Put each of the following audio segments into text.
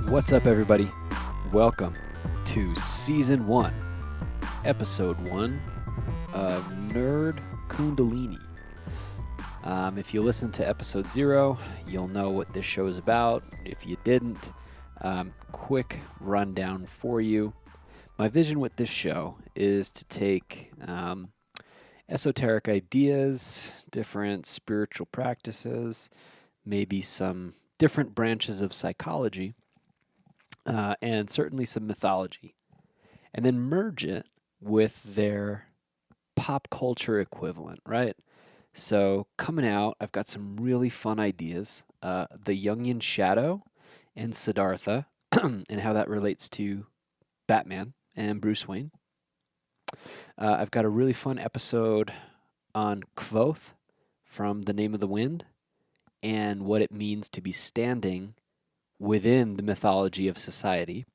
What's up, everybody? Welcome to Season 1, Episode 1 of Nerd Kundalini. If you listen to Episode 0, you'll know what this show is about. If you didn't, quick rundown for you. My vision with this show is to take esoteric ideas, different spiritual practices, maybe some different branches of psychology, and certainly some mythology, and then merge it with their pop culture equivalent, right? So coming out, I've got some really fun ideas. The Jungian shadow and Siddhartha, and how that relates to Batman and Bruce Wayne. I've got a really fun episode on Kvothe from The Name of the Wind and what it means to be standing within the mythology of society,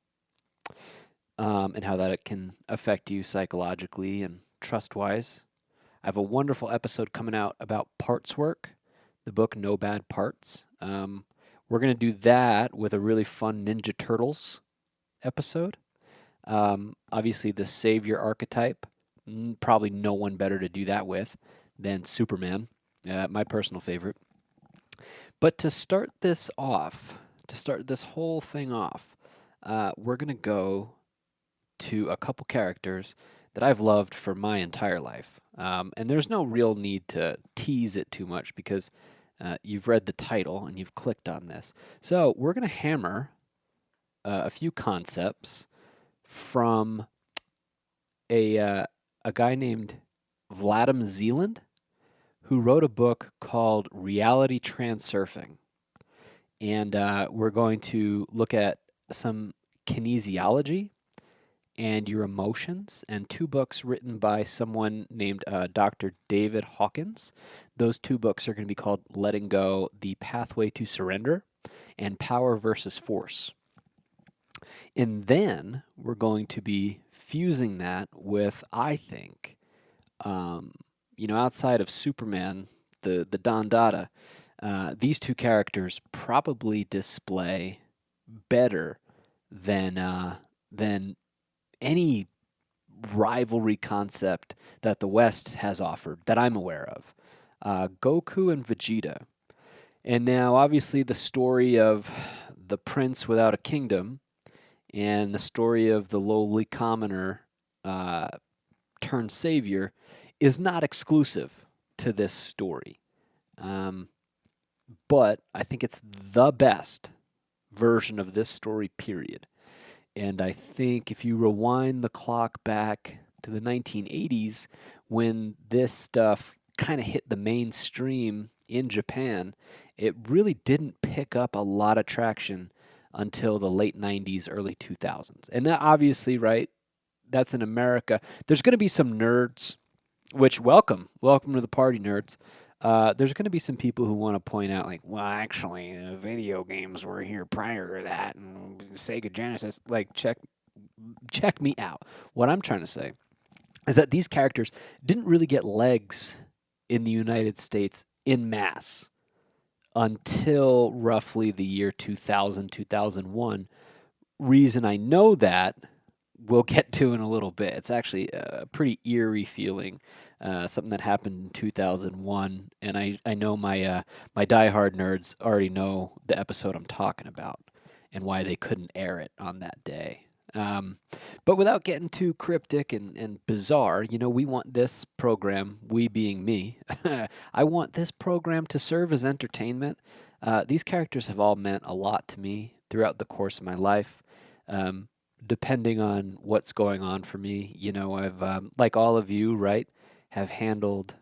and how that it can affect you psychologically and trust-wise. I have a wonderful episode coming out about parts work, the book No Bad Parts. We're going to do that with a really fun Ninja Turtles episode. Obviously, the savior archetype, probably no one better to do that with than Superman, my personal favorite. But to start this whole thing off, we're going to go to a couple characters that I've loved for my entire life. And there's no real need to tease it too much because you've read the title and you've clicked on this. So we're going to hammer a few concepts from a guy named Vadim Zeland, who wrote a book called Reality Transurfing. And we're going to look at some kinesiology and your emotions, and two books written by someone named Dr. David Hawkins. Those two books are going to be called Letting Go, The Pathway to Surrender, and Power versus Force. And then we're going to be fusing that with, I think, outside of Superman, the Don Dada, these two characters probably display better than any rivalry concept that the West has offered that I'm aware of. Goku and Vegeta. And now, obviously, the story of the prince without a kingdom and the story of the lowly commoner turned savior is not exclusive to this story. But I think it's the best version of this story, period. And I think if you rewind the clock back to the 1980s, when this stuff kind of hit the mainstream in Japan, it really didn't pick up a lot of traction until the late 90s, early 2000s. And that obviously, right, that's in America. There's going to be some nerds, which welcome to the party, nerds. There's going to be some people who want to point out, like, well, actually, video games were here prior to that, and Sega Genesis. Like, check me out. What I'm trying to say is that these characters didn't really get legs in the United States in mass until roughly the year 2000, 2001. Reason I know that we'll get to in a little bit. It's actually a pretty eerie feeling, something that happened in 2001, and I know my diehard nerds already know the episode I'm talking about and why they couldn't air it on that day. But without getting too cryptic and bizarre, we want this program, we being me, I want this program to serve as entertainment. These characters have all meant a lot to me throughout the course of my life. Depending on what's going on for me, I've, like all of you, right, have handled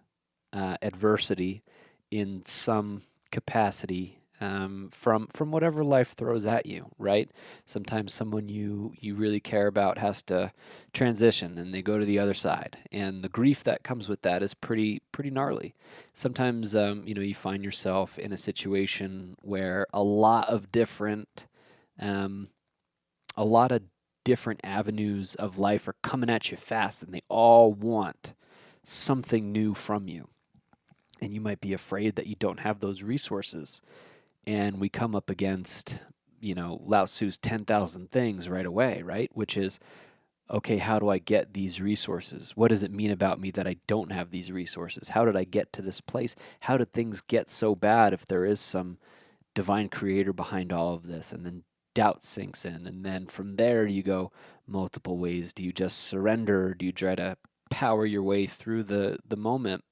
adversity in some capacity from whatever life throws at you, right? Sometimes someone you really care about has to transition and they go to the other side, and the grief that comes with that is pretty gnarly. Sometimes you find yourself in a situation where a lot of different avenues of life are coming at you fast, and they all want something new from you. And you might be afraid that you don't have those resources. And we come up against Lao Tzu's 10,000 things right away, right? Which is, okay, how do I get these resources? What does it mean about me that I don't have these resources? How did I get to this place? How did things get so bad if there is some divine creator behind all of this? And then doubt sinks in. And then from there, you go multiple ways. Do you just surrender? Or do you try to power your way through the moment?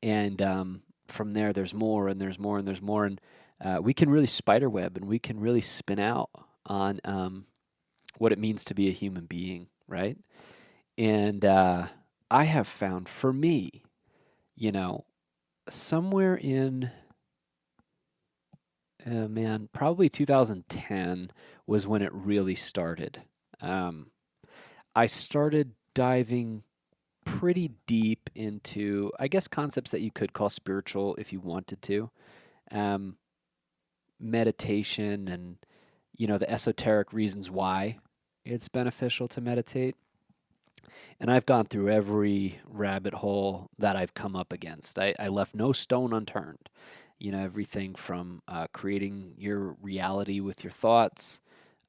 And from there, there's more and there's more and there's more. And we can really spiderweb and we can really spin out on what it means to be a human being, right? And I have found for me, you know, somewhere in, man, probably 2010 was when it really started. Um, I started diving pretty deep into, I guess, concepts that you could call spiritual if you wanted to. Um, Meditation and, the esoteric reasons why it's beneficial to meditate. And I've gone through every rabbit hole that I've come up against. I left no stone unturned. Everything from creating your reality with your thoughts,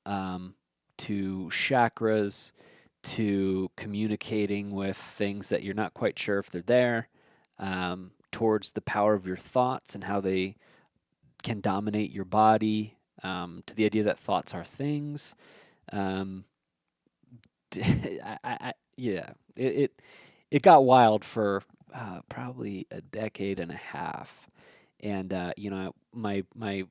um, to chakras, to communicating with things that you're not quite sure if they're there, towards the power of your thoughts and how they can dominate your body, to the idea that thoughts are things. Um, yeah, it got wild for probably a decade and a half, and my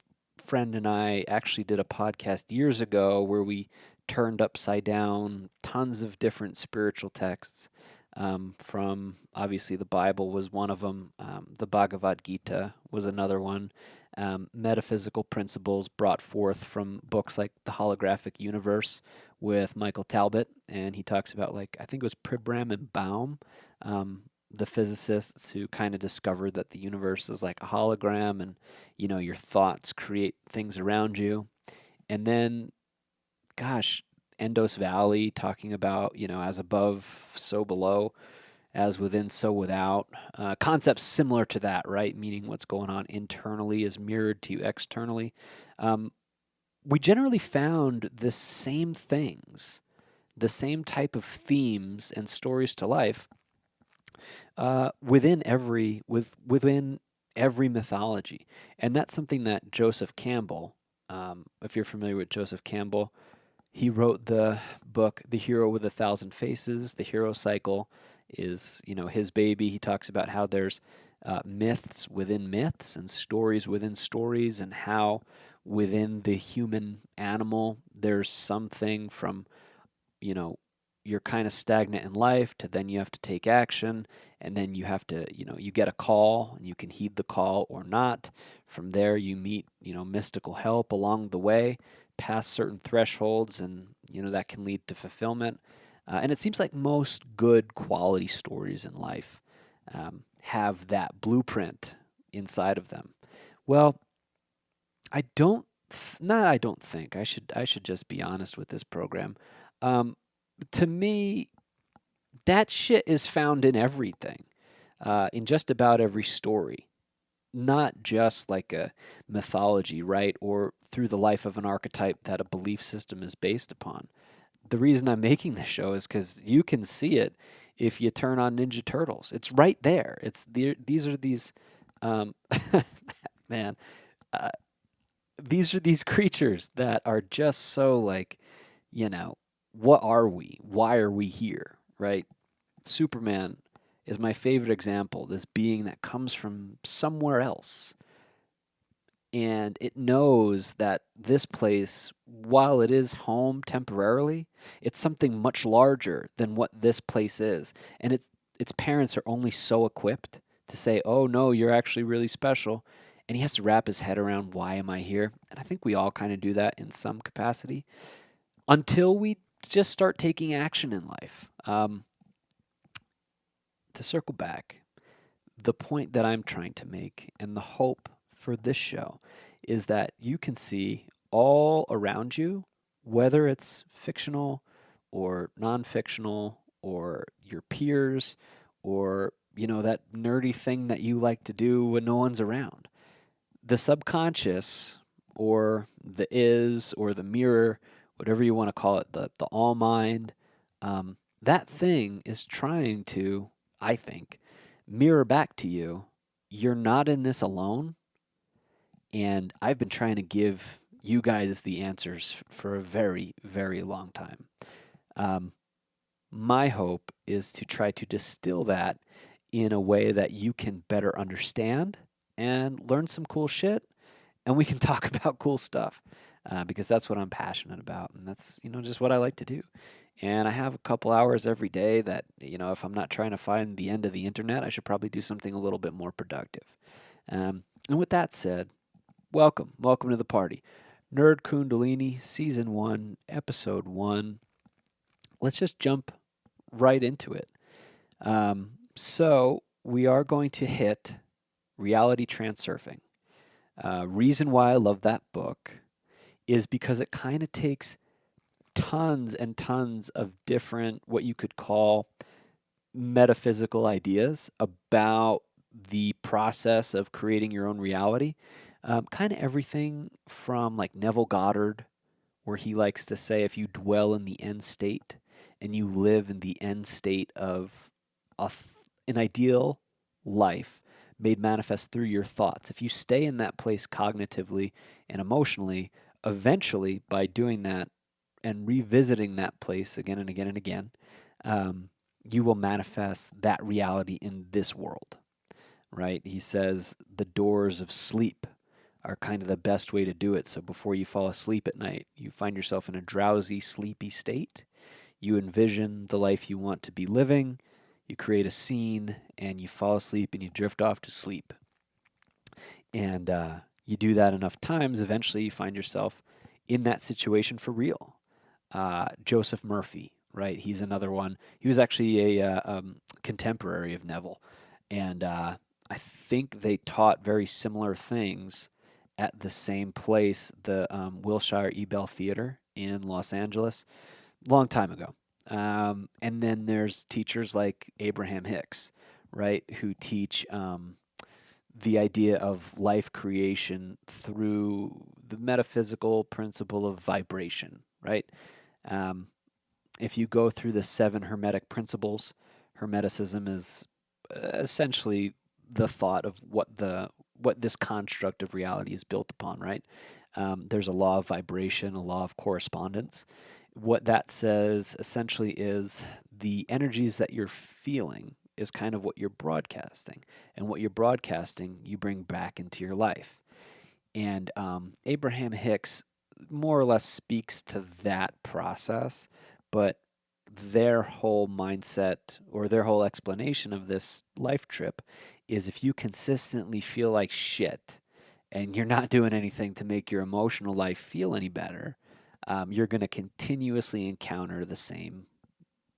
friend and I actually did a podcast years ago where we turned upside down tons of different spiritual texts. From obviously the Bible was one of them. The Bhagavad Gita was another one. Metaphysical principles brought forth from books like The Holographic Universe with Michael Talbot, and he talks about, like, I think it was Pribram and Baum, the physicists who kind of discovered that the universe is like a hologram, and your thoughts create things around you. And then, gosh, Endos Valley talking about, as above, so below, as within, so without. Concepts similar to that, right? Meaning what's going on internally is mirrored to you externally. We generally found the same things, the same type of themes and stories to life within every mythology, and that's something that Joseph Campbell, if you're familiar with Joseph Campbell, he wrote the book The Hero with a Thousand Faces. The Hero Cycle is, his baby. He talks about how there's myths within myths and stories within stories, and how within the human animal there's something from, you know, you're kind of stagnant in life to then you have to take action, and then you have to, you get a call and you can heed the call or not. From there you meet, mystical help along the way, past certain thresholds, and that can lead to fulfillment. And it seems like most good quality stories in life have that blueprint inside of them. Well, I don't not I don't think I should just be honest with this program. Um, to me, that shit is found in everything, in just about every story, not just like a mythology, right? Or through the life of an archetype that a belief system is based upon. The reason I'm making this show is because you can see it if you turn on Ninja Turtles. It's right there. These are these, um, man, uh, these are these creatures that are just so like, you know, what are we? Why are we here? Right? Superman is my favorite example. This being that comes from somewhere else, and it knows that this place, while it is home temporarily, it's something much larger than what this place is. And its parents are only so equipped to say, "Oh no, you're actually really special." And he has to wrap his head around, why am I here? And I think we all kind of do that in some capacity until we just start taking action in life. To circle back, the point that I'm trying to make and the hope for this show is that you can see all around you, whether it's fictional or non-fictional, or your peers, or that nerdy thing that you like to do when no one's around. The subconscious, or the is, or the mirror, whatever you want to call it, the all mind, that thing is trying to, I think, mirror back to you. You're not in this alone. And I've been trying to give you guys the answers for a very, very long time. Um, my hope is to try to distill that in a way that you can better understand and learn some cool shit, and we can talk about cool stuff, because that's what I'm passionate about, and that's just what I like to do. And I have a couple hours every day that if I'm not trying to find the end of the internet, I should probably do something a little bit more productive. And with that said, welcome to the party. Nerd Kundalini, Season 1, Episode 1. Let's just jump right into it. So, we are going to hit reality transurfing. Reason why I love that book is because it kind of takes tons and tons of different, what you could call metaphysical ideas about the process of creating your own reality. Kind of everything from like Neville Goddard, where he likes to say if you dwell in the end state and you live in the end state of an ideal life made manifest through your thoughts, if you stay in that place cognitively and emotionally, eventually by doing that and revisiting that place again and again and again, you will manifest that reality in this world, right? He says the doors of sleep are kind of the best way to do it. So before you fall asleep at night, you find yourself in a drowsy, sleepy state. You envision the life you want to be living. You create a scene and you fall asleep and you drift off to sleep. And you do that enough times, eventually you find yourself in that situation for real. Joseph Murphy, right? He's another one. He was actually a contemporary of Neville. And I think they taught very similar things at the same place, the Wilshire Ebell Theater in Los Angeles, long time ago. And then there's teachers like Abraham Hicks, right, who teach the idea of life creation through the metaphysical principle of vibration, right? Um, if you go through the 7 Hermetic principles, Hermeticism is essentially the thought of what this construct of reality is built upon, right? There's a law of vibration, a law of correspondence. What that says essentially is the energies that you're feeling is kind of what you're broadcasting. And what you're broadcasting, you bring back into your life. And Abraham Hicks more or less speaks to that process, but their whole mindset or their whole explanation of this life trip is if you consistently feel like shit and you're not doing anything to make your emotional life feel any better, you're going to continuously encounter the same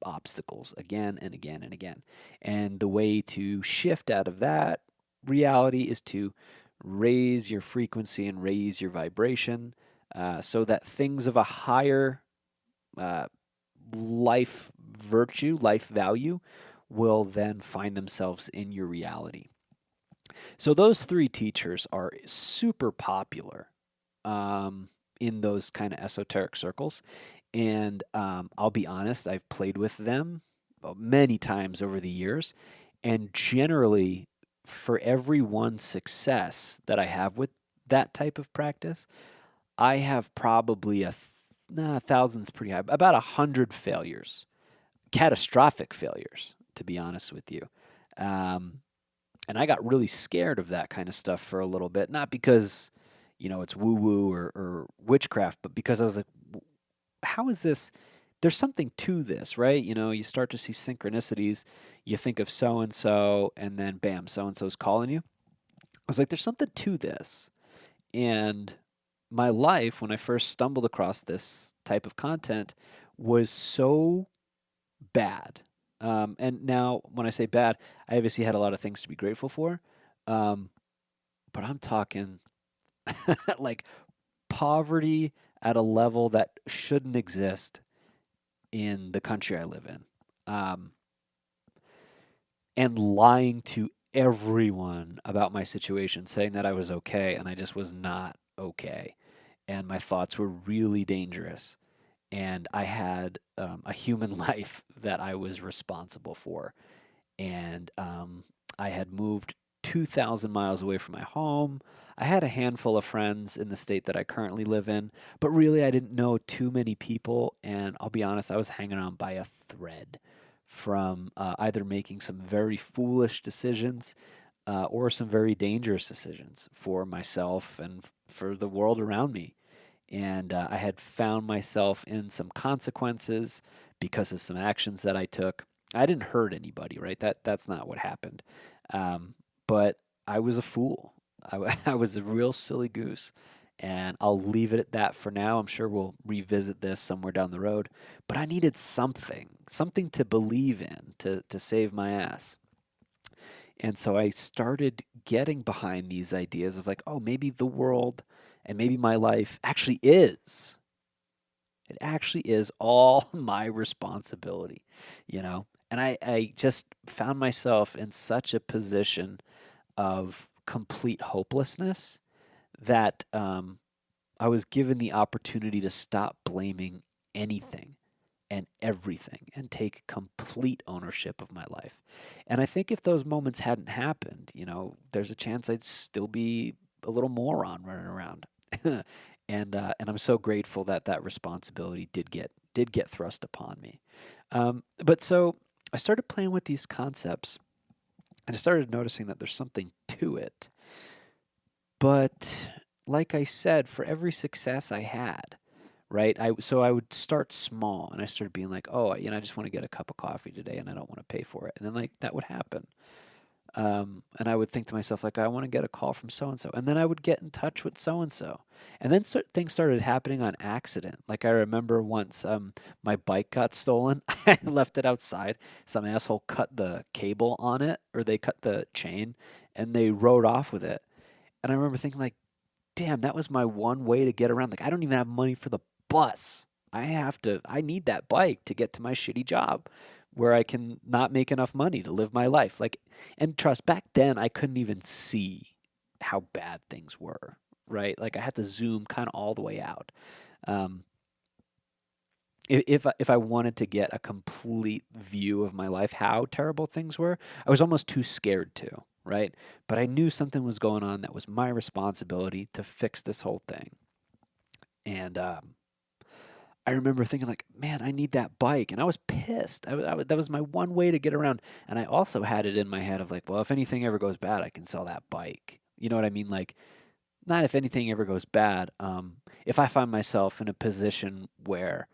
obstacles again and again and again. And the way to shift out of that reality is to raise your frequency and raise your vibration, so that things of a higher life virtue, life value, will then find themselves in your reality. So those 3 teachers are super popular in those kind of esoteric circles. And I'll be honest, I've played with them many times over the years. And generally, for every one success that I have with that type of practice, I have probably thousands pretty high, about 100 failures, catastrophic failures, to be honest with you. And I got really scared of that kind of stuff for a little bit, not because, it's woo woo or witchcraft, but because I was like, how is this? There's something to this, right? You start to see synchronicities. You think of so and then bam, so and so's calling you. I was like, there's something to this. And my life, when I first stumbled across this type of content, was so bad. And now, when I say bad, I obviously had a lot of things to be grateful for. But I'm talking like poverty at a level that shouldn't exist in the country I live in. And lying to everyone about my situation, saying that I was okay, and I just was not okay. and my thoughts were really dangerous. And I had a human life that I was responsible for. And I had moved 2,000 miles away from my home. I had a handful of friends in the state that I currently live in, but really I didn't know too many people. And I'll be honest, I was hanging on by a thread from either making some very foolish decisions or some very dangerous decisions for myself and for the world around me. And I had found myself in some consequences because of some actions that I took. I didn't hurt anybody, right? That's not what happened. But I was a fool. I was a real silly goose. And I'll leave it at that for now. I'm sure we'll revisit this somewhere down the road. But I needed something to believe in to save my ass. And so I started getting behind these ideas of like, oh, maybe the world and maybe my life actually is. It actually is all my responsibility, you know? And I just found myself in such a position of complete hopelessness that I was given the opportunity to stop blaming anything and everything and take complete ownership of my life. And I think if those moments hadn't happened, there's a chance I'd still be a little moron running around. And I'm so grateful that that responsibility did get thrust upon me. But so I started playing with these concepts and I started noticing that there's something to it. But like I said, for every success I had, right? I would start small and I started being like, oh, I just want to get a cup of coffee today and I don't want to pay for it. And then like that would happen. And I would think to myself like, I want to get a call from so and so, and then I would get in touch with so and so, and then things started happening on accident. Like I remember once, my bike got stolen. I left it outside. Some asshole cut the cable on it, or they cut the chain, and they rode off with it. And I remember thinking like, damn, that was my one way to get around. Like, I don't even have money for the bus. I need that bike to get to my shitty job where I can not make enough money to live my life. Like, and trust, back then I couldn't even see how bad things were, right? Like, I had to zoom kind of all the way out. Um, if I wanted to get a complete view of my life, how terrible things were, I was almost too scared to, right? But I knew something was going on that was my responsibility to fix this whole thing. And I remember thinking like, man, I need that bike, and I was pissed. That was my one way to get around, and I also had it in my head of like, well, if anything ever goes bad, I can sell that bike. You know what I mean? Like, not if anything ever goes bad. If I find myself in a position where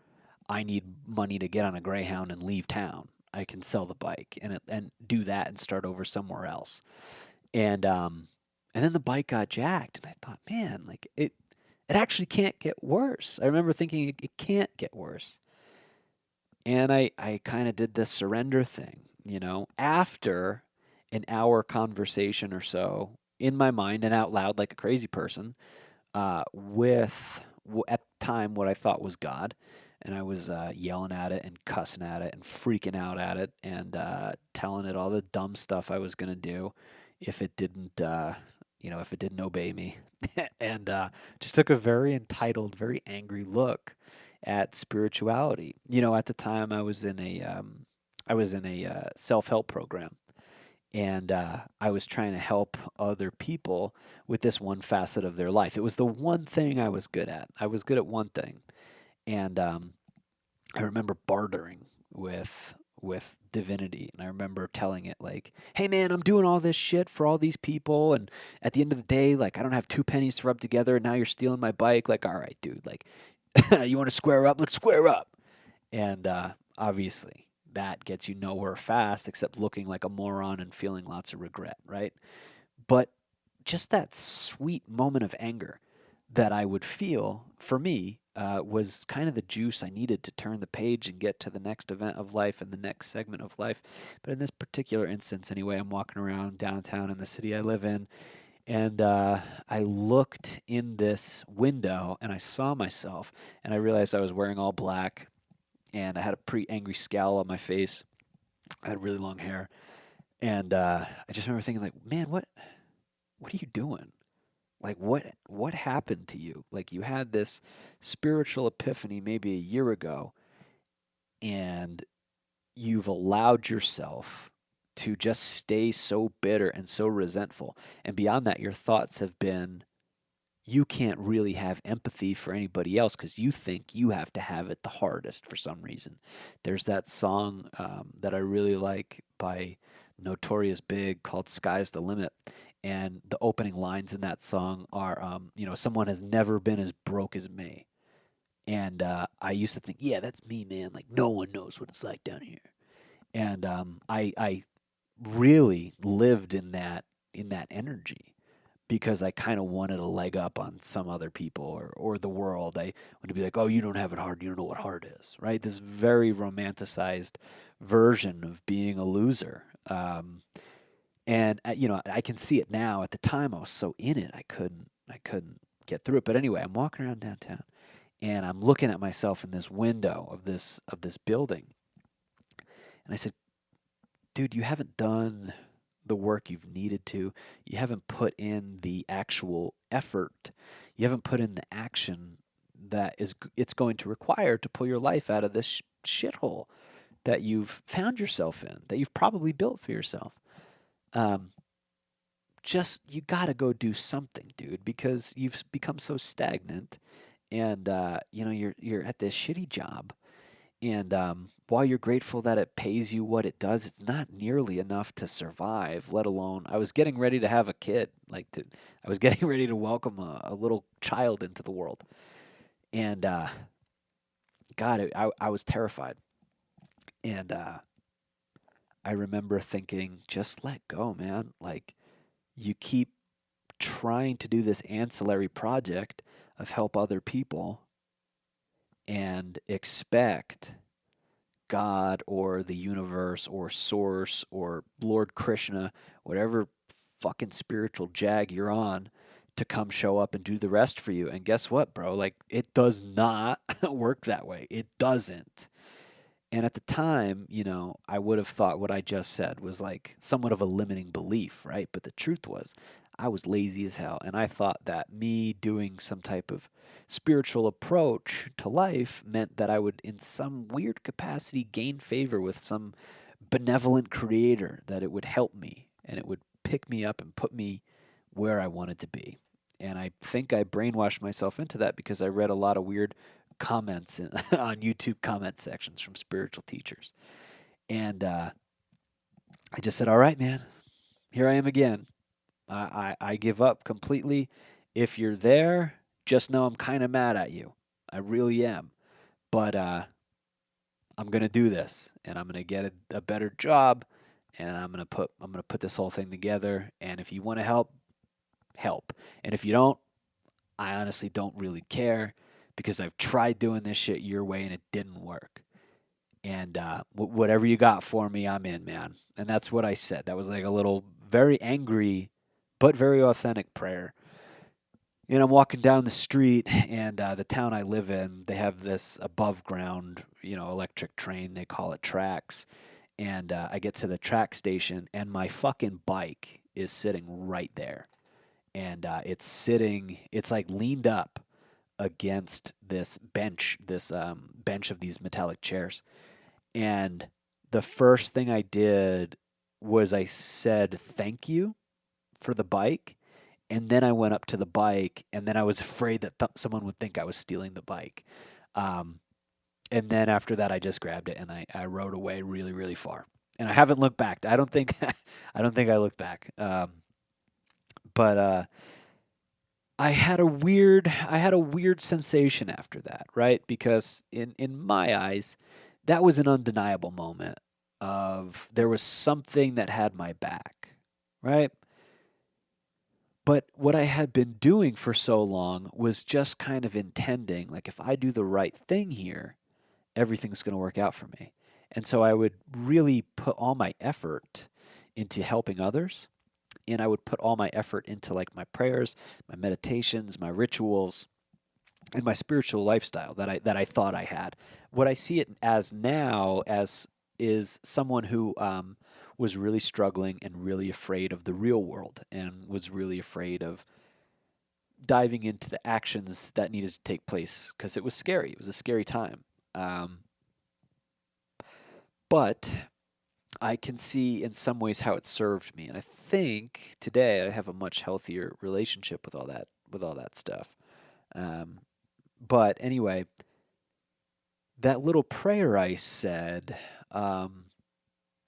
I need money to get on a Greyhound and leave town, I can sell the bike and do that and start over somewhere else. And then the bike got jacked, and I thought, man, like it actually can't get worse. I remember thinking it can't get worse. And I kind of did this surrender thing, after an hour conversation or so in my mind and out loud like a crazy person, with at the time what I thought was God. And I was yelling at it and cussing at it and freaking out at it and telling it all the dumb stuff I was going to do if it didn't, if it didn't obey me. And just took a very entitled, very angry look at spirituality. At the time I was in a self-help program, and I was trying to help other people with this one facet of their life. It was the one thing I was good at. I was good at one thing, and I remember bartering with divinity, and I remember telling it like, "Hey man, I'm doing all this shit for all these people, and at the end of the day, like I don't have two pennies to rub together, and now you're stealing my bike. Like, all right, dude, like you want to square up? Let's square up." And obviously, that gets you nowhere fast except looking like a moron and feeling lots of regret, right? But just that sweet moment of anger that I would feel for me was kind of the juice I needed to turn the page and get to the next event of life and the next segment of life. But in this particular instance, anyway, I'm walking around downtown in the city I live in, and I looked in this window and I saw myself, and I realized I was wearing all black, and I had a pretty angry scowl on my face. I had really long hair, and I just remember thinking, like, man, what are you doing? Like what happened to you? Like you had this spiritual epiphany maybe a year ago, and you've allowed yourself to just stay so bitter and so resentful. And beyond that, your thoughts have been you can't really have empathy for anybody else because you think you have to have it the hardest for some reason. There's that song that I really like by Notorious Big called Sky's the Limit. And the opening lines in that song are, someone has never been as broke as me. And I used to think, yeah, that's me, man. Like, no one knows what it's like down here. And I really lived in that energy because I kind of wanted a leg up on some other people or the world. I wanted to be like, oh, you don't have it hard. You don't know what hard is, right? This very romanticized version of being a loser. And I can see it now. At the time, I was so in it, I couldn't get through it. But anyway, I'm walking around downtown, and I'm looking at myself in this window of this building, and I said, dude, you haven't done the work you've needed to. You haven't put in the actual effort. You haven't put in the action that it's going to require to pull your life out of this shithole that you've found yourself in, that you've probably built for yourself. Um, just you got to go do something, dude, because you've become so stagnant, and you're at this shitty job, and while you're grateful that it pays you what it does, it's not nearly enough to survive, let alone I was getting ready to have a kid. I was getting ready to welcome a little child into the world. And God, I was terrified. And I remember thinking, just let go, man. Like, you keep trying to do this ancillary project of help other people and expect God or the universe or source or Lord Krishna, whatever fucking spiritual jag you're on, to come show up and do the rest for you. And guess what, bro? Like, it does not work that way. It doesn't. And at the time, I would have thought what I just said was like somewhat of a limiting belief, right? But the truth was, I was lazy as hell. And I thought that me doing some type of spiritual approach to life meant that I would, in some weird capacity, gain favor with some benevolent creator, that it would help me and it would pick me up and put me where I wanted to be. And I think I brainwashed myself into that because I read a lot of weird comments on YouTube comment sections from spiritual teachers. And I just said, all right, man, here I am again. I give up completely. If you're there, just know I'm kind of mad at you. I really am. But I'm gonna do this, and I'm gonna get a better job, and I'm gonna put this whole thing together. And if you want to help, help. And if you don't, I honestly don't really care because I've tried doing this shit your way and it didn't work. And whatever you got for me, I'm in, man. And that's what I said. That was like a little very angry, but very authentic prayer. And I'm walking down the street, and the town I live in, they have this above ground, electric train. They call it tracks. And I get to the track station, and my fucking bike is sitting right there. And it's like leaned up against this bench of these metallic chairs. And the first thing I did was I said thank you for the bike. And then I went up to the bike, and then I was afraid that someone would think I was stealing the bike. Um, and then after that, I just grabbed it and I rode away really, really far. And I haven't looked back. I don't think I don't think I looked back. But I had a weird sensation after that, right? Because in my eyes, that was an undeniable moment of there was something that had my back, right? But what I had been doing for so long was just kind of intending, like, if I do the right thing here, everything's going to work out for me. And so I would really put all my effort into helping others, and I would put all my effort into like my prayers, my meditations, my rituals, and my spiritual lifestyle that I thought I had. What I see it as now as is someone who was really struggling and really afraid of the real world and was really afraid of diving into the actions that needed to take place because it was scary. It was a scary time. Um, but I can see in some ways how it served me, and I think today I have a much healthier relationship with all that stuff. Um, but anyway, that little prayer I said, um,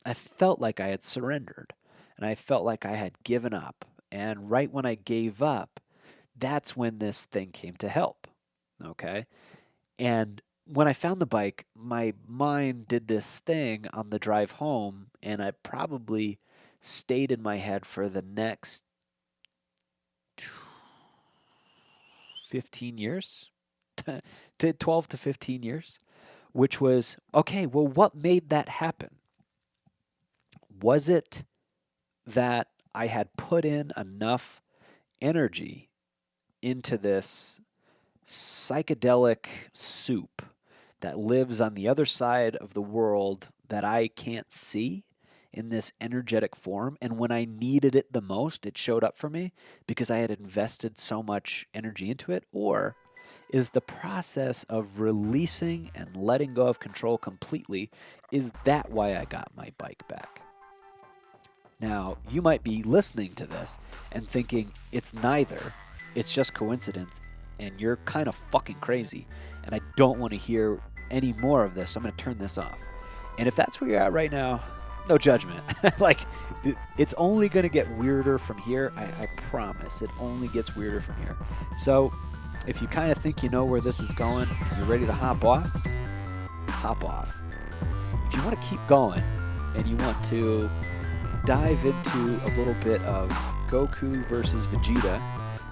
I felt like I had surrendered, and I felt like I had given up. And right when I gave up, that's when this thing came to help. Okay. And when I found the bike, my mind did this thing on the drive home, and I probably stayed in my head for the next 15 years, to 12 to 15 years, which was okay, well, what made that happen? Was it that I had put in enough energy into this psychedelic soup that lives on the other side of the world that I can't see in this energetic form? And when I needed it the most, it showed up for me because I had invested so much energy into it? Or is the process of releasing and letting go of control completely, is that why I got my bike back? Now, you might be listening to this and thinking it's neither, it's just coincidence, and you're kind of fucking crazy, and I don't want to hear any more of this, so I'm going to turn this off. And if that's where you're at right now, no judgment. Like, it's only going to get weirder from here. I promise. It only gets weirder from here. So, if you kind of think you know where this is going, you're ready to hop off, hop off. If you want to keep going and you want to dive into a little bit of Goku versus Vegeta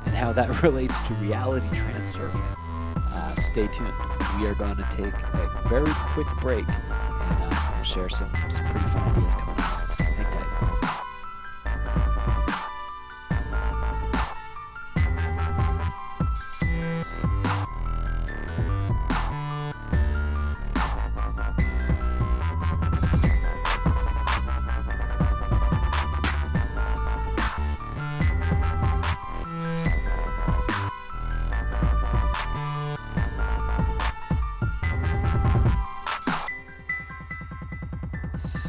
and how that relates to reality transurfing, stay tuned. We are going to take a very quick break and we'll share some pretty fun ideas coming up. Hang tight.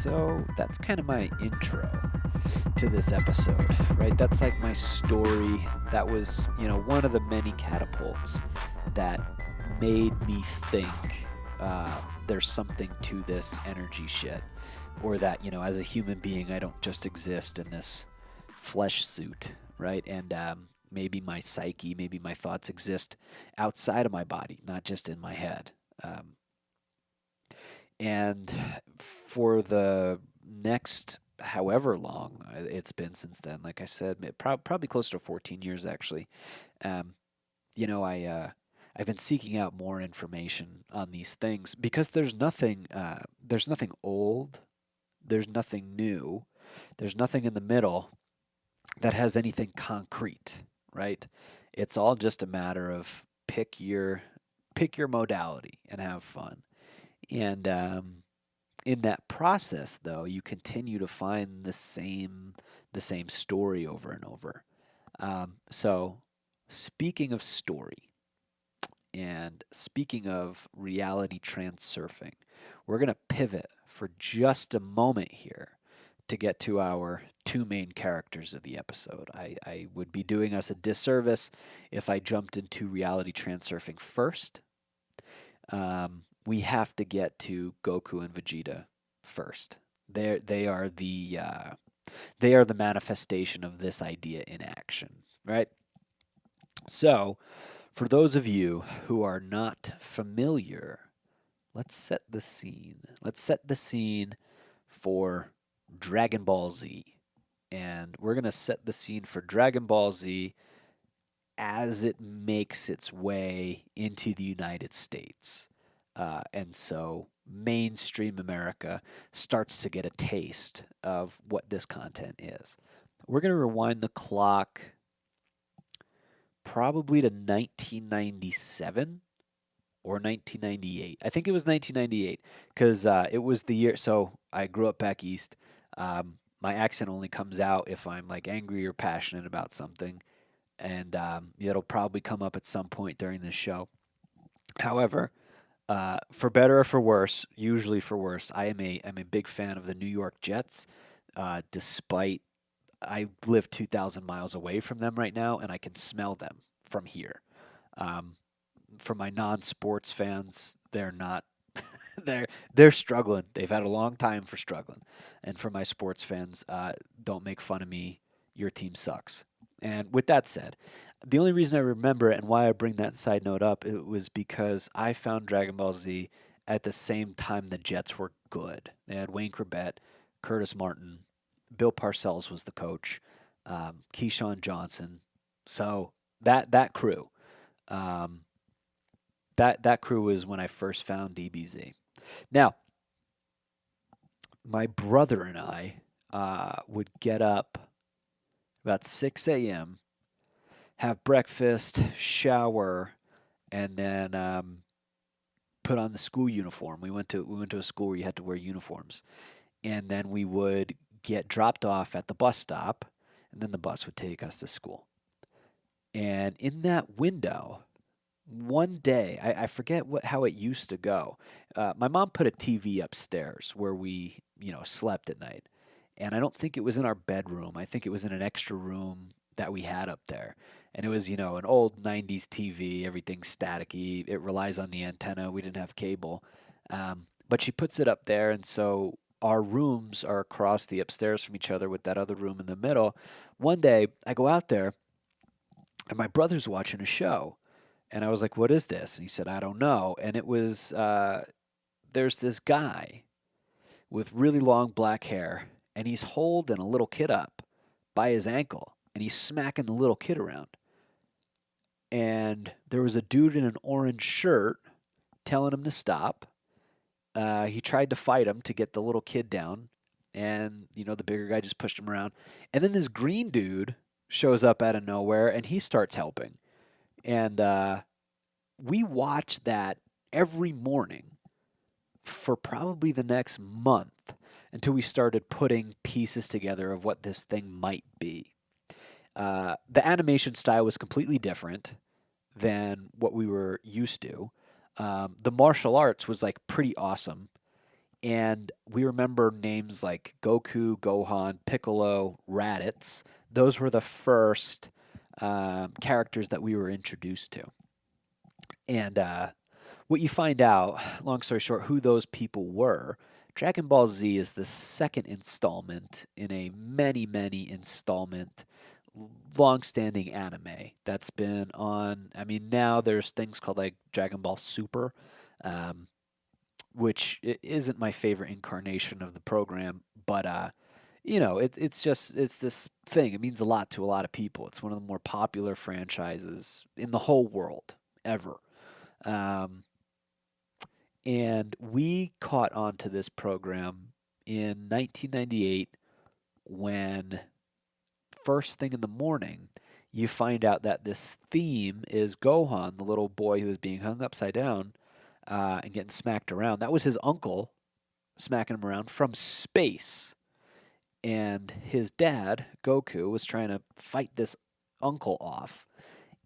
So that's kind of my intro to this episode, right? That's like my story. That was, one of the many catapults that made me think there's something to this energy shit. Or that, as a human being, I don't just exist in this flesh suit, right? And maybe my psyche, maybe my thoughts exist outside of my body, not just in my head. And for the next however long it's been since then, like I said, probably close to 14 years actually. Um, I've been seeking out more information on these things because there's nothing old, there's nothing new, there's nothing in the middle that has anything concrete, right? It's all just a matter of pick your modality and have fun. And in that process, though, you continue to find the same story over and over. So, speaking of story and speaking of reality transurfing, we're going to pivot for just a moment here to get to our two main characters of the episode. I would be doing us a disservice if I jumped into reality transurfing first. We have to get to Goku and Vegeta first. They are the manifestation of this idea in action, right? So, for those of you who are not familiar, let's set the scene. Let's set the scene for Dragon Ball Z. And we're going to set the scene for Dragon Ball Z as it makes its way into the United States. And so mainstream America starts to get a taste of what this content is. We're going to rewind the clock probably to 1997 or 1998. I think it was 1998 because it was the year. So I grew up back east. My accent only comes out if I'm like angry or passionate about something. and it'll probably come up at some point during this show. However, for better or for worse, usually for worse, I'm a big fan of the New York Jets. Despite I live 2,000 miles away from them right now, and I can smell them from here. Um, for my non-sports fans, they're not. they're they're struggling. They've had a long time for struggling, and for my sports fans, don't make fun of me. Your team sucks. And with that said, the only reason I remember it and why I bring that side note up it was because I found Dragon Ball Z at the same time the Jets were good. They had Wayne Corbett, Curtis Martin, Bill Parcells was the coach, Keyshawn Johnson. So that crew. Um, that crew was when I first found DBZ. Now, my brother and I would get up about 6 a.m., have breakfast, shower, and then put on the school uniform. We went to a school where you had to wear uniforms, and then we would get dropped off at the bus stop, and then the bus would take us to school. And in that window, one day, I forget how it used to go. My mom put a TV upstairs where we, slept at night. And I don't think it was in our bedroom. I think it was in an extra room that we had up there. And it was, an old 90s TV, everything staticky. It relies on the antenna. We didn't have cable. But she puts it up there. And so our rooms are across the upstairs from each other with that other room in the middle. One day, I go out there and my brother's watching a show. And I was like, "What is this?" And he said, "I don't know." And it was there's this guy with really long black hair, and he's holding a little kid up by his ankle, and he's smacking the little kid around. And there was a dude in an orange shirt telling him to stop. He tried to fight him to get the little kid down, and the bigger guy just pushed him around. And then this green dude shows up out of nowhere, and he starts helping. And we watched that every morning for probably the next month until we started putting pieces together of what this thing might be. The animation style was completely different than what we were used to. The martial arts was like pretty awesome. And we remember names like Goku, Gohan, Piccolo, Raditz. Those were the first characters that we were introduced to. And what you find out, long story short, who those people were, Dragon Ball Z is the second installment in a many, many installment, long-standing anime that's been on. I mean, now there's things called like Dragon Ball Super, um, which isn't my favorite incarnation of the program, but it's this thing. It means a lot to a lot of people. It's one of the more popular franchises in the whole world ever. Um, and we caught on to this program in 1998 when first thing in the morning you find out that this theme is Gohan, the little boy who is being hung upside down and getting smacked around. That was his uncle smacking him around from space. And his dad, Goku, was trying to fight this uncle off.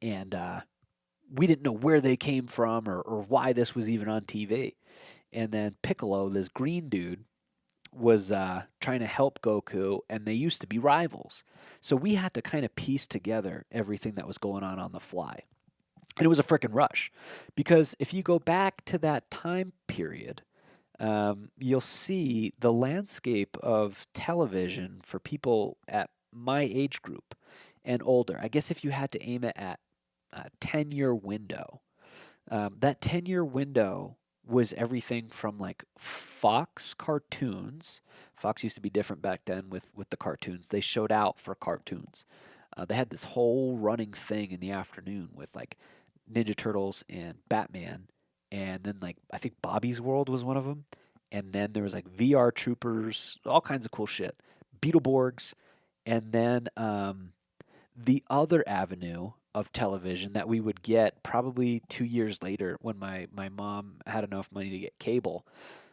And we didn't know where they came from or why this was even on TV. And then Piccolo, this green dude, was trying to help Goku, and they used to be rivals. So we had to kind of piece together everything that was going on the fly. And it was a freaking rush. Because if you go back to that time period, you'll see the landscape of television for people at my age group and older. I guess if you had to aim it at a 10-year window, that 10-year window was everything from like Fox cartoons. Fox used to be different back then with the cartoons. They showed out for cartoons. They had this whole running thing in the afternoon with like Ninja Turtles and Batman, and then like I think Bobby's World was one of them, and then there was like VR Troopers, all kinds of cool shit, Beetleborgs, and then the other avenue of television that we would get probably 2 years later when my mom had enough money to get cable.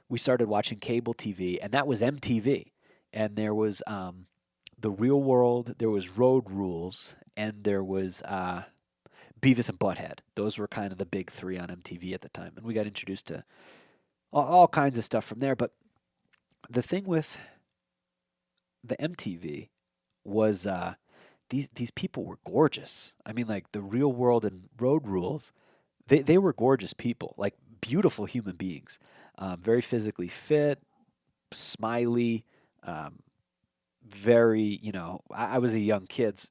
We started watching cable TV, and that was MTV. And there was The Real World, there was Road Rules, and there was Beavis and Butthead. Those were kind of the big three on MTV at the time, and we got introduced to all kinds of stuff from there. But the thing with the MTV was these people were gorgeous. I mean, like the Real World and Road Rules, they were gorgeous people, like beautiful human beings, very physically fit, smiley, um, very, I was a young kid.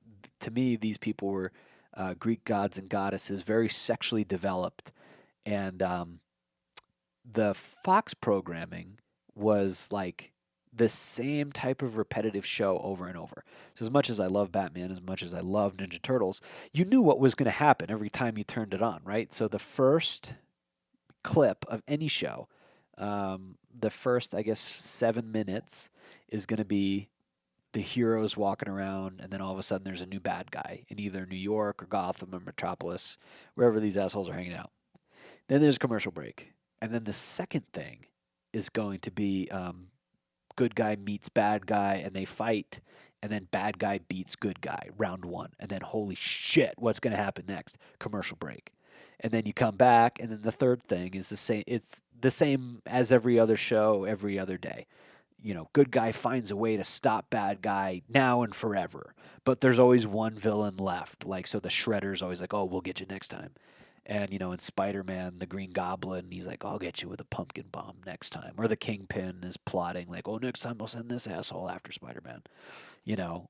To me, these people were Greek gods and goddesses, very sexually developed. And the Fox programming was like the same type of repetitive show over and over. So, as much as I love Batman, as much as I love Ninja Turtles, you knew what was going to happen every time you turned it on, right? So, the first clip of any show, the first, I guess, 7 minutes is going to be the heroes walking around, and then all of a sudden there's a new bad guy in either New York or Gotham or Metropolis, wherever these assholes are hanging out. Then there's a commercial break. And then the second thing is going to be good guy meets bad guy, and they fight, and then bad guy beats good guy, round one. And then holy shit, what's going to happen next? Commercial break. And then you come back, and then the third thing is the same. It's the same as every other show, every other day. Good guy finds a way to stop bad guy now and forever. But there's always one villain left. Like, so the Shredder's always like, oh, we'll get you next time. And, in Spider-Man, the Green Goblin, he's like, I'll get you with a pumpkin bomb next time. Or the Kingpin is plotting, like, oh, next time I'll send this asshole after Spider-Man.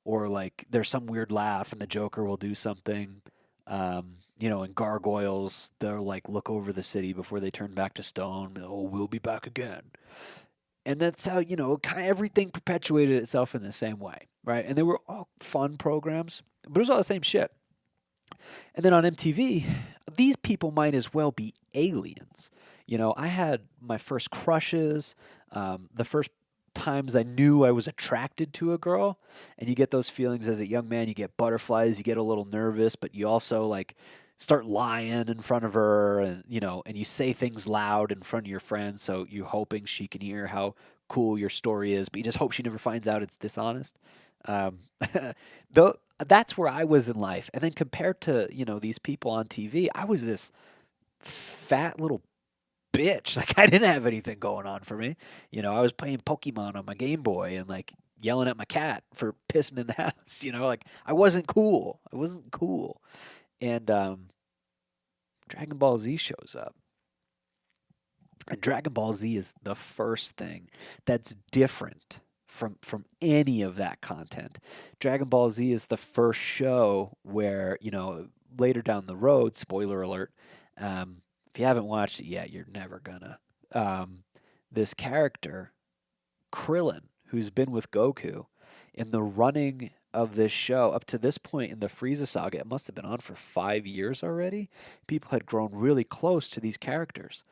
Or like there's some weird laugh and the Joker will do something. And gargoyles, they'll like look over the city before they turn back to stone. Oh, we'll be back again. And that's how, kind of everything perpetuated itself in the same way, right? And they were all fun programs, but it was all the same shit. And then on MTV, these people might as well be aliens. I had my first crushes, the first times I knew I was attracted to a girl. And you get those feelings as a young man. You get butterflies, you get a little nervous, but you also like start lying in front of her, and and you say things loud in front of your friends, so you're hoping she can hear how cool your story is, but you just hope she never finds out it's dishonest. Um, though that's where I was in life, and then compared to these people on TV, I was this fat little bitch. Like I didn't have anything going on for me. I was playing Pokemon on my Game Boy and like yelling at my cat for pissing in the house. Like I wasn't cool. I wasn't cool. And Dragon Ball Z shows up. And Dragon Ball Z is the first thing that's different from any of that content. Dragon Ball Z is the first show where, later down the road, spoiler alert, if you haven't watched it yet, you're never gonna. This character, Krillin, who's been with Goku in the running of this show up to this point in the Frieza saga, it must have been on for 5 years already. People had grown really close to these characters.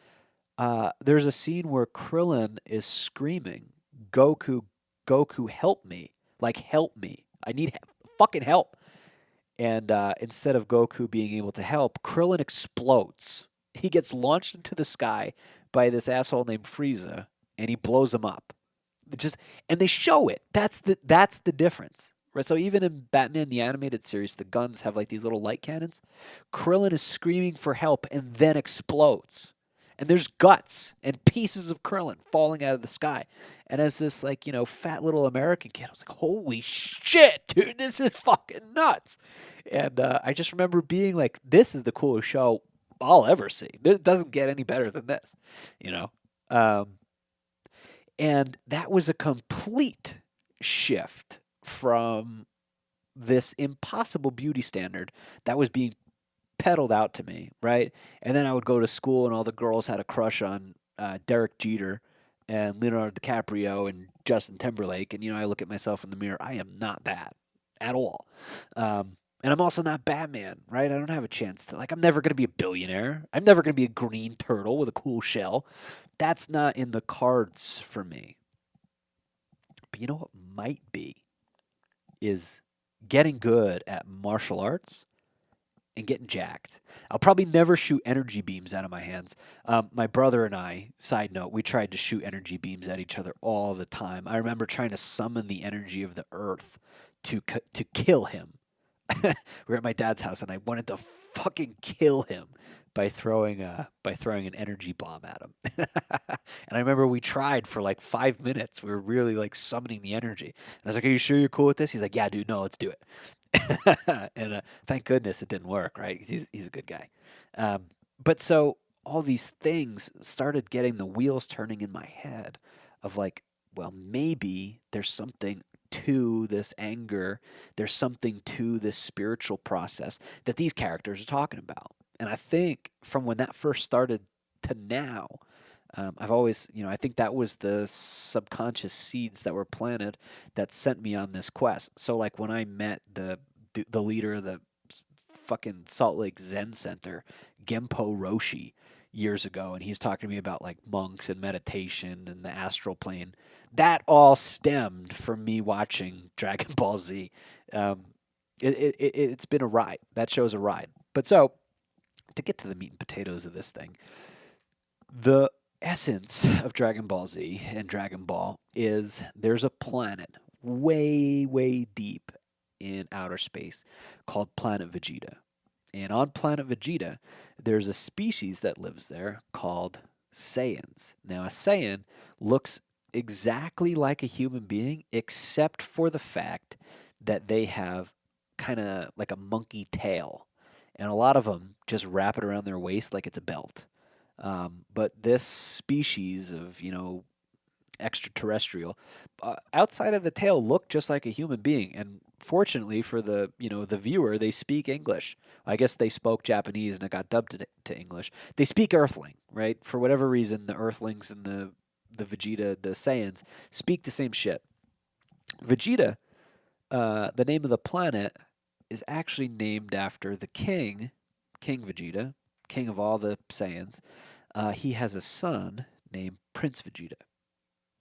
There's a scene where Krillin is screaming, Goku, Goku, help me. Like, help me. I need fucking help. And instead of Goku being able to help, Krillin explodes. He gets launched into the sky by this asshole named Frieza, and he blows him up. And they show it. That's the difference. Right, so even in Batman the Animated Series, the guns have like these little light cannons. Krillin is screaming for help and then explodes. And there's guts and pieces of Krillin falling out of the sky. And as this like, fat little American kid, I was like, holy shit, dude, this is fucking nuts. And I just remember being like, this is the coolest show I'll ever see. It doesn't get any better than this, And that was a complete shift from this impossible beauty standard that was being peddled out to me, right? And then I would go to school and all the girls had a crush on Derek Jeter and Leonardo DiCaprio and Justin Timberlake. And, I look at myself in the mirror. I am not that at all. And I'm also not Batman, right? I don't have a chance to, I'm never going to be a billionaire. I'm never going to be a green turtle with a cool shell. That's not in the cards for me. But you know what might be? Is getting good at martial arts and getting jacked. I'll probably never shoot energy beams out of my hands. My brother and I, side note, we tried to shoot energy beams at each other all the time. I remember trying to summon the energy of the earth to kill him. We were at my dad's house, and I wanted to fucking kill him by throwing an energy bomb at him. And I remember we tried for like 5 minutes. We were really like summoning the energy. And I was like, "Are you sure you're cool with this?" He's like, "Yeah, dude. No, let's do it." And thank goodness it didn't work. Right? 'Cause he's a good guy. But so all these things started getting the wheels turning in my head of like, well, maybe there's something to this anger. There's something to this spiritual process that these characters are talking about. And I think from when that first started to now, I've always, I think that was the subconscious seeds that were planted that sent me on this quest. So, like when I met the leader of the fucking Salt Lake Zen Center, Gempo Roshi, years ago, and he's talking to me about like monks and meditation and the astral plane. That all stemmed from me watching Dragon Ball Z. Um, it's been a ride. That show's a ride. But so, to get to the meat and potatoes of this thing, the essence of Dragon Ball Z and Dragon Ball is there's a planet way, way deep in outer space called Planet Vegeta. And on planet Vegeta, there's a species that lives there called Saiyans. Now, a Saiyan looks exactly like a human being, except for the fact that they have kind of like a monkey tail. And a lot of them just wrap it around their waist like it's a belt. But this species of, extraterrestrial, outside of the tail, look just like a human being. And fortunately for the viewer, they speak English. I guess they spoke Japanese and it got dubbed to English. They speak Earthling, right? For whatever reason, the Earthlings and the Vegeta, the Saiyans, speak the same shit. Vegeta, the name of the planet, is actually named after the king, King Vegeta, king of all the Saiyans. He has a son named Prince Vegeta.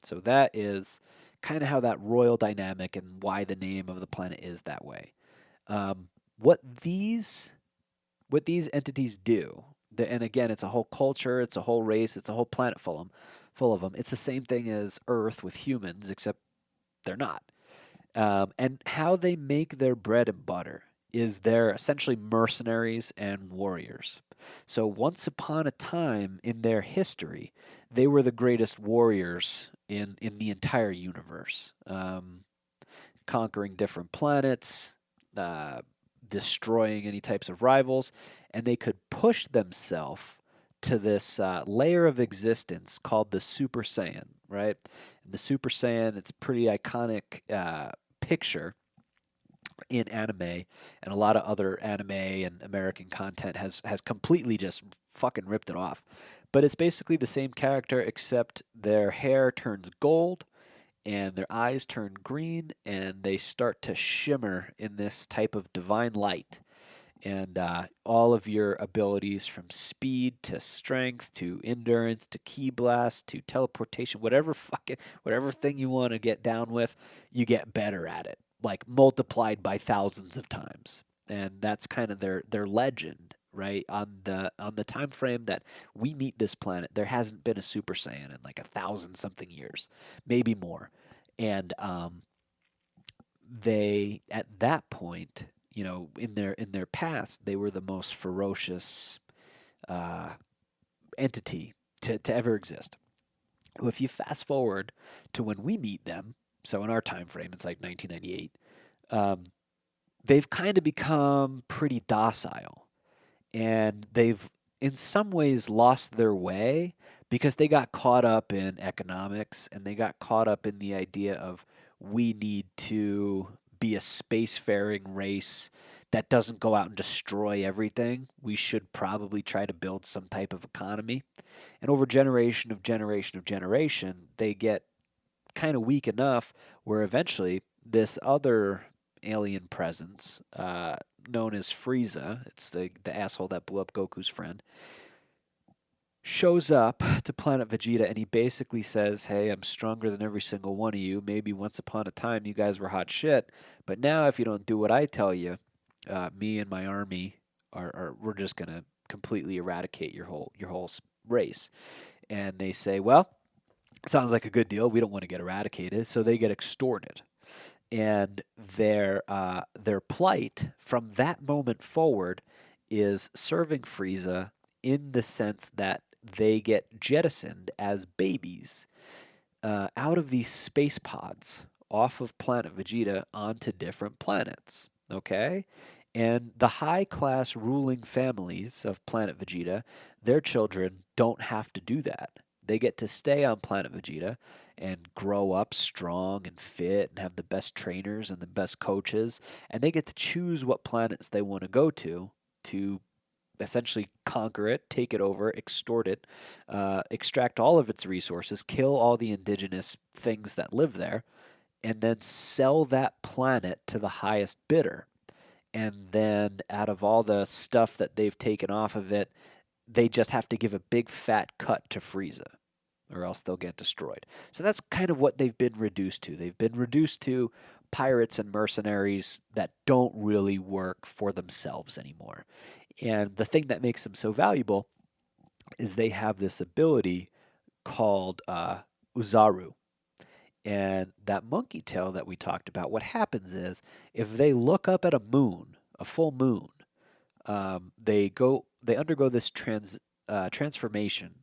So that is kind of how that royal dynamic and why the name of the planet is that way. Um, what these what these entities do, and again, it's a whole culture, it's a whole race, it's a whole planet full of them. It's the same thing as Earth with humans, except they're not. And how they make their bread and butter is they're essentially mercenaries and warriors. So once upon a time in their history, they were the greatest warriors in the entire universe, conquering different planets, uh, destroying any types of rivals, and they could push themselves to this layer of existence called the Super Saiyan, right? And the Super Saiyan, it's a pretty iconic picture in anime, and a lot of other anime and American content has completely just fucking ripped it off. But it's basically the same character except their hair turns gold and their eyes turn green and they start to shimmer in this type of divine light. And all of your abilities from speed to strength to endurance to key blast to teleportation, whatever thing you want to get down with, you get better at it, like multiplied by thousands of times. And that's kind of their legend, right? On the time frame that we meet this planet, there hasn't been a Super Saiyan in like 1,000 something years, maybe more. And they at that point, in their past, they were the most ferocious uh, entity to ever exist. Well, if you fast forward to when we meet them, so in our time frame, it's like 1998. Um, they've kind of become pretty docile, and they've in some ways lost their way because they got caught up in economics and they got caught up in the idea of we need to be a spacefaring race that doesn't go out and destroy everything. We should probably try to build some type of economy. And over generation, they get kind of weak enough where eventually this other alien presence, known as Frieza, it's the asshole that blew up Goku's friend, shows up to planet Vegeta and he basically says, "Hey, I'm stronger than every single one of you. Maybe once upon a time you guys were hot shit, but now if you don't do what I tell you, me and my army are we're just gonna completely eradicate your whole race." And they say, "Well, sounds like a good deal. We don't want to get eradicated," so they get extorted. and their plight from that moment forward is serving Frieza in the sense that they get jettisoned as babies out of these space pods off of planet Vegeta onto different planets. Okay? And the high class ruling families of planet Vegeta, their children don't have to do that. They get to stay on planet Vegeta and grow up strong and fit and have the best trainers and the best coaches. And they get to choose what planets they want to go to essentially conquer it, take it over, extort it, extract all of its resources, kill all the indigenous things that live there, and then sell that planet to the highest bidder. And then out of all the stuff that they've taken off of it, they just have to give a big fat cut to Frieza, or else they'll get destroyed. So that's kind of what they've been reduced to. They've been reduced to pirates and mercenaries that don't really work for themselves anymore. And the thing that makes them so valuable is they have this ability called Uzaru. And that monkey tail that we talked about, what happens is if they look up at a moon, a full moon, they undergo this transformation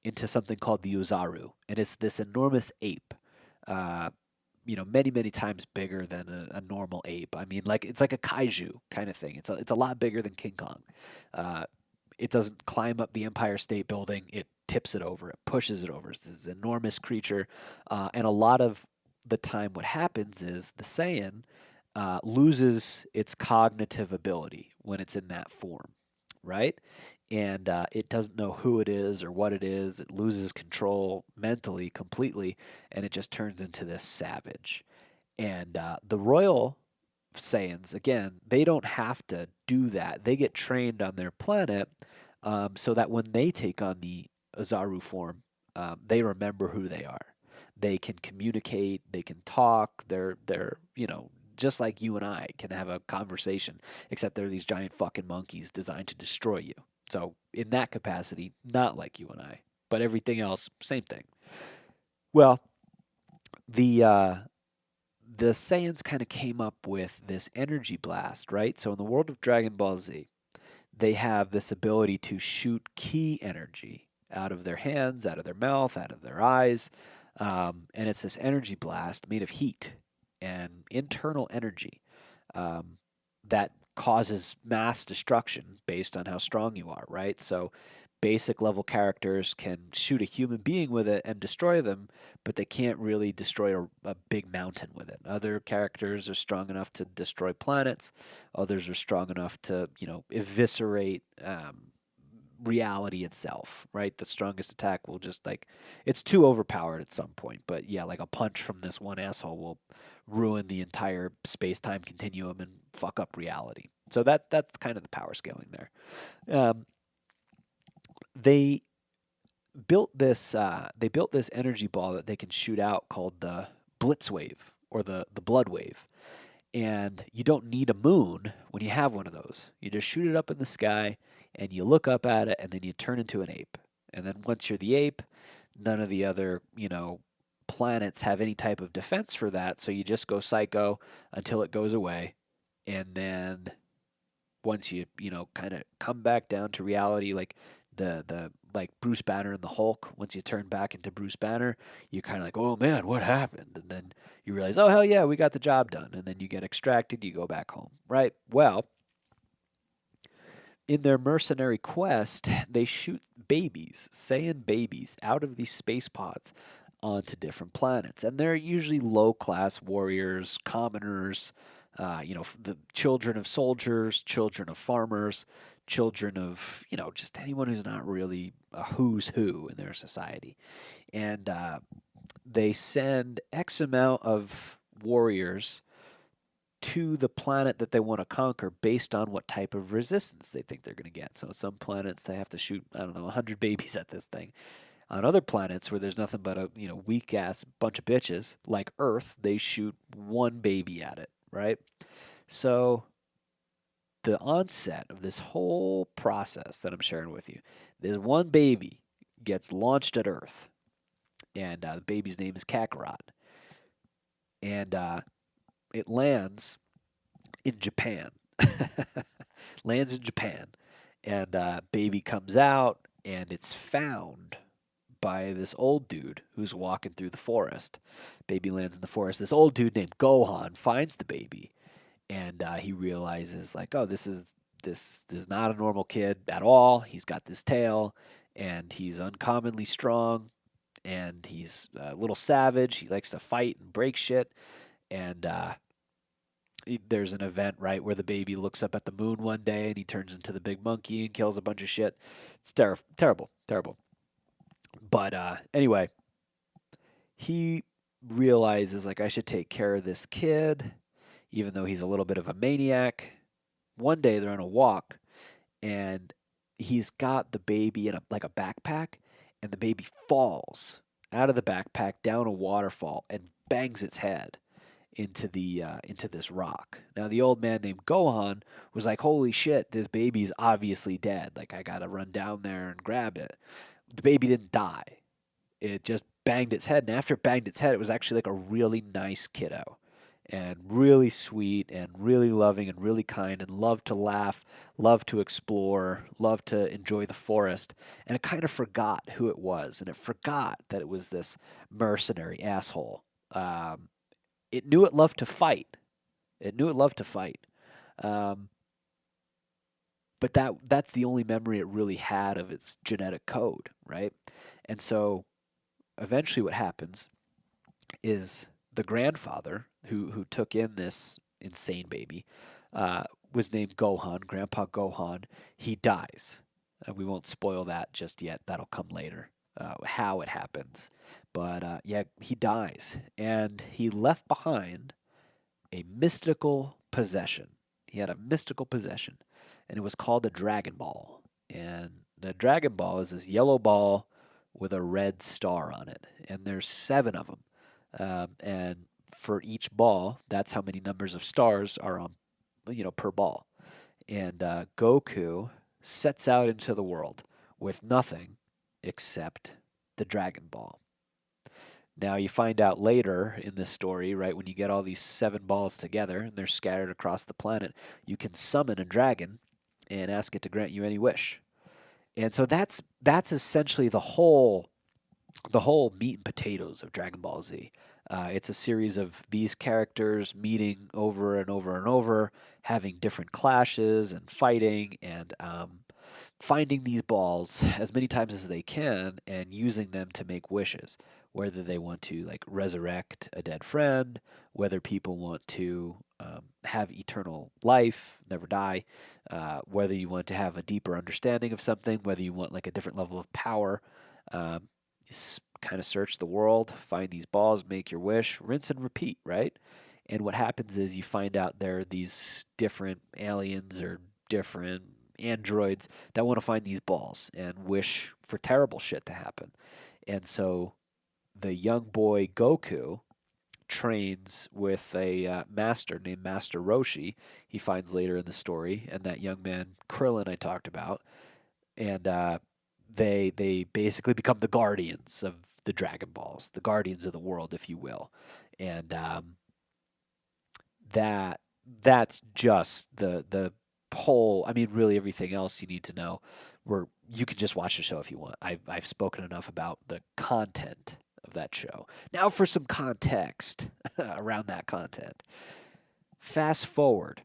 into something called the Uzaru, and it's this enormous ape. Uh, many many times bigger than a normal ape. I mean, like it's like a kaiju kind of thing. It's a lot bigger than King Kong. Uh, it doesn't climb up the Empire State Building. It tips it over. It pushes it over. It's this enormous creature, and a lot of the time, what happens is the Saiyan loses its cognitive ability when it's in that form, right? And it doesn't know who it is or what it is. It loses control mentally completely, and it just turns into this savage. And the royal Saiyans, again, they don't have to do that. They get trained on their planet so that when they take on the Azaru form, they remember who they are. They can communicate. They can talk. They're just like you and I can have a conversation, except they're these giant fucking monkeys designed to destroy you. So in that capacity, not like you and I, but everything else, same thing. Well, the the Saiyans kind of came up with this energy blast, right? So in the world of Dragon Ball Z, they have this ability to shoot key energy out of their hands, out of their mouth, out of their eyes, and it's this energy blast made of heat and internal energy um, that causes mass destruction based on how strong you are, right? So basic level characters can shoot a human being with it and destroy them, but they can't really destroy a big mountain with it. Other characters are strong enough to destroy planets. Others are strong enough to, eviscerate reality itself, right? The strongest attack will just it's too overpowered at some point. But yeah, like a punch from this one asshole will ruin the entire space time continuum and fuck up reality. So that's kind of the power scaling there. Um, they built this energy ball that they can shoot out called the blitz wave or the blood wave. And you don't need a moon when you have one of those. You just shoot it up in the sky and you look up at it and then you turn into an ape. And then once you're the ape, none of the other, planets have any type of defense for that. So you just go psycho until it goes away. And then once you kind of come back down to reality, like the like Bruce Banner and the Hulk, once you turn back into Bruce Banner, you're kind of like, oh man, what happened? And then you realize, oh hell yeah, we got the job done. And then you get extracted, you go back home, right? Well, in their mercenary quest, they shoot babies, Saiyan babies, out of these space pods onto different planets. And they're usually low class warriors, commoners, the children of soldiers, children of farmers, children of, just anyone who's not really a who's who in their society. And they send X amount of warriors to the planet that they want to conquer based on what type of resistance they think they're going to get. So some planets they have to shoot, I don't know, 100 babies at this thing. On other planets where there's nothing but a, weak ass bunch of bitches like Earth, they shoot one baby at it, right? So the onset of this whole process that I'm sharing with you, this one baby gets launched at Earth, and the baby's name is Kakarot. And it lands in Japan. Lands in Japan, and baby comes out, and it's found by this old dude who's walking through the forest. Baby lands in the forest. This old dude named Gohan finds the baby, and he realizes like, oh, this is not a normal kid at all. He's got this tail, and he's uncommonly strong, and he's a little savage. He likes to fight and break shit, and there's an event right where the baby looks up at the moon one day and he turns into the big monkey and kills a bunch of shit. It's terrible, terrible. But anyway, he realizes like I should take care of this kid, even though he's a little bit of a maniac. One day they're on a walk, and he's got the baby in like a backpack, and the baby falls out of the backpack down a waterfall and bangs its head into this rock. Now the old man named Gohan was like, "Holy shit, this baby's obviously dead. Like I gotta run down there and grab it." The baby didn't die. It just banged its head, and after it banged its head, it was actually like a really nice kiddo, and really sweet, and really loving, and really kind, and loved to laugh, loved to explore, loved to enjoy the forest, and it kind of forgot who it was, and it forgot that it was this mercenary asshole. It knew it loved to fight. It knew it loved to fight. Um, but that's the only memory it really had of its genetic code, right? And so eventually what happens is the grandfather who took in this insane baby was named Gohan, Grandpa Gohan. He dies. We won't spoil that just yet. That'll come later, how it happens. But yeah, he dies. And he left behind a mystical possession. He had a mystical possession, and it was called a Dragon Ball. And the Dragon Ball is this yellow ball with a red star on it, and there's 7 of them. And for each ball, that's how many numbers of stars are on, per ball. And Goku sets out into the world with nothing except the Dragon Ball. Now, you find out later in this story, right, when you get all these 7 balls together and they're scattered across the planet, you can summon a dragon and ask it to grant you any wish. And so that's essentially the whole meat and potatoes of Dragon Ball Z. It's a series of these characters meeting over and over and over, having different clashes and fighting, and finding these balls as many times as they can and using them to make wishes. Whether they want to like resurrect a dead friend, whether people want to have eternal life, never die, whether you want to have a deeper understanding of something, whether you want like a different level of power. Um, Kind of search the world, find these balls, make your wish, rinse and repeat, right? And what happens is you find out there are these different aliens or different androids that want to find these balls and wish for terrible shit to happen. And so the young boy Goku trains with a master named Master Roshi. He finds later in the story, and that young man Krillin I talked about, and they basically become the guardians of the Dragon Balls, the guardians of the world, if you will, and that's just the whole. I mean, really, everything else you need to know. Where you can just watch the show if you want. I've spoken enough about the content of that show. Now for some context around that content. Fast forward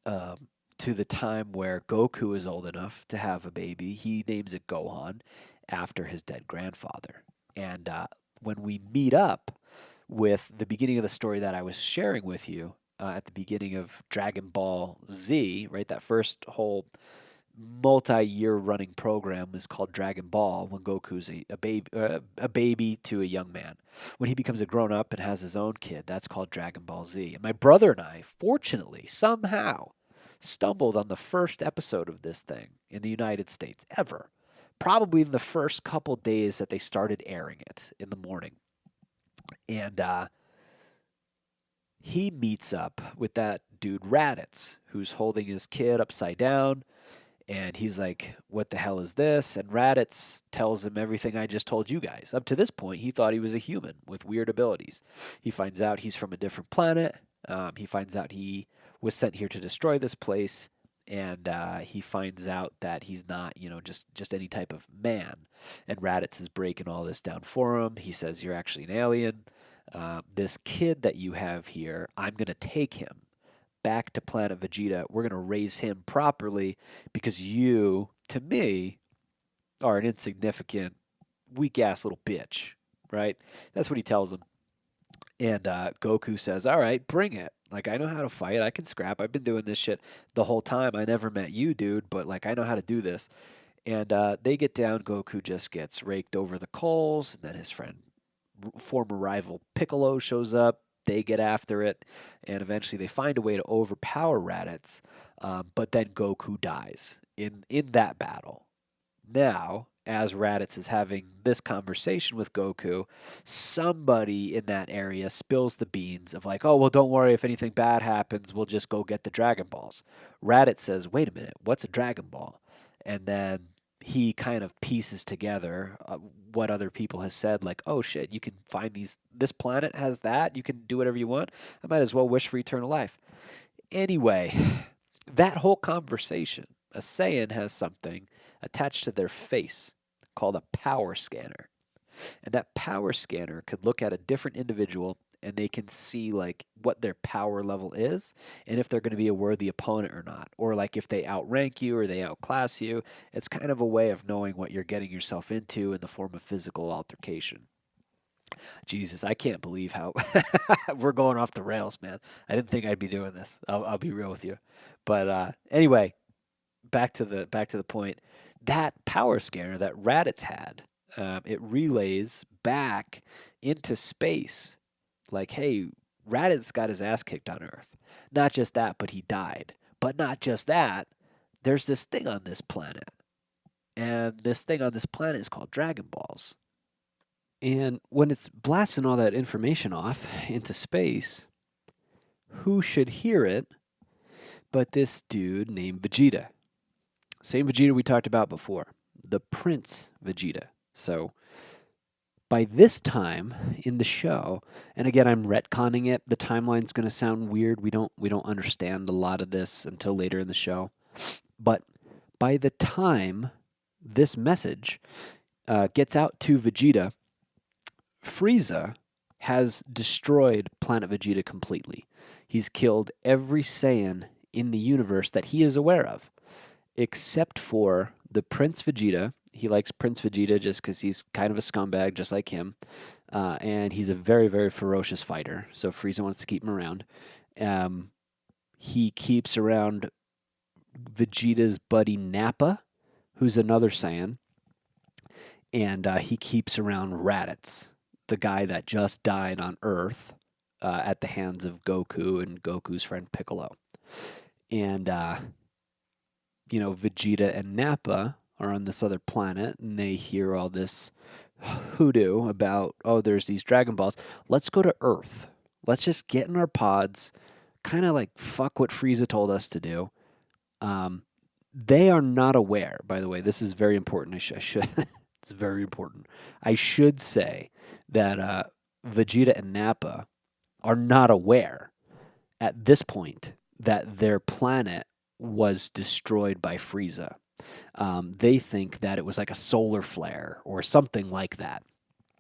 um, to the time where Goku is old enough to have a baby. He names it Gohan after his dead grandfather. And when we meet up with the beginning of the story that I was sharing with you at the beginning of Dragon Ball Z, right? That first whole multi-year running program is called Dragon Ball when Goku's a baby to a young man. When he becomes a grown up and has his own kid, that's called Dragon Ball Z. And my brother and I, fortunately, somehow stumbled on the first episode of this thing in the United States ever. Probably in the first couple days that they started airing it in the morning. And he meets up with that dude Raditz, who's holding his kid upside down, And he's like, what the hell is this? And Raditz tells him everything I just told you guys. Up to this point, he thought he was a human with weird abilities. He finds out he's from a different planet. He finds out he was sent here to destroy this place. And he finds out that he's not, just any type of man. And Raditz is breaking all this down for him. He says, you're actually an alien. This kid that you have here, I'm going to take him back to planet Vegeta. We're going to raise him properly because you, to me, are an insignificant, weak ass little bitch, right? That's what he tells him. And Goku says, all right, bring it. Like, I know how to fight. I can scrap. I've been doing this shit the whole time. I never met you, dude, but like, I know how to do this. And they get down. Goku just gets raked over the coals. And then his friend, former rival Piccolo, shows up. They get after it, and eventually they find a way to overpower Raditz, but then Goku dies in that battle. Now, as Raditz is having this conversation with Goku, somebody in that area spills the beans of like, oh, well, don't worry, if anything bad happens, we'll just go get the Dragon Balls. Raditz says, wait a minute, what's a Dragon Ball? And then he kind of pieces together what other people has said, like, oh shit, you can find this planet has that, you can do whatever you want. I might as well wish for eternal life. Anyway, that whole conversation, a Saiyan has something attached to their face called a power scanner. And that power scanner could look at a different individual and they can see like what their power level is and if they're going to be a worthy opponent or not, or like if they outrank you or they outclass you. It's kind of a way of knowing what you're getting yourself into in the form of physical altercation. Jesus, I can't believe how we're going off the rails, man. I didn't think I'd be doing this. I'll be real with you. But anyway, back to the point. That power scanner that Raditz had, it relays back into space. Like, hey, Raditz got his ass kicked on Earth. Not just that, but he died. But not just that, there's this thing on this planet. And this thing on this planet is called Dragon Balls. And when it's blasting all that information off into space, who should hear it but this dude named Vegeta? Same Vegeta we talked about before, the Prince Vegeta. So by this time in the show, and again I'm retconning it, the timeline's going to sound weird. We don't understand a lot of this until later in the show. But by the time this message gets out to Vegeta, Frieza has destroyed Planet Vegeta completely. He's killed every Saiyan in the universe that he is aware of, except for the Prince Vegeta. He likes Prince Vegeta just because he's kind of a scumbag, just like him. And he's a very, very ferocious fighter. So Frieza wants to keep him around. He keeps around Vegeta's buddy Nappa, who's another Saiyan. And he keeps around Raditz, the guy that just died on Earth at the hands of Goku and Goku's friend Piccolo. And, Vegeta and Nappa are on this other planet, and they hear all this hoodoo about, oh, there's these Dragon Balls. Let's go to Earth. Let's just get in our pods, kind of like fuck what Frieza told us to do. They are not aware, by the way. This is very important. I should it's very important. I should say that Vegeta and Nappa are not aware at this point that their planet was destroyed by Frieza. They think that it was like a solar flare or something like that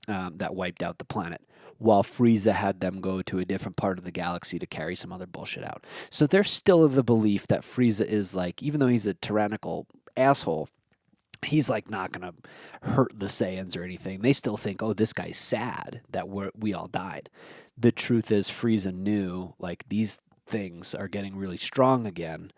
that wiped out the planet, while Frieza had them go to a different part of the galaxy to carry some other bullshit out. So they're still of the belief that Frieza is like, even though he's a tyrannical asshole, he's like not going to hurt the Saiyans or anything. They still think, oh, this guy's sad that we all died. The truth is Frieza knew like these things are getting really strong again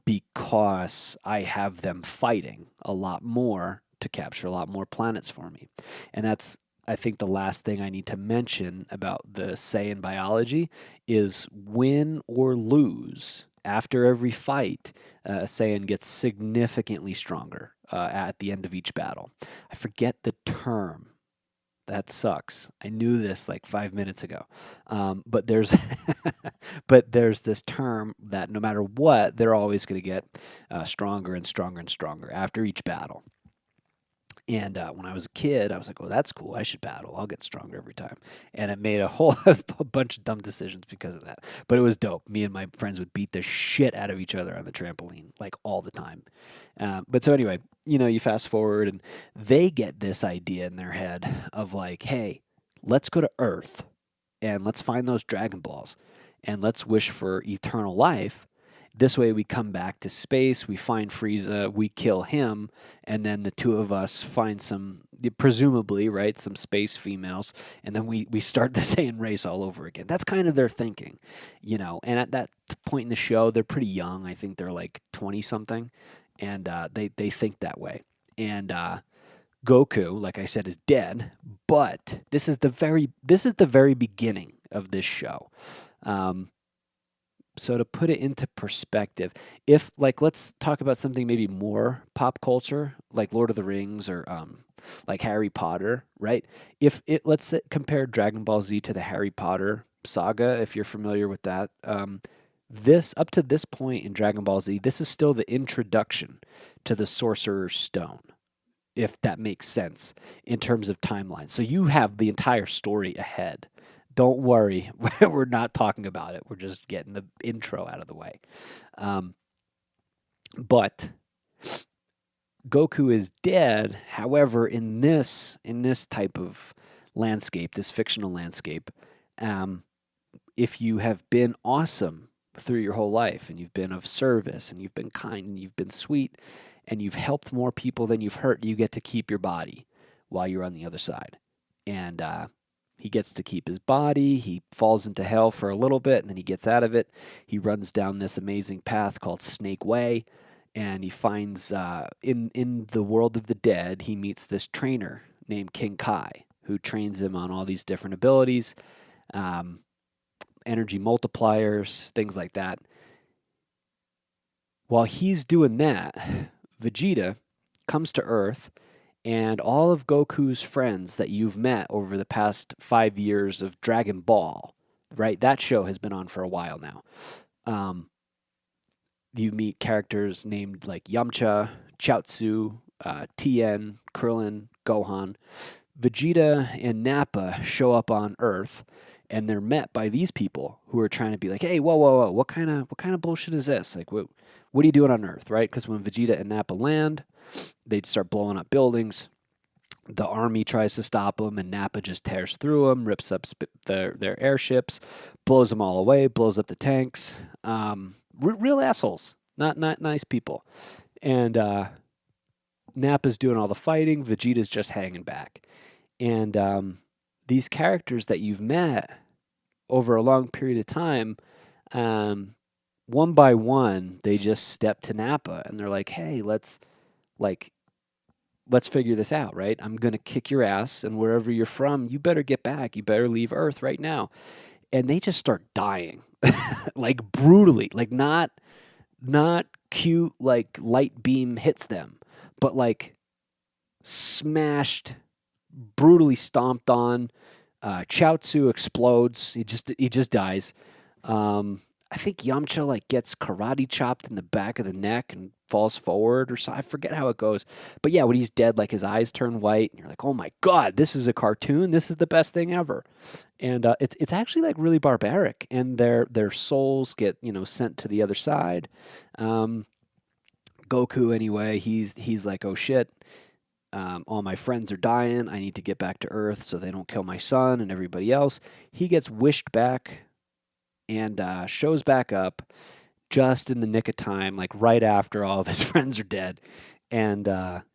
because I have them fighting a lot more to capture a lot more planets for me. And that's, I think, the last thing I need to mention about the Saiyan biology is win or lose. After every fight, a Saiyan gets significantly stronger at the end of each battle. I forget the term that sucks. I knew this like 5 minutes ago. But there's but there's this term that no matter what, they're always going to get stronger and stronger and stronger after each battle. And when I was a kid, I was like, "Oh, that's cool. I should battle. I'll get stronger every time." And it made a whole a bunch of dumb decisions because of that. But it was dope. Me and my friends would beat the shit out of each other on the trampoline, like all the time. But so anyway, you fast forward, and they get this idea in their head of like, "Hey, let's go to Earth and let's find those Dragon Balls and let's wish for eternal life. This way, we come back to space, we find Frieza, we kill him, and then the two of us find some, presumably, right, some space females, and then we start the Saiyan race all over again." That's kind of their thinking, And at that point in the show, they're pretty young. I think they're like 20 something, and they think that way. And Goku, like I said, is dead, but this is the very beginning of this show. So to put it into perspective, if like let's talk about something maybe more pop culture, like Lord of the Rings or like Harry Potter, right? If it compare Dragon Ball Z to the Harry Potter saga, if you're familiar with that, this up to this point in Dragon Ball Z, this is still the introduction to the Sorcerer's Stone, if that makes sense in terms of timeline. So you have the entire story ahead. Don't worry, we're not talking about it. We're just getting the intro out of the way. But Goku is dead. However, in this type of landscape, this fictional landscape, if you have been awesome through your whole life, and you've been of service, and you've been kind, and you've been sweet, and you've helped more people than you've hurt, you get to keep your body while you're on the other side. And he gets to keep his body. He falls into hell for a little bit, and then he gets out of it. He runs down this amazing path called Snake Way, and he finds in the world of the dead, he meets this trainer named King Kai, who trains him on all these different abilities, energy multipliers, things like that. While he's doing that, Vegeta comes to Earth, and all of Goku's friends that you've met over the past 5 years of Dragon Ball, right? That show has been on for a while now. You meet characters named like Yamcha, Chaozu, Tien, Krillin, Gohan. Vegeta and Nappa show up on Earth, and they're met by these people who are trying to be like, "Hey, whoa, what kind of bullshit is this? Like, what are you doing on Earth, right?" Because when Vegeta and Nappa land, they'd start blowing up buildings. The army tries to stop them, and Nappa just tears through them, rips up their airships, blows them all away, blows up the tanks. Real assholes, not nice people. And Nappa's doing all the fighting. Vegeta's just hanging back. And these characters that you've met over a long period of time, one by one, they just step to Nappa, and they're like, "Hey, let's figure this out, right? I'm going to kick your ass, and wherever you're from, you better get back. You better leave Earth right now." And they just start dying, like brutally, like not cute, like light beam hits them, but like smashed, brutally stomped on. Chaozu explodes. He just dies. I think Yamcha like gets karate chopped in the back of the neck and falls forward or so. I forget how it goes. But yeah, when he's dead, like his eyes turn white, and you're like, "Oh my god, this is a cartoon. This is the best thing ever." And it's actually like really barbaric, and their souls get sent to the other side. Goku anyway, he's like, "Oh shit. All my friends are dying. I need to get back to Earth so they don't kill my son and everybody else." He gets wished back and shows back up just in the nick of time, like right after all of his friends are dead. And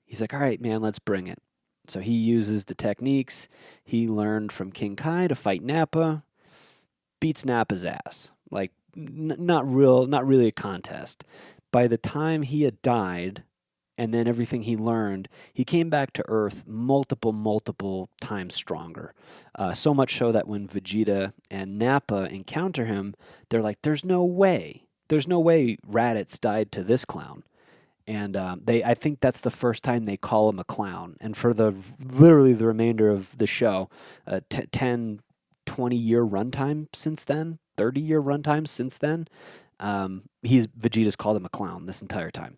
he's like, "All right, man, let's bring it." So he uses the techniques he learned from King Kai to fight Nappa, beats Nappa's ass. Like, not really a contest. By the time he had died, and then everything he learned, he came back to Earth multiple times stronger. So much so that when Vegeta and Nappa encounter him, they're like, there's no way Raditz died to this clown. And I think that's the first time they call him a clown. And for literally the remainder of the show, 10, 20-year runtime since then, 30-year runtime since then, Vegeta's called him a clown this entire time.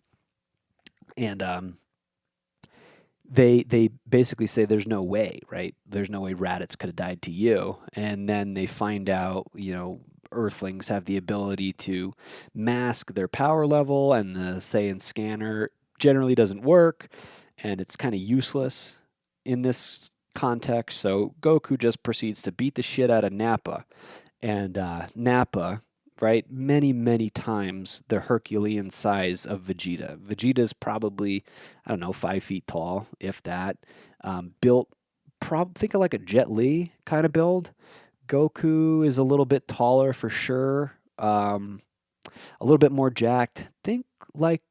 And they basically say there's no way, right? There's no way Raditz could have died to you. And then they find out, Earthlings have the ability to mask their power level, and the Saiyan scanner generally doesn't work, and it's kind of useless in this context. So Goku just proceeds to beat the shit out of Nappa, and Nappa, right, many, many times the Herculean size of Vegeta. Vegeta's probably, I don't know, 5 feet tall, if that. Built, think of like a Jet Li kind of build. Goku is a little bit taller for sure. A little bit more jacked. Think like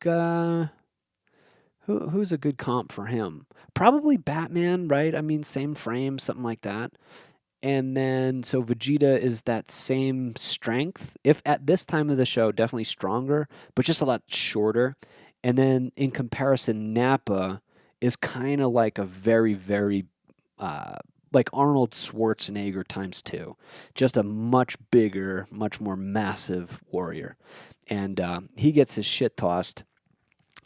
who's a good comp for him? Probably Batman, right? I mean, same frame, something like that. And then so Vegeta is that same strength. If at this time of the show, definitely stronger, but just a lot shorter. And then in comparison, Nappa is kind of like a very, very like Arnold Schwarzenegger times 2, just a much bigger, much more massive warrior. And he gets his shit tossed,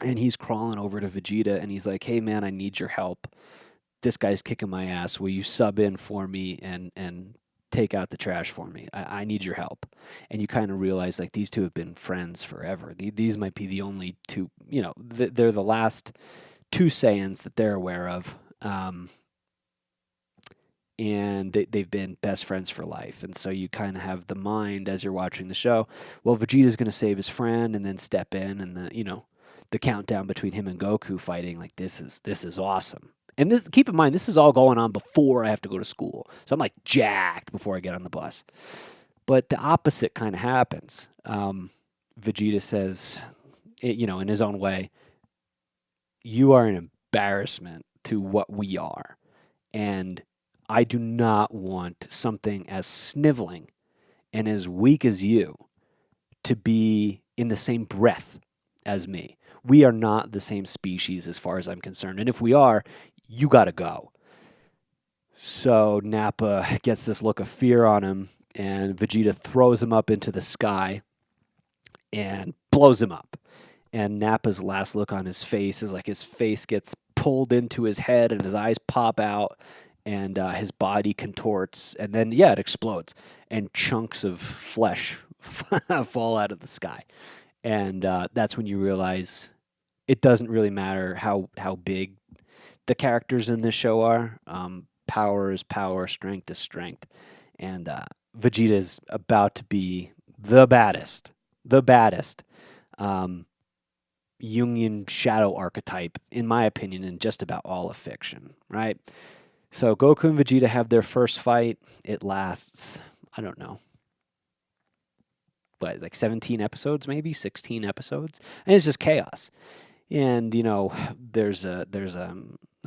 and he's crawling over to Vegeta, and he's like, "Hey man, I need your help. This guy's kicking my ass. Will you sub in for me and take out the trash for me? I need your help." And you kind of realize like these two have been friends forever. These might be the only two, they're the last two Saiyans that they're aware of. And they've been best friends for life. And so you kind of have the mind as you're watching the show, well, Vegeta's going to save his friend and then step in, and the countdown between him and Goku fighting, like this is awesome. And this, keep in mind, this is all going on before I have to go to school. So I'm like jacked before I get on the bus. But the opposite kind of happens. Vegeta says, in his own way, "You are an embarrassment to what we are. And I do not want something as sniveling and as weak as you to be in the same breath as me. We are not the same species as far as I'm concerned. And if we are, you got to go." So Nappa gets this look of fear on him, and Vegeta throws him up into the sky and blows him up. And Nappa's last look on his face is like his face gets pulled into his head and his eyes pop out, and his body contorts, and then, it explodes, and chunks of flesh fall out of the sky. And that's when you realize it doesn't really matter how big the characters in this show are. Power is power, strength is strength. And Vegeta is about to be the baddest Jungian shadow archetype, in my opinion, in just about all of fiction, right? So Goku and Vegeta have their first fight. It lasts, I don't know, like 17 episodes, maybe 16 episodes, and it's just chaos. And there's I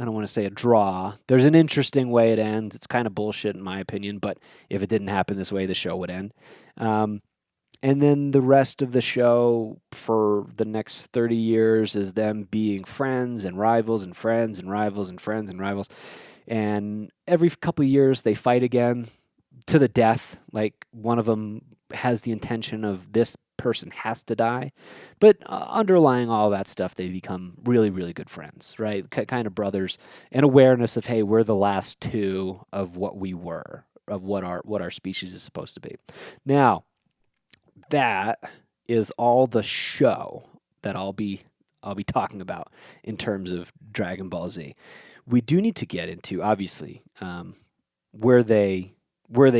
don't want to say a draw. There's an interesting way it ends. It's kind of bullshit in my opinion, but if it didn't happen this way, the show would end. And then the rest of the show for the next 30 years is them being friends and rivals and friends and rivals and friends and rivals. And every couple of years they fight again to the death. Like one of them has the intention of this person has to die. But underlying all that stuff, they become really, really good friends, right? Kind of brothers, and awareness of, hey, we're the last two of what we were, of what our species is supposed to be. Now, that is all the show that I'll be talking about in terms of Dragon Ball Z. We do need to get into, obviously, where they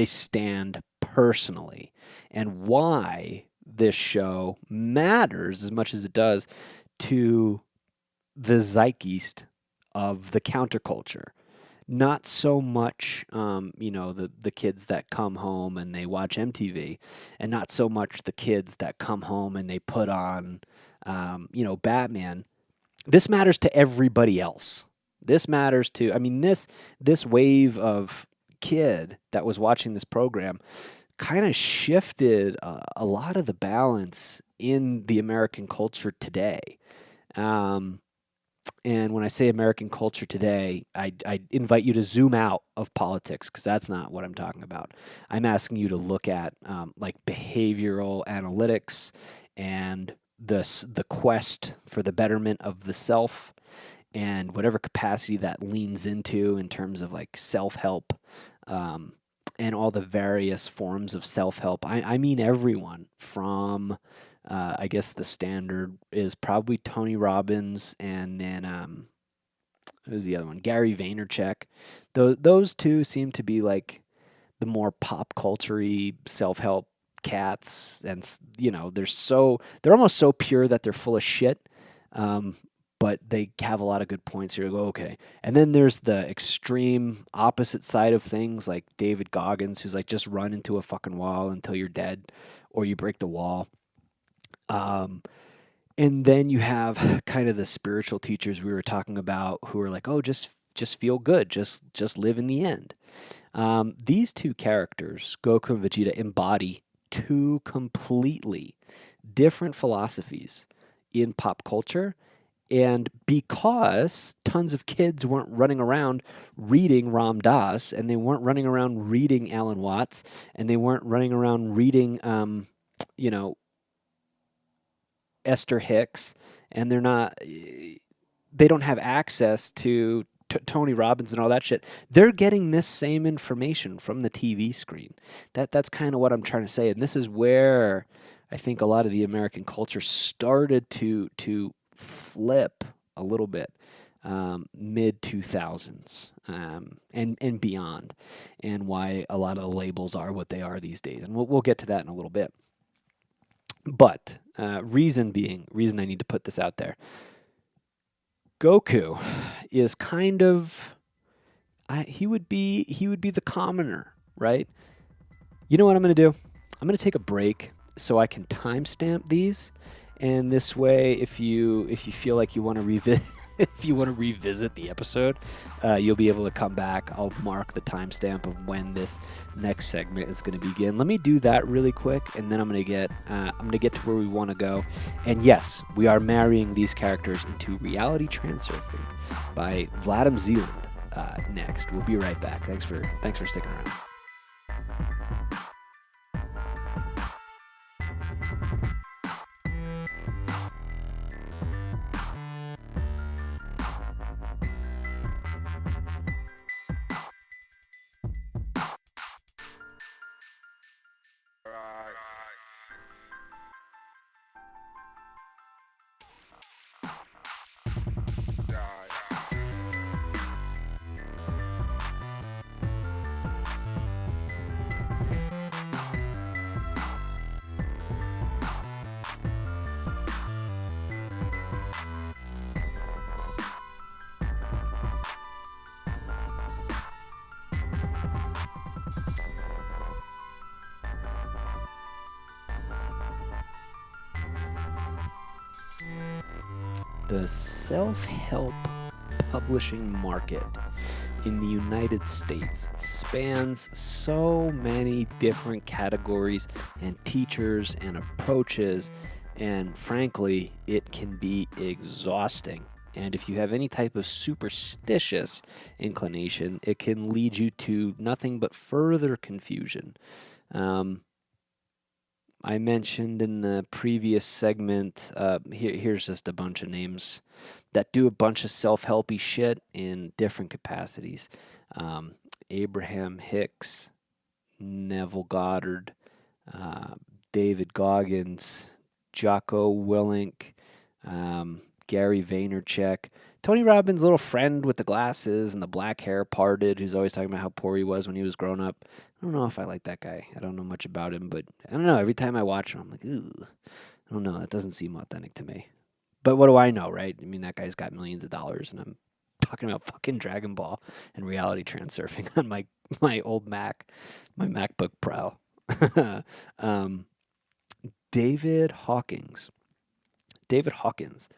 stand personally and why this show matters as much as it does to the zeitgeist of the counterculture. Not so much, the kids that come home and they watch MTV, and not so much the kids that come home and they put on, Batman. This matters to everybody else. This matters to, this wave of kid that was watching this program kind of shifted a lot of the balance in the American culture today. Um, and when I say American culture today, I invite you to zoom out of politics because that's not what I'm talking about. I'm asking you to look at like behavioral analytics and the quest for the betterment of the self and whatever capacity that leans into in terms of like self help um, and all the various forms of self help. I mean, everyone from, I guess the standard is probably Tony Robbins and then, who's the other one? Gary Vaynerchuk. Those two seem to be like the more pop culture self help cats. And, they're almost so pure that they're full of shit. Um, but they have a lot of good points here. You go, okay. And then there's the extreme opposite side of things, like David Goggins, who's like, just run into a fucking wall until you're dead or you break the wall. Um, and then you have kind of the spiritual teachers we were talking about who are like, oh, just feel good, just live in the end. These two characters, Goku and Vegeta, embody two completely different philosophies in pop culture. And because tons of kids weren't running around reading Ram Dass, and they weren't running around reading Alan Watts, and they weren't running around reading, you know, Esther Hicks, and they don't have access to Tony Robbins and all that shit. They're getting this same information from the TV screen. That's kind of what I'm trying to say, and this is where I think a lot of the American culture started to flip a little bit, mid 2000s, and beyond, and why a lot of the labels are what they are these days, and we'll get to that in a little bit. But reason I need to put this out there. Goku is kind of he would be the commoner, right? You know what I'm going to do? I'm going to take a break so I can timestamp these, and this way, if you feel like you want to revisit if you want to revisit the episode, you'll be able to come back. I'll mark the timestamp of when this next segment is going to begin. Let me do that really quick, and then I'm going to get to where we want to go. And yes, we are marrying these characters into reality transurfing by Vadim Zeland. Next, we'll be right back. Thanks for sticking around. The self-help publishing market in the United States spans so many different categories and teachers and approaches, and frankly, it can be exhausting. And if you have any type of superstitious inclination, it can lead you to nothing but further confusion. I mentioned in the previous segment, here's just a bunch of names that do a bunch of self-helpy shit in different capacities. Abraham Hicks, Neville Goddard, David Goggins, Jocko Willink, Gary Vaynerchuk, Tony Robbins' little friend with the glasses and the black hair parted, who's always talking about how poor he was when he was growing up. I don't know if I like that guy. I don't know much about him, but I don't know. Every time I watch him, I'm like, ooh, I don't know. That doesn't seem authentic to me. But what do I know, right? I mean, that guy's got millions of dollars, and I'm talking about fucking Dragon Ball and reality transurfing on my old Mac, my MacBook Pro. David Hawkins. David Hawkins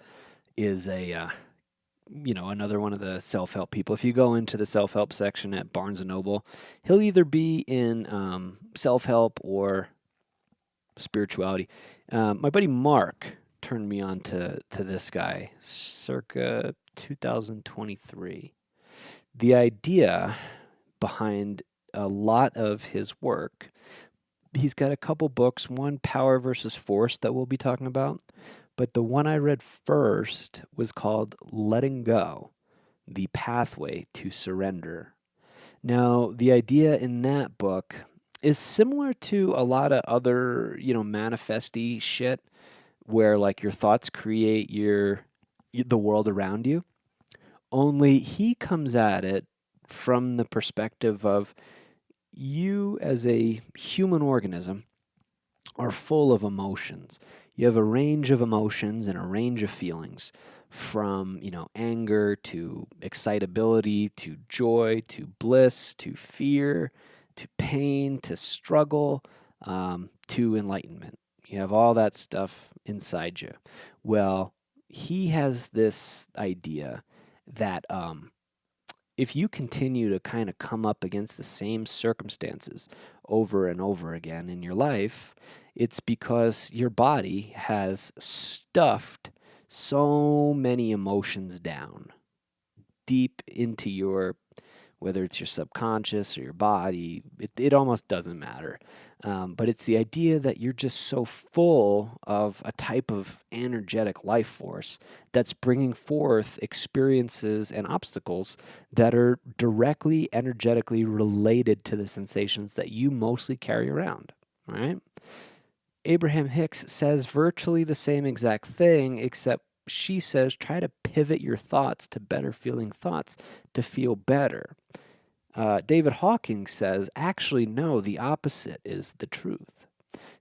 is another one of the self-help people. If you go into the self-help section at Barnes & Noble, he'll either be in self-help or spirituality. My buddy Mark turned me on to this guy, circa 2023. The idea behind a lot of his work, he's got a couple books, one Power versus Force that we'll be talking about, but the one I read first was called Letting Go, The Pathway to Surrender. Now, the idea in that book is similar to a lot of other, manifesty shit where like your thoughts create the world around you. Only he comes at it from the perspective of you as a human organism are full of emotions. You have a range of emotions and a range of feelings from, anger to excitability to joy to bliss to fear to pain to struggle to enlightenment. You have all that stuff inside you. Well, he has this idea that if you continue to kind of come up against the same circumstances over and over again in your life, it's because your body has stuffed so many emotions down deep into whether it's your subconscious or your body, it almost doesn't matter. But it's the idea that you're just so full of a type of energetic life force that's bringing forth experiences and obstacles that are directly energetically related to the sensations that you mostly carry around, right? Abraham Hicks says virtually the same exact thing, except she says try to pivot your thoughts to better feeling thoughts to feel better. David Hawking says, actually, no, the opposite is the truth.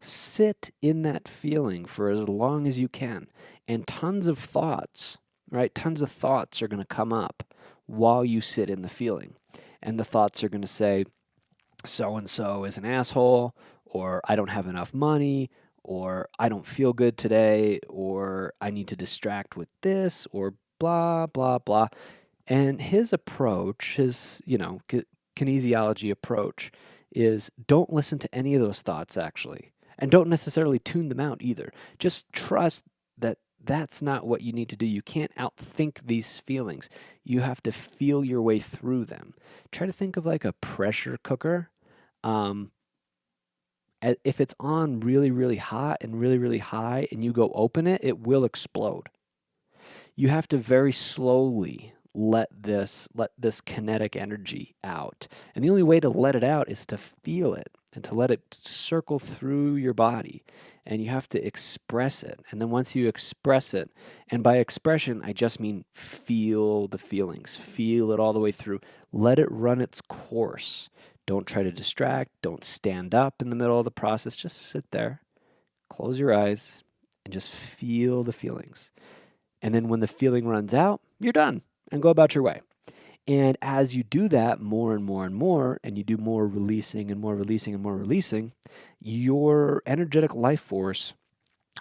Sit in that feeling for as long as you can, and tons of thoughts, right? Tons of thoughts are going to come up while you sit in the feeling. And the thoughts are going to say, so-and-so is an asshole, or I don't have enough money, or I don't feel good today, or I need to distract with this, or blah, blah, blah. And his approach, his, kinesiology approach is don't listen to any of those thoughts, actually. And don't necessarily tune them out either. Just trust that that's not what you need to do. You can't outthink these feelings. You have to feel your way through them. Try to think of like a pressure cooker. If it's on really, really hot and really, really high and you go open it, it will explode. You have to very slowly let this kinetic energy out. And the only way to let it out is to feel it and to let it circle through your body. And you have to express it. And then once you express it, and by expression, I just mean feel the feelings, feel it all the way through. Let it run its course. Don't try to distract. Don't stand up in the middle of the process. Just sit there, close your eyes, and just feel the feelings. And then when the feeling runs out, you're done and go about your way. And as you do that more and more and more, and you do more releasing and more releasing and more releasing, your energetic life force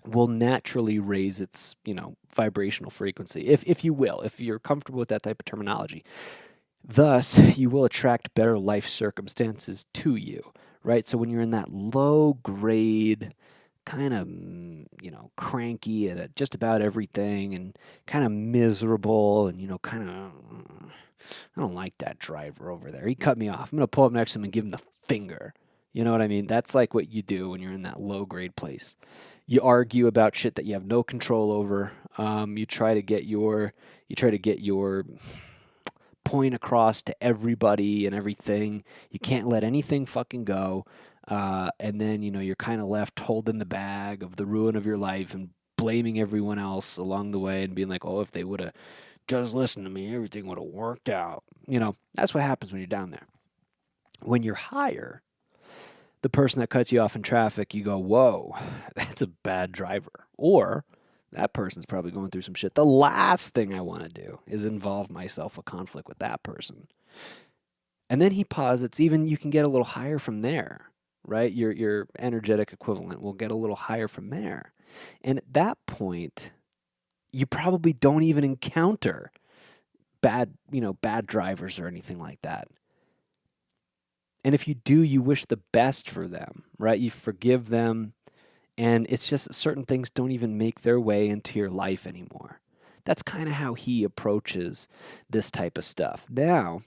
will naturally raise its, vibrational frequency, if you will, if you're comfortable with that type of terminology. Thus, you will attract better life circumstances to you, right? So when you're in that low grade, kind of, cranky at just about everything and kind of miserable and, kind of, I don't like that driver over there. He cut me off. I'm going to pull up next to him and give him the finger. You know what I mean? That's like what you do when you're in that low grade place. You argue about shit that you have no control over. You try to get your point across to everybody and everything. You can't let anything fucking go. And then, you're kind of left holding the bag of the ruin of your life and blaming everyone else along the way and being like, oh, if they would have just listened to me, everything would have worked out. That's what happens when you're down there. When you're higher, the person that cuts you off in traffic, you go, whoa, that's a bad driver. Or that person's probably going through some shit. The last thing I want to do is involve myself in conflict with that person. And then he posits, even you can get a little higher from there, right? Your energetic equivalent will get a little higher from there. And at that point, you probably don't even encounter bad drivers or anything like that. And if you do, you wish the best for them, right? You forgive them And it's just certain things don't even make their way into your life anymore. That's kind of how he approaches this type of stuff. Now,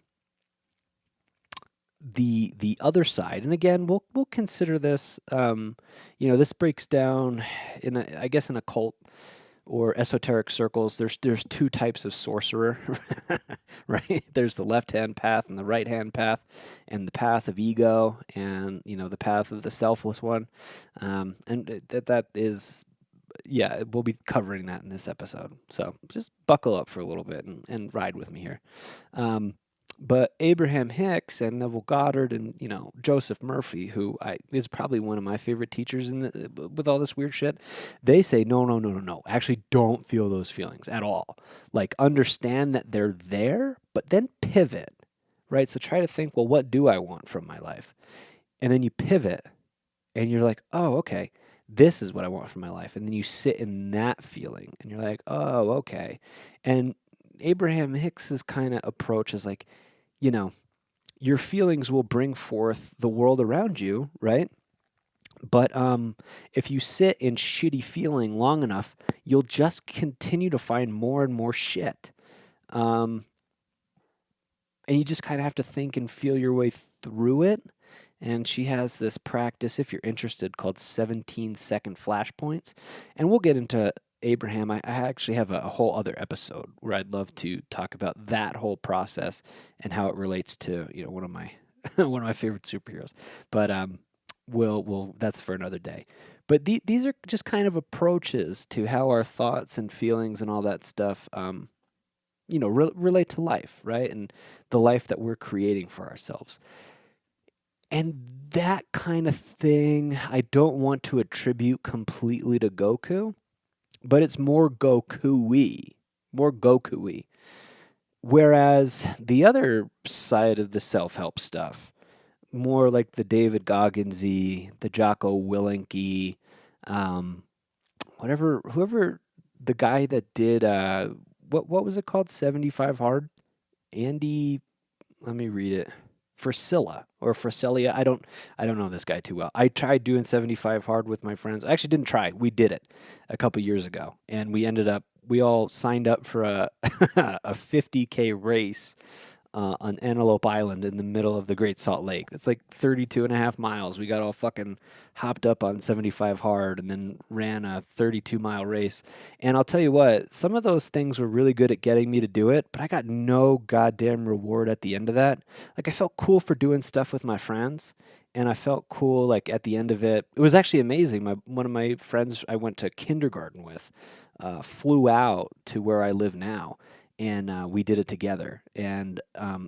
the other side, and again, we'll consider this. This breaks down I guess in occult or esoteric circles. There's two types of sorcerer, right? There's the left hand path and the right hand path, and the path of ego, and the path of the selfless one, and that is. Yeah, we'll be covering that in this episode. So just buckle up for a little bit and ride with me here. But Abraham Hicks and Neville Goddard and Joseph Murphy, who is probably one of my favorite teachers with all this weird shit, they say no, no, no, no, no. Actually, don't feel those feelings at all. Like, understand that they're there, but then pivot, right? So try to think, well, what do I want from my life? And then you pivot, and you're like, oh, okay, this is what I want from my life. And then you sit in that feeling, and you're like, oh, okay. And Abraham Hicks's kind of approach is like, your feelings will bring forth the world around you, right? But if you sit in shitty feeling long enough, you'll just continue to find more and more shit. And you just kind of have to think and feel your way through it. And she has this practice, if you're interested, called 17-second flashpoints. And we'll get into Abraham. I actually have a whole other episode where I'd love to talk about that whole process and how it relates to one of my one of my favorite superheroes. But we'll that's for another day. But these are just kind of approaches to how our thoughts and feelings and all that stuff relate to life, right? And the life that we're creating for ourselves. And that kind of thing, I don't want to attribute completely to Goku, but it's more Goku-y. More Goku-y. Whereas the other side of the self-help stuff, more like the David Goggins-y, the Jocko Willink-y, whoever the guy that did, what was it called? 75 Hard? Andy, let me read it. Frasilla or Frasilia. I don't know this guy too well. I tried doing 75 hard with my friends. I actually didn't try. We did it a couple years ago, and we all signed up for a a 50K race on Antelope Island in the middle of the Great Salt Lake. That's like 32 and a half miles. We got all fucking hopped up on 75 hard and then ran a 32-mile race. And I'll tell you what, some of those things were really good at getting me to do it, but I got no goddamn reward at the end of that. Like, I felt cool for doing stuff with my friends, and I felt cool like at the end of it. It was actually amazing. One of my friends I went to kindergarten with flew out to where I live now, and we did it together. And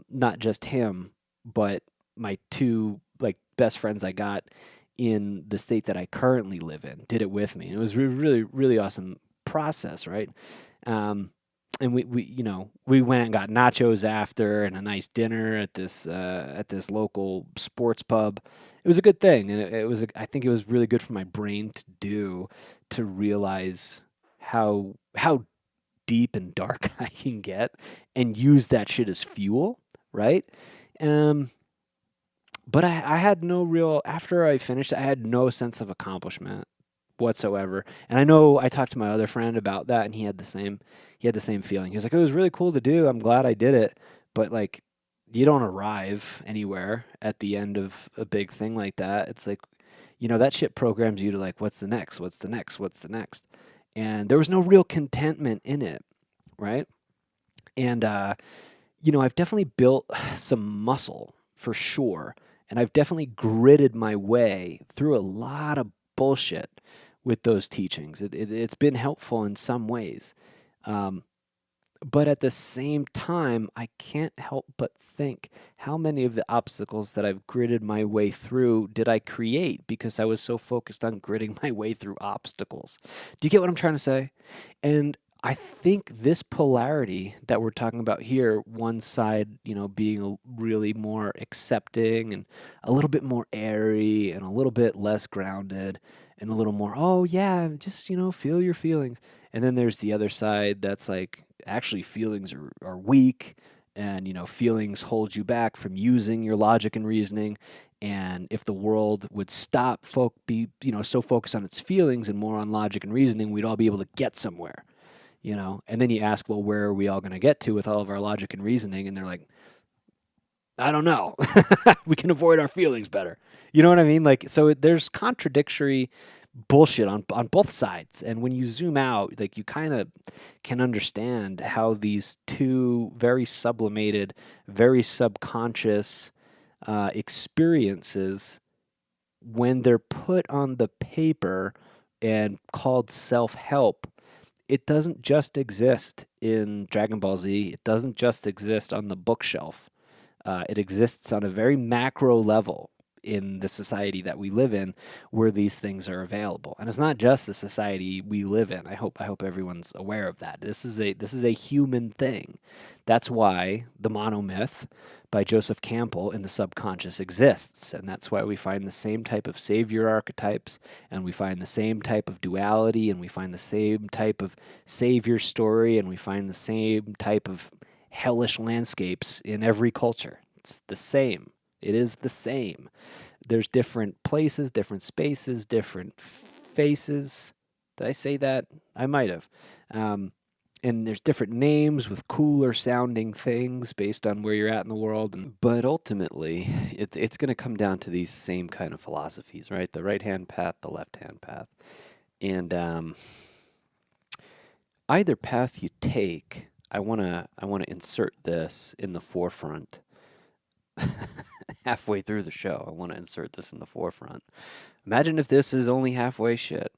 not just him, but my two best friends I got in the state that I currently live in did it with me. And it was really, really awesome process, right? And we went and got nachos after and a nice dinner at this local sports pub. It was a good thing, and I think it was really good for my brain to realize how deep and dark I can get and use that shit as fuel, right? But I had no real, after I finished, I had no sense of accomplishment whatsoever. And I know I talked to my other friend about that, and he had the same feeling. He was like, it was really cool to do. I'm glad I did it. But like, you don't arrive anywhere at the end of a big thing like that. It's like, that shit programs you to like, what's the next? What's the next? What's the next? And there was no real contentment in it, right? And, I've definitely built some muscle for sure. And I've definitely gritted my way through a lot of bullshit with those teachings. It's been helpful in some ways. But at the same time, I can't help but think how many of the obstacles that I've gritted my way through did I create because I was so focused on gritting my way through obstacles. Do you get what I'm trying to say? And I think this polarity that we're talking about here, one side, being really more accepting and a little bit more airy and a little bit less grounded and a little more, oh yeah, just, feel your feelings. And then there's the other side that's like, actually feelings are weak and feelings hold you back from using your logic and reasoning. And if the world would stop be so focused on its feelings and more on logic and reasoning, we'd all be able to get somewhere. And then you ask, well, where are we all going to get to with all of our logic and reasoning? And they're like, I don't know. We can avoid our feelings better. You know what I mean? Like, so there's contradictory bullshit on both sides. And when you zoom out, like, you kind of can understand how these two very sublimated, very subconscious experiences, when they're put on the paper and called self-help, it doesn't just exist in Dragon Ball Z. It doesn't just exist on the bookshelf. It exists on a very macro level in the society that we live in, where these things are available. And it's not just the society we live in. I hope everyone's aware of that. This is a human thing. That's why the monomyth by Joseph Campbell in the subconscious exists. And that's why we find the same type of savior archetypes, and we find the same type of duality, and we find the same type of savior story, and we find the same type of hellish landscapes in every culture. It's the same. It is the same. There's different places, different spaces, different faces. Did I say that? I might have. And there's different names with cooler sounding things based on where you're at in the world. But ultimately, it's going to come down to these same kind of philosophies, right? The right-hand path, the left-hand path. And either path you take, I want to insert this in the forefront. Halfway through the show, I want to insert this in the forefront. Imagine if this is only halfway shit.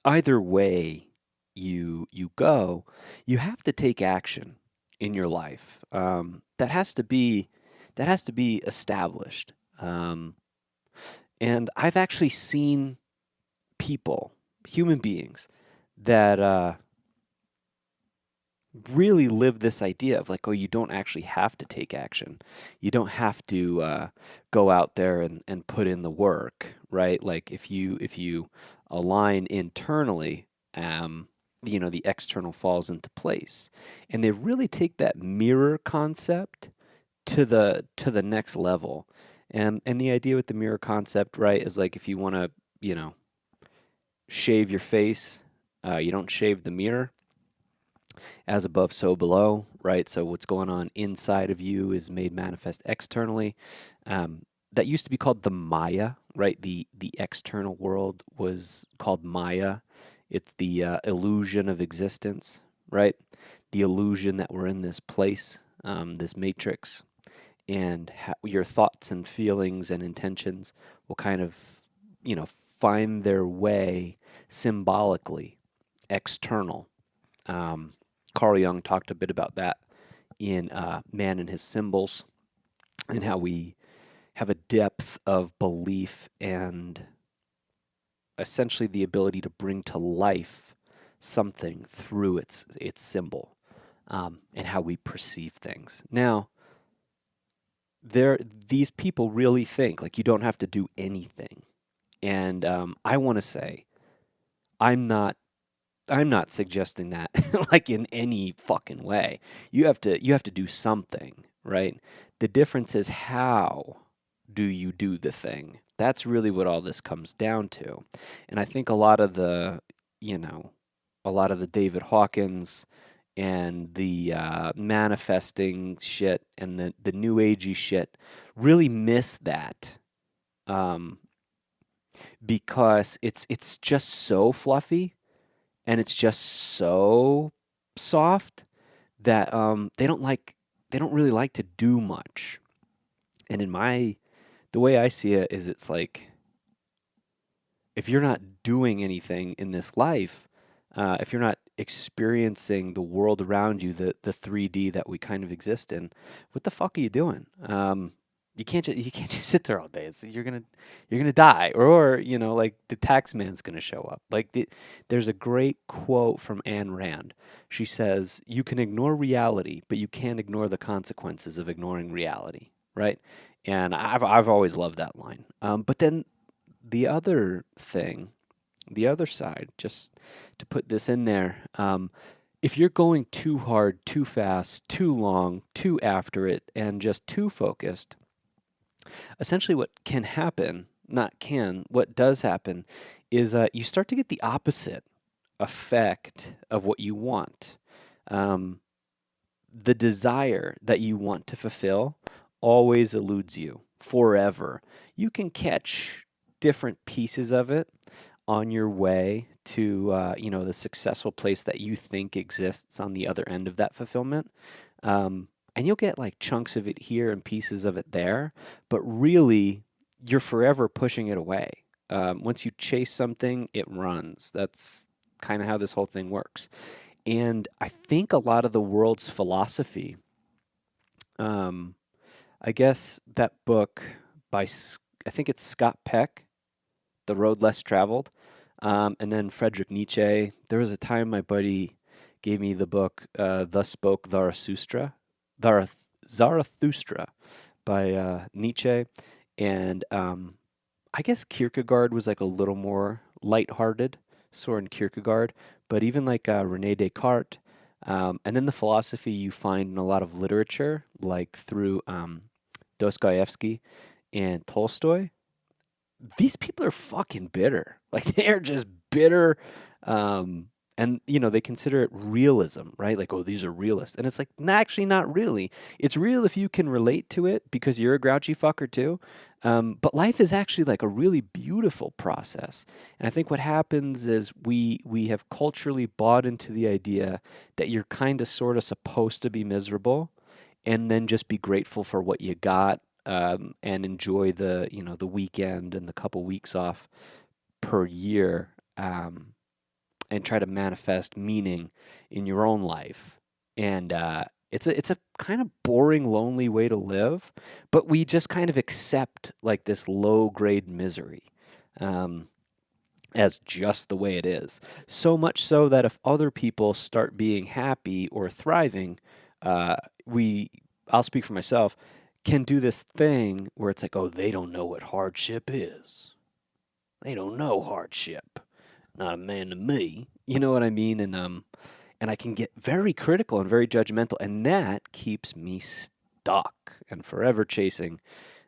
Either way you go, you have to take action in your life. That has to be established. And I've actually seen people, human beings, that really live this idea of like, oh, you don't actually have to take action. You don't have to go out there and put in the work, right? Like if you align internally, the external falls into place. And they really take that mirror concept to the next level. And the idea with the mirror concept, right, is like if you want to, shave your face, you don't shave the mirror. As above, so below, right? So what's going on inside of you is made manifest externally. That used to be called the Maya, right? The external world was called Maya. It's the illusion of existence, right? The illusion that we're in this place, this matrix, and your thoughts and feelings and intentions will kind of, find their way symbolically external. Carl Jung talked a bit about that in Man and His Symbols, and how we have a depth of belief and essentially the ability to bring to life something through its symbol, and how we perceive things. Now, these people really think like you don't have to do anything, and I want to say I'm not suggesting that like in any fucking way. You have to do something, right? The difference is how do you do the thing? That's really what all this comes down to. And I think a lot of the David Hawkins and the manifesting shit and the new agey shit really miss that. Because it's just so fluffy and it's just so soft that they don't really like to do much. And the way I see it is, it's like if you're not doing anything in this life, if you're not experiencing the world around you, the 3D that we kind of exist in, what the fuck are you doing? You can't just sit there all day. You're gonna die, or like the tax man's gonna show up. Like there's a great quote from Ayn Rand. She says, "You can ignore reality, but you can't ignore the consequences of ignoring reality." Right? And I've always loved that line. But then the other thing the other side, just to put this in there, if you're going too hard, too fast, too long, too after it, and just too focused, essentially what can happen, not can, what does happen is you start to get the opposite effect of what you want. Um, the desire that you want to fulfill always eludes you forever. You can catch different pieces of it on your way to the successful place that you think exists on the other end of that fulfillment. And you'll get like chunks of it here and pieces of it there, but really you're forever pushing it away. Once you chase something, it runs. That's kind of how this whole thing works. And I think a lot of the world's philosophy, um, I guess that book by, I think it's Scott Peck, The Road Less Traveled, and then Friedrich Nietzsche. There was a time my buddy gave me the book Thus Spoke Zarathustra by Nietzsche. And I guess Kierkegaard was like a little more lighthearted, Soren Kierkegaard, but even like Rene Descartes, and then the philosophy you find in a lot of literature, like through Dostoevsky and Tolstoy, these people are fucking bitter. Like they are just bitter. And they consider it realism, right? Like, oh, these are realists. And it's like, actually not really. It's real if you can relate to it because you're a grouchy fucker too. But life is actually like a really beautiful process. And I think what happens is we have culturally bought into the idea that you're kind of sort of supposed to be miserable and then just be grateful for what you got, and enjoy the weekend and the couple weeks off per year, and try to manifest meaning in your own life. And it's a kind of boring, lonely way to live, but we just kind of accept like this low grade misery, as just the way it is. So much so that if other people start being happy or thriving, I'll speak for myself, can do this thing where it's like, oh, they don't know what hardship is. They don't know hardship. Not a man to me. You know what I mean? And I can get very critical and very judgmental, and that keeps me stuck and forever chasing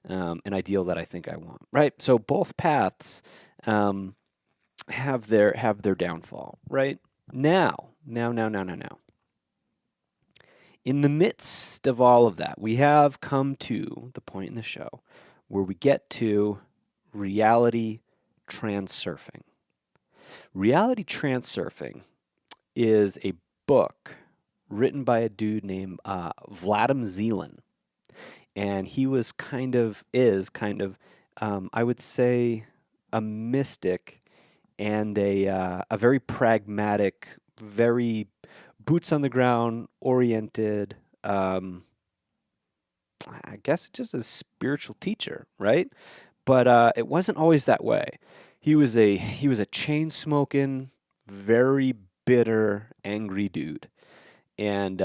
an ideal that I think I want. Right? So both paths have their downfall. Right? Now. In the midst of all of that, we have come to the point in the show where we get to reality transurfing. Reality Transurfing is a book written by a dude named Vadim Zeland. And he is kind of, I would say, a mystic and a very pragmatic, very boots on the ground oriented, I guess just a spiritual teacher, right? But it wasn't always that way. He was a chain smoking, very bitter, angry dude, and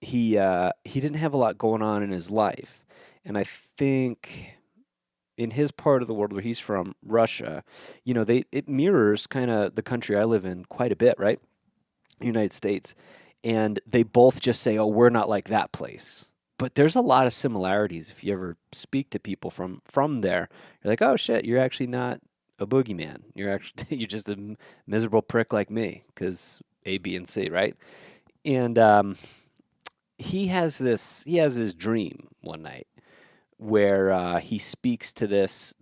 he didn't have a lot going on in his life. And I think in his part of the world where he's from, Russia, it mirrors kind of the country I live in quite a bit, right? United States, and they both just say, "Oh, we're not like that place." But there's a lot of similarities. If you ever speak to people from there, you're like, "Oh shit, you're actually not a boogeyman. You're just a miserable prick like me, because A, B, and C, right?" And he has his dream one night where he speaks to this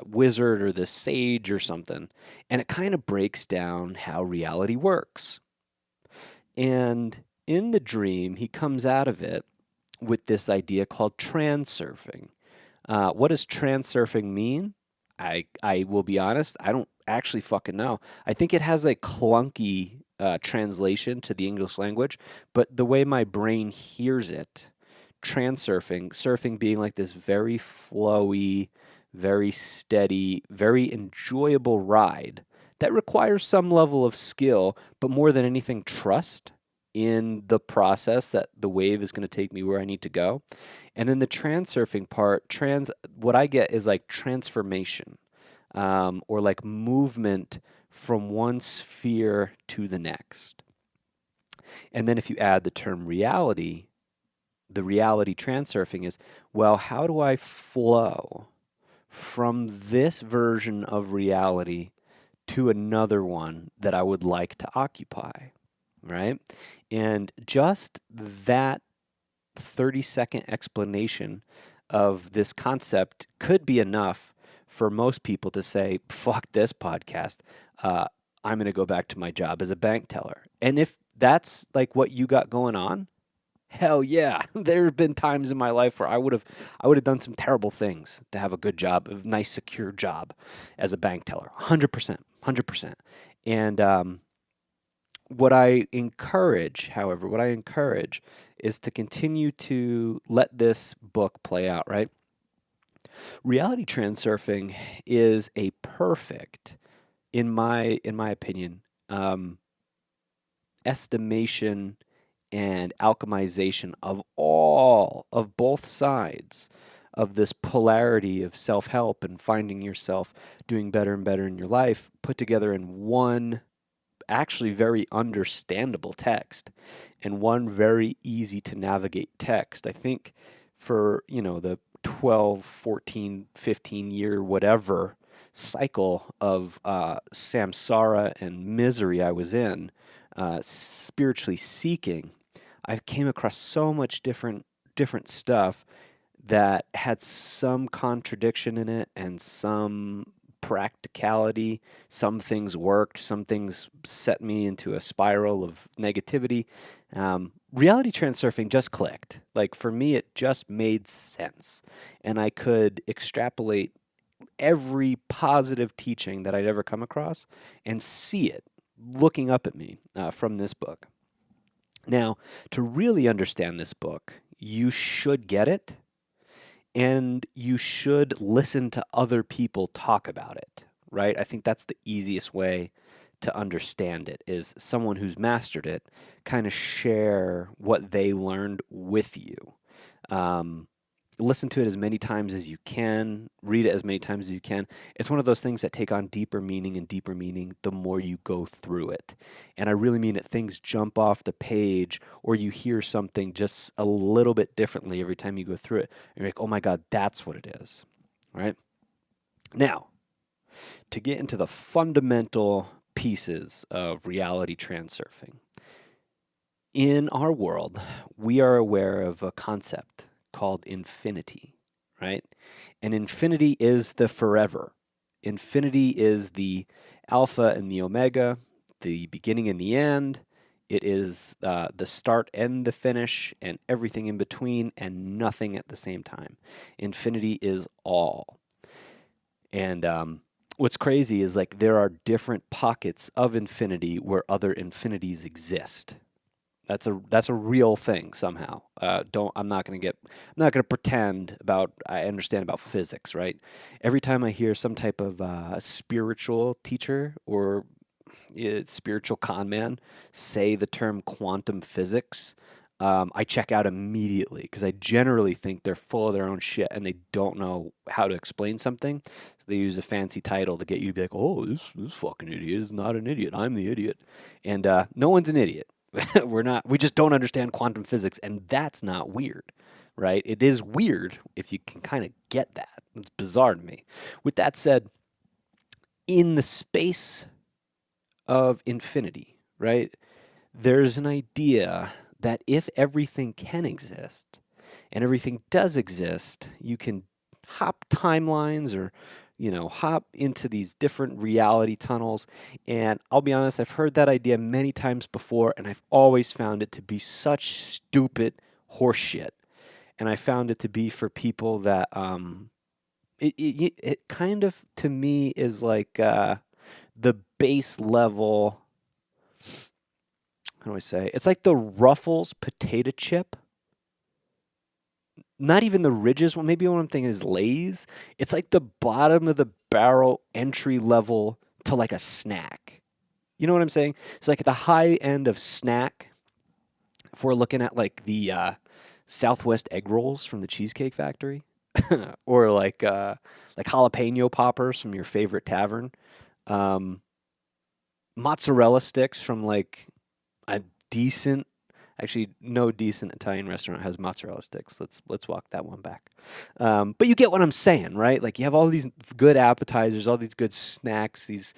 wizard or this sage or something, and it kind of breaks down how reality works. And in the dream, he comes out of it with this idea called transurfing. What does transurfing mean? I will be honest, I don't actually fucking know. I think it has a clunky translation to the English language, but the way my brain hears it, surfing being like this very flowy, very steady, very enjoyable ride that requires some level of skill, but more than anything, trust in the process that the wave is going to take me where I need to go. And then the transurfing part, what I get is like transformation. or like movement from one sphere to the next. And then if you add the term reality, the reality transurfing is, well, how do I flow from this version of reality to another one that I would like to occupy, right? And just that 30-second explanation of this concept could be enough for most people to say, fuck this podcast. I'm going to go back to my job as a bank teller. And if that's like what you got going on, hell yeah. There have been times in my life where I would have done some terrible things to have a good job, a nice secure job as a bank teller. 100%, 100%. And what I encourage, however, is to continue to let this book play out, right? Reality transurfing is a perfect, in my opinion, estimation and alchemization of both sides of this polarity of self-help and finding yourself doing better and better in your life, put together in one actually very understandable text and one very easy to navigate text. I think for, the 12, 14, 15 year whatever cycle of samsara and misery I was in, spiritually seeking, I came across so much different stuff that had some contradiction in it and some practicality. Some things worked, some things set me into a spiral of negativity. Reality transurfing just clicked. Like for me, it just made sense. And I could extrapolate every positive teaching that I'd ever come across and see it looking up at me from this book. Now, to really understand this book, you should get it and you should listen to other people talk about it, right? I think that's the easiest way to understand it, is someone who's mastered it kind of share what they learned with you. Listen to it as many times as you can, read it as many times as you can. It's one of those things that take on deeper meaning the more you go through it. And I really mean it. Things jump off the page, or you hear something just a little bit differently every time you go through it. And you're like, oh my God, that's what it is. All right. Now, to get into the fundamental pieces of reality transurfing. In our world, we are aware of a concept called infinity, right? And infinity is the forever. Infinity is the alpha and the omega, the beginning and the end. It is the start and the finish and everything in between and nothing at the same time. Infinity is all. And what's crazy is like there are different pockets of infinity where other infinities exist. That's a real thing somehow. I'm not gonna pretend I understand about physics, right? Every time I hear some type of spiritual teacher or spiritual con man say the term quantum physics, I check out immediately because I generally think they're full of their own shit and they don't know how to explain something. So they use a fancy title to get you to be like, oh, this fucking idiot is not an idiot. I'm the idiot. And no one's an idiot. We just don't understand quantum physics, and that's not weird, right? It is weird if you can kind of get that. It's bizarre to me. With that said, in the space of infinity, right, there's an idea that if everything can exist and everything does exist, you can hop timelines or hop into these different reality tunnels. And I'll be honest, I've heard that idea many times before, and I've always found it to be such stupid horseshit. And I found it to be for people that it kind of, to me, is like the base level. How do I say? It's like the Ruffles potato chip. Not even the Ridges one. Maybe what I'm thinking is Lay's. It's like the bottom of the barrel entry level to like a snack. You know what I'm saying? It's like the high end of snack. If we're looking at like the Southwest egg rolls from the Cheesecake Factory, or like jalapeno poppers from your favorite tavern, um, mozzarella sticks from like a decent, actually no decent Italian restaurant has mozzarella sticks. Let's walk that one back. But you get what I'm saying, right? Like you have all these good appetizers, all these good snacks, these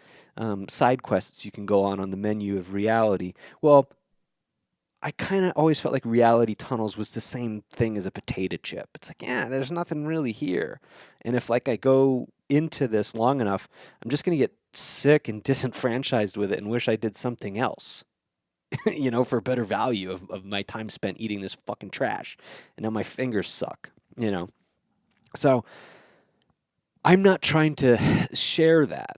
side quests you can go on the menu of reality. Well, I kind of always felt like reality tunnels was the same thing as a potato chip. It's like, yeah, there's nothing really here. And if like I go into this long enough, I'm just going to get sick and disenfranchised with it and wish I did something else, for better value of my time spent eating this fucking trash. And now my fingers suck. So I'm not trying to share that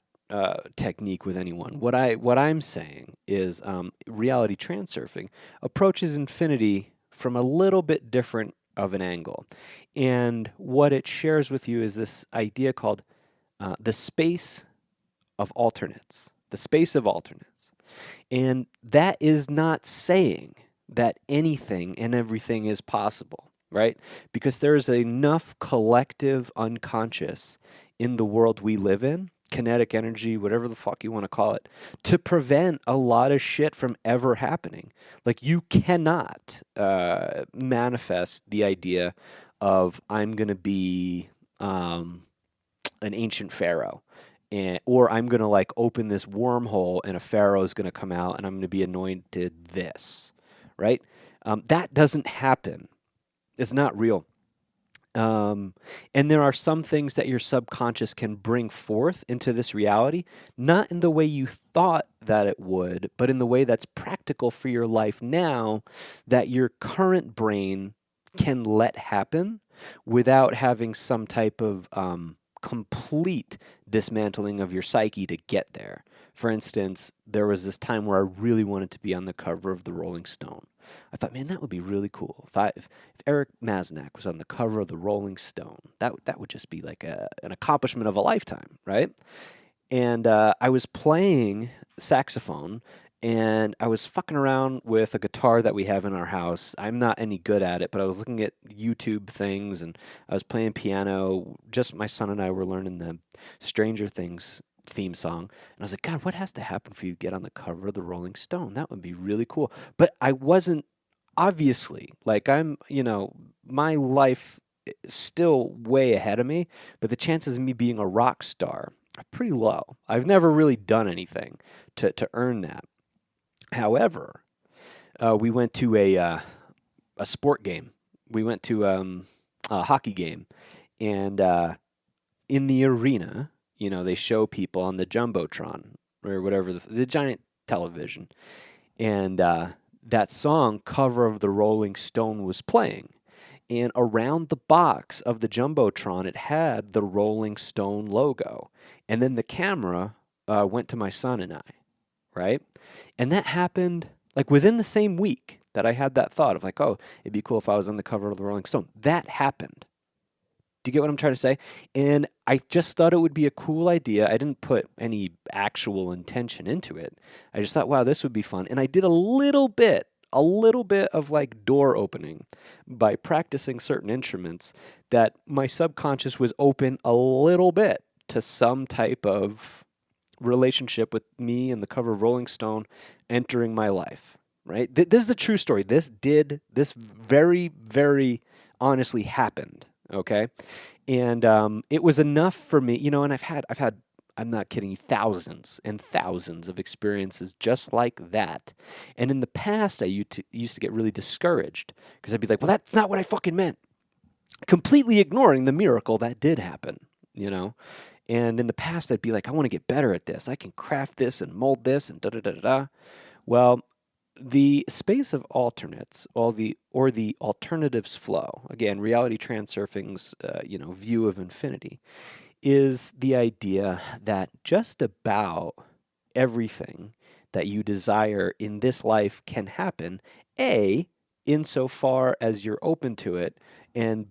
technique with anyone. What I'm saying is reality transurfing approaches infinity from a little bit different of an angle, and what it shares with you is this idea called the space of alternates. The space of alternates, and that is not saying that anything and everything is possible, right? Because there is enough collective unconscious in the world we live in, kinetic energy, whatever the fuck you want to call it, to prevent a lot of shit from ever happening. Like, you cannot manifest the idea of, I'm going to be an ancient pharaoh. Or I'm going to like open this wormhole and a pharaoh is going to come out and I'm going to be anointed this, right? That doesn't happen. It's not real. And there are some things that your subconscious can bring forth into this reality, not in the way you thought that it would, but in the way that's practical for your life now, that your current brain can let happen without having some type of complete dismantling of your psyche to get there. For instance, there was this time where I really wanted to be on the cover of the Rolling Stone. I thought, man, that would be really cool. If Eric Masnak was on the cover of the Rolling Stone, that would just be like an accomplishment of a lifetime, right? And I was playing saxophone and I was fucking around with a guitar that we have in our house. I'm not any good at it, but I was looking at YouTube things and I was playing piano. Just my son and I were learning the Stranger Things theme song. And I was like, God, what has to happen for you to get on the cover of the Rolling Stone? That would be really cool. But I wasn't, obviously, like my life is still way ahead of me, but the chances of me being a rock star are pretty low. I've never really done anything to earn that. However, we went to a sport game. We went to a hockey game, and in the arena, they show people on the jumbotron or whatever the giant television, and that song "Cover of the Rolling Stone" was playing. And around the box of the jumbotron, it had the Rolling Stone logo. And then the camera went to my son and I, right? And that happened like within the same week that I had that thought of like, oh, it'd be cool if I was on the cover of the Rolling Stone. That happened. Do you get what I'm trying to say? And I just thought it would be a cool idea. I didn't put any actual intention into it. I just thought, wow, this would be fun. And I did a little bit of like door opening by practicing certain instruments that my subconscious was open a little bit to some type of relationship with me and the cover of Rolling Stone entering my life, right? This is a true story. This very, very honestly happened. Okay. And it was enough for me, and I've had, I'm not kidding you, thousands and thousands of experiences just like that. And in the past, I used to get really discouraged because I'd be like, well, that's not what I fucking meant. Completely ignoring the miracle that did happen. And in the past, I'd be like, I want to get better at this. I can craft this and mold this and da da da da da. Well, the space of alternates, or the alternatives flow. Again, reality transurfing's view of infinity is the idea that just about everything that you desire in this life can happen. A, insofar as you're open to it, and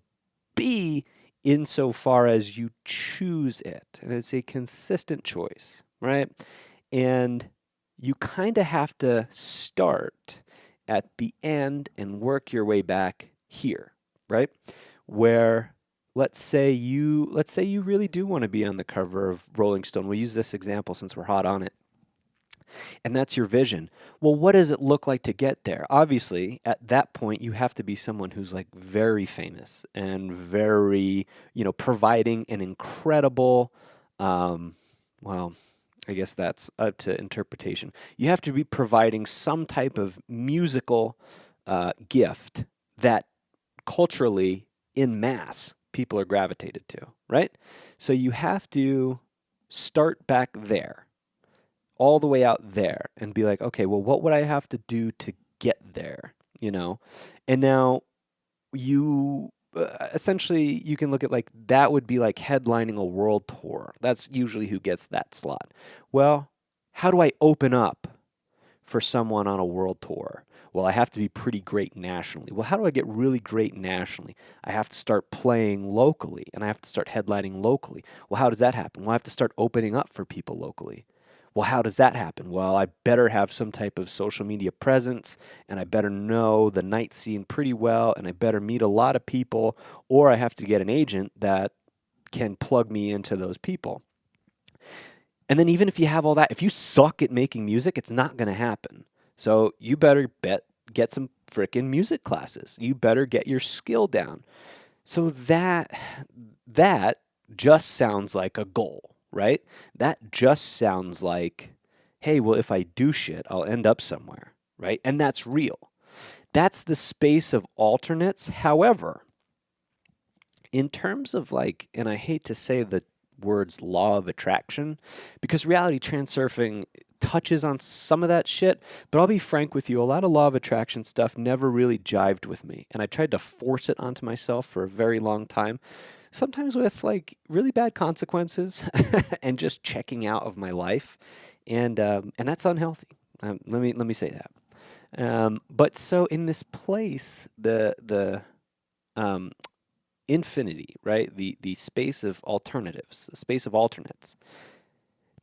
B, insofar as you choose it. And it's a consistent choice, right? And you kind of have to start at the end and work your way back here, right? Where let's say you really do want to be on the cover of Rolling Stone. We'll use this example since we're hot on it. And that's your vision. Well, what does it look like to get there? Obviously, at that point, you have to be someone who's like very famous and very, providing an incredible, um, well, I guess that's up to interpretation. You have to be providing some type of musical gift that culturally, in mass, people are gravitated to, right? So you have to start back there, all the way out there, and be like, okay, well, what would I have to do to get there? You know? And now you essentially you can look at like that would be like headlining a world tour. That's usually who gets that slot. Well, how do I open up for someone on a world tour? Well, I have to be pretty great nationally. Well, how do I get really great nationally? I have to start playing locally and I have to start headlining locally. Well, how does that happen? Well, I have to start opening up for people locally. Well, how does that happen? Well, I better have some type of social media presence and I better know the night scene pretty well and I better meet a lot of people, or I have to get an agent that can plug me into those people. And then even if you have all that, if you suck at making music, it's not going to happen. So you better get some frickin' music classes. You better get your skill down. So that just sounds like a goal, right? That just sounds like, hey, well, if I do shit, I'll end up somewhere, right? And that's real. That's the space of alternates. However, in terms of like, and I hate to say the words law of attraction, because reality transurfing touches on some of that shit, but I'll be frank with you, a lot of law of attraction stuff never really jived with me. And I tried to force it onto myself for a very long time, sometimes with like really bad consequences and just checking out of my life. And that's unhealthy. Let me say that. But so in this place, the um, infinity, right? The space of alternatives, the space of alternates.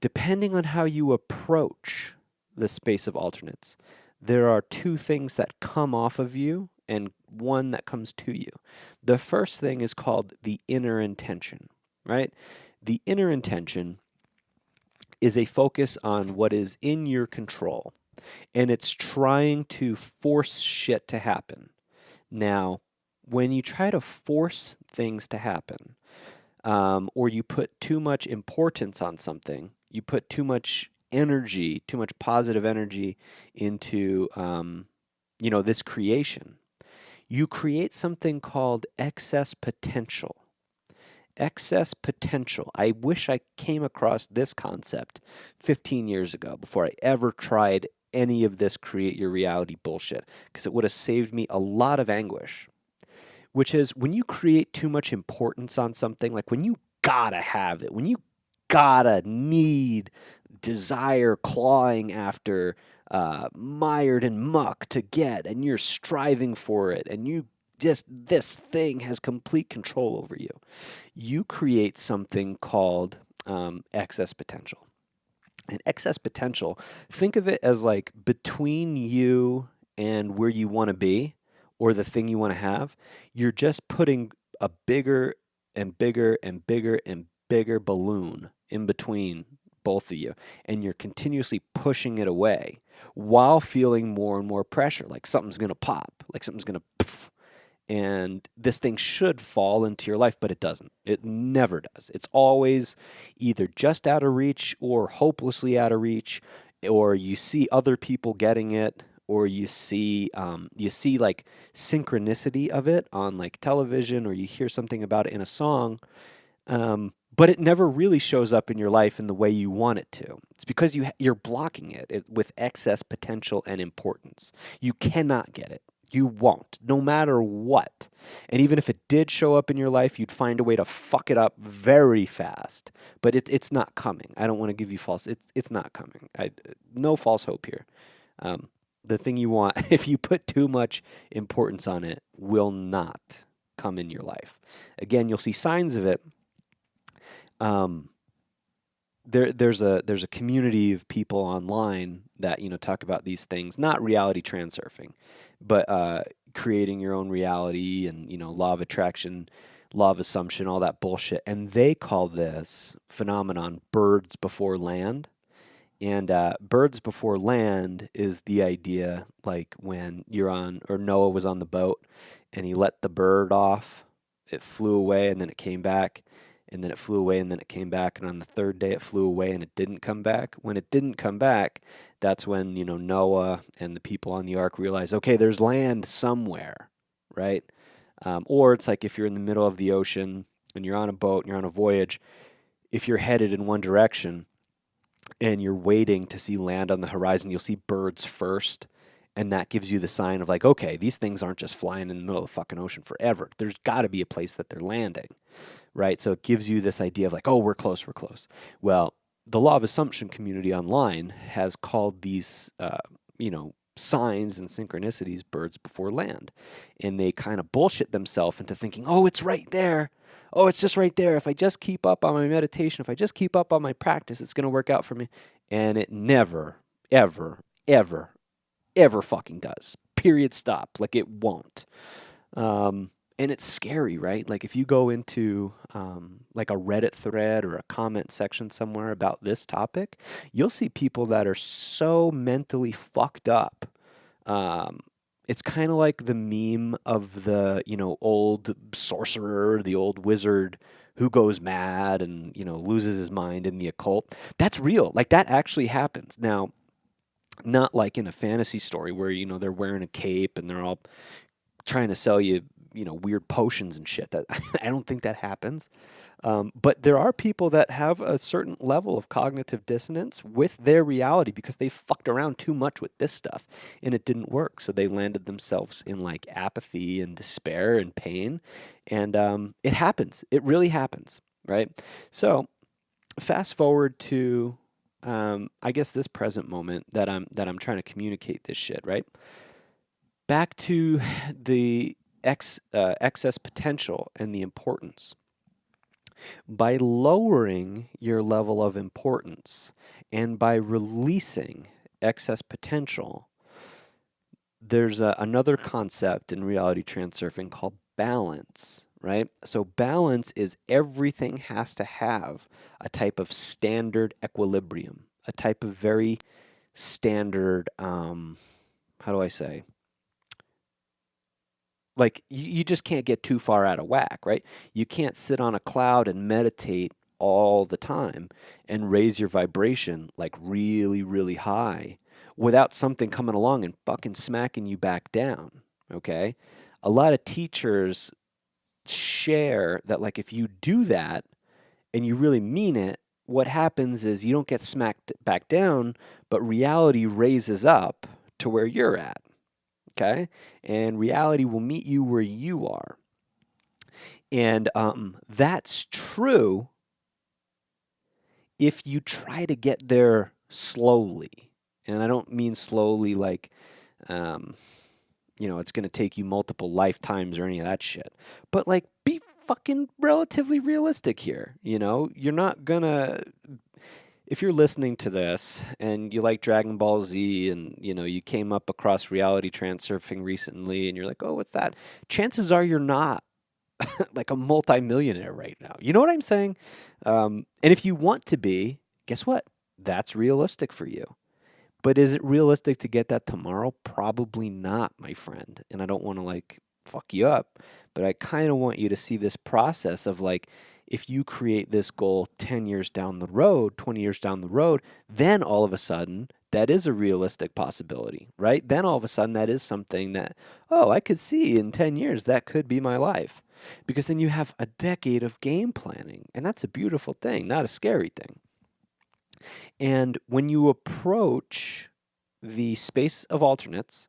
Depending on how you approach the space of alternates, there are two things that come off of you and one that comes to you. The first thing is called the inner intention, right? The inner intention is a focus on what is in your control, and it's trying to force shit to happen. Now, when you try to force things to happen, or you put too much importance on something, you put too much energy, too much positive energy into, this creation, you create something called excess potential. Excess potential. I wish I came across this concept 15 years ago before I ever tried any of this create your reality bullshit, because it would have saved me a lot of anguish. Which is when you create too much importance on something, like when you gotta have it, when you gotta need, desire, clawing after, mired in muck to get, and you're striving for it, and this thing has complete control over you. You create something called excess potential. And excess potential, think of it as like between you and where you want to be or the thing you want to have, you're just putting a bigger and bigger and bigger and bigger balloon in between both of you. And you're continuously pushing it away while feeling more and more pressure, like something's going to pop, like something's going to poof. And this thing should fall into your life, but it doesn't. It never does. It's always either just out of reach or hopelessly out of reach, or you see other people getting it, or you see like synchronicity of it on like television, or you hear something about it in a song, but it never really shows up in your life in the way you want it to. It's because you're blocking it with excess potential and importance. You cannot get it. You won't, no matter what. And even if it did show up in your life, you'd find a way to fuck it up very fast. But it's not coming. I don't want to give you false. It's not coming. No false hope here. The thing you want, if you put too much importance on it, will not come in your life. Again, you'll see signs of it. There's a community of people online that talk about these things, not reality transurfing, but creating your own reality and law of attraction. law of assumption, all that bullshit. And they call this phenomenon birds before land. And birds before land is the idea like when you're on, or Noah was on the boat and he let the bird off, it flew away and then it came back, and then it flew away and then it came back. And on the third day it flew away and it didn't come back. When it didn't come back, that's when, Noah and the people on the ark realized, okay, there's land somewhere, right? Or it's like if you're in the middle of the ocean and you're on a boat and you're on a voyage, if you're headed in one direction, and you're waiting to see land on the horizon, you'll see birds first. And that gives you the sign of like, okay, these things aren't just flying in the middle of the fucking ocean forever. There's got to be a place that they're landing, right? So it gives you this idea of like, oh, we're close, we're close. Well, the law of assumption community online has called these, signs and synchronicities birds before land. And they kind of bullshit themselves into thinking, oh, it's right there. Oh, it's just right there. If I just keep up on my meditation, if I just keep up on my practice, it's going to work out for me. And it never, ever, ever, ever fucking does. Period. Stop. Like it won't. And it's scary, right? Like if you go into like a Reddit thread or a comment section somewhere about this topic, you'll see people that are so mentally fucked up. It's kind of like the meme of the, old sorcerer, the old wizard who goes mad and, loses his mind in the occult. That's real. Like that actually happens. Now, not like in a fantasy story where, they're wearing a cape and they're all trying to sell you, weird potions and shit. That I don't think that happens. But there are people that have a certain level of cognitive dissonance with their reality because they fucked around too much with this stuff and it didn't work. So they landed themselves in like apathy and despair and pain. And it happens. It really happens, right? So fast forward to I guess this present moment that I'm trying to communicate this shit, right? Back to the excess potential and the importance. By lowering your level of importance and by releasing excess potential, there's another concept in reality transurfing called balance, right? So balance is everything has to have a type of standard equilibrium, a type of very standard, how do I say? Like you just can't get too far out of whack, right? You can't sit on a cloud and meditate all the time and raise your vibration like really, really high without something coming along and fucking smacking you back down, okay? A lot of teachers share that like if you do that and you really mean it, what happens is you don't get smacked back down, but reality raises up to where you're at. Okay? And reality will meet you where you are. And that's true if you try to get there slowly. And I don't mean slowly like, it's going to take you multiple lifetimes or any of that shit. But like, be fucking relatively realistic here. You're not going to. If you're listening to this and you like Dragon Ball Z and you came up across reality transurfing recently and you're like, oh, what's that? Chances are you're not like a multimillionaire right now. You know what I'm saying? And if you want to be, guess what? That's realistic for you. But is it realistic to get that tomorrow? Probably not, my friend. And I don't want to like fuck you up, but I kind of want you to see this process of like, if you create this goal 10 years down the road, 20 years down the road, then all of a sudden that is a realistic possibility, right? Then all of a sudden that is something that, oh, I could see in 10 years that could be my life. Because then you have a decade of game planning, and that's a beautiful thing, not a scary thing. And when you approach the space of alternates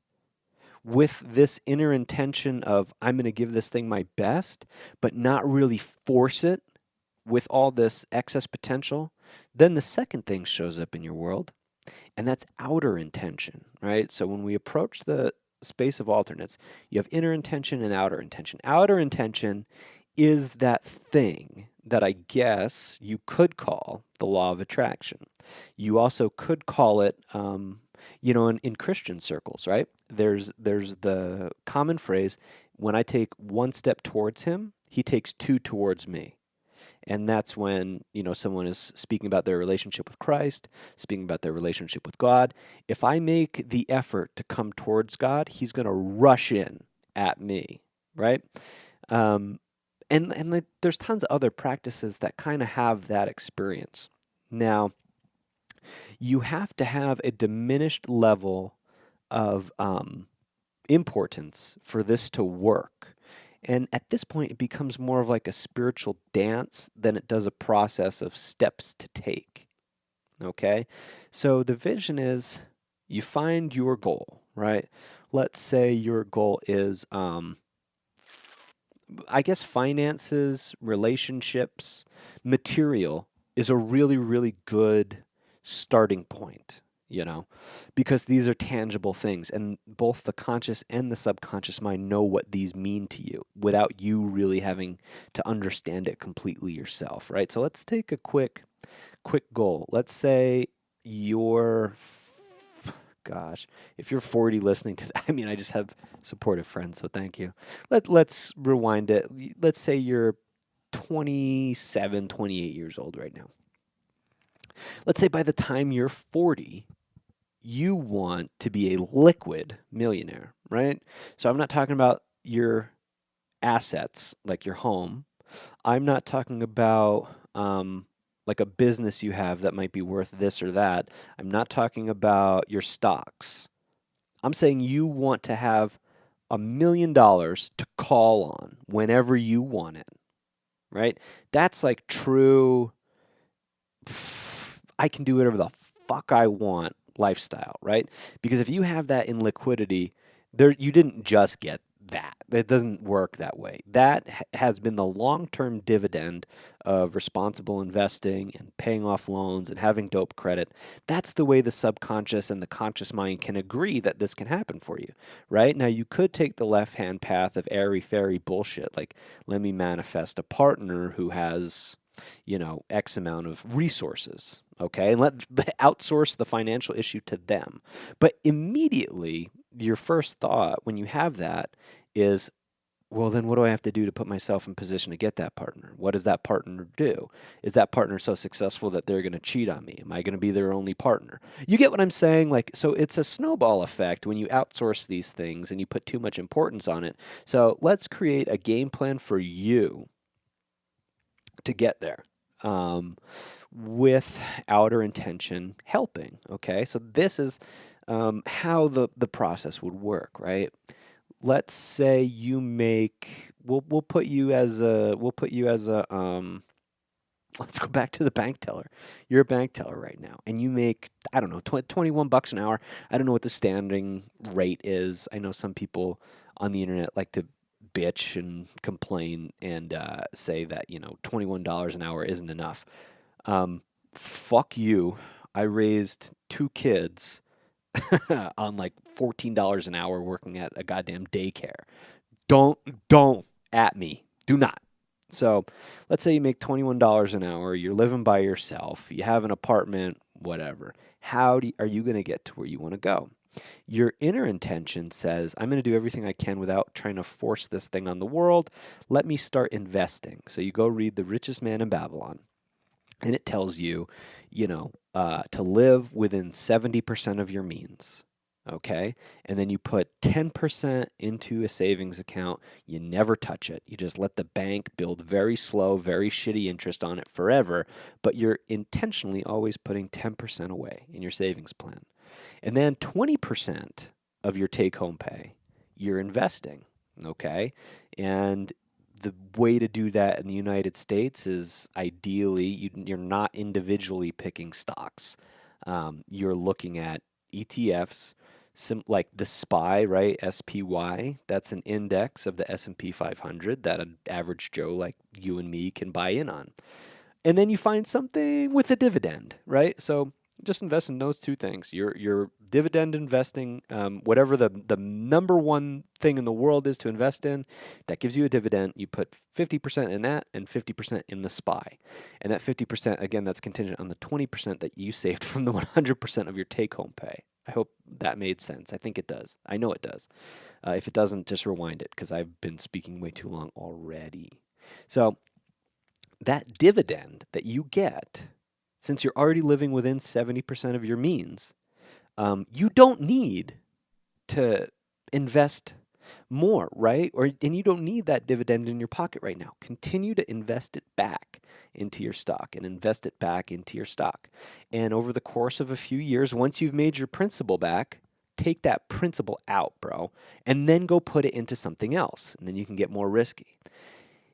with this inner intention of, I'm going to give this thing my best, but not really force it with all this excess potential, then the second thing shows up in your world, and that's outer intention, right? So when we approach the space of alternates, you have inner intention and outer intention. Outer intention is that thing that I guess you could call the law of attraction. You also could call it, in Christian circles, right? There's the common phrase, when I take one step towards him, he takes two towards me. And that's when, someone is speaking about their relationship with Christ, speaking about their relationship with God. If I make the effort to come towards God, he's going to rush in at me, right? And there's tons of other practices that kind of have that experience. Now, you have to have a diminished level of importance for this to work. And at this point, it becomes more of like a spiritual dance than it does a process of steps to take. Okay? So the vision is you find your goal, right? Let's say your goal is, I guess, finances, relationships, material is a really, really good starting point, because these are tangible things. And both the conscious and the subconscious mind know what these mean to you without you really having to understand it completely yourself, right? So let's take a quick goal. Let's say you're, gosh, if you're 40 listening to that, I just have supportive friends, so thank you. Let's rewind it. Let's say you're 27, 28 years old right now. Let's say by the time you're 40, you want to be a liquid millionaire, right? So I'm not talking about your assets, like your home. I'm not talking about like a business you have that might be worth this or that. I'm not talking about your stocks. I'm saying you want to have $1 million to call on whenever you want it, right? That's like true, I can do whatever the fuck I want lifestyle, right? Because if you have that in liquidity, you didn't just get that. It doesn't work that way. That has been the long-term dividend of responsible investing and paying off loans and having dope credit. That's the way the subconscious and the conscious mind can agree that this can happen for you, right? Now, you could take the left-hand path of airy-fairy bullshit, like let me manifest a partner who has, X amount of resources, okay? And outsource the financial issue to them. But immediately, your first thought when you have that is, well, then what do I have to do to put myself in position to get that partner? What does that partner do? Is that partner so successful that they're going to cheat on me? Am I going to be their only partner? You get what I'm saying? Like, so it's a snowball effect when you outsource these things and you put too much importance on it. So let's create a game plan for you to get there. With outer intention helping. Okay, so this is how the process would work, right? Let's say you make. We'll put you as a. Let's go back to the bank teller. You're a bank teller right now, and you make, I don't know, $21 an hour. I don't know what the standing rate is. I know some people on the internet like to bitch and complain and say that $21 an hour isn't enough. Fuck you. I raised two kids on like $14 an hour working at a goddamn daycare. Don't at me. Do not. So let's say you make $21 an hour. You're living by yourself. You have an apartment, whatever. Are you going to get to where you want to go? Your inner intention says, I'm going to do everything I can without trying to force this thing on the world. Let me start investing. So you go read The Richest Man in Babylon. And it tells you, to live within 70% of your means. Okay. And then you put 10% into a savings account. You never touch it. You just let the bank build very slow, very shitty interest on it forever. But you're intentionally always putting 10% away in your savings plan. And then 20% of your take home pay, you're investing. Okay. And the way to do that in the United States is ideally you're not individually picking stocks. You're looking at ETFs, like the SPY, right? SPY. That's an index of the S&P 500 that an average Joe like you and me can buy in on. And then you find something with a dividend, right? So just invest in those two things. Your dividend investing, whatever the number one thing in the world is to invest in, that gives you a dividend. You put 50% in that and 50% in the SPY. And that 50%, again, that's contingent on the 20% that you saved from the 100% of your take-home pay. I hope that made sense. I think it does. I know it does. If it doesn't, just rewind it because I've been speaking way too long already. So that dividend that you get, since you're already living within 70% of your means, you don't need to invest more, right? And you don't need that dividend in your pocket right now. Continue to invest it back into your stock and invest it back into your stock. And over the course of a few years, once you've made your principal back, take that principal out, bro, and then go put it into something else. And then you can get more risky.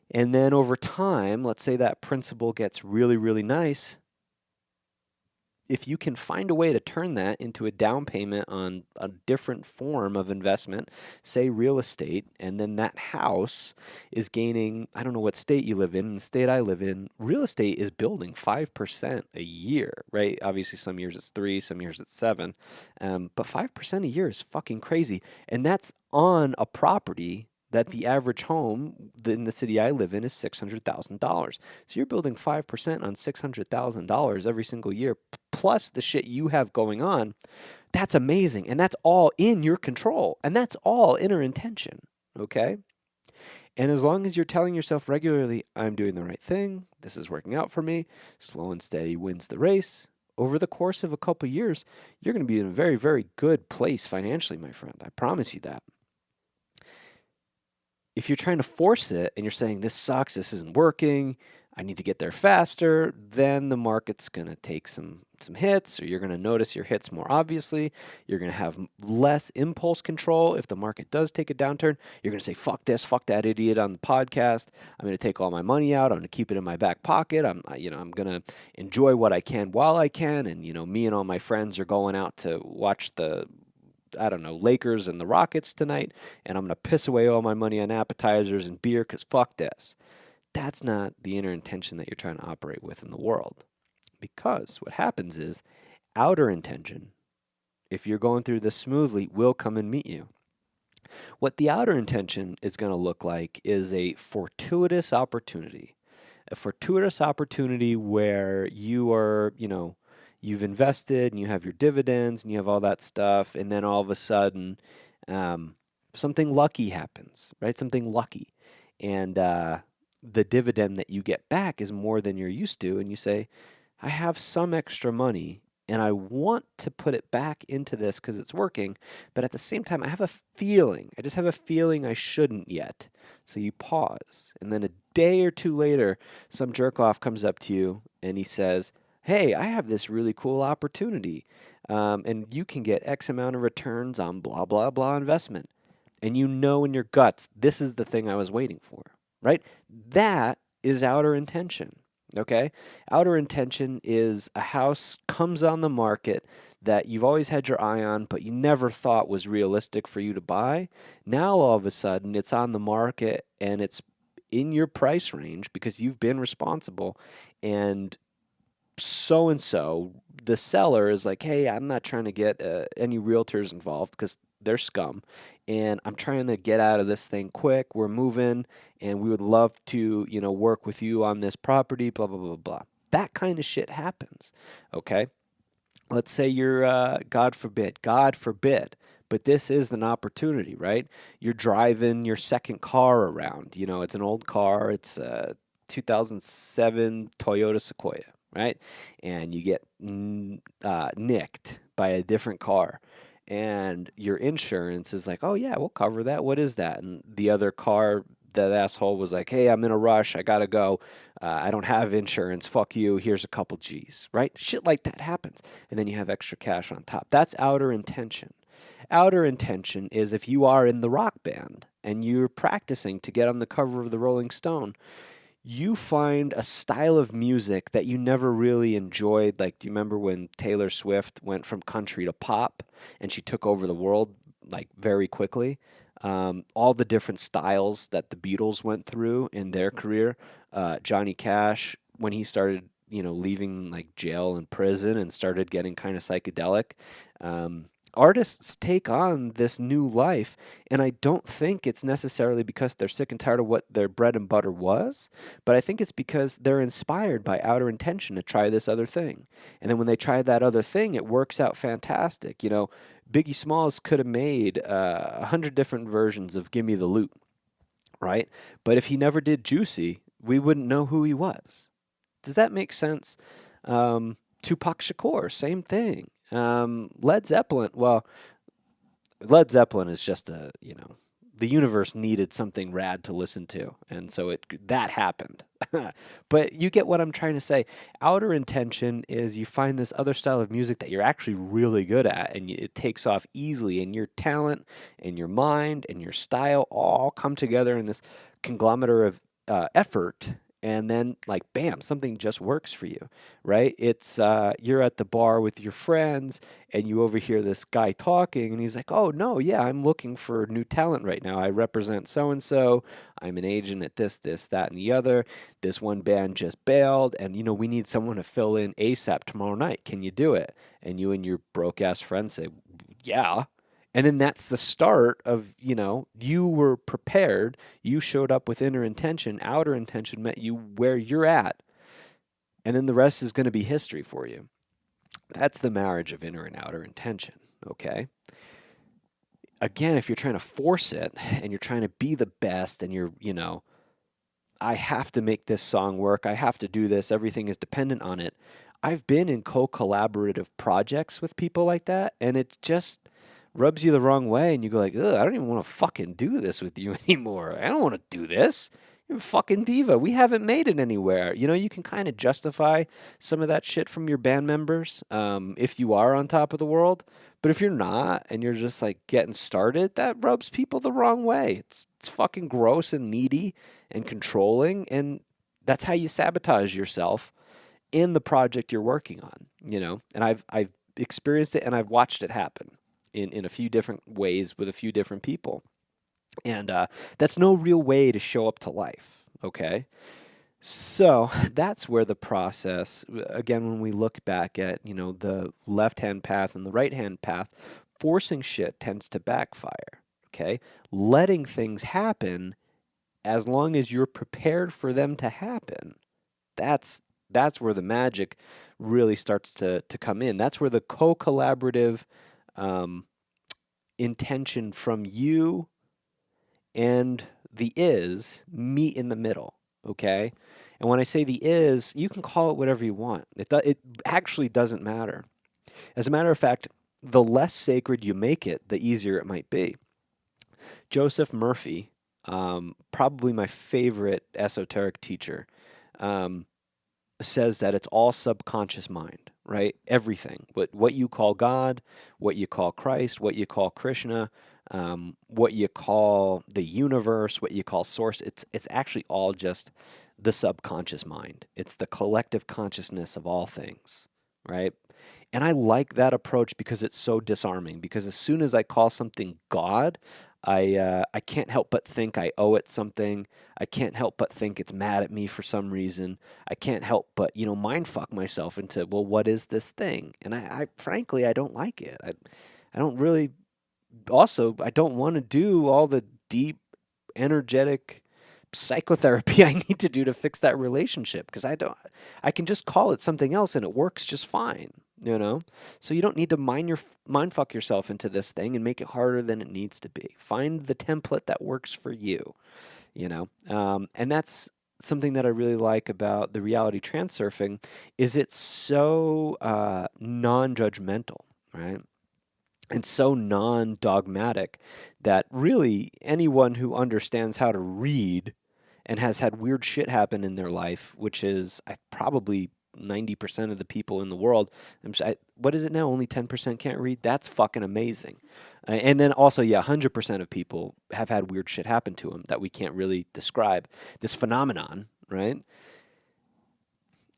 And then over time, let's say that principal gets really, really nice. If you can find a way to turn that into a down payment on a different form of investment, say real estate, and then that house is gaining, I don't know what state you live in the state I live in, real estate is building 5% a year, right? Obviously, some years it's 3, some years it's 7, but 5% a year is fucking crazy. And that's on a property that the average home in the city I live in is $600,000. So you're building 5% on $600,000 every single year, plus the shit you have going on. That's amazing. And that's all in your control. And that's all inner intention. Okay? And as long as you're telling yourself regularly, I'm doing the right thing, this is working out for me, slow and steady wins the race, over the course of a couple years, you're going to be in a very, very good place financially, my friend. I promise you that. If you're trying to force it and you're saying, this sucks, this isn't working, I need to get there faster, then the market's going to take some hits, or you're going to notice your hits more obviously. You're going to have less impulse control. If the market does take a downturn, you're going to say, fuck this, fuck that idiot on the podcast. I'm going to take all my money out. I'm going to keep it in my back pocket. I'm going to enjoy what I can while I can. And, me and all my friends are going out to watch the Lakers and the Rockets tonight, and I'm going to piss away all my money on appetizers and beer because fuck this. That's not the inner intention that you're trying to operate with in the world. Because what happens is outer intention, if you're going through this smoothly, will come and meet you. What the outer intention is going to look like is a fortuitous opportunity. A fortuitous opportunity where you are, you've invested and you have your dividends and you have all that stuff, and then all of a sudden something lucky happens, right? Something lucky. And the dividend that you get back is more than you're used to, and you say, I have some extra money and I want to put it back into this because it's working, but at the same time, I just have a feeling I shouldn't yet. So you pause, and then a day or two later, some jerk off comes up to you and he says, hey, I have this really cool opportunity, and you can get X amount of returns on blah, blah, blah investment. And you know in your guts, this is the thing I was waiting for, right? That is outer intention, okay? Outer intention is a house comes on the market that you've always had your eye on, but you never thought was realistic for you to buy. Now, all of a sudden, it's on the market and it's in your price range because you've been responsible, and so, the seller is like, hey, I'm not trying to get any realtors involved because they're scum, and I'm trying to get out of this thing quick. We're moving, and we would love to, work with you on this property, blah, blah, blah, blah. That kind of shit happens, okay? Let's say you're, God forbid, but this is an opportunity, right? You're driving your second car around. It's an old car. It's a 2007 Toyota Sequoia, right? And you get nicked by a different car, and your insurance is like, oh yeah, we'll cover that. What is that? And the other car, that asshole was like, hey, I'm in a rush. I gotta go. I don't have insurance. Fuck you. Here's a couple G's, right? Shit like that happens. And then you have extra cash on top. That's outer intention. Outer intention is if you are in the rock band and you're practicing to get on the cover of the Rolling Stone, you find a style of music that you never really enjoyed. Like, do you remember when Taylor Swift went from country to pop and she took over the world like very quickly? All the different styles that the Beatles went through in their career. Johnny Cash, when he started, leaving like jail and prison and started getting kind of psychedelic. Artists take on this new life, and I don't think it's necessarily because they're sick and tired of what their bread and butter was, but I think it's because they're inspired by outer intention to try this other thing. And then when they try that other thing, it works out fantastic. Biggie Smalls could have made 100 different versions of Gimme the Loot, right? But if he never did Juicy, we wouldn't know who he was. Does that make sense? Tupac Shakur, same thing. Led Zeppelin, well, Led Zeppelin is just the universe needed something rad to listen to, and so that happened. But you get what I'm trying to say. Outer Intention is you find this other style of music that you're actually really good at, and it takes off easily, and your talent and your mind and your style all come together in this conglomerate of effort. And then, like, bam, something just works for you, right? It's you're at the bar with your friends, and you overhear this guy talking, and he's like, "Oh no, yeah, I'm looking for new talent right now. I represent so and so. I'm an agent at this, that, and the other. This one band just bailed, and we need someone to fill in ASAP tomorrow night. Can you do it?" And you and your broke ass friend say, "Yeah." And then that's the start of, you were prepared. You showed up with inner intention. Outer intention met you where you're at. And then the rest is going to be history for you. That's the marriage of inner and outer intention, okay? Again, if you're trying to force it and you're trying to be the best and I have to make this song work, I have to do this, everything is dependent on it. I've been in co-collaborative projects with people like that, and it just rubs you the wrong way, and you go like, ugh, I don't even want to fucking do this with you anymore. I don't want to do this. You're a fucking diva. We haven't made it anywhere. You can kind of justify some of that shit from your band members if you are on top of the world. But if you're not and you're just like getting started, that rubs people the wrong way. It's fucking gross and needy and controlling, and that's how you sabotage yourself in the project you're working on. And I've experienced it, and I've watched it happen in a few different ways with a few different people. And that's no real way to show up to life, okay? So that's where the process, again, when we look back at, the left-hand path and the right-hand path, forcing shit tends to backfire, okay? Letting things happen as long as you're prepared for them to happen, that's where the magic really starts to come in. That's where the co-collaborative um, intention from you and the is meet in the middle, okay? And when I say the is, you can call it whatever you want. It actually doesn't matter. As a matter of fact, the less sacred you make it, the easier it might be. Joseph Murphy, probably my favorite esoteric teacher, says that it's all subconscious mind, right? Everything. What you call God, what you call Christ, what you call Krishna, what you call the universe, what you call source, it's actually all just the subconscious mind. It's the collective consciousness of all things, right? And I like that approach because it's so disarming. Because as soon as I call something God, I can't help but think I owe it something. I can't help but think it's mad at me for some reason. I can't help but mind fuck myself into, well, what is this thing? And I frankly I don't like it. I don't really. Also, I don't want to do all the deep, energetic psychotherapy I need to do to fix that relationship because I can just call it something else and it works just fine. So you don't need to mind fuck yourself into this thing and make it harder than it needs to be. Find the template that works for you. And that's something that I really like about the reality transurfing is it's so non-judgmental, right? And so non-dogmatic that really anyone who understands how to read and has had weird shit happen in their life, which is probably 90% of the people in the world. What is it now? Only 10% can't read? That's fucking amazing. And then also, yeah, 100% of people have had weird shit happen to them that we can't really describe. This phenomenon, right?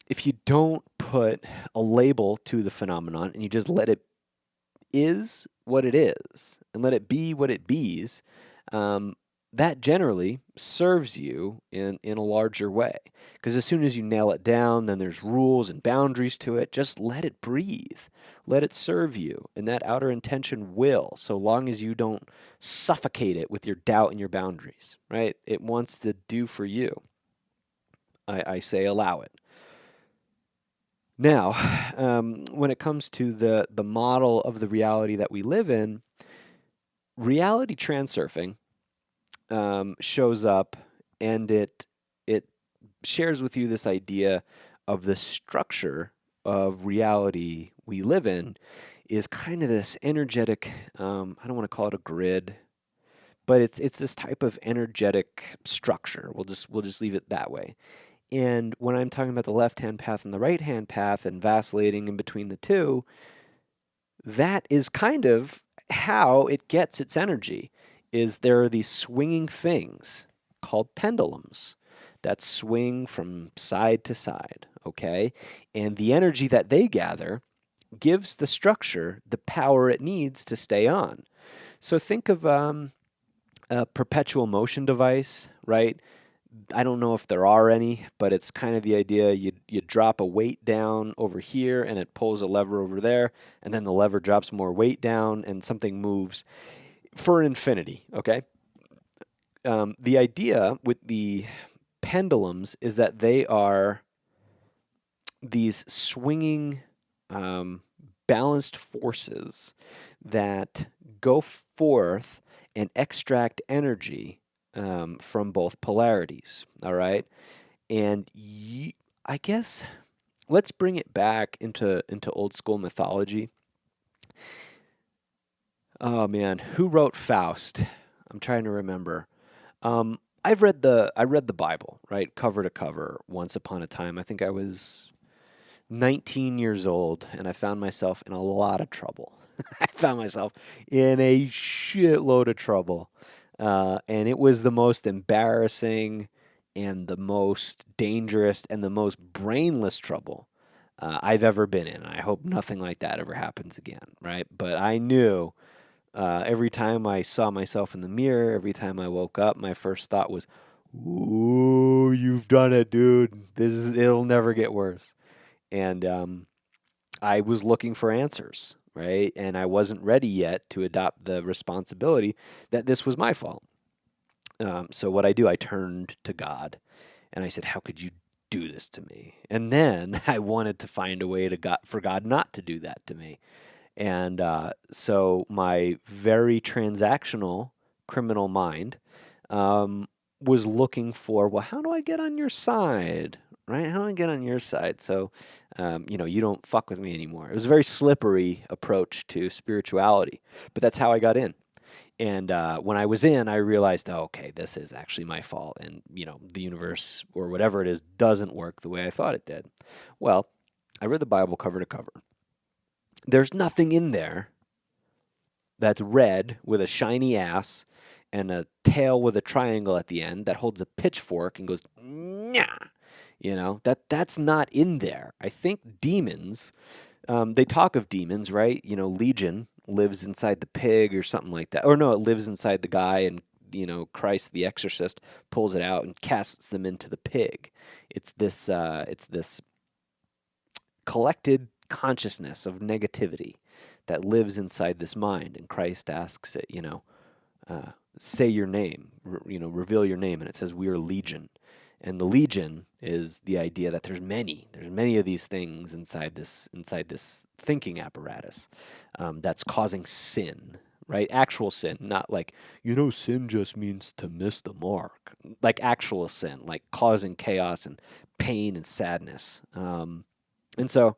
If you don't put a label to the phenomenon and you just let it is what it is and let it be what it bees, that generally serves you in a larger way. Because as soon as you nail it down, then there's rules and boundaries to it. Just let it breathe. Let it serve you. And that outer intention will, so long as you don't suffocate it with your doubt and your boundaries, right? It wants to do for you. I say allow it. Now, when it comes to the model of the reality that we live in, reality transurfing shows up, and it shares with you this idea of the structure of reality we live in is kind of this energetic. I don't want to call it a grid, but it's this type of energetic structure. We'll just leave it that way. And when I'm talking about the left hand path and the right hand path and vacillating in between the two, that is kind of how it gets its energy. Is there are these swinging things called pendulums that swing from side to side, okay? And the energy that they gather gives the structure the power it needs to stay on. So think of a perpetual motion device, right? I don't know if there are any, but it's kind of the idea you drop a weight down over here and it pulls a lever over there, and then the lever drops more weight down and something moves for infinity, okay? The idea with the pendulums is that they are these swinging, balanced forces that go forth and extract energy from both polarities. All right, and I guess let's bring it back into old school mythology. Oh man, who wrote Faust? I'm trying to remember. I read the Bible, right, cover to cover once upon a time. I think I was 19 years old, and I found myself in a lot of trouble. I found myself in a shitload of trouble. And it was the most embarrassing and the most dangerous and the most brainless trouble I've ever been in. I hope nothing like that ever happens again, right? But I knew every time I saw myself in the mirror, every time I woke up, my first thought was, "Ooh, you've done it, dude. It'll never get worse." And I was looking for answers, right? And I wasn't ready yet to adopt the responsibility that this was my fault. So what I do, I turned to God and I said, "How could you do this to me?" And then I wanted to find a way for God not to do that to me. And so my very transactional criminal mind was looking for, well, how do I get on your side? Right? How do I get on your side? So, you don't fuck with me anymore. It was a very slippery approach to spirituality, but that's how I got in. And when I was in, I realized, oh, okay, this is actually my fault. And, the universe or whatever it is doesn't work the way I thought it did. Well, I read the Bible cover to cover. There's nothing in there that's red with a shiny ass and a tail with a triangle at the end that holds a pitchfork and goes, nah. That's not in there. I think demons, they talk of demons, right? Legion lives inside the pig or something like that. Or no, it lives inside the guy, and Christ the exorcist pulls it out and casts them into the pig. It's this collected consciousness of negativity that lives inside this mind, and Christ asks it, say your name, reveal your name, and it says we are legion. And the legion is the idea that there's many of these things inside this thinking apparatus that's causing sin, right? Actual sin, not like sin just means to miss the mark, like actual sin, like causing chaos and pain and sadness. And so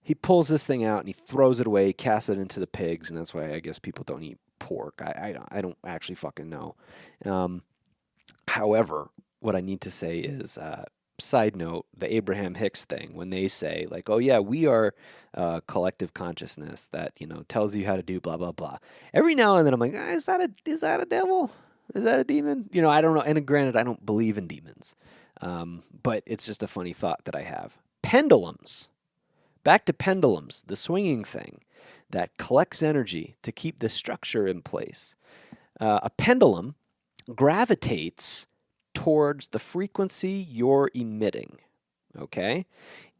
he pulls this thing out and he throws it away, casts it into the pigs, and that's why I guess people don't eat pork. I don't actually fucking know. However, what I need to say is, side note, the Abraham Hicks thing, when they say like, oh yeah, we are collective consciousness that tells you how to do blah blah blah. Every now and then I'm like, is that a devil? Is that a demon? I don't know. And granted, I don't believe in demons, but it's just a funny thought that I have. Pendulums. Back to pendulums, the swinging thing that collects energy to keep the structure in place. A pendulum gravitates towards the frequency you're emitting, okay?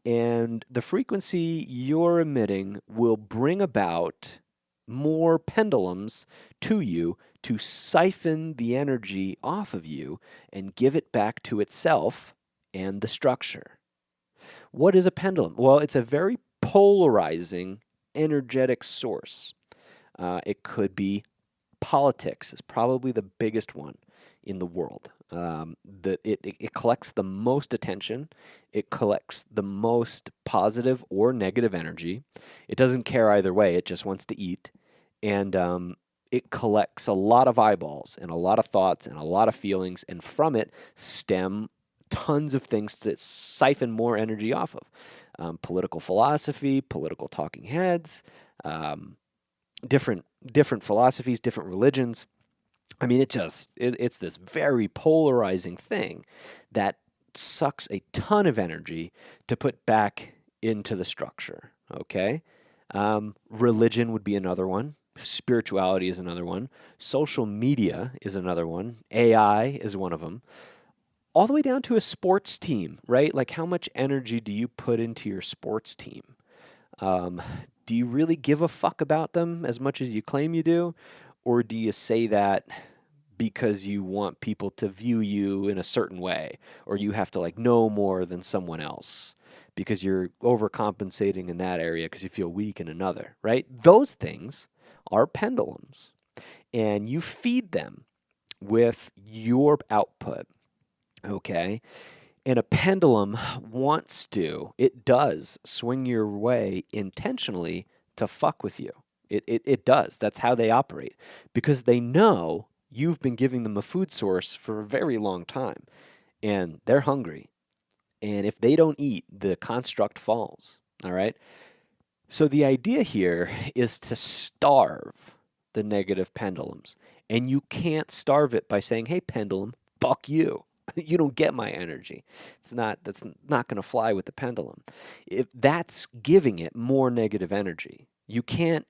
And the frequency you're emitting will bring about more pendulums to you to siphon the energy off of you and give it back to itself and the structure. What is a pendulum? Well, it's a very polarizing energetic source. It could be Politics is probably the biggest one in the world. It collects the most attention. It collects the most positive or negative energy. It doesn't care either way. It just wants to eat. And it collects a lot of eyeballs and a lot of thoughts and a lot of feelings. And from it stem tons of things to siphon more energy off of. Political philosophy, political talking heads, different philosophies, different religions. I mean, it's this very polarizing thing that sucks a ton of energy to put back into the structure. Okay, religion would be another one. Spirituality is another one. Social media is another one. AI is one of them. All the way down to a sports team, right? Like, how much energy do you put into your sports team? Um, do you really give a fuck about them as much as you claim you do? Or do you say that because you want people to view you in a certain way? Or you have to like know more than someone else because you're overcompensating in that area because you feel weak in another, right? Those things are pendulums. And you feed them with your output, okay? And a pendulum it does swing your way intentionally to fuck with you. It does. That's how they operate because they know you've been giving them a food source for a very long time and they're hungry. And if they don't eat, the construct falls. All right. So the idea here is to starve the negative pendulums. And you can't starve it by saying, hey, pendulum, fuck you. You don't get my energy. That's not going to fly with the pendulum. If that's giving it more negative energy, you can't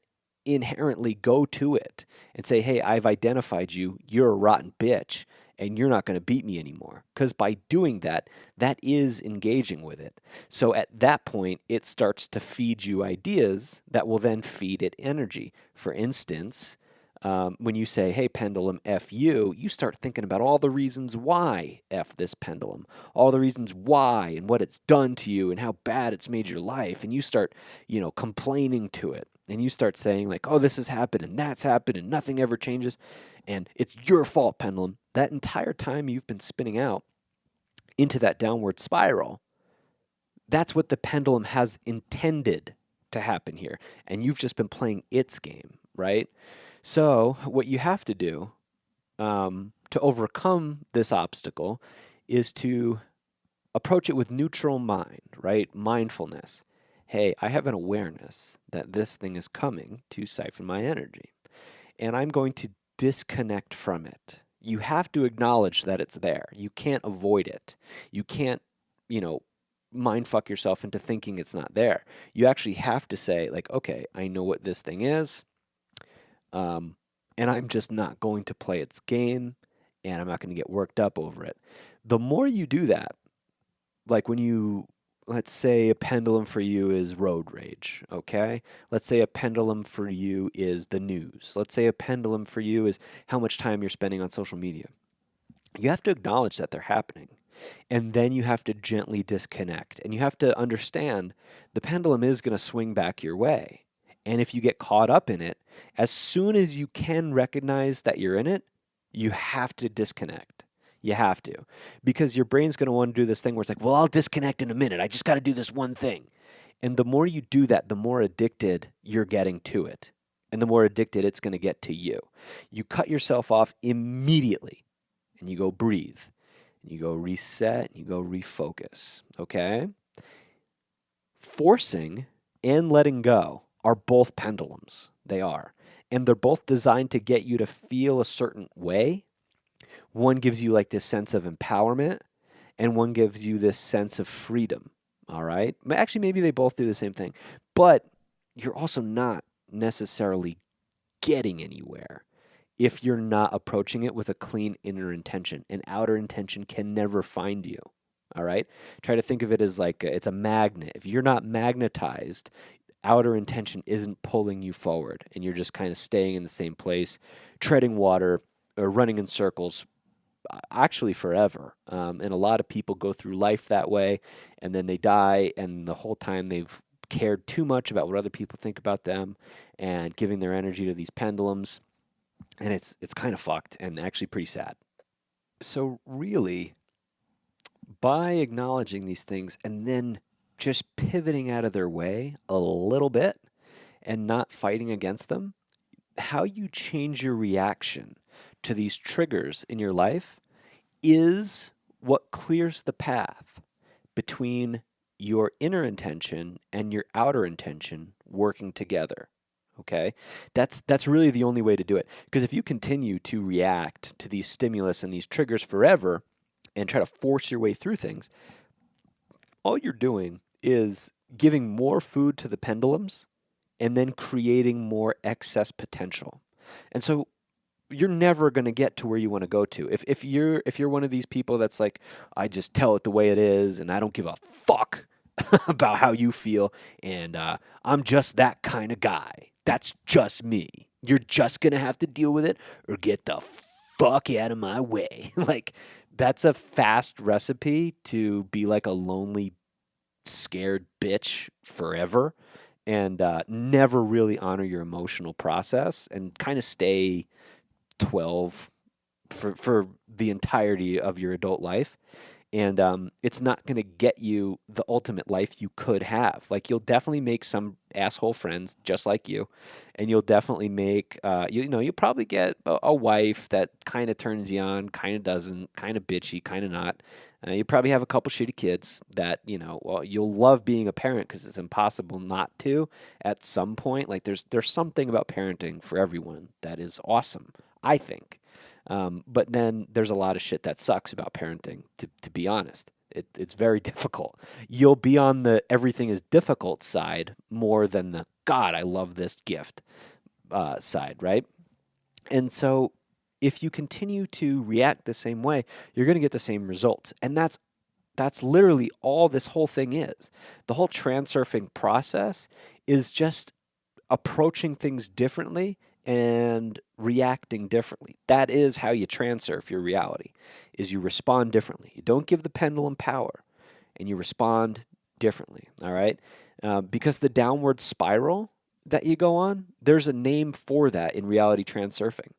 inherently go to it and say, hey, I've identified you. You're a rotten bitch and you're not going to beat me anymore. Because by doing that, that is engaging with it. So at that point, it starts to feed you ideas that will then feed it energy. For instance, when you say, hey, pendulum, F you, you start thinking about all the reasons why F this pendulum, all the reasons why and what it's done to you and how bad it's made your life. And you start, complaining to it. And you start saying like, oh, this has happened and that's happened and nothing ever changes. And it's your fault, pendulum. That entire time you've been spinning out into that downward spiral, that's what the pendulum has intended to happen here. And you've just been playing its game, right? So what you have to do to overcome this obstacle is to approach it with neutral mind, right? Mindfulness. Hey, I have an awareness that this thing is coming to siphon my energy, and I'm going to disconnect from it. You have to acknowledge that it's there. You can't avoid it. You can't, mind fuck yourself into thinking it's not there. You actually have to say, like, okay, I know what this thing is. And I'm just not going to play its game, and I'm not going to get worked up over it. The more you do that, like let's say a pendulum for you is road rage, okay? Let's say a pendulum for you is the news. Let's say a pendulum for you is how much time you're spending on social media. You have to acknowledge that they're happening. And then you have to gently disconnect. And you have to understand the pendulum is going to swing back your way. And if you get caught up in it, as soon as you can recognize that you're in it, you have to disconnect. You have to. Because your brain's going to want to do this thing where it's like, well, I'll disconnect in a minute. I just got to do this one thing. And the more you do that, the more addicted you're getting to it. And the more addicted it's going to get to you. You cut yourself off immediately. And you go breathe. And you go reset. And you go refocus. Okay? Forcing and letting go are both pendulums. They are. And they're both designed to get you to feel a certain way. One gives you like this sense of empowerment, and one gives you this sense of freedom. All right? Actually, maybe they both do the same thing. But you're also not necessarily getting anywhere if you're not approaching it with a clean inner intention. An outer intention can never find you. All right? Try to think of it as like it's a magnet. If you're not magnetized, outer intention isn't pulling you forward, and you're just kind of staying in the same place, treading water or running in circles, actually forever. And a lot of people go through life that way, and then they die, and the whole time they've cared too much about what other people think about them and giving their energy to these pendulums. and it's kind of fucked and actually pretty sad. So really, by acknowledging these things and then just pivoting out of their way a little bit and not fighting against them, how you change your reaction to these triggers in your life is what clears the path between your inner intention and your outer intention working together. Okay? That's really the only way to do it. Because if you continue to react to these stimulus and these triggers forever and try to force your way through things, all you're doing is giving more food to the pendulums and then creating more excess potential. And so you're never going to get to where you want to go to. If you're one of these people that's like, I just tell it the way it is and I don't give a fuck about how you feel, and I'm just that kind of guy. That's just me. You're just going to have to deal with it or get the fuck out of my way. Like, that's a fast recipe to be like a lonely, scared bitch forever and never really honor your emotional process and kind of stay 12 for the entirety of your adult life. And it's not going to get you the ultimate life you could have. Like, you'll definitely make some asshole friends just like you, and you'll definitely make you'll probably get a wife that kind of turns you on, kind of doesn't, kind of bitchy, kind of not. You probably have a couple shitty kids that well, you'll love being a parent because it's impossible not to at some point. Like, there's something about parenting for everyone that is awesome, I think. But then there's a lot of shit that sucks about parenting, to be honest. It's very difficult. You'll be on the everything is difficult side more than the God, I love this gift side, right? And so if you continue to react the same way, you're going to get the same results. And that's literally all this whole thing is. The whole transurfing process is just approaching things differently and reacting differently. That is how you transurf your reality, is you respond differently. You don't give the pendulum power, and you respond differently, all right? Because the downward spiral that you go on, there's a name for that in reality transurfing,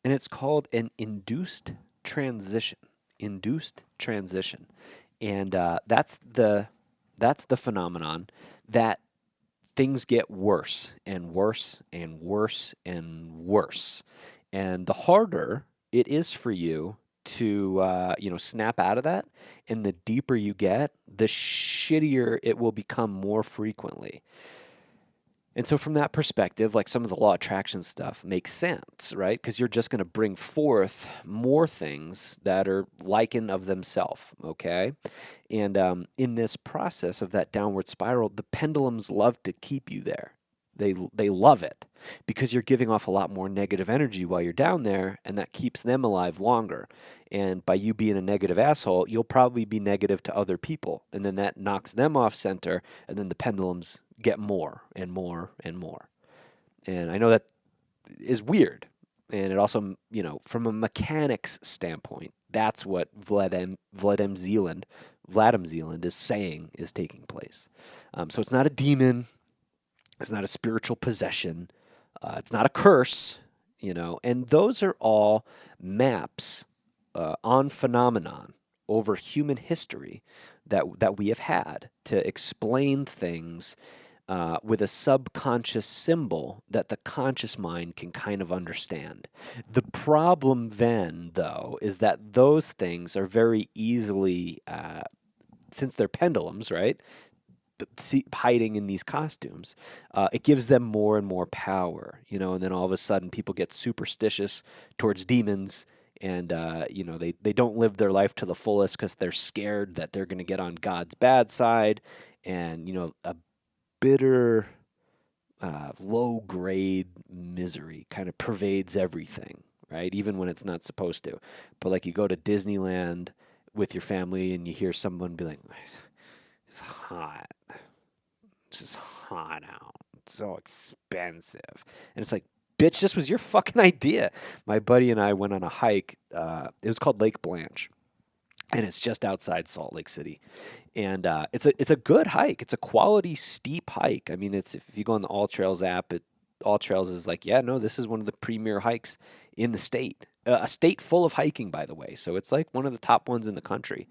and it's called an induced transition. Induced transition. And that's the phenomenon that things get worse and worse and worse and worse. And the harder it is for you to snap out of that, and the deeper you get, the shittier it will become more frequently. And so from that perspective, like, some of the law of attraction stuff makes sense, right? Because you're just going to bring forth more things that are liken of themselves, okay? And in this process of that downward spiral, the pendulums love to keep you there. They love it because you're giving off a lot more negative energy while you're down there, and that keeps them alive longer. And by you being a negative asshole, you'll probably be negative to other people, and then that knocks them off center, and then the pendulums get more and more and more. And I know that is weird, and it also, from a mechanics standpoint, that's what Vadim Zeland is saying is taking place. So it's not a demon. It's not a spiritual possession. It's not a curse, and those are all maps on phenomenon over human history that we have had to explain things with a subconscious symbol that the conscious mind can kind of understand. The problem then, though, is that those things are very easily, since they're pendulums, right? Hiding in these costumes, it gives them more and more power, and then all of a sudden people get superstitious towards demons, and they don't live their life to the fullest because they're scared that they're going to get on God's bad side, and a bitter, low grade misery kind of pervades everything, right? Even when it's not supposed to. But like, you go to Disneyland with your family and you hear someone be like, it's hot. This is hot out. It's so expensive. And it's like, bitch, this was your fucking idea. My buddy and I went on a hike. It was called Lake Blanche, and it's just outside Salt Lake City. And it's a good hike. It's a quality steep hike. I mean, if you go on the All Trails app, All Trails is like, yeah, no, this is one of the premier hikes in the state. A state full of hiking, by the way. So it's like one of the top ones in the country.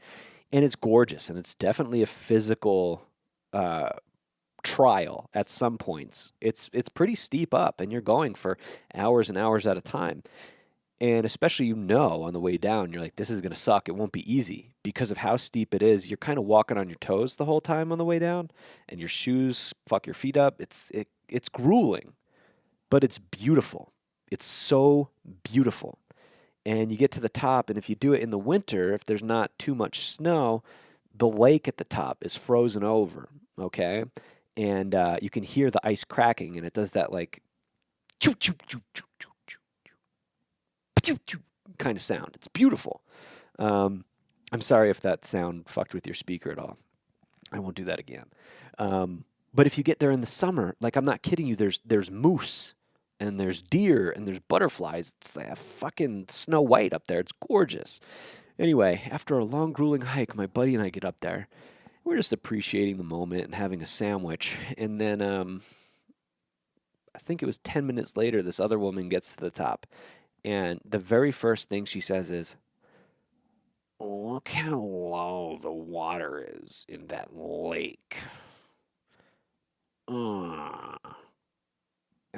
And it's gorgeous. And it's definitely a physical uh, trial at some points. It's pretty steep up, and you're going for hours and hours at a time. And especially, on the way down, you're like, this is going to suck. It won't be easy because of how steep it is. You're kind of walking on your toes the whole time on the way down, and your shoes fuck your feet up. It's grueling, but it's beautiful. It's so beautiful. And you get to the top, and if you do it in the winter, if there's not too much snow, the lake at the top is frozen over, okay? And you can hear the ice cracking, and it does that like choo choo choo choo choo choo choo choo kind of sound. It's beautiful. I'm sorry if that sound fucked with your speaker at all. I won't do that again. But if you get there in the summer, like I'm not kidding you, there's moose and there's deer and there's butterflies. It's like a fucking Snow White up there. It's gorgeous. Anyway, after a long, grueling hike, my buddy and I get up there. We're just appreciating the moment and having a sandwich. And then I think it was 10 minutes later, this other woman gets to the top. And the very first thing she says is, look how low the water is in that lake. And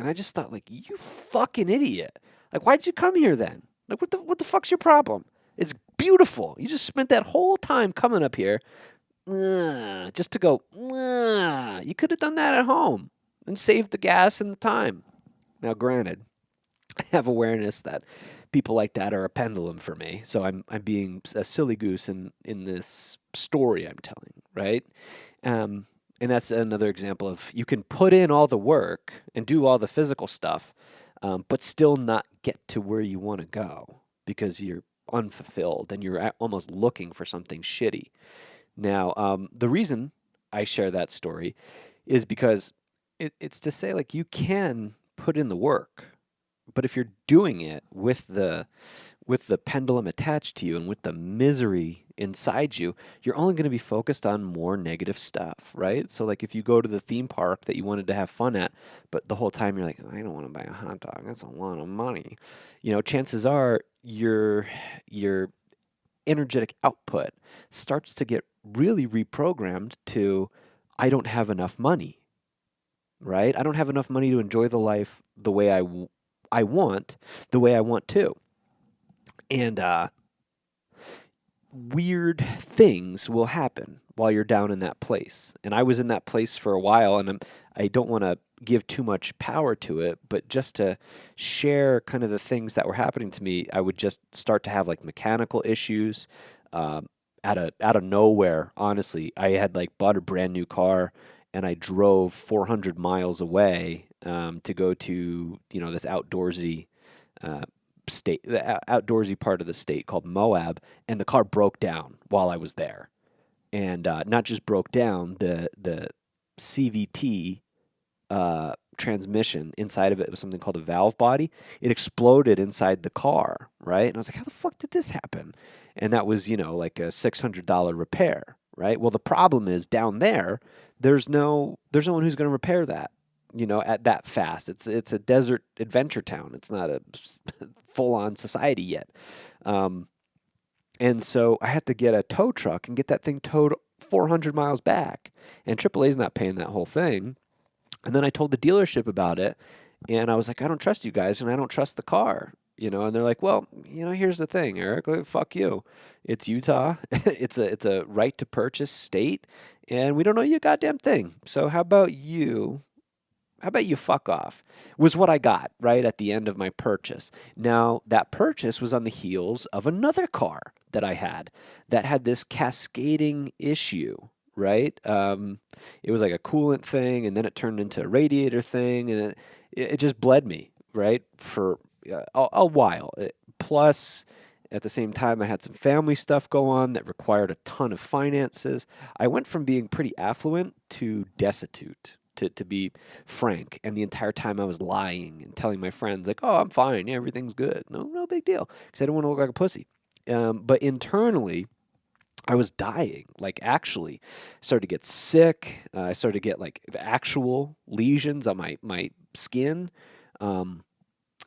I just thought, like, you fucking idiot. Like, why'd you come here then? Like, what the fuck's your problem? It's beautiful. You just spent that whole time coming up here just to go, you could have done that at home and saved the gas and the time. Now, granted, I have awareness that people like that are a pendulum for me. So I'm being a silly goose in this story I'm telling, right? And that's another example of you can put in all the work and do all the physical stuff, but still not get to where you want to go because you're unfulfilled and you're almost looking for something shitty. Now, the reason I share that story is because it's to say, like, you can put in the work, but if you're doing it with the pendulum attached to you and with the misery inside you, you're only going to be focused on more negative stuff, right? So like if you go to the theme park that you wanted to have fun at, but the whole time you're like, I don't want to buy a hot dog. That's a lot of money. Chances are your energetic output starts to get really reprogrammed to, I don't have enough money, right? I don't have enough money to enjoy the life the way I want, the way I want to. And weird things will happen while you're down in that place. And I was in that place for a while, and I don't want to give too much power to it, but just to share kind of the things that were happening to me, I would just start to have like mechanical issues out of nowhere. Honestly, I had like bought a brand new car, and I drove 400 miles away to go to this outdoorsy state, the outdoorsy part of the state called Moab, and the car broke down while I was there, and not just broke down, the CVT transmission inside of it was something called a valve body. It exploded inside the car, right? And I was like, how the fuck did this happen? And that was like a $600 repair, right? Well, the problem is down there, there's no one who's going to repair that. At that fast. It's a desert adventure town. It's not a full-on society yet. And so I had to get a tow truck and get that thing towed 400 miles back. And AAA's not paying that whole thing. And then I told the dealership about it, and I was like, I don't trust you guys, and I don't trust the car. And they're like, well, here's the thing, Eric, like, fuck you. It's Utah. It's a right to purchase state, and we don't know you a goddamn thing. So how about you fuck off? Was what I got right at the end of my purchase. Now, that purchase was on the heels of another car that I had that had this cascading issue, right? It was like a coolant thing, and then it turned into a radiator thing, and it just bled me, right, for a while. Plus, at the same time, I had some family stuff go on that required a ton of finances. I went from being pretty affluent to destitute, to be frank. And the entire time I was lying and telling my friends, like, oh, I'm fine. Yeah, everything's good. No big deal. Because I didn't want to look like a pussy. But internally, I was dying. Like, actually, started to get sick. I started to get, like, the actual lesions on my skin. Um,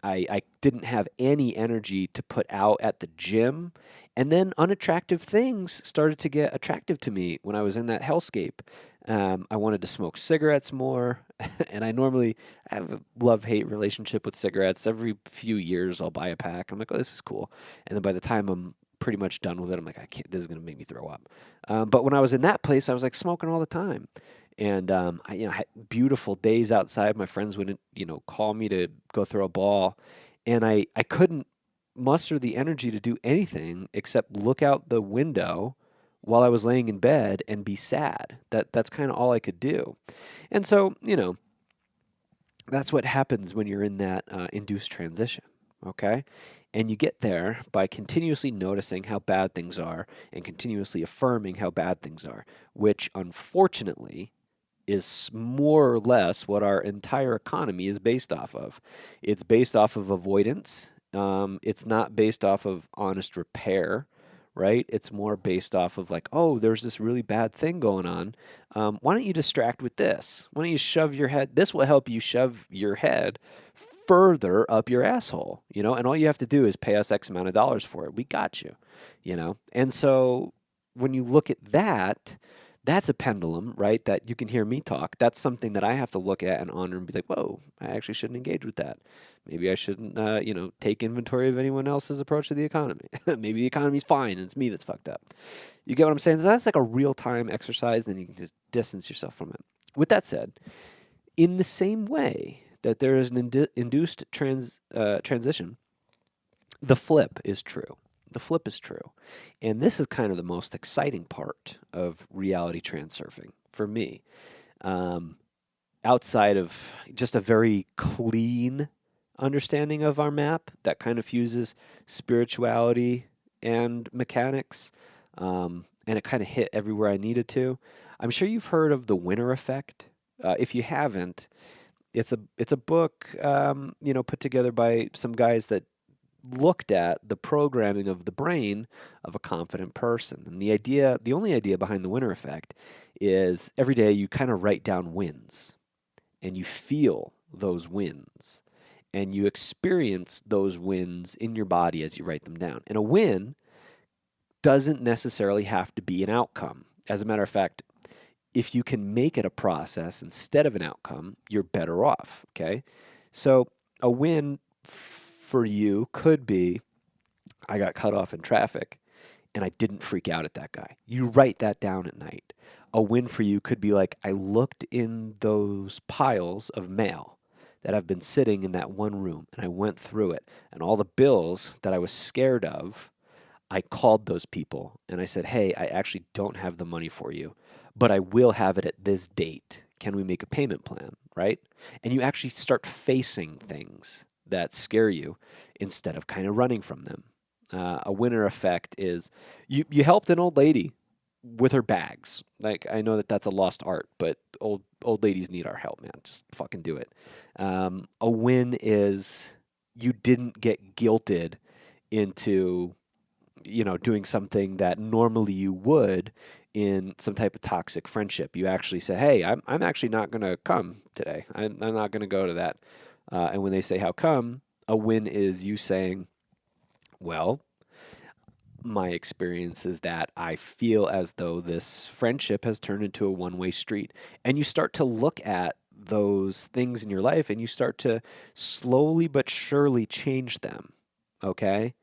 I didn't have any energy to put out at the gym. And then unattractive things started to get attractive to me when I was in that hellscape. I wanted to smoke cigarettes more. And I have a love hate relationship with cigarettes. Every few years, I'll buy a pack. I'm like, oh, this is cool. And then by the time I'm pretty much done with it, I'm like, I can't, this is going to make me throw up. But when I was in that place, I was like smoking all the time. And I had beautiful days outside. My friends would, call me to go throw a ball, and I couldn't muster the energy to do anything except look out the window while I was laying in bed and be sad. That's kind of all I could do. And so, that's what happens when you're in that induced transition. Okay. And you get there by continuously noticing how bad things are and continuously affirming how bad things are, which unfortunately is more or less what our entire economy is based off of. It's based off of avoidance. It's not based off of honest repair, right? It's more based off of like, oh, there's this really bad thing going on. Why don't you distract with this? Why don't you shove your head? This will help you shove your head further up your asshole, and all you have to do is pay us X amount of dollars for it. We got you. And so when you look at that, that's a pendulum, right? That you can hear me talk. That's something that I have to look at and honor and be like, whoa, I actually shouldn't engage with that. Maybe I shouldn't, take inventory of anyone else's approach to the economy. Maybe the economy's fine and it's me that's fucked up. You get what I'm saying? So that's like a real time exercise, and you can just distance yourself from it. With that said, in the same way that there is an induced transition, the flip is true. The flip is true. And this is kind of the most exciting part of reality transurfing for me. Outside of just a very clean understanding of our map that kind of fuses spirituality and mechanics, and it kind of hit everywhere I needed to. I'm sure you've heard of the winner effect. If you haven't, it's a book put together by some guys that looked at the programming of the brain of a confident person. And the only idea behind the winner effect is every day you kind of write down wins and you feel those wins and you experience those wins in your body as you write them down. And a win doesn't necessarily have to be an outcome. As a matter of fact, if you can make it a process instead of an outcome, you're better off. Okay. So a win for you could be, I got cut off in traffic and I didn't freak out at that guy. You write that down at night. A win for you could be like, I looked in those piles of mail that have been sitting in that one room and I went through it, and all the bills that I was scared of, I called those people and I said, hey, I actually don't have the money for you, but I will have it at this date. Can we make a payment plan, right? And you actually start facing things that scare you instead of kind of running from them. A winner effect is you helped an old lady with her bags. Like, I know that that's a lost art, but old ladies need our help, man. Just fucking do it. A win is you didn't get guilted into doing something that normally you would in some type of toxic friendship. You actually said, hey, I'm actually not going to come today. I'm not going to go to that. And when they say, how come? A win is you saying, well, my experience is that I feel as though this friendship has turned into a one-way street. And you start to look at those things in your life and you start to slowly but surely change them. Okay?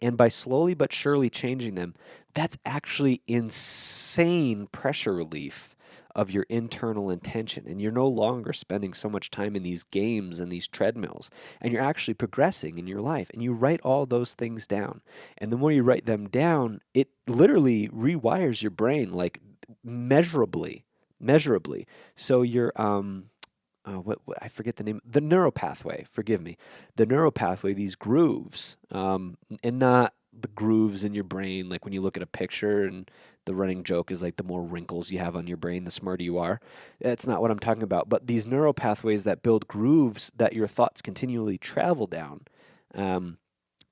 And by slowly but surely changing them, that's actually insane pressure relief of your internal intention. And you're no longer spending so much time in these games and these treadmills. And you're actually progressing in your life. And you write all those things down. And the more you write them down, it literally rewires your brain like measurably. So you're I forget the name, the neuropathway, forgive me. The neuropathway, these grooves, and not the grooves in your brain, like when you look at a picture and the running joke is like the more wrinkles you have on your brain, the smarter you are. That's not what I'm talking about. But these neuropathways that build grooves that your thoughts continually travel down,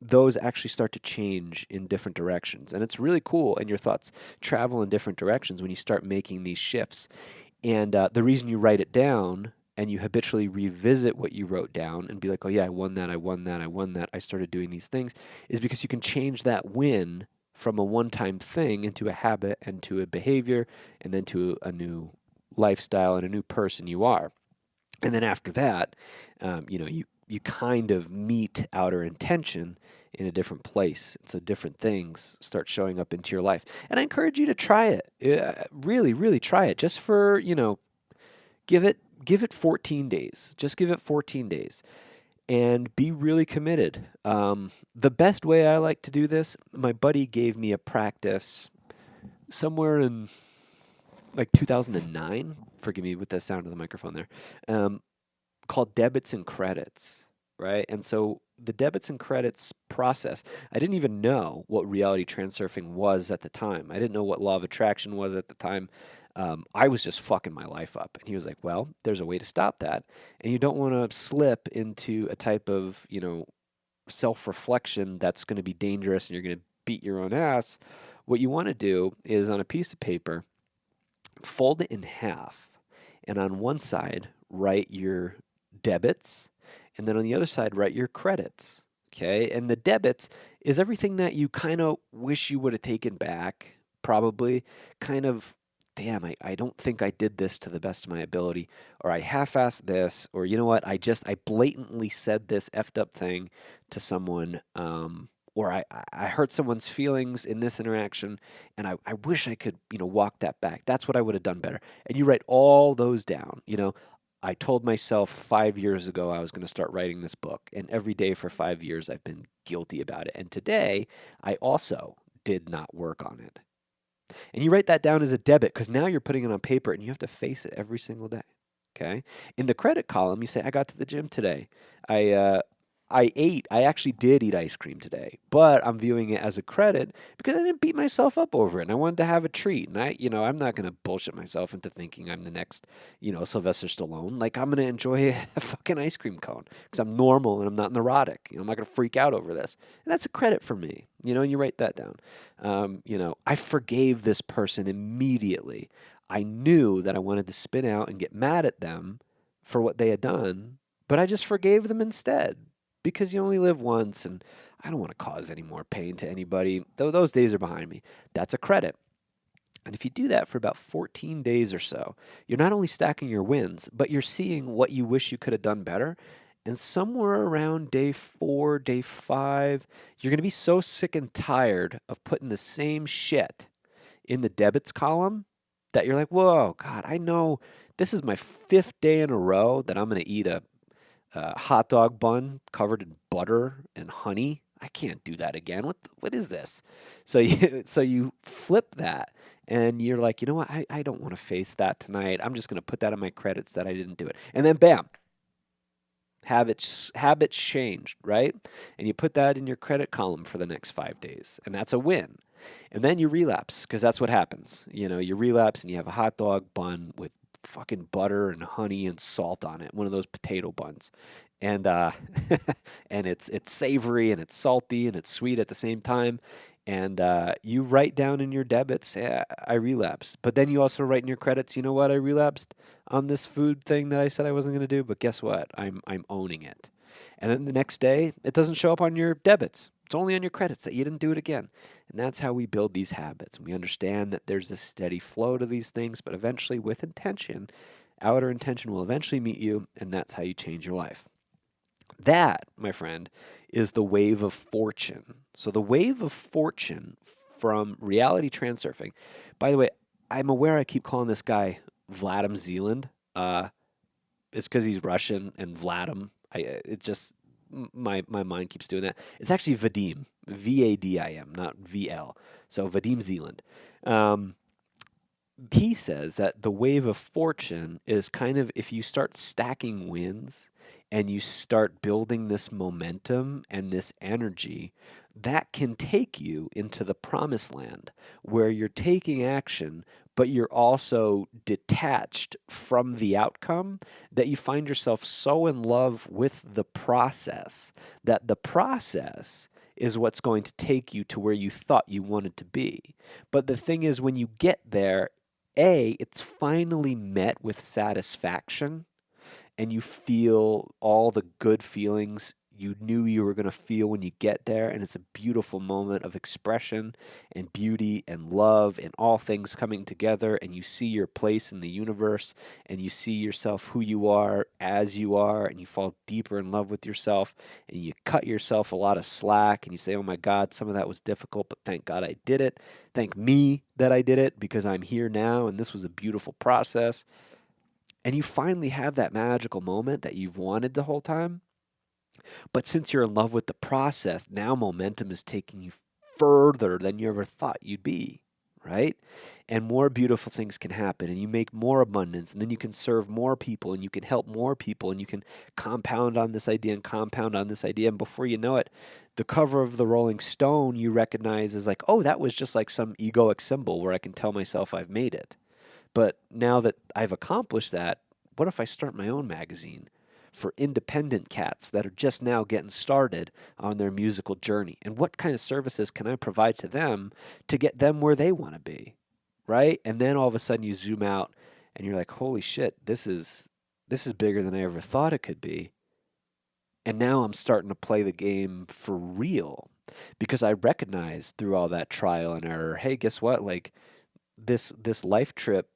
those actually start to change in different directions. And it's really cool. And your thoughts travel in different directions when you start making these shifts. And the reason you write it down and you habitually revisit what you wrote down and be like, oh yeah, I won that, I won that, I won that, I started doing these things, is because you can change that win from a one-time thing into a habit and to a behavior and then to a new lifestyle and a new person you are. And then after that, you kind of meet outer intention in a different place. And so different things start showing up into your life. And I encourage you to try it. Really, really try it. Just for, give it 14 days. Just give it 14 days and be really committed. The best way I like to do this, my buddy gave me a practice somewhere in like 2009. Forgive me with the sound of the microphone there. Called debits and credits, right? And so the debits and credits process, I didn't even know what reality transurfing was at the time. I didn't know what law of attraction was at the time. I was just fucking my life up. And he was like, well, there's a way to stop that. And you don't want to slip into a type of, self-reflection that's going to be dangerous and you're going to beat your own ass. What you want to do is on a piece of paper, fold it in half. And on one side, write your debits, and then on the other side, write your credits. Okay. And the debits is everything that you kind of wish you would have taken back, probably kind of, damn, I don't think I did this to the best of my ability, or I half-assed this, or you know what, I blatantly said this effed up thing to someone, or I hurt someone's feelings in this interaction, and I wish I could, walk that back. That's what I would have done better. And you write all those down, I told myself 5 years ago I was going to start writing this book, and every day for 5 years I've been guilty about it. And today I also did not work on it. And you write that down as a debit because now you're putting it on paper and you have to face it every single day. Okay. In the credit column, you say, I got to the gym today. I actually did eat ice cream today, but I'm viewing it as a credit because I didn't beat myself up over it and I wanted to have a treat. And I'm not going to bullshit myself into thinking I'm the next, Sylvester Stallone. Like I'm going to enjoy a fucking ice cream cone because I'm normal and I'm not neurotic. I'm not going to freak out over this. And that's a credit for me, and you write that down. I forgave this person immediately. I knew that I wanted to spin out and get mad at them for what they had done, but I just forgave them instead. Because you only live once, and I don't want to cause any more pain to anybody. Though those days are behind me. That's a credit. And if you do that for about 14 days or so, you're not only stacking your wins, but you're seeing what you wish you could have done better. And somewhere around day 4, day 5, you're going to be so sick and tired of putting the same shit in the debits column that you're like, whoa, God, I know this is my 5th day in a row that I'm going to eat a hot dog bun covered in butter and honey. I can't do that again. What is this? So you flip that and you're like, you know what? I don't want to face that tonight. I'm just going to put that in my credits that I didn't do it. And then bam, habits changed, right? And you put that in your credit column for the next 5 days. And that's a win. And then you relapse because that's what happens. You relapse and you have a hot dog bun with fucking butter and honey and salt on it, one of those potato buns, and and it's savory and it's salty and it's sweet at the same time. And you write down in your debits, yeah, I relapsed, but then you also write in your credits, you know what, I relapsed on this food thing that I said I wasn't going to do, but guess what, I'm owning it. And then the next day, it doesn't show up on your debits. It's only on your credits that you didn't do it again. And that's how we build these habits. And we understand that there's a steady flow to these things, but eventually with intention, outer intention will eventually meet you, and that's how you change your life. That, my friend, is the wave of fortune. So the wave of fortune from reality transurfing. By the way, I'm aware I keep calling this guy Vadim Zeland. It's because he's Russian and Vadim. It just my mind keeps doing that. It's actually Vadim, Vadim, not VL. So Vadim Zeland. He says that the wave of fortune is kind of if you start stacking wins and you start building this momentum and this energy, that can take you into the promised land where you're taking action, but you're also detached from the outcome that you find yourself so in love with the process that the process is what's going to take you to where you thought you wanted to be. But the thing is, when you get there, it's finally met with satisfaction. and you feel all the good feelings you knew you were going to feel when you get there. And it's a beautiful moment of expression and beauty and love and all things coming together. And you see your place in the universe and you see yourself who you are as you are. And you fall deeper in love with yourself and you cut yourself a lot of slack and you say, oh my God, some of that was difficult, but thank God I did it. Thank me that I did it because I'm here now. And this was a beautiful process. And you finally have that magical moment that you've wanted the whole time. But since you're in love with the process, now momentum is taking you further than you ever thought you'd be, right? And more beautiful things can happen, and you make more abundance, and then you can serve more people, and you can help more people, and you can compound on this idea and compound on this idea. And before you know it, the cover of the Rolling Stone you recognize is like, oh, that was just like some egoic symbol where I can tell myself I've made it. But now that I've accomplished that, what if I start my own magazine for independent cats that are just now getting started on their musical journey? And what kind of services can I provide to them to get them where they want to be, right? And then all of a sudden you zoom out and you're like, holy shit, this is bigger than I ever thought it could be. And now I'm starting to play the game for real because I recognize through all that trial and error, hey, guess what? Like this life trip,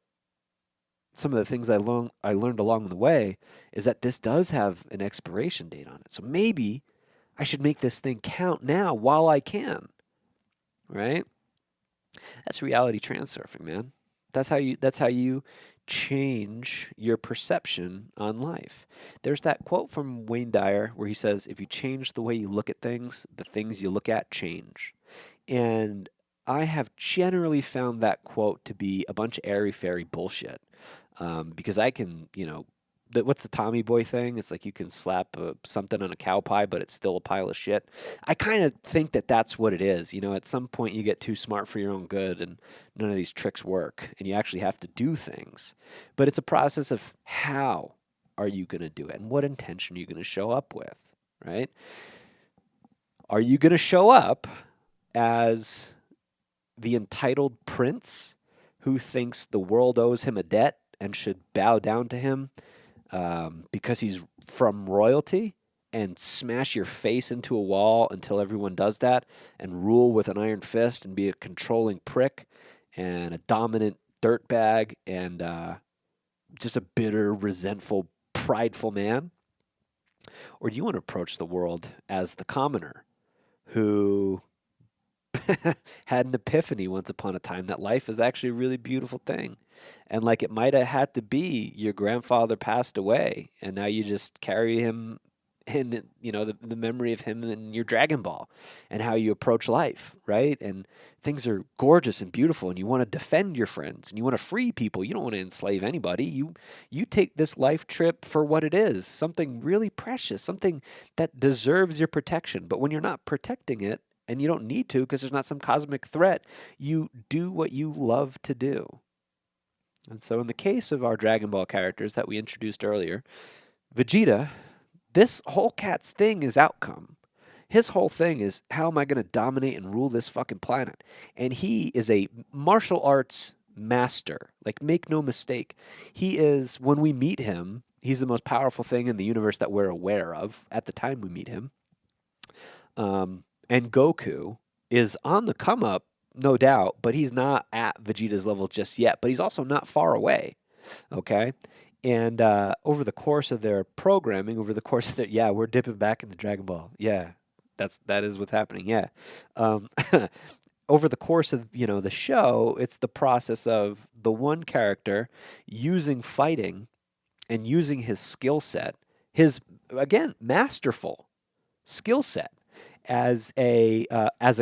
some of the things I learned along the way is that this does have an expiration date on it. So maybe I should make this thing count now while I can, right? That's reality transurfing, man. That's how you change your perception on life. There's that quote from Wayne Dyer where he says, if you change the way you look at things, the things you look at change. And I have generally found that quote to be a bunch of airy-fairy bullshit. Because I can, what's the Tommy Boy thing? It's like you can slap something on a cow pie, but it's still a pile of shit. I kind of think that that's what it is. At some point you get too smart for your own good and none of these tricks work and you actually have to do things. But it's a process of how are you going to do it and what intention are you going to show up with, right? Are you going to show up as the entitled prince who thinks the world owes him a debt and should bow down to him because he's from royalty and smash your face into a wall until everyone does that and rule with an iron fist and be a controlling prick and a dominant dirtbag and just a bitter, resentful, prideful man? Or do you want to approach the world as the commoner who had an epiphany once upon a time that life is actually a really beautiful thing? And like it might have had to be your grandfather passed away and now you just carry him in, the memory of him in your Dragon Ball and how you approach life, right? And things are gorgeous and beautiful and you want to defend your friends and you want to free people. You don't want to enslave anybody. You take this life trip for what it is, something really precious, something that deserves your protection. But when you're not protecting it, and you don't need to because there's not some cosmic threat, you do what you love to do. And so in the case of our Dragon Ball characters that we introduced earlier, Vegeta, this whole cat's thing is outcome. His whole thing is, how am I going to dominate and rule this fucking planet? And he is a martial arts master. Like, make no mistake. He is, when we meet him, he's the most powerful thing in the universe that we're aware of at the time we meet him. And Goku is on the come up, no doubt, but he's not at Vegeta's level just yet. But he's also not far away, okay? And over the course of their programming, we're dipping back into Dragon Ball. Yeah, that is what's happening. Yeah. Over the course of the show, it's the process of the one character using fighting and using his skill set, his again masterful skill set, as a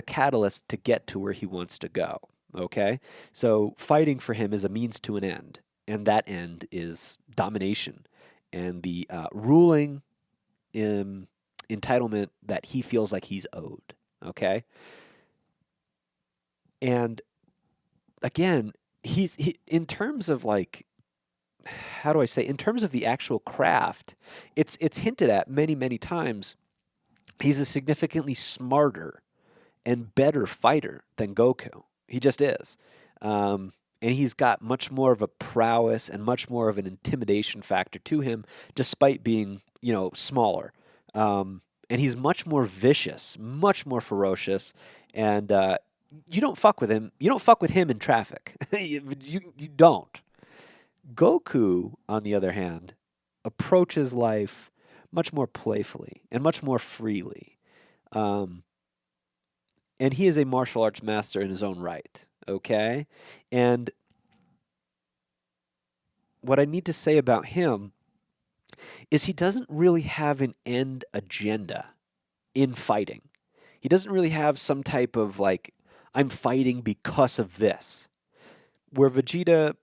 catalyst to get to where he wants to go. Okay, so fighting for him is a means to an end, and that end is domination and the ruling entitlement that he feels like he's owed. Okay, and again, he in terms of like, how do I say? In terms of the actual craft, it's hinted at many times. He's a significantly smarter and better fighter than Goku. He just is. and he's got much more of a prowess and much more of an intimidation factor to him, despite being, smaller. And he's much more vicious, much more ferocious, and you don't fuck with him. You don't fuck with him in traffic. You don't. Goku, on the other hand, approaches life much more playfully and much more freely. And he is a martial arts master in his own right, okay? And what I need to say about him is he doesn't really have an end agenda in fighting. He doesn't really have some type of like, I'm fighting because of this. Where Vegeta,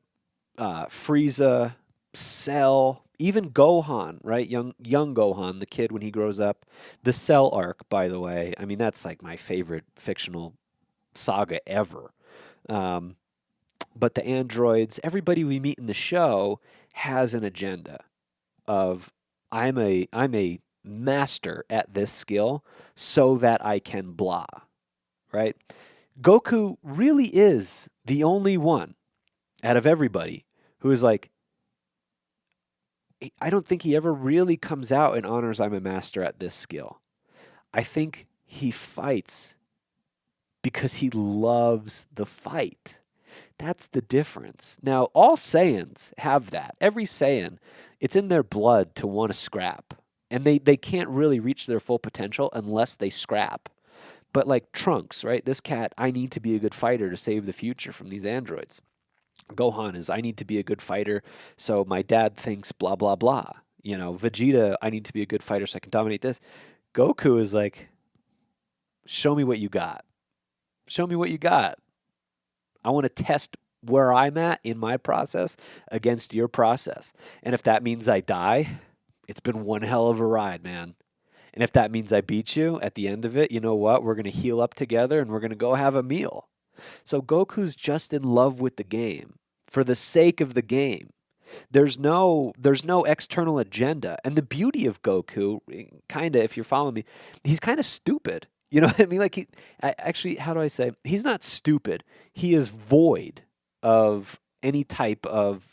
Frieza, Cell, even Gohan, right? Young Gohan, the kid when he grows up. The Cell arc, by the way, I mean, that's like my favorite fictional saga ever. But the androids, everybody we meet in the show has an agenda of I'm a master at this skill so that I can blah, right? Goku really is the only one out of everybody who is like, I don't think he ever really comes out and honors I'm a master at this skill. I think he fights because he loves the fight. That's the difference. Now, all Saiyans have that. Every Saiyan, it's in their blood to want to scrap. And they can't really reach their full potential unless they scrap. But like Trunks, right? This cat, I need to be a good fighter to save the future from these androids. Gohan is, I need to be a good fighter so my dad thinks blah, blah, blah. Vegeta, I need to be a good fighter so I can dominate this. Goku is like, show me what you got. Show me what you got. I want to test where I'm at in my process against your process. And if that means I die, it's been one hell of a ride, man. And if that means I beat you at the end of it, you know what? We're going to heal up together and we're going to go have a meal. So Goku's just in love with the game for the sake of the game. There's no external agenda. And the beauty of Goku, kind of, if you're following me, he's kind of stupid. You know what I mean? Like, actually, how do I say? He's not stupid. He is void of any type of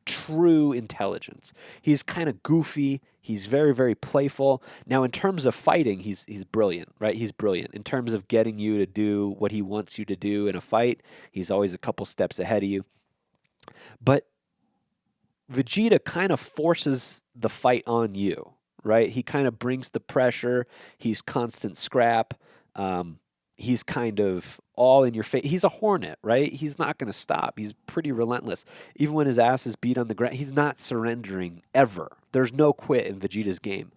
true intelligence. He's kind of goofy. He's very, very playful. Now, in terms of fighting, he's brilliant, right? He's brilliant. In terms of getting you to do what he wants you to do in a fight, he's always a couple steps ahead of you. But Vegeta kind of forces the fight on you, right? He kind of brings the pressure. He's constant scrap. He's kind of all in your face. He's a hornet, right? He's not going to stop. He's pretty relentless. Even when his ass is beat on the ground, he's not surrendering ever. There's no quit in Vegeta's game.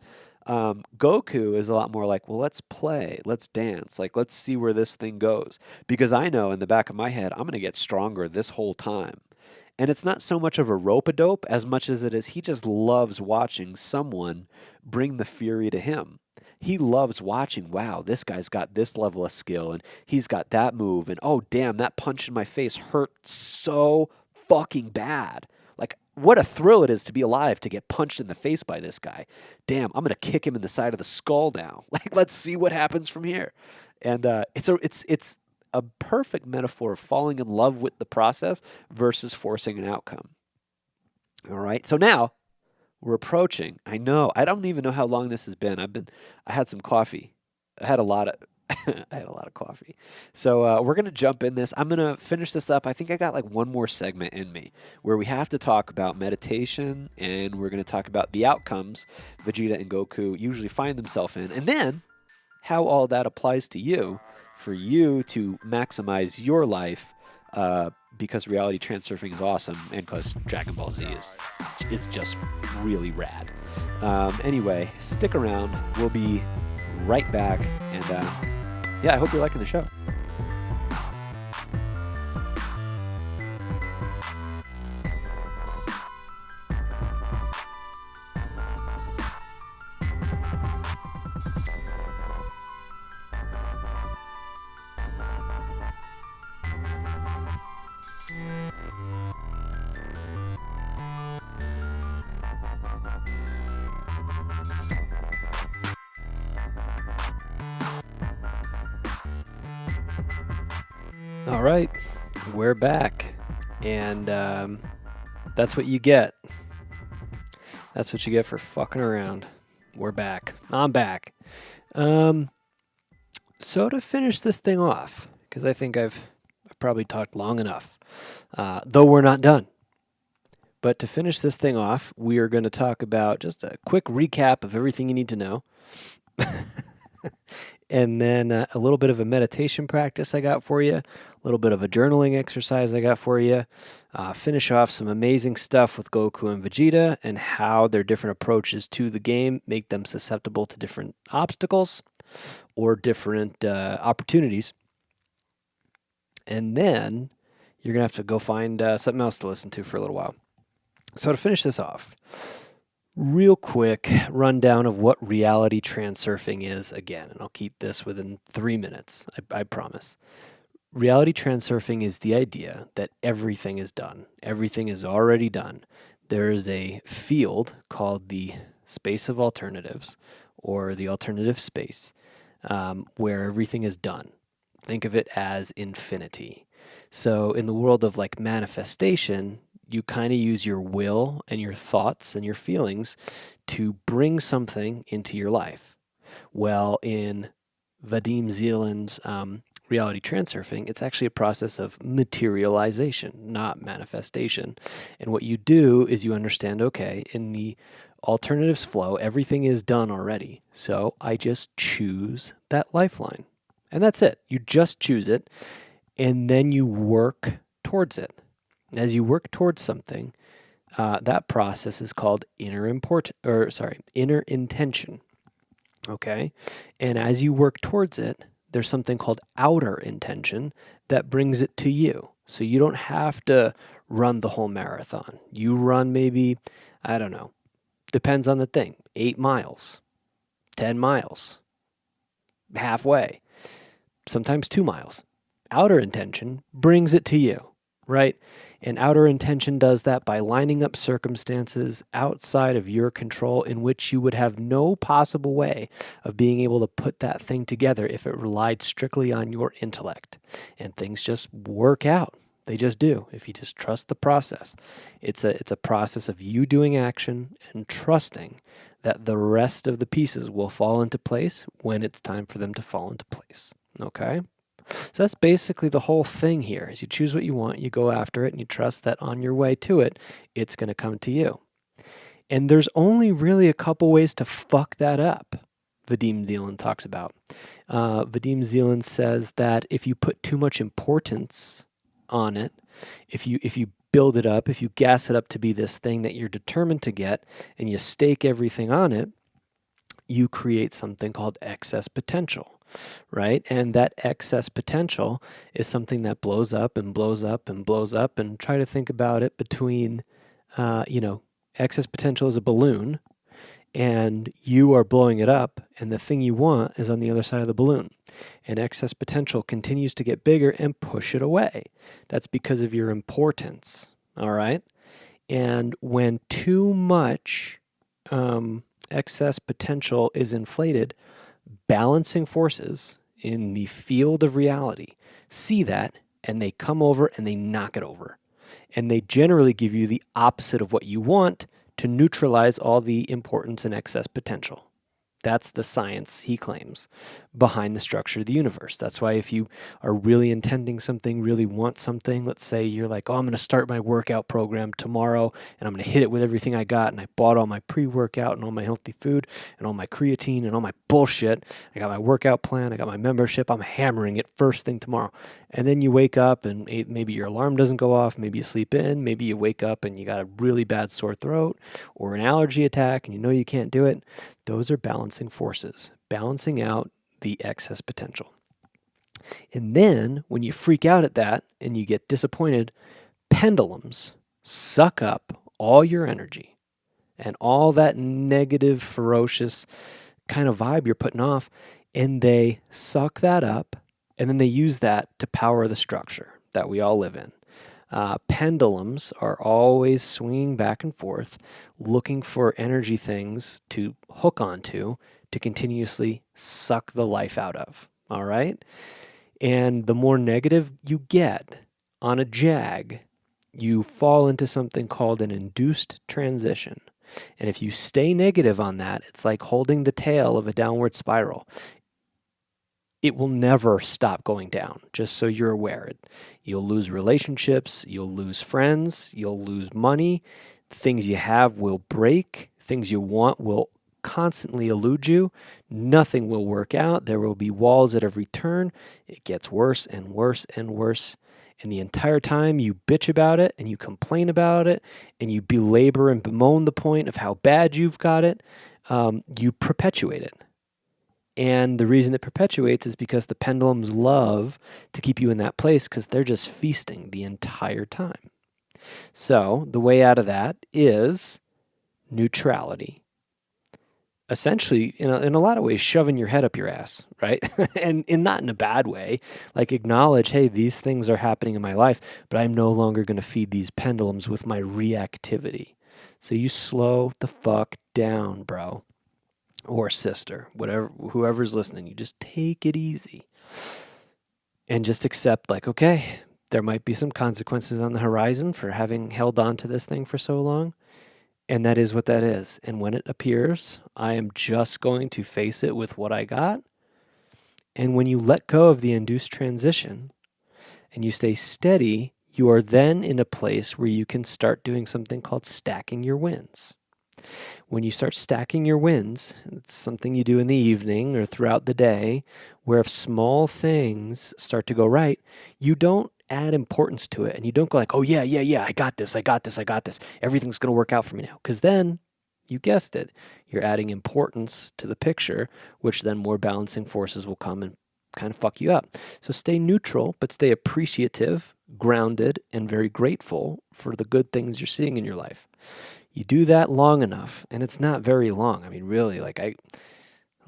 Goku is a lot more like, well, let's play, let's dance, like, let's see where this thing goes. Because I know in the back of my head, I'm going to get stronger this whole time. And it's not so much of a rope-a-dope as much as it is he just loves watching someone bring the fury to him. He loves watching, wow, this guy's got this level of skill, and he's got that move, and oh, damn, that punch in my face hurt so fucking bad. Like, what a thrill it is to be alive to get punched in the face by this guy. Damn, I'm going to kick him in the side of the skull now. Like, let's see what happens from here. And it's a perfect metaphor of falling in love with the process versus forcing an outcome. All right, so now we're approaching. I know. I don't even know how long this has been. I had some coffee. I had a lot of coffee. So we're gonna jump in this. I'm gonna finish this up. I think I got like one more segment in me where we have to talk about meditation, and we're gonna talk about the outcomes Vegeta and Goku usually find themselves in, and then how all that applies to you for you to maximize your life. Because reality transurfing is awesome, and because Dragon Ball Z is just really rad. Anyway, stick around. We'll be right back, and I hope you're liking the show. All right, we're back. And that's what you get. That's what you get for fucking around. We're back. I'm back. So to finish this thing off, because I think I've probably talked long enough, though we're not done. But to finish this thing off, we are going to talk about just a quick recap of everything you need to know. And then a little bit of a meditation practice I got for you, a little bit of a journaling exercise I got for you, finish off some amazing stuff with Goku and Vegeta and how their different approaches to the game make them susceptible to different obstacles or different opportunities. And then you're going to have to go find something else to listen to for a little while. So to finish this off, real quick rundown of what reality transurfing is again, and I'll keep this within 3 minutes, I promise. Reality transurfing is the idea that everything is done. Everything is already done. There is a field called the space of alternatives, or the alternative space, where everything is done. Think of it as infinity. So in the world of like manifestation, you kind of use your will and your thoughts and your feelings to bring something into your life. Well, in Vadim Zeland's reality transurfing, it's actually a process of materialization, not manifestation. And what you do is you understand, okay, in the alternatives flow, everything is done already. So I just choose that lifeline. And that's it. You just choose it, and then you work towards it. As you work towards something, that process is called inner intention. Okay? And as you work towards it, there's something called outer intention that brings it to you. So you don't have to run the whole marathon. You run maybe, I don't know, depends on the thing, 8 miles, 10 miles, halfway, sometimes 2 miles. Outer intention brings it to you, right? And outer intention does that by lining up circumstances outside of your control in which you would have no possible way of being able to put that thing together if it relied strictly on your intellect. And things just work out. They just do, if you just trust the process. It's a process of you doing action and trusting that the rest of the pieces will fall into place when it's time for them to fall into place. Okay? So that's basically the whole thing here. Is you choose what you want, you go after it, and you trust that on your way to it, it's going to come to you. And there's only really a couple ways to fuck that up, Vadim Zeland talks about. Vadim Zeland says that if you put too much importance on it, if you build it up, if you gas it up to be this thing that you're determined to get, and you stake everything on it, you create something called excess potential. Right? And that excess potential is something that blows up and blows up and blows up. And try to think about it between, excess potential is a balloon and you are blowing it up, and the thing you want is on the other side of the balloon. And excess potential continues to get bigger and push it away. That's because of your importance. All right? And when too much excess potential is inflated, balancing forces in the field of reality see that, and they come over and they knock it over. And they generally give you the opposite of what you want to neutralize all the importance and excess potential. That's the science, he claims, behind the structure of the universe. That's why if you are really intending something, really want something, let's say you're like, oh, I'm going to start my workout program tomorrow, and I'm going to hit it with everything I got, and I bought all my pre-workout and all my healthy food and all my creatine and all my bullshit. I got my workout plan, I got my membership, I'm hammering it first thing tomorrow. And then you wake up and maybe your alarm doesn't go off, maybe you sleep in, maybe you wake up and you got a really bad sore throat or an allergy attack and you know you can't do it. Those are balancing forces, balancing out the excess potential. And then when you freak out at that and you get disappointed, pendulums suck up all your energy and all that negative, ferocious kind of vibe you're putting off, and they suck that up, and then they use that to power the structure that we all live in. Pendulums are always swinging back and forth, looking for energy things to hook onto to continuously suck the life out of. All right? And the more negative you get on a jag, you fall into something called an induced transition. And if you stay negative on that, it's like holding the tail of a downward spiral. It will never stop going down, just so you're aware. You'll lose relationships, you'll lose friends, you'll lose money, things you have will break, things you want will constantly elude you, nothing will work out, there will be walls at every turn, it gets worse and worse and worse. And the entire time you bitch about it and you complain about it and you belabor and bemoan the point of how bad you've got it, you perpetuate it. And the reason it perpetuates is because the pendulums love to keep you in that place because they're just feasting the entire time. So the way out of that is neutrality. Essentially, in a lot of ways, shoving your head up your ass, right? and not in a bad way. Like acknowledge, hey, these things are happening in my life, but I'm no longer going to feed these pendulums with my reactivity. So you slow the fuck down, bro. Or sister, whatever, whoever's listening, you just take it easy and just accept like, okay, there might be some consequences on the horizon for having held on to this thing for so long. And that is what that is. And when it appears, I am just going to face it with what I got. And when you let go of the induced transition and you stay steady, you are then in a place where you can start doing something called stacking your wins. When you start stacking your wins, it's something you do in the evening or throughout the day, where if small things start to go right, you don't add importance to it and you don't go like, oh yeah, I got this. Everything's going to work out for me now. Because then, you guessed it, you're adding importance to the picture, which then more balancing forces will come and kind of fuck you up. So stay neutral, but stay appreciative, grounded, and very grateful for the good things you're seeing in your life. You do that long enough, and it's not very long. I mean, really, like I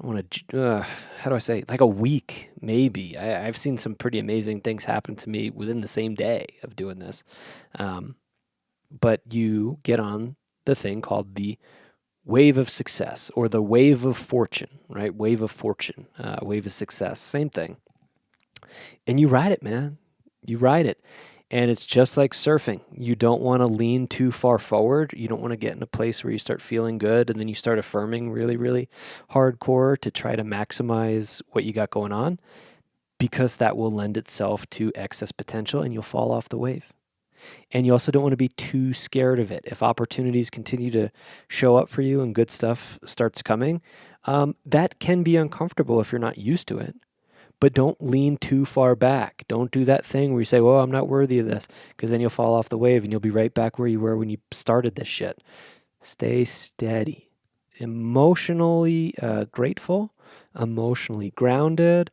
want to, how do I say, like a week, maybe. I've seen some pretty amazing things happen to me within the same day of doing this. But you get on the thing called the wave of success or the wave of fortune, right? Wave of fortune, wave of success, same thing. And you ride it, man. You ride it. And it's just like surfing. You don't want to lean too far forward. You don't want to get in a place where you start feeling good and then you start affirming really, really hardcore to try to maximize what you got going on, because that will lend itself to excess potential and you'll fall off the wave. And you also don't want to be too scared of it. If opportunities continue to show up for you and good stuff starts coming, that can be uncomfortable if you're not used to it. But don't lean too far back. Don't do that thing where you say, well, I'm not worthy of this, because then you'll fall off the wave and you'll be right back where you were when you started this shit. Stay steady. Emotionally grateful, emotionally grounded,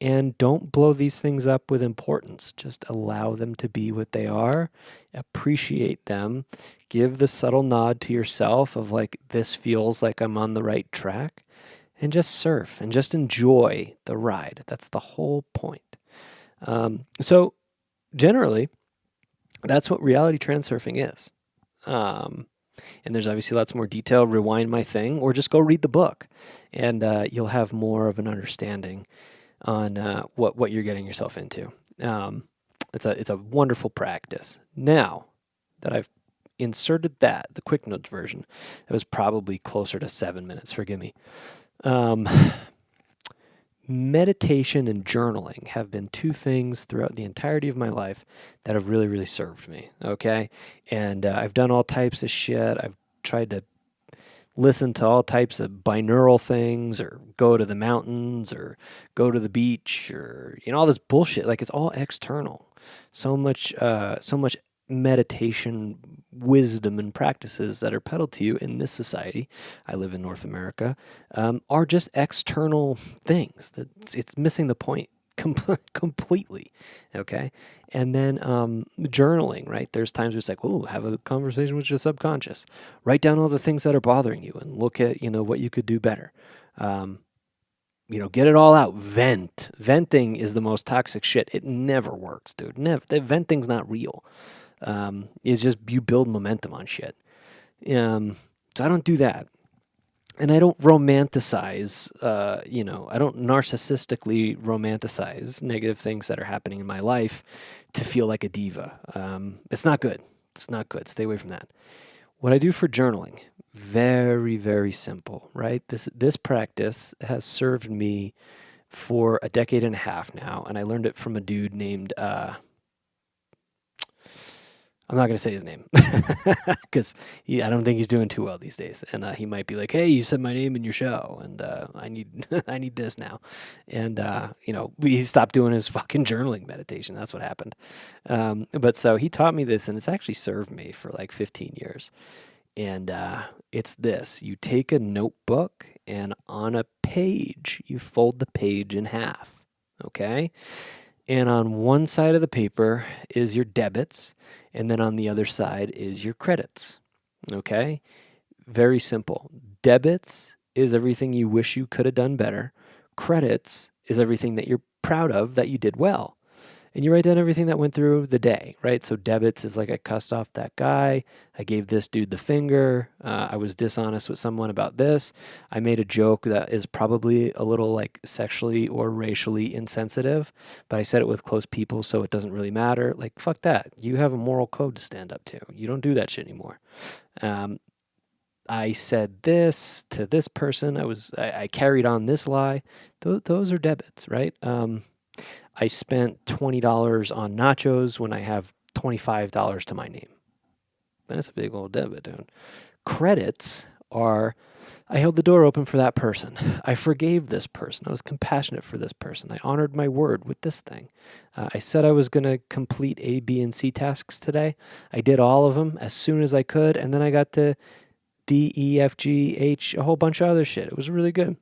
and don't blow these things up with importance. Just allow them to be what they are. Appreciate them. Give the subtle nod to yourself of like, this feels like I'm on the right track. And just surf and just enjoy the ride. That's the whole point. So generally, that's what reality transurfing is. And there's obviously lots more detail. Rewind my thing, or just go read the book, and you'll have more of an understanding on what you're getting yourself into. It's a wonderful practice. Now that I've inserted that, the quick notes version, it was probably closer to 7 minutes. Forgive me. Meditation and journaling have been two things throughout the entirety of my life that have really, really served me. Okay. And I've done all types of shit. I've tried to listen to all types of binaural things, or go to the mountains, or go to the beach, or, all this bullshit. Like, it's all external. So much meditation wisdom and practices that are peddled to you in this society, I live in North America, are just external things. It's missing the point completely, okay? And then journaling, right? There's times where it's like, oh, have a conversation with your subconscious. Write down all the things that are bothering you and look at, what you could do better. Get it all out. Vent. Venting is the most toxic shit. It never works, dude. Never. The venting's not real. It's just you build momentum on shit. So I don't do that. And I don't romanticize, I don't narcissistically romanticize negative things that are happening in my life to feel like a diva. It's not good. It's not good. Stay away from that. What I do for journaling, very, very simple, right? This practice has served me for a decade and a half now, and I learned it from a dude named I'm not going to say his name because I don't think he's doing too well these days. And he might be like, "Hey, you said my name in your show, and I need I need this now." And he stopped doing his fucking journaling meditation. That's what happened. But so he taught me this, and it's actually served me for like 15 years. And it's this: you take a notebook, and on a page, you fold the page in half. Okay. And on one side of the paper is your debits, and then on the other side is your credits. Okay? Very simple. Debits is everything you wish you could have done better. Credits is everything that you're proud of that you did well. And you write down everything that went through the day, right? So debits is like, I cussed off that guy. I gave this dude the finger. I was dishonest with someone about this. I made a joke that is probably a little like sexually or racially insensitive, but I said it with close people, so it doesn't really matter. Like, fuck that. You have a moral code to stand up to. You don't do that shit anymore. I said this to this person. I carried on this lie. Those are debits, right? I spent $20 on nachos when I have $25 to my name. That's a big old debit, dude. Credits are, I held the door open for that person. I forgave this person. I was compassionate for this person. I honored my word with this thing. I said I was going to complete A, B, and C tasks today. I did all of them as soon as I could, and then I got to D, E, F, G, H, a whole bunch of other shit. It was really good.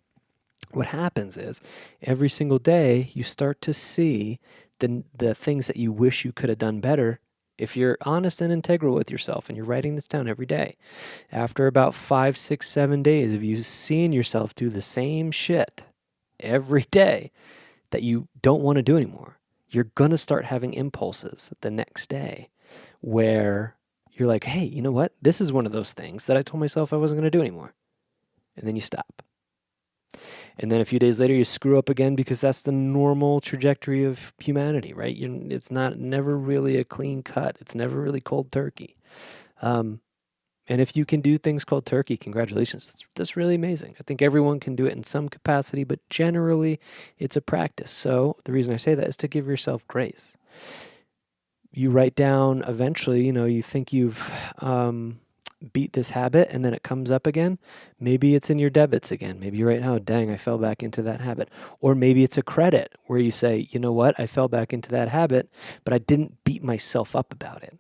What happens is every single day you start to see the things that you wish you could have done better if you're honest and integral with yourself and you're writing this down every day. After about 5, 6, 7 days of you seeing yourself do the same shit every day that you don't want to do anymore, you're going to start having impulses the next day where you're like, hey, you know what? This is one of those things that I told myself I wasn't going to do anymore. And then you stop. And then a few days later, you screw up again because that's the normal trajectory of humanity, right? It's never really a clean cut. It's never really cold turkey. And if you can do things cold turkey, congratulations. That's really amazing. I think everyone can do it in some capacity, but generally it's a practice. So the reason I say that is to give yourself grace. You write down eventually, you think you've beat this habit and then it comes up again. Maybe it's in your debits again. Maybe you're right now, dang, I fell back into that habit. Or maybe it's a credit where you say, you know what, I fell back into that habit, but I didn't beat myself up about it.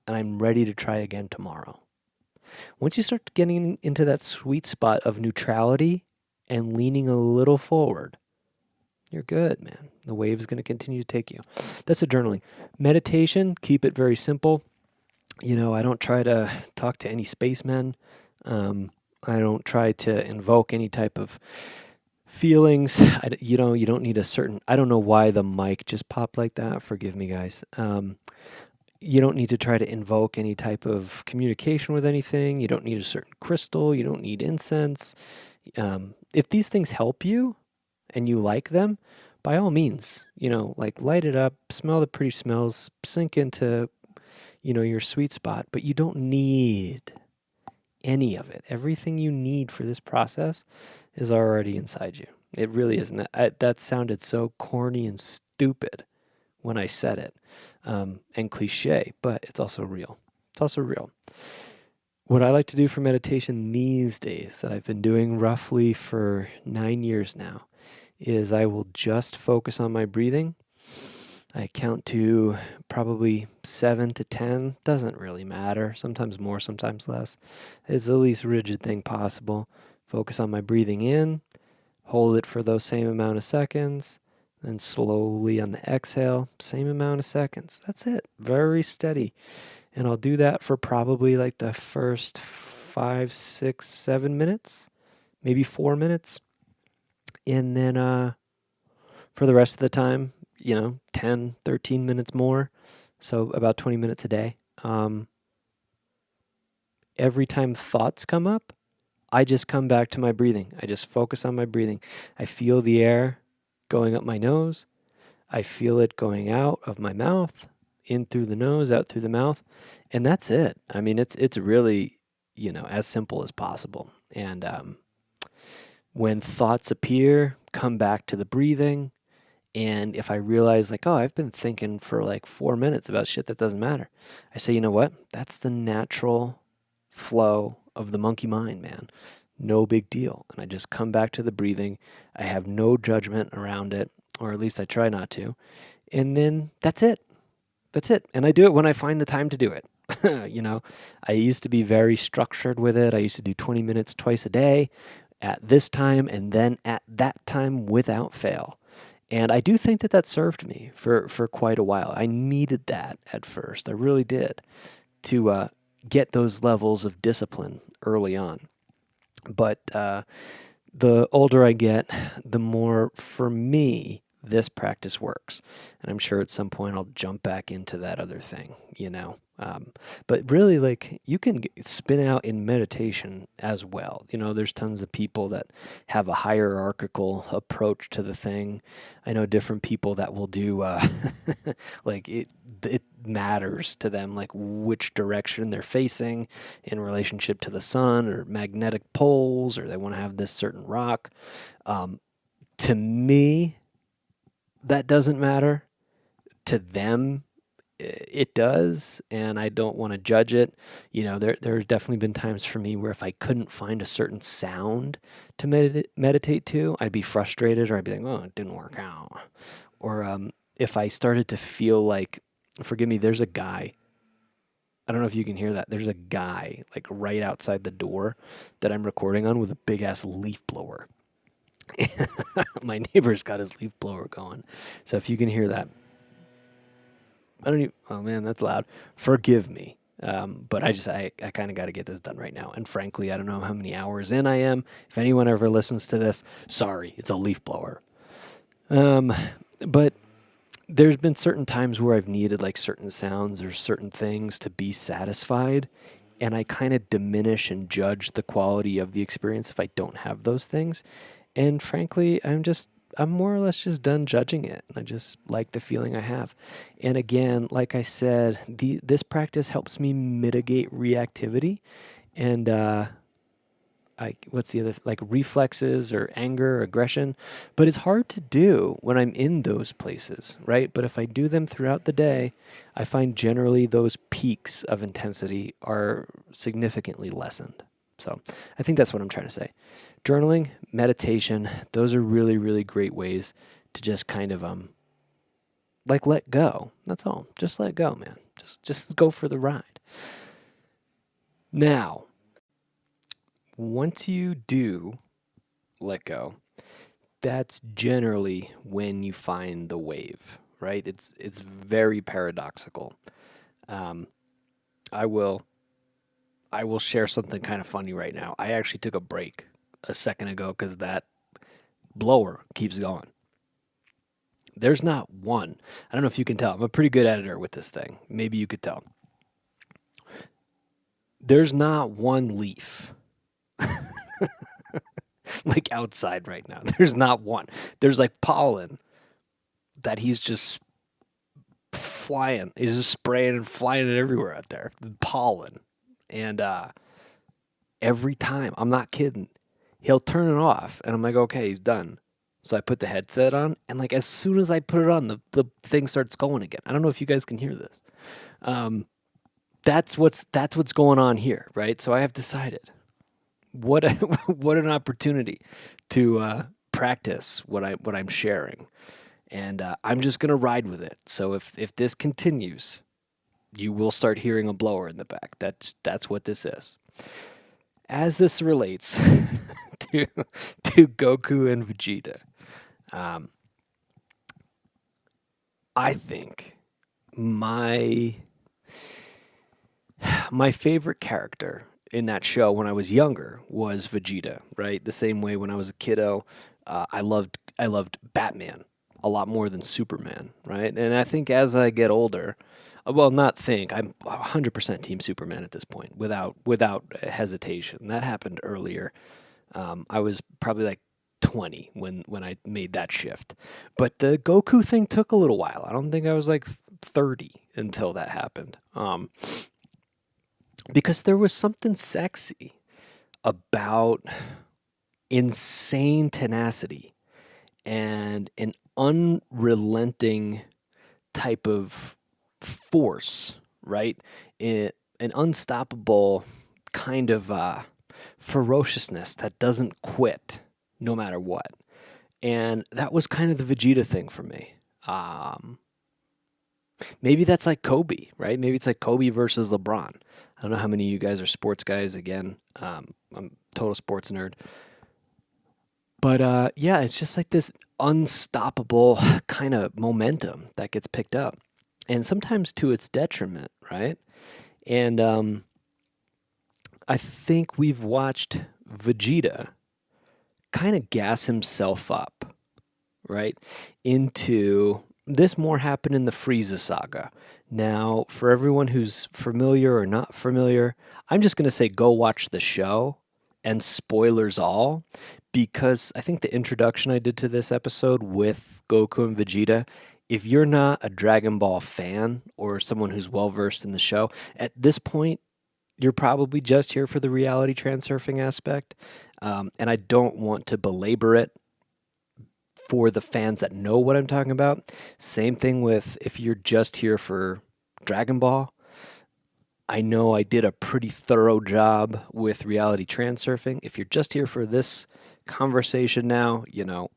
And I'm ready to try again tomorrow. Once you start getting into that sweet spot of neutrality and leaning a little forward, you're good, man. The wave is going to continue to take you. That's a journaling. Meditation, keep it very simple. I don't try to talk to any spacemen. I don't try to invoke any type of feelings. You don't need a certain, I don't know why the mic just popped like that. Forgive me, guys. You don't need to try to invoke any type of communication with anything. You don't need a certain crystal. You don't need incense. If these things help you and you like them, by all means, light it up, smell the pretty smells, sink into your sweet spot, but you don't need any of it. Everything you need for this process is already inside you. It really isn't. That sounded so corny and stupid when I said it, and cliche, but it's also real. It's also real. What I like to do for meditation these days, that I've been doing roughly for 9 years now, is I will just focus on my breathing. I count to probably 7 to 10. Doesn't really matter. Sometimes more, sometimes less. It's the least rigid thing possible. Focus on my breathing in. Hold it for those same amount of seconds. Then slowly on the exhale, same amount of seconds. That's it. Very steady. And I'll do that for probably like the first 5, 6, 7 minutes. Maybe 4 minutes. And then for the rest of the time, 10, 13 minutes more. So about 20 minutes a day. Every time thoughts come up, I just come back to my breathing. I just focus on my breathing. I feel the air going up my nose. I feel it going out of my mouth in through the nose, out through the mouth, and that's it. I mean, it's really, as simple as possible. And when thoughts appear, come back to the breathing. And if I realize, like, oh, I've been thinking for like 4 minutes about shit that doesn't matter, I say, you know what? That's the natural flow of the monkey mind, man. No big deal. And I just come back to the breathing. I have no judgment around it, or at least I try not to. And then that's it. That's it. And I do it when I find the time to do it. I used to be very structured with it. I used to do 20 minutes twice a day at this time and then at that time without fail. And I do think that served me for quite a while. I needed that at first. I really did, to get those levels of discipline early on. But the older I get, the more, for me, this practice works. And I'm sure at some point I'll jump back into that other thing, But really, like, you can spin out in meditation as well. There's tons of people that have a hierarchical approach to the thing. I know different people that will do, like, it matters to them, like, which direction they're facing in relationship to the sun or magnetic poles, or they want to have this certain rock. To me, that doesn't matter. To them, it does, and I don't want to judge it. There's definitely been times for me where if I couldn't find a certain sound to meditate to, I'd be frustrated, or I'd be like, oh, it didn't work out. Or if I started to feel like, forgive me, there's a guy. I don't know if you can hear that. There's a guy like right outside the door that I'm recording on with a big ass leaf blower. My neighbor's got his leaf blower going. So if you can hear that, oh man, that's loud. Forgive me. But I kind of got to get this done right now. And frankly, I don't know how many hours in I am. If anyone ever listens to this, sorry, it's a leaf blower. But there's been certain times where I've needed like certain sounds or certain things to be satisfied. And I kind of diminish and judge the quality of the experience if I don't have those things. And frankly, I'm more or less just done judging it. I just like the feeling I have. And again, like I said, this practice helps me mitigate reactivity and what's the other, like reflexes or anger or aggression. But it's hard to do when I'm in those places, right? But if I do them throughout the day, I find generally those peaks of intensity are significantly lessened. So I think that's what I'm trying to say. Journaling, meditation, those are really, really great ways to just kind of like let go. That's all. Just let go, man. Just go for the ride. Now, once you do let go, that's generally when you find the wave, right? It's very paradoxical. I will share something kind of funny right now. I actually took a break a second ago because that blower keeps going. There's not one. I don't know if you can tell. I'm a pretty good editor with this thing. Maybe you could tell. There's not one leaf like outside right now. There's not one. There's like pollen that he's just flying. He's just spraying and flying it everywhere out there. Pollen. And every time, I'm not kidding, he'll turn it off, and I'm like, okay, he's done. So I put the headset on, and like as soon as I put it on, the thing starts going again. I don't know if you guys can hear this. That's what's going on here, right? So I have decided what an opportunity to practice what I'm sharing, and I'm just gonna ride with it. So if this continues, you will start hearing a blower in the back. That's what this is. As this relates to Goku and Vegeta, I think my favorite character in that show when I was younger was Vegeta, right? The same way when I was a kiddo, I loved Batman a lot more than Superman, right? And I think as I get older, I'm 100% Team Superman at this point, without hesitation. That happened earlier. I was probably like 20 when I made that shift. But the Goku thing took a little while. I don't think I was like 30 until that happened. Because there was something sexy about insane tenacity and an unrelenting type of force, right? An unstoppable kind of ferociousness that doesn't quit no matter what. And that was kind of the Vegeta thing for me. Maybe that's like Kobe, right? Maybe it's like Kobe versus LeBron. I don't know how many of you guys are sports guys. Again, I'm a total sports nerd. But yeah, it's just like this unstoppable kind of momentum that gets picked up, and sometimes to its detriment, right? And I think we've watched Vegeta kind of gas himself up, right? Into this more happened in the Frieza saga. Now, for everyone who's familiar or not familiar, I'm just going to say go watch the show and spoilers all, because I think the introduction I did to this episode with Goku and Vegeta, if you're not a Dragon Ball fan or someone who's well versed in the show, at this point, you're probably just here for the reality transurfing aspect. And I don't want to belabor it for the fans that know what I'm talking about. Same thing with if you're just here for Dragon Ball. I know I did a pretty thorough job with reality transurfing. If you're just here for this conversation now,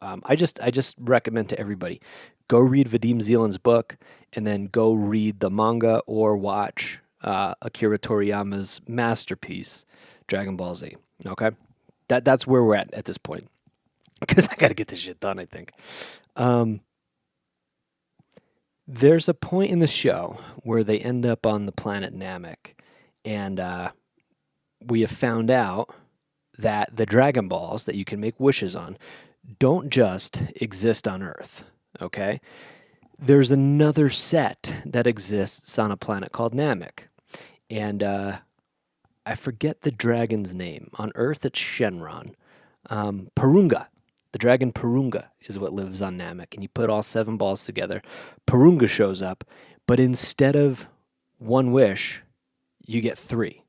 I just recommend to everybody go read Vadim Zeland's book and then go read the manga or watch Akira Toriyama's masterpiece, Dragon Ball Z. Okay, that's where we're at this point because I got to get this shit done. I think. There's a point in the show where they end up on the planet Namek, and we have found out that the Dragon Balls that you can make wishes on don't just exist on Earth, okay? There's another set that exists on a planet called Namek, and I forget the dragon's name. On Earth, it's Shenron. Purunga. The dragon Purunga is what lives on Namek, and you put all 7 balls together. Purunga shows up, but instead of 1 wish, you get 3.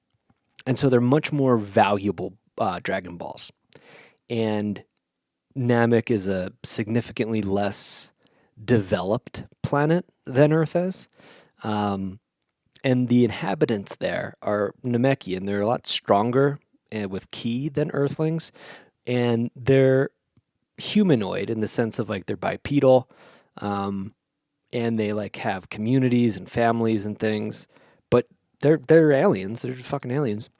And so they're much more valuable Dragon Balls. And Namek is a significantly less developed planet than Earth is. And the inhabitants there are Namekian. They're a lot stronger with ki than Earthlings. And they're humanoid in the sense of like they're bipedal, and they like have communities and families and things, but they're aliens. They're fucking aliens,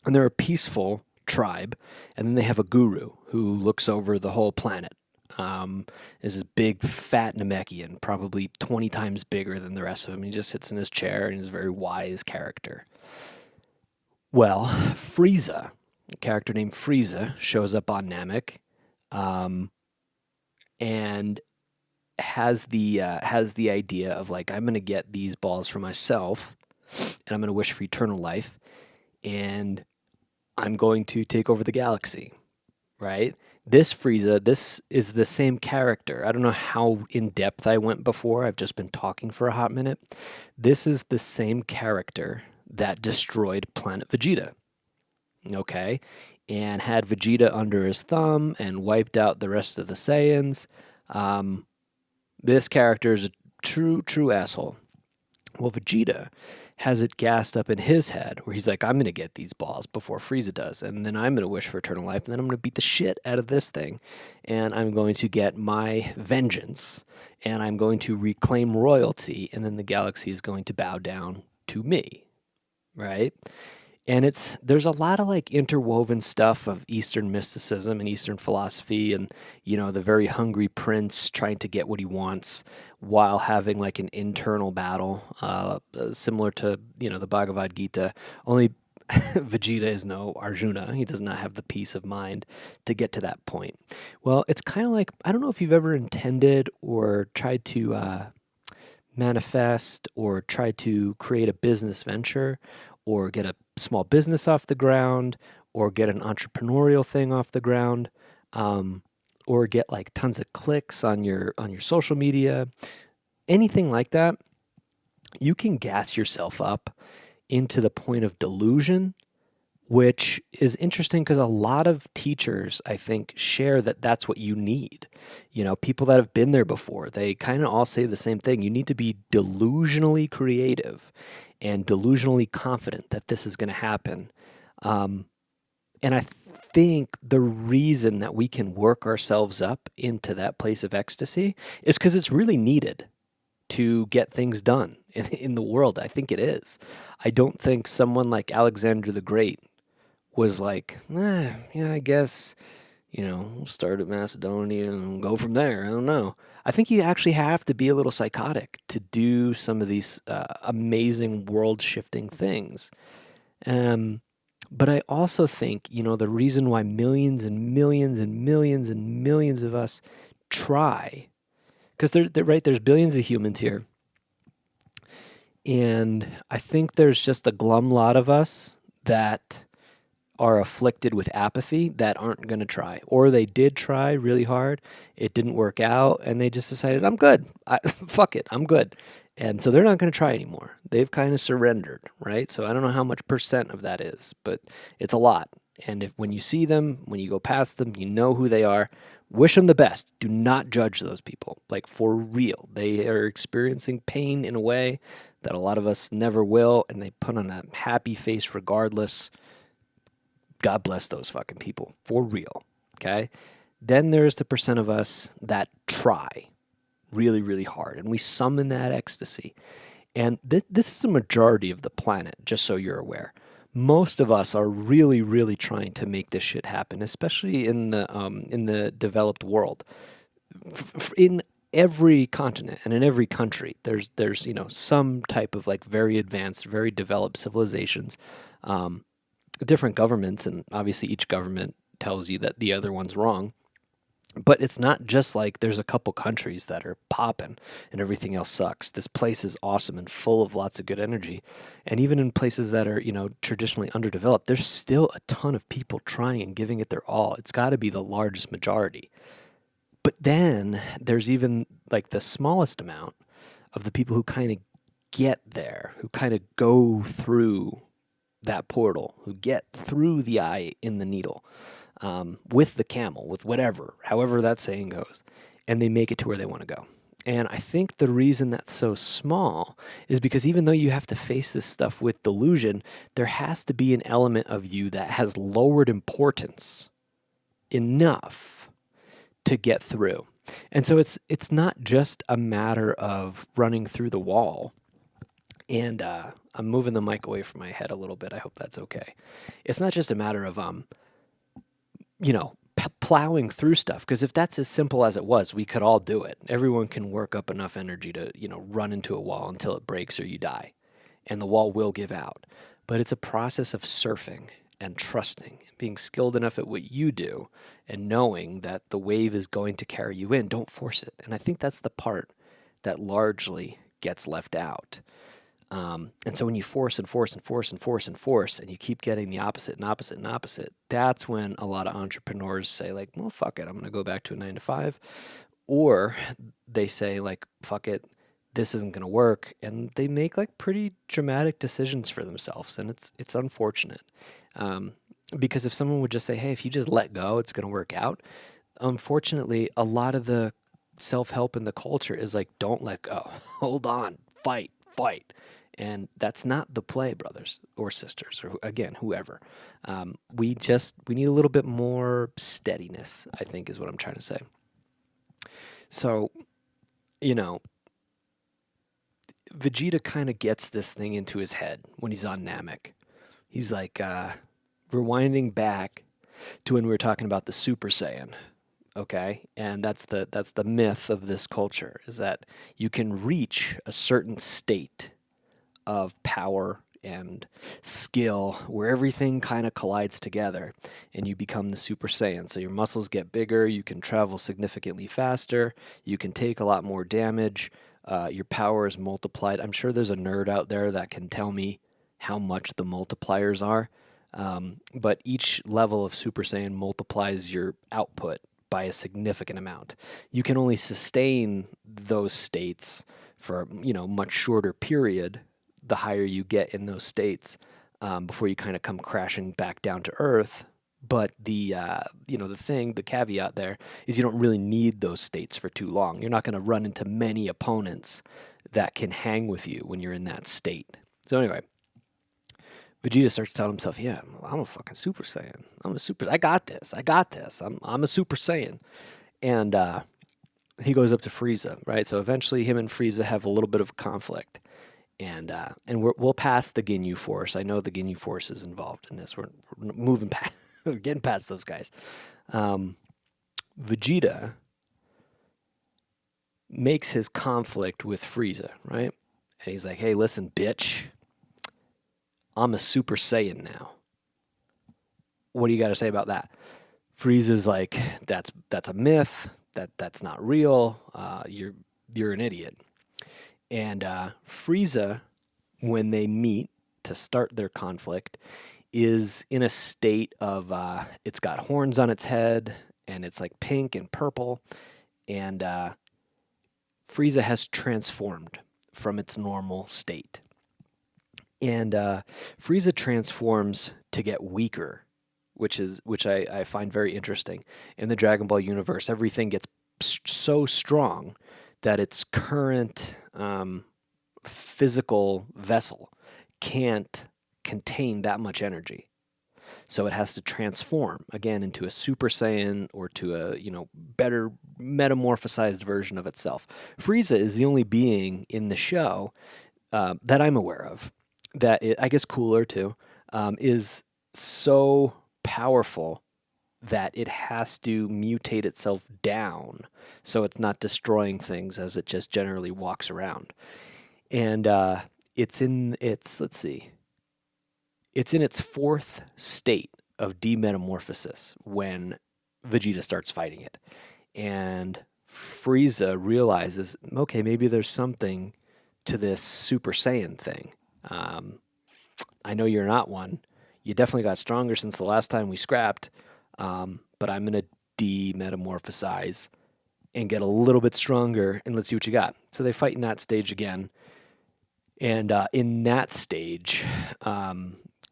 and they're a peaceful tribe. And then they have a guru who looks over the whole planet. Is this big fat Namekian, probably 20 times bigger than the rest of them. He just sits in his chair and is a very wise character. Well, Frieza, a character named Frieza, shows up on Namek. And has the idea of like, I'm gonna get these balls for myself, and I'm gonna wish for eternal life, and I'm going to take over the galaxy, right? This Frieza, this is the same character. I don't know how in depth I went before. I've just been talking for a hot minute. This is the same character that destroyed Planet Vegeta. Okay, and had Vegeta under his thumb and wiped out the rest of the Saiyans. This character is a true asshole. Well, Vegeta has it gassed up in his head where he's like, I'm going to get these balls before Frieza does, and then I'm going to wish for eternal life, and then I'm going to beat the shit out of this thing, and I'm going to get my vengeance, and I'm going to reclaim royalty, and then the galaxy is going to bow down to me, right? And there's a lot of like interwoven stuff of Eastern mysticism and Eastern philosophy, and the very hungry prince trying to get what he wants while having like an internal battle, similar to the Bhagavad Gita. Only Vegeta is no Arjuna. He does not have the peace of mind to get to that point. Well, it's kind of like, I don't know if you've ever intended or tried to manifest or try to create a business venture or get a small business off the ground or get an entrepreneurial thing off the ground. or get like tons of clicks on your social media, anything like that, you can gas yourself up into the point of delusion, which is interesting because a lot of teachers, I think, share that that's what you need. You know, people that have been there before, they kind of all say the same thing. You need to be delusionally creative and delusionally confident that this is going to happen. And I think the reason that we can work ourselves up into that place of ecstasy is because it's really needed to get things done in the world. I think it is. I don't think someone like Alexander the Great was like, yeah, I guess, we'll start at Macedonia and go from there. I don't know. I think you actually have to be a little psychotic to do some of these amazing world shifting things. But I also think, the reason why millions and millions and millions and millions of us try, because they're right, there's billions of humans here. And I think there's just a glum lot of us that are afflicted with apathy that aren't going to try. Or they did try really hard, it didn't work out, and they just decided, I'm good. Fuck it, I'm good. And so they're not going to try anymore. They've kind of surrendered, right? So I don't know how much percent of that is, but it's a lot. And if when you see them, when you go past them, you know who they are. Wish them the best. Do not judge those people. Like, for real. They are experiencing pain in a way that a lot of us never will, and they put on a happy face regardless. God bless those fucking people. For real. Okay? Then there's the percent of us that try really, really hard, and we summon that ecstasy. And this is the majority of the planet, just so you're aware. Most of us are really, really trying to make this shit happen, especially in the developed world. In every continent and in every country, there's some type of like very advanced, very developed civilizations, different governments, and obviously each government tells you that the other one's wrong. But it's not just like there's a couple countries that are popping and everything else sucks. This place is awesome and full of lots of good energy. And even in places that are, traditionally underdeveloped, there's still a ton of people trying and giving it their all. It's got to be the largest majority. But then there's even like the smallest amount of the people who kind of get there, who kind of go through that portal, who get through the eye in the needle. With the camel, with whatever, however that saying goes, and they make it to where they want to go. And I think the reason that's so small is because even though you have to face this stuff with delusion, there has to be an element of you that has lowered importance enough to get through. And so it's not just a matter of running through the wall. And I'm moving the mic away from my head a little bit. I hope that's okay. It's not just a matter of plowing through stuff. Because if that's as simple as it was, we could all do it. Everyone can work up enough energy to, run into a wall until it breaks or you die. And the wall will give out. But it's a process of surfing and trusting, being skilled enough at what you do and knowing that the wave is going to carry you in. Don't force it. And I think that's the part that largely gets left out. And so when you force and force and force and force and force, and you keep getting the opposite and opposite and opposite, that's when a lot of entrepreneurs say like, well, fuck it, I'm going to go back to a 9 to 5. Or they say like, fuck it, this isn't going to work. And they make like pretty dramatic decisions for themselves. And it's unfortunate. Because if someone would just say, hey, if you just let go, it's going to work out. Unfortunately, a lot of the self-help in the culture is like, don't let go, hold on, fight. And that's not the play, brothers or sisters, or again, whoever. We need a little bit more steadiness, I think is what I'm trying to say. So, Vegeta kind of gets this thing into his head when he's on Namek. He's like, rewinding back to when we were talking about the Super Saiyan. Okay, and that's the myth of this culture, is that you can reach a certain state of power and skill where everything kind of collides together and you become the Super Saiyan. So your muscles get bigger, you can travel significantly faster, you can take a lot more damage, your power is multiplied. I'm sure there's a nerd out there that can tell me how much the multipliers are, but each level of Super Saiyan multiplies your output by a significant amount. You can only sustain those states for a much shorter period the higher you get in those states, before you kind of come crashing back down to earth. But the caveat there is you don't really need those states for too long. You're not going to run into many opponents that can hang with you when you're in that state. So anyway, Vegeta starts telling himself, "Yeah, I'm a fucking Super Saiyan. I got this. I'm a Super Saiyan." And he goes up to Frieza, right? So eventually, him and Frieza have a little bit of conflict, and we'll pass the Ginyu Force. I know the Ginyu Force is involved in this. We're moving past, we're getting past those guys. Vegeta makes his conflict with Frieza, right? And he's like, "Hey, listen, bitch. I'm a Super Saiyan now. What do you got to say about that?" Frieza's like, "That's a myth. That's not real. You're an idiot." And Frieza, when they meet to start their conflict, is in a state of it's got horns on its head, and it's like pink and purple, and Frieza has transformed from its normal state. And Frieza transforms to get weaker, which I find very interesting. In the Dragon Ball universe, everything gets so strong that its current physical vessel can't contain that much energy. So it has to transform again into a Super Saiyan or to a better metamorphosized version of itself. Frieza is the only being in the show that I'm aware of that I guess cooler too, is so powerful that it has to mutate itself down so it's not destroying things as it just generally walks around. And it's in its fourth state of demetamorphosis when Vegeta starts fighting it. And Frieza realizes, okay, maybe there's something to this Super Saiyan thing. I know you're not one. You definitely got stronger since the last time we scrapped, but I'm going to demetamorphosize and get a little bit stronger, and let's see what you got. So they fight in that stage again. And in that stage,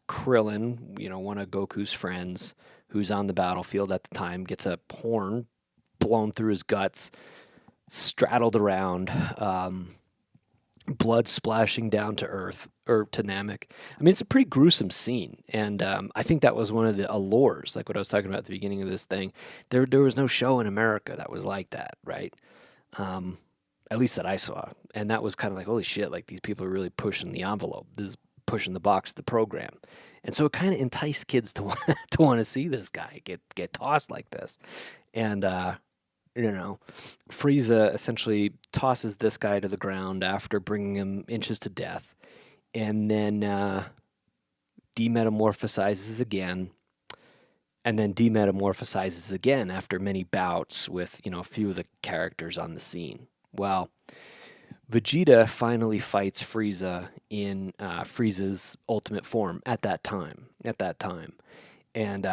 Krillin, one of Goku's friends who's on the battlefield at the time, gets a horn blown through his guts, straddled around, blood splashing down to Earth, or to Namek. I mean, it's a pretty gruesome scene, and I think that was one of the allures, like what I was talking about at the beginning of this thing. There was no show in America that was like that, right? At least that I saw, and that was kind of like, holy shit, like these people are really pushing the envelope. This is pushing the box of the program, and so it kind of enticed kids to want to see this guy get tossed like this, and Frieza essentially tosses this guy to the ground after bringing him inches to death, and then demetamorphosizes again, and then demetamorphosizes again after many bouts with a few of the characters on the scene. Well, Vegeta finally fights Frieza in Frieza's ultimate form at that time, and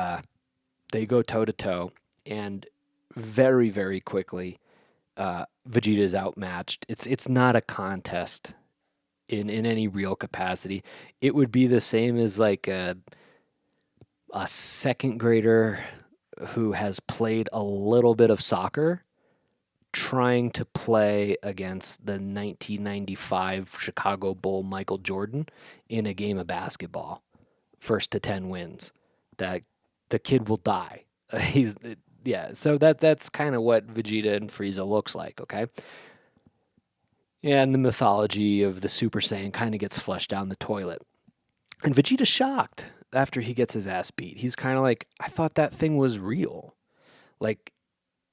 they go toe to toe, and very, very quickly, Vegeta is outmatched. It's not a contest in any real capacity. It would be the same as like a second grader who has played a little bit of soccer trying to play against the 1995 Chicago Bull Michael Jordan in a game of basketball. First to 10 wins. That the kid will die. So that's kind of what Vegeta and Frieza looks like, okay? And the mythology of the Super Saiyan kind of gets flushed down the toilet. And Vegeta's shocked after he gets his ass beat. He's kind of like, I thought that thing was real. Like,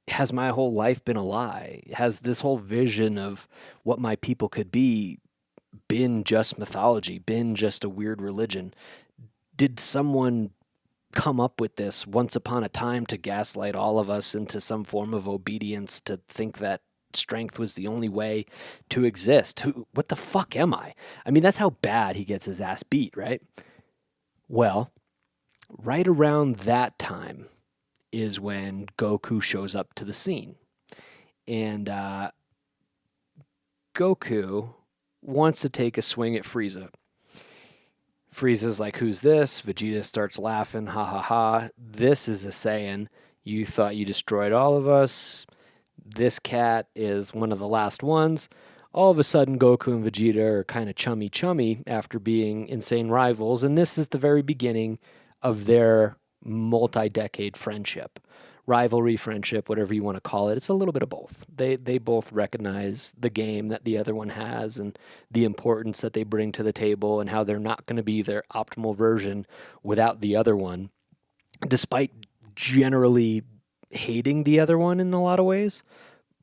has my whole life been a lie? Has this whole vision of what my people could be been just mythology, been just a weird religion? Did someone come up with this once upon a time to gaslight all of us into some form of obedience, to think that strength was the only way to exist? What the fuck am I? I mean, that's how bad he gets his ass beat, right? Well, right around that time is when Goku shows up to the scene. And Goku wants to take a swing at Frieza. Frieza's like, who's this? Vegeta starts laughing, ha ha ha. This is a Saiyan. You thought you destroyed all of us. This cat is one of the last ones. All of a sudden, Goku and Vegeta are kind of chummy after being insane rivals, and this is the very beginning of their multi-decade friendship. Rivalry, friendship, whatever you want to call it. It's a little bit of both. They both recognize the game that the other one has and the importance that they bring to the table and how they're not going to be their optimal version without the other one, despite generally hating the other one in a lot of ways.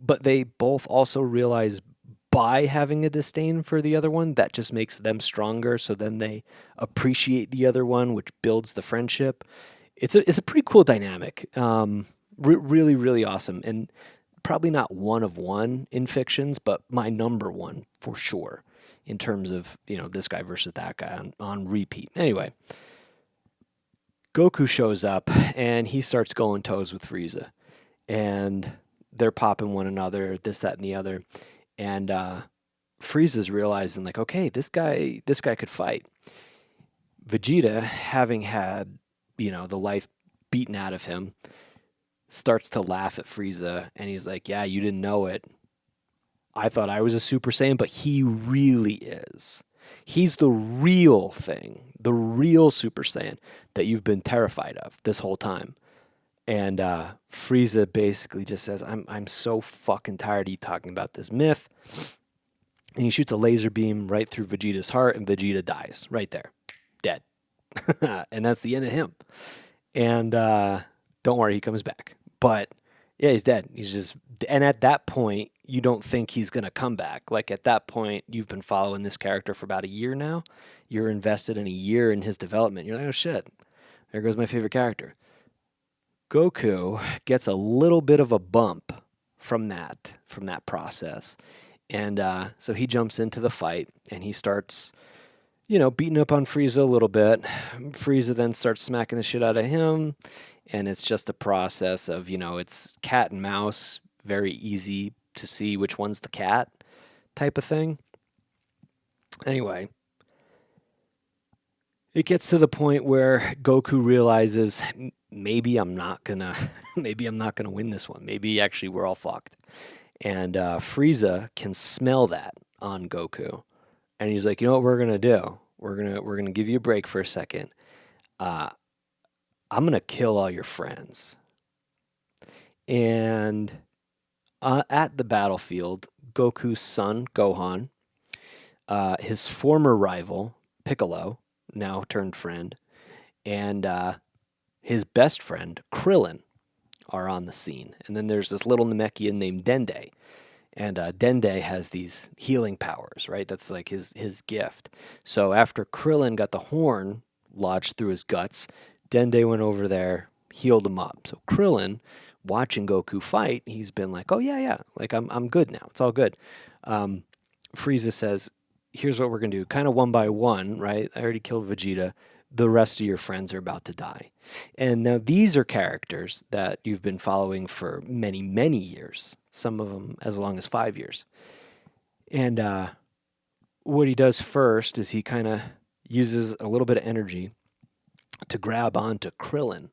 But they both also realize by having a disdain for the other one, that just makes them stronger. So then they appreciate the other one, which builds the friendship. It's a pretty cool dynamic. Really, really awesome. And probably not one of one in fictions, but my number one for sure in terms of, this guy versus that guy on repeat. Anyway, Goku shows up and he starts going toes with Frieza. And they're popping one another, this, that, and the other. And Frieza's realizing, like, okay, this guy could fight. Vegeta, having had, the life beaten out of him, starts to laugh at Frieza, and he's like, yeah, you didn't know it. I thought I was a Super Saiyan, but he really is. He's the real thing, the real Super Saiyan that you've been terrified of this whole time. And Frieza basically just says, I'm so fucking tired of you talking about this myth. And he shoots a laser beam right through Vegeta's heart, and Vegeta dies right there, dead. And that's the end of him. And don't worry, he comes back. But yeah, he's dead. And at that point, you don't think he's going to come back. Like at that point, you've been following this character for about a year now. You're invested in a year in his development. You're like, oh shit, there goes my favorite character. Goku gets a little bit of a bump from that process. And so he jumps into the fight and he starts, beating up on Frieza a little bit. Frieza then starts smacking the shit out of him. And it's just a process of, it's cat and mouse, very easy to see which one's the cat type of thing. Anyway, it gets to the point where Goku realizes maybe I'm not gonna win this one. Maybe actually we're all fucked. And Frieza can smell that on Goku, and he's like, you know what we're gonna do? We're gonna give you a break for a second. I'm gonna kill all your friends. And at the battlefield, Goku's son Gohan, his former rival Piccolo, now turned friend, and his best friend Krillin are on the scene. And then there's this little Namekian named Dende. And Dende has these healing powers, right? That's like his gift. So after Krillin got the horn lodged through his guts, Dende went over there, healed him up. So Krillin, watching Goku fight, he's been like, oh yeah, like I'm good now. It's all good. Frieza says, here's what we're going to do. Kind of one by one, right? I already killed Vegeta. The rest of your friends are about to die. And now these are characters that you've been following for many, many years. Some of them as long as 5 years. And what he does first is he kind of uses a little bit of energy to grab onto Krillin.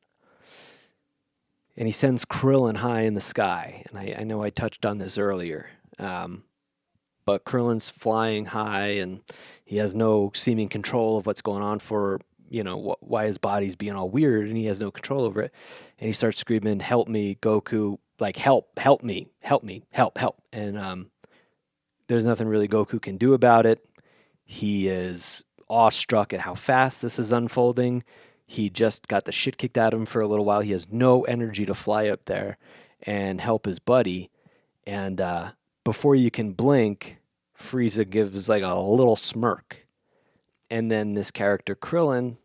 And he sends Krillin high in the sky. And I know I touched on this earlier. But Krillin's flying high and he has no seeming control of what's going on for, why his body's being all weird, and he has no control over it. And he starts screaming, help me, Goku, like, help me. And there's nothing really Goku can do about it. He is awestruck at how fast this is unfolding. He just got the shit kicked out of him for a little while. He has no energy to fly up there and help his buddy. And before you can blink, Frieza gives like a little smirk. And then this character, Krillin,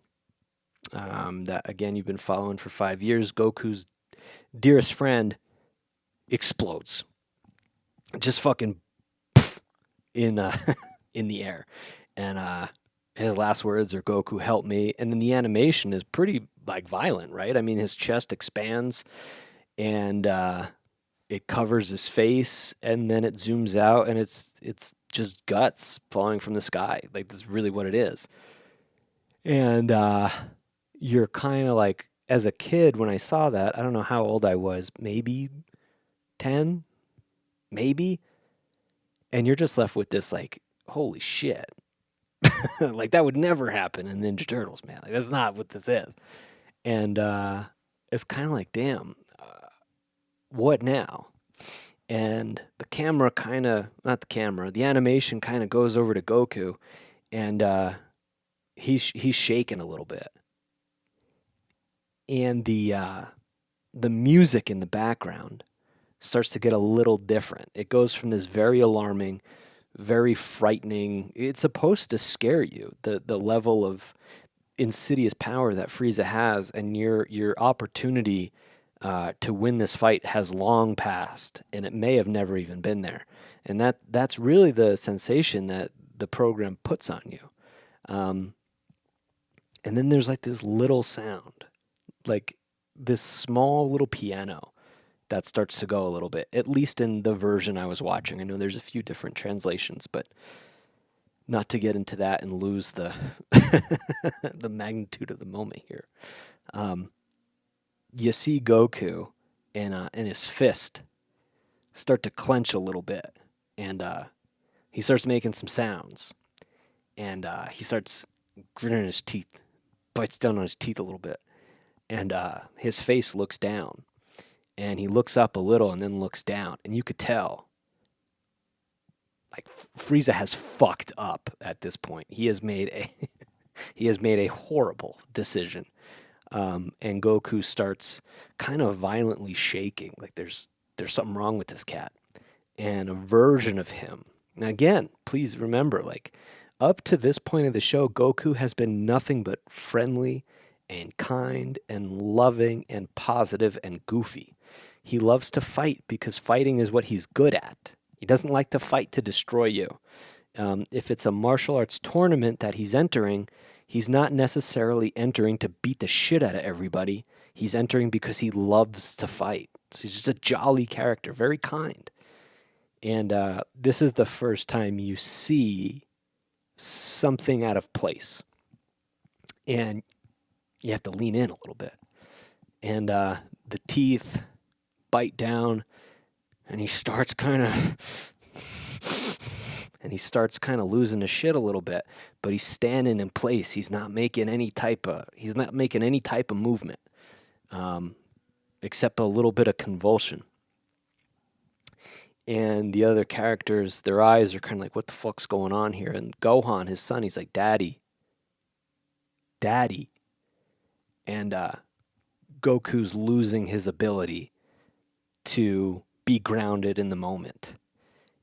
that again you've been following for 5 years, Goku's dearest friend, explodes. Just fucking in the air. And his last words are, Goku, help me. And then the animation is pretty like violent, right? I mean, his chest expands and it covers his face, and then it zooms out, and it's just guts falling from the sky. Like that's really what it is. And you're kind of like, as a kid, when I saw that, I don't know how old I was, maybe 10, maybe, and you're just left with this like, holy shit, like that would never happen in Ninja Turtles, man. Like that's not what this is. And it's kind of like, damn, what now? And the camera kind of, not the camera, the animation kind of goes over to Goku, and he's shaking a little bit, and the music in the background starts to get a little different. It goes from this very alarming, very frightening. It's supposed to scare you. The level of insidious power that Frieza has, and your opportunity to win this fight has long passed, and it may have never even been there. And that's really the sensation that the program puts on you. And then there's like this little sound, like this small little piano that starts to go a little bit, at least in the version I was watching. I know there's a few different translations, but not to get into that and lose the the magnitude of the moment here. You see Goku and his fist start to clench a little bit, and he starts making some sounds, and he starts gritting his teeth, bites down on his teeth a little bit, and his face looks down, and he looks up a little and then looks down, and you could tell like Frieza has fucked up at this point. He has made a he has made a horrible decision. And Goku starts kind of violently shaking, like there's something wrong with this cat. And a version of him. Now again, please remember, like up to this point of the show, Goku has been nothing but friendly and kind and loving and positive and goofy. He loves to fight because fighting is what he's good at. He doesn't like to fight to destroy you. If it's a martial arts tournament that he's entering, he's not necessarily entering to beat the shit out of everybody. He's entering because he loves to fight. So he's just a jolly character, very kind. And this is the first time you see something out of place. And you have to lean in a little bit. And the teeth bite down, and he starts kind of losing his shit a little bit, but he's standing in place. He's not making any type of movement, except a little bit of convulsion. And the other characters, their eyes are kind of like, what the fuck's going on here? And Gohan, his son, he's like, Daddy. And Goku's losing his ability to be grounded in the moment.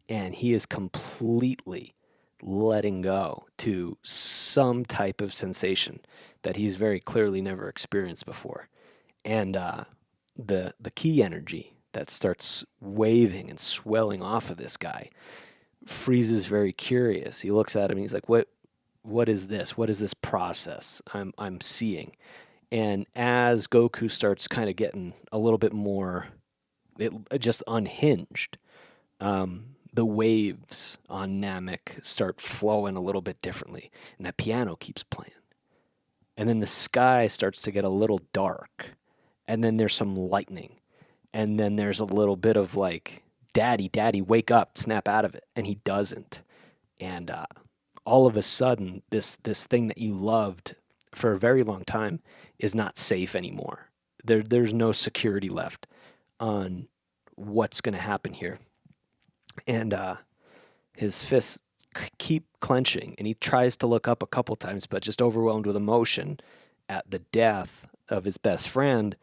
And he is completely letting go to some type of sensation that he's very clearly never experienced before. And the key energy that starts waving and swelling off of this guy, Frieza's very curious. He looks at him and he's like, what is this? What is this process I'm seeing? And as Goku starts kind of getting a little bit more just unhinged, the waves on Namek start flowing a little bit differently, and that piano keeps playing. And then the sky starts to get a little dark, and then there's some lightning, and then there's a little bit of like, Daddy, wake up, snap out of it, and he doesn't. And all of a sudden, this thing that you loved for a very long time is not safe anymore. There's no security left on what's going to happen here. And his fists keep clenching, and he tries to look up a couple times, but just overwhelmed with emotion at the death of his best friend,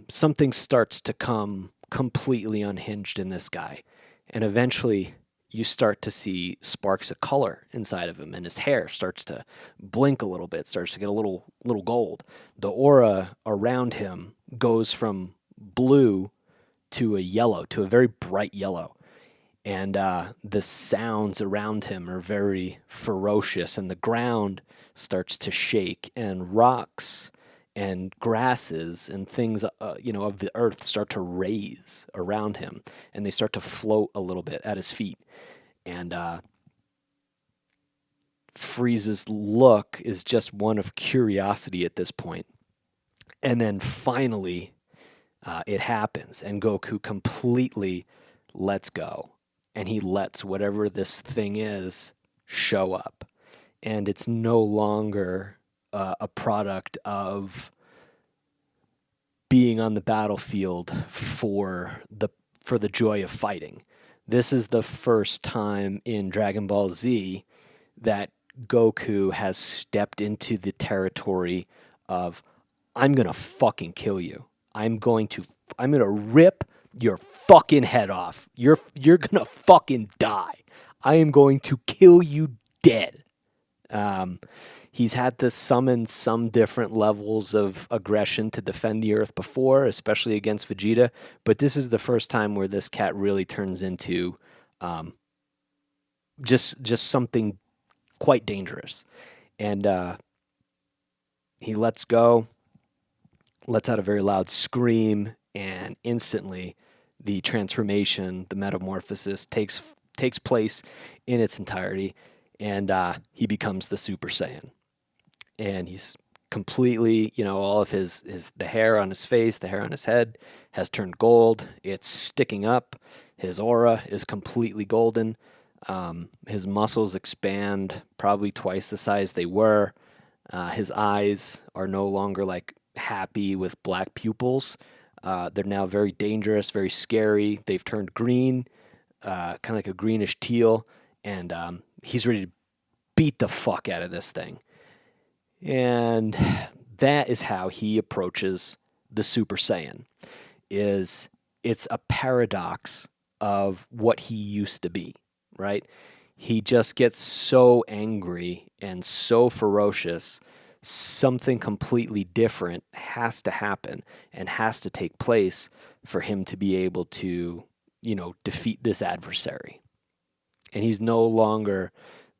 something starts to come completely unhinged in this guy. And eventually you start to see sparks of color inside of him, and his hair starts to blink a little bit, starts to get a little gold. The aura around him goes from blue to a yellow, to a very bright yellow. And the sounds around him are very ferocious, and the ground starts to shake, and rocks and grasses and things, of the earth start to raise around him, and they start to float a little bit at his feet. And Frieza's look is just one of curiosity at this point. And then finally, it happens, and Goku completely lets go, and he lets whatever this thing is show up, and it's no longer a product of being on the battlefield for the joy of fighting. This is the first time in Dragon Ball Z that Goku has stepped into the territory of, I'm gonna fucking kill you. I'm gonna rip your fucking head off. You're gonna fucking die. I am going to kill you dead. He's had to summon some different levels of aggression to defend the Earth before, especially against Vegeta. But this is the first time where this cat really turns into just something quite dangerous. And he lets go, lets out a very loud scream, and instantly the transformation, the metamorphosis takes place in its entirety, and he becomes the Super Saiyan. And he's completely, all of the hair on his face, the hair on his head has turned gold. It's sticking up. His aura is completely golden. His muscles expand probably twice the size they were. His eyes are no longer like happy with black pupils. They're now very dangerous, very scary. They've turned green, kind of like a greenish teal, and he's ready to beat the fuck out of this thing. And that is how he approaches the Super Saiyan. It's a paradox of what he used to be, right? He just gets so angry and so ferocious, something completely different has to happen and has to take place for him to be able to, defeat this adversary. And he's no longer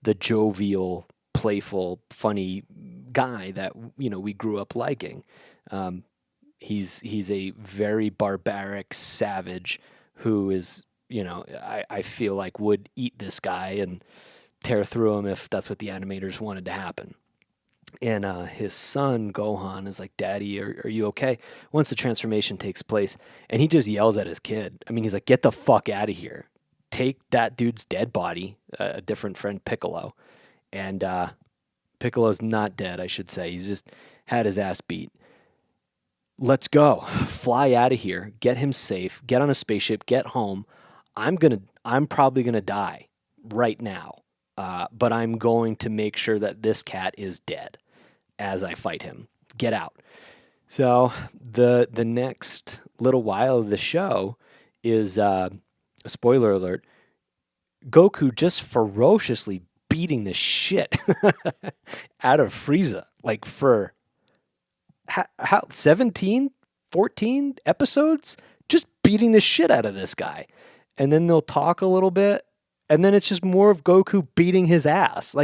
the jovial, playful, funny guy that we grew up liking. He's a very barbaric savage who is, I feel like would eat this guy and tear through him if that's what the animators wanted to happen. And his son Gohan is like, "Daddy, are you okay?" Once the transformation takes place, and he just yells at his kid. I mean, he's like, "Get the fuck out of here! Take that dude's dead body." A different friend, Piccolo, and Piccolo's not dead, I should say. He's just had his ass beat. Let's go. Fly out of here. Get him safe. Get on a spaceship. Get home. I'm probably gonna die right now. But I'm going to make sure that this cat is dead as I fight him. Get out. So the next little while of the show is a spoiler alert. Goku just ferociously beating the shit out of Frieza, like for how 17, 14 episodes, just beating the shit out of this guy. And then they'll talk a little bit, and then it's just more of Goku beating his ass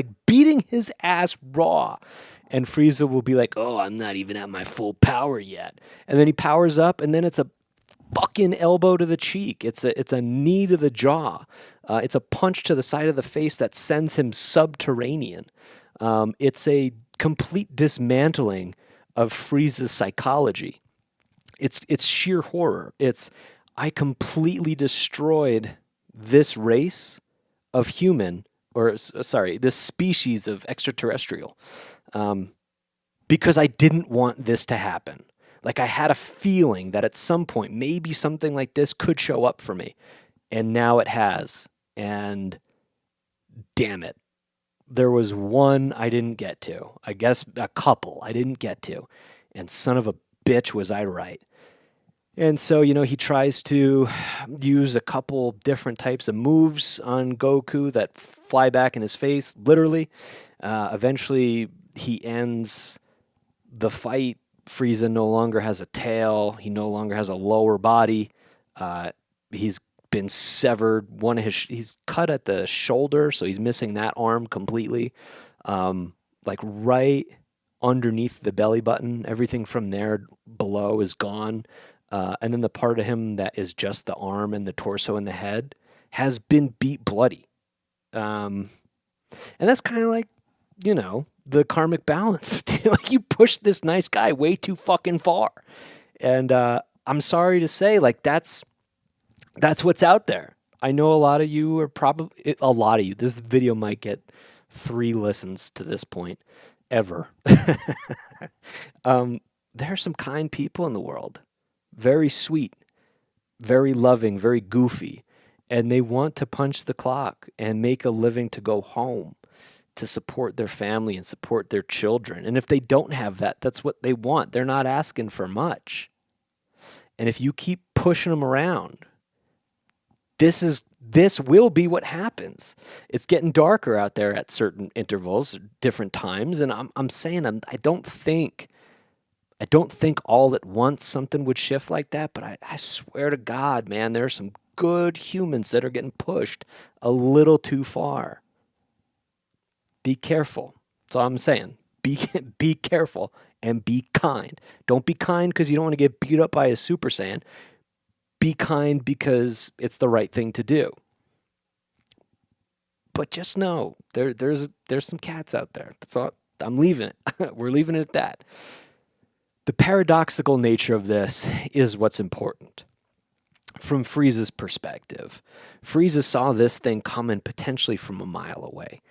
raw. And Frieza will be like, "Oh, I'm not even at my full power yet." And then he powers up, and then it's a fucking elbow to the cheek. It's a knee to the jaw. It's a punch to the side of the face that sends him subterranean. It's a complete dismantling of Frieza's psychology. It's sheer horror. I completely destroyed this race of human, this species of extraterrestrial, because I didn't want this to happen. Like, I had a feeling that at some point, maybe something like this could show up for me. And now it has. And damn it. There was one I didn't get to. I guess a couple I didn't get to. And son of a bitch, was I right. And so, he tries to use a couple different types of moves on Goku that fly back in his face, literally. Eventually, he ends the fight. Frieza no longer has a tail. He no longer has a lower body. He's been severed. He's cut at the shoulder, so he's missing that arm completely. Like right underneath the belly button. Everything from there below is gone. And then the part of him that is just the arm and the torso and the head has been beat bloody. And that's kind of like, the karmic balance. Like, you pushed this nice guy way too fucking far. And I'm sorry to say, like, that's what's out there. I know a lot of you are probably, a lot of you, this video might get 3 listens to this point ever. There are some kind people in the world, very sweet, very loving, very goofy, and they want to punch the clock and make a living to go home, to support their family and support their children. And if they don't have that, that's what they want. They're not asking for much. And if you keep pushing them around, this will be what happens. It's getting darker out there at certain intervals, different times, and I'm saying I don't think all at once something would shift like that, but I swear to God, man, there are some good humans that are getting pushed a little too far. Be careful. That's all I'm saying. Be careful and be kind. Don't be kind because you don't want to get beat up by a Super Saiyan. Be kind because it's the right thing to do. But just know there's some cats out there. That's all. I'm leaving it. We're leaving it at that. The paradoxical nature of this is what's important. From Frieza's perspective, Frieza saw this thing coming potentially from a mile away.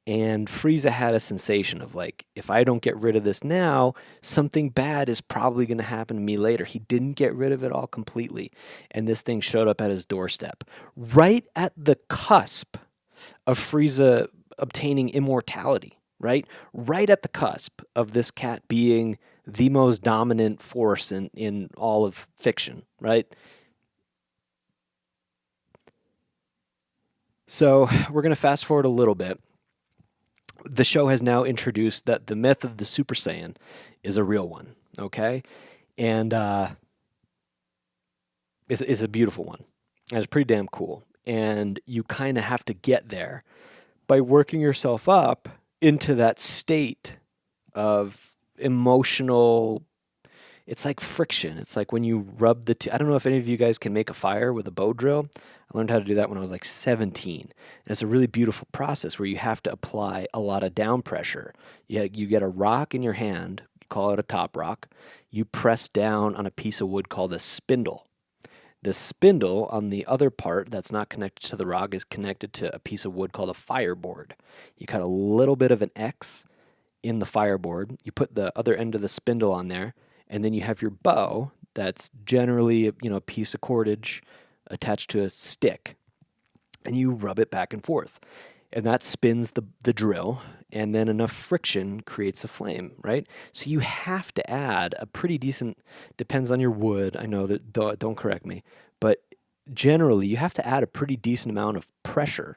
And Frieza had a sensation of, like, if I don't get rid of this now, something bad is probably going to happen to me later. He didn't get rid of it all completely. And this thing showed up at his doorstep. Right at the cusp of Frieza obtaining immortality, right? Right at the cusp of this cat being the most dominant force in all of fiction, right? So we're going to fast forward a little bit. The show has now introduced that the myth of the Super Saiyan is a real one, okay? And it's a beautiful one. And it's pretty damn cool. And you kind of have to get there by working yourself up into that state of emotional. It's like friction. It's like when you rub the two. I don't know if any of you guys can make a fire with a bow drill. I learned how to do that when I was like 17. And it's a really beautiful process where you have to apply a lot of down pressure. You get a rock in your hand, you call it a top rock. You press down on a piece of wood called a spindle. The spindle on the other part that's not connected to the rock is connected to a piece of wood called a fireboard. You cut a little bit of an X in the fireboard. You put the other end of the spindle on there, and then you have your bow that's generally a piece of cordage attached to a stick, and you rub it back and forth. And that spins the drill, and then enough friction creates a flame, right? So you have to add a pretty decent, depends on your wood, I know that, don't correct me, but generally you have to add a pretty decent amount of pressure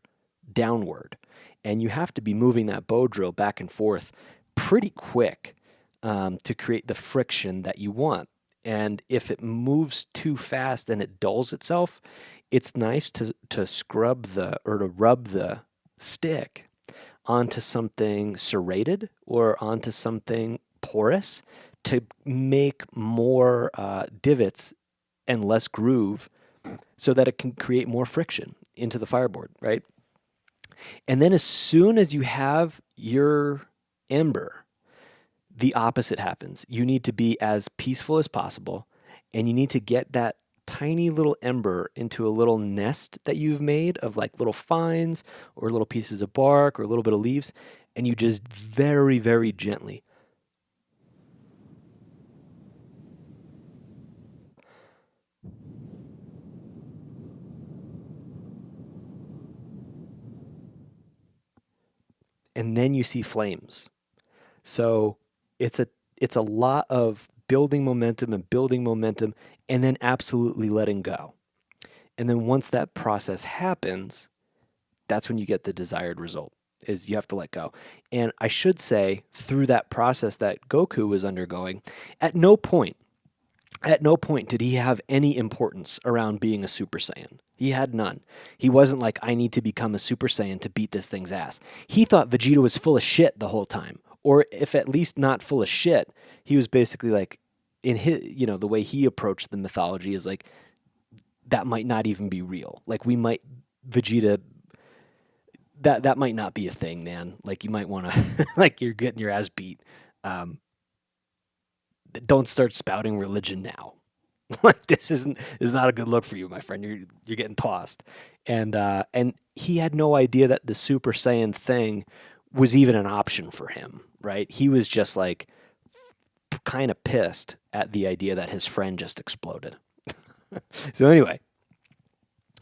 downward, and you have to be moving that bow drill back and forth pretty quick to create the friction that you want. And if it moves too fast and it dulls itself, it's nice to scrub to rub the stick onto something serrated or onto something porous to make more divots and less groove so that it can create more friction into the fireboard, right? And then as soon as you have your ember, the opposite happens. You need to be as peaceful as possible, and you need to get that tiny little ember into a little nest that you've made of like little fines or little pieces of bark or a little bit of leaves, and you just very, very gently and then you see flames. So it's a lot of building momentum and then absolutely letting go. And then once that process happens, that's when you get the desired result, is you have to let go. And I should say, through that process that Goku was undergoing, at no point did he have any importance around being a Super Saiyan. He had none. He wasn't like, I need to become a Super Saiyan to beat this thing's ass. He thought Vegeta was full of shit the whole time. or if at least not full of shit, he was basically like, in his, the way he approached the mythology is like, that might not even be real. Like Vegeta, that might not be a thing, man. Like you might want to, like you're getting your ass beat. Um, don't start spouting religion now. Like this is not a good look for you, my friend. You're getting tossed. And he had no idea that the Super Saiyan thing was even an option for him, right? He was just like kind of pissed at the idea that his friend just exploded. So anyway,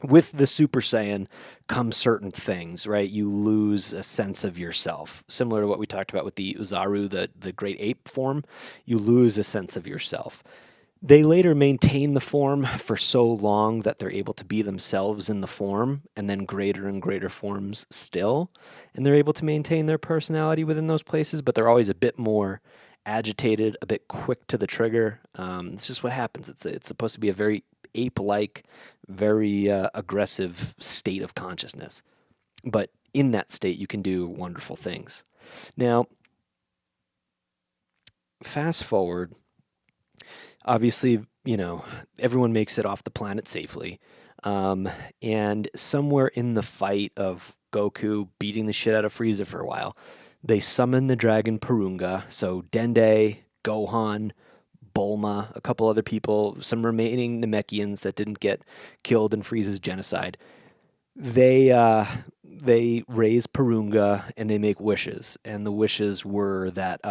with the Super Saiyan come certain things, right? You lose a sense of yourself. Similar to what we talked about with the Uzaru, the great ape form, you lose a sense of yourself. They later maintain the form for so long that they're able to be themselves in the form, and then greater and greater forms still. And they're able to maintain their personality within those places, but they're always a bit more agitated, a bit quick to the trigger. It's just what happens. It's supposed to be a very ape-like, very aggressive state of consciousness. But in that state, you can do wonderful things. Now, fast forward. Obviously, everyone makes it off the planet safely. And somewhere in the fight of Goku beating the shit out of Frieza for a while, they summon the dragon Purunga. So Dende, Gohan, Bulma, a couple other people, some remaining Namekians that didn't get killed in Frieza's genocide. They raise Purunga and they make wishes. And the wishes were that,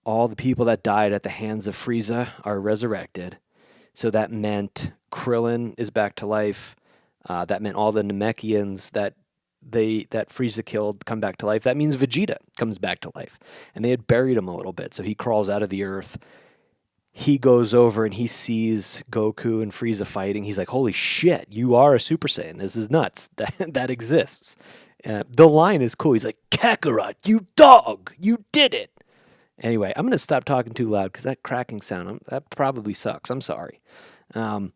all the people that died at the hands of Frieza are resurrected. So that meant Krillin is back to life. That meant all the Namekians that Frieza killed come back to life. That means Vegeta comes back to life. And they had buried him a little bit, so he crawls out of the earth. He goes over and he sees Goku and Frieza fighting. He's like, "Holy shit, you are a Super Saiyan. This is nuts. That exists." The line is cool. He's like, "Kakarot, you dog, you did it." Anyway, I'm going to stop talking too loud because that cracking sound, that probably sucks. I'm sorry. But